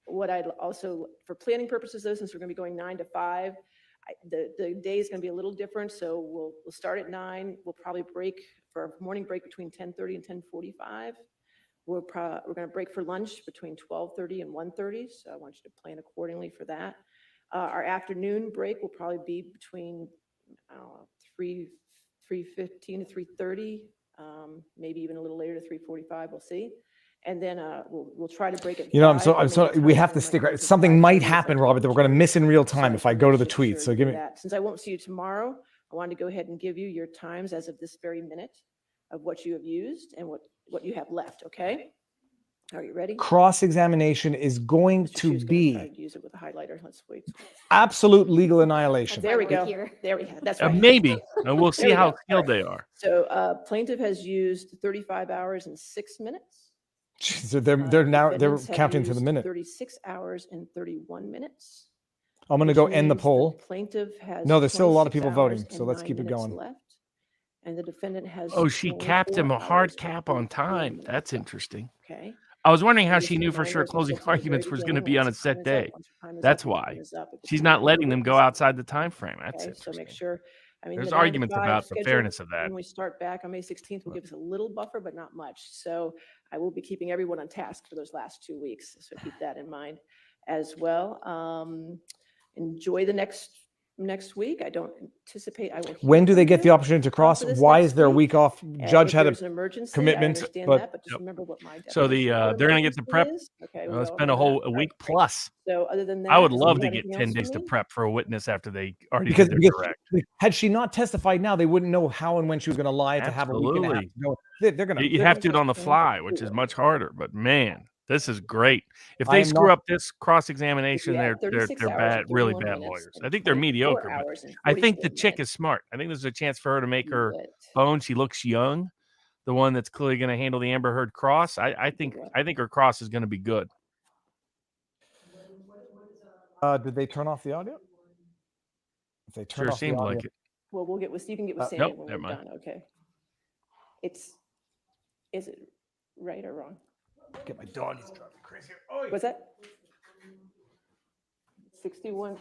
What I'd also, for planning purposes, though, since we're going to be going 9 to 5, the day is going to be a little different. So we'll start at 9. We'll probably break for a morning break between 10:30 and 10:45. We're going to break for lunch between 12:30 and 1:30. So I want you to plan accordingly for that. Our afternoon break will probably be between 3:15 to 3:30, maybe even a little later to 3:45. We'll see. And then we'll try to break it. I'm so we have to stick. Something might happen, Robert, that we're going to miss in real time if I go to the tweet. So give me that. Since I won't see you tomorrow, I wanted to go ahead and give you your times as of this very minute of what you have used and what you have left. Okay. Are you ready? Cross-examination is going to be use it with a highlighter. Let's wait. absolute legal annihilation. There we go. There we go. That's right. Maybe, and we'll see how skilled they are. So plaintiff has used 35 hours and 6 minutes. So they're counting to the minute. 36 hours and 31 minutes. I'm going to go end the poll. Plaintiff has no, there's still a lot of people voting, so let's keep it going. Left. And the defendant has. Oh, she capped him a hard cap on time. That's interesting. Okay. I was wondering how she knew for sure closing arguments was going to be on a set day. That's why she's not letting them go outside the time frame. That's interesting. So make sure. I mean, there's arguments about the fairness of that. When we start back on May 16th, we'll give us a little buffer, but not much. So I will be keeping everyone on task for those last 2 weeks. So keep that in mind as well. Enjoy the next week. I don't anticipate I will. When do they get the opportunity to cross? Why is there a week off? Judge had a commitment, but just remember what my so they're going to get the prep. Okay, it's been a week plus. So other than that, I would love to get 10 days to prep for a witness after they already because did their direct. Had she not testified now, they wouldn't know how and when she was going to lie to have a week and a half to go. They're going to. You have to do it on the fly, which is much harder. But man, this is great. If they screw up this cross-examination, they're bad, really bad lawyers. I think they're mediocre, but I think the chick is smart. I think there's a chance for her to make her own. She looks young. the one that's clearly going to handle the Amber Heard cross. I think her cross is going to be good. Did they turn off the audio? If they turn Sure off the seemed audio, like it. Well, you can get with Sandy Nope, when never we're mind. done, okay? Is it right or wrong? Get my dog. He's driving me crazy. What's that? 61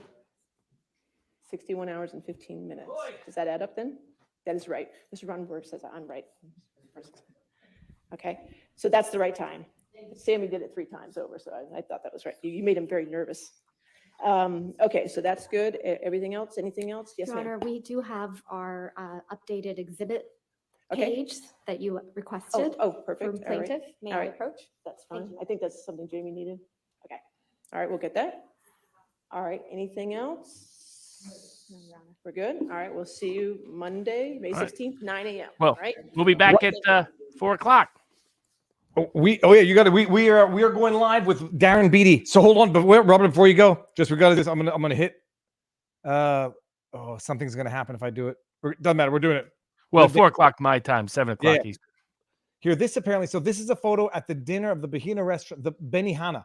hours and 15 minutes. Does that add up then? That is right. Mr. Ronenberg says I'm right. Okay, so that's the right time. Sammy did it 3 times over, so I thought that was right. You made him very nervous. Okay, so that's good. Everything else? Anything else? Yes, Your ma'am. Honor, we do have our updated exhibit Okay. page that you requested. Oh, perfect. From All right. plaintiff. May All I right. approach? That's Thank fine. you. I think that's something Jamie needed. Okay. All right, we'll get that. All right, anything else? No, Your Honor. We're good? All right, we'll see you Monday, May All right. 16th, 9 a.m. Well, All right? we'll be back at 4 o'clock. you got to. We are going live with Darren Beatty. So hold on, but Robert, before you go, we got to do this. I'm gonna hit. Something's gonna happen if I do it. Doesn't matter. We're doing it. Well, 4 o'clock my time, 7 o'clock Yeah. Eastern. Here, this apparently. So this is a photo at the dinner of the Benihana restaurant, the Benihana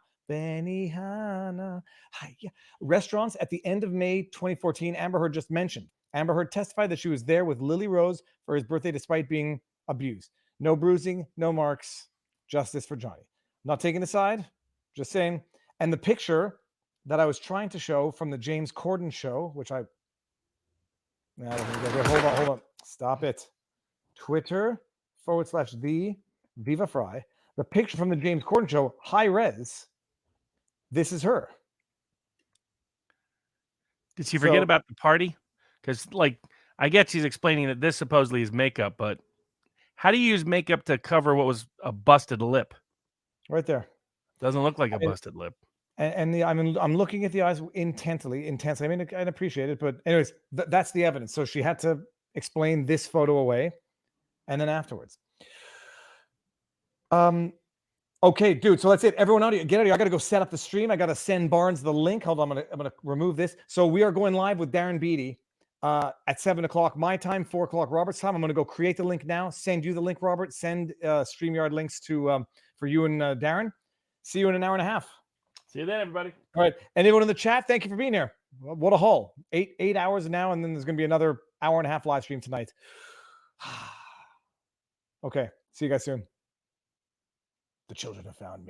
restaurants at the end of May 2014. Amber Heard just mentioned. Amber Heard testified that she was there with Lily Rose for his birthday, despite being abused. No bruising, no marks. Justice for Johnny. I'm not taking a side. Just saying. And the picture that I was trying to show from the James Corden show, which I don't think you guys- hold on. Stop it. Twitter/the Viva Frei. The picture from the James Corden show, high res. This is her. Did she forget So- about the party? Because, I get she's explaining that this supposedly is makeup, but how do you use makeup to cover what was a busted lip? Right there. Doesn't look like a busted lip. And I'm looking at the eyes intensely. I mean, I appreciate it, but anyways, that's the evidence. So she had to explain this photo away, and then afterwards. Okay, dude. So that's it. Everyone out here, get out of here. I got to go set up the stream. I got to send Barnes the link. Hold on, I'm gonna remove this. So we are going live with Darren Beatty at 7 o'clock my time, 4 o'clock Robert's time. I'm gonna go create the link now. Send you the link, Robert. Send StreamYard links to for you and Darren. See you in an hour and a half. See you then, everybody. All right. Anyone in the chat, thank you for being here. What a haul. 8 hours now, and then there's going to be another hour and a half live stream tonight. Okay. See you guys soon. The children have found me.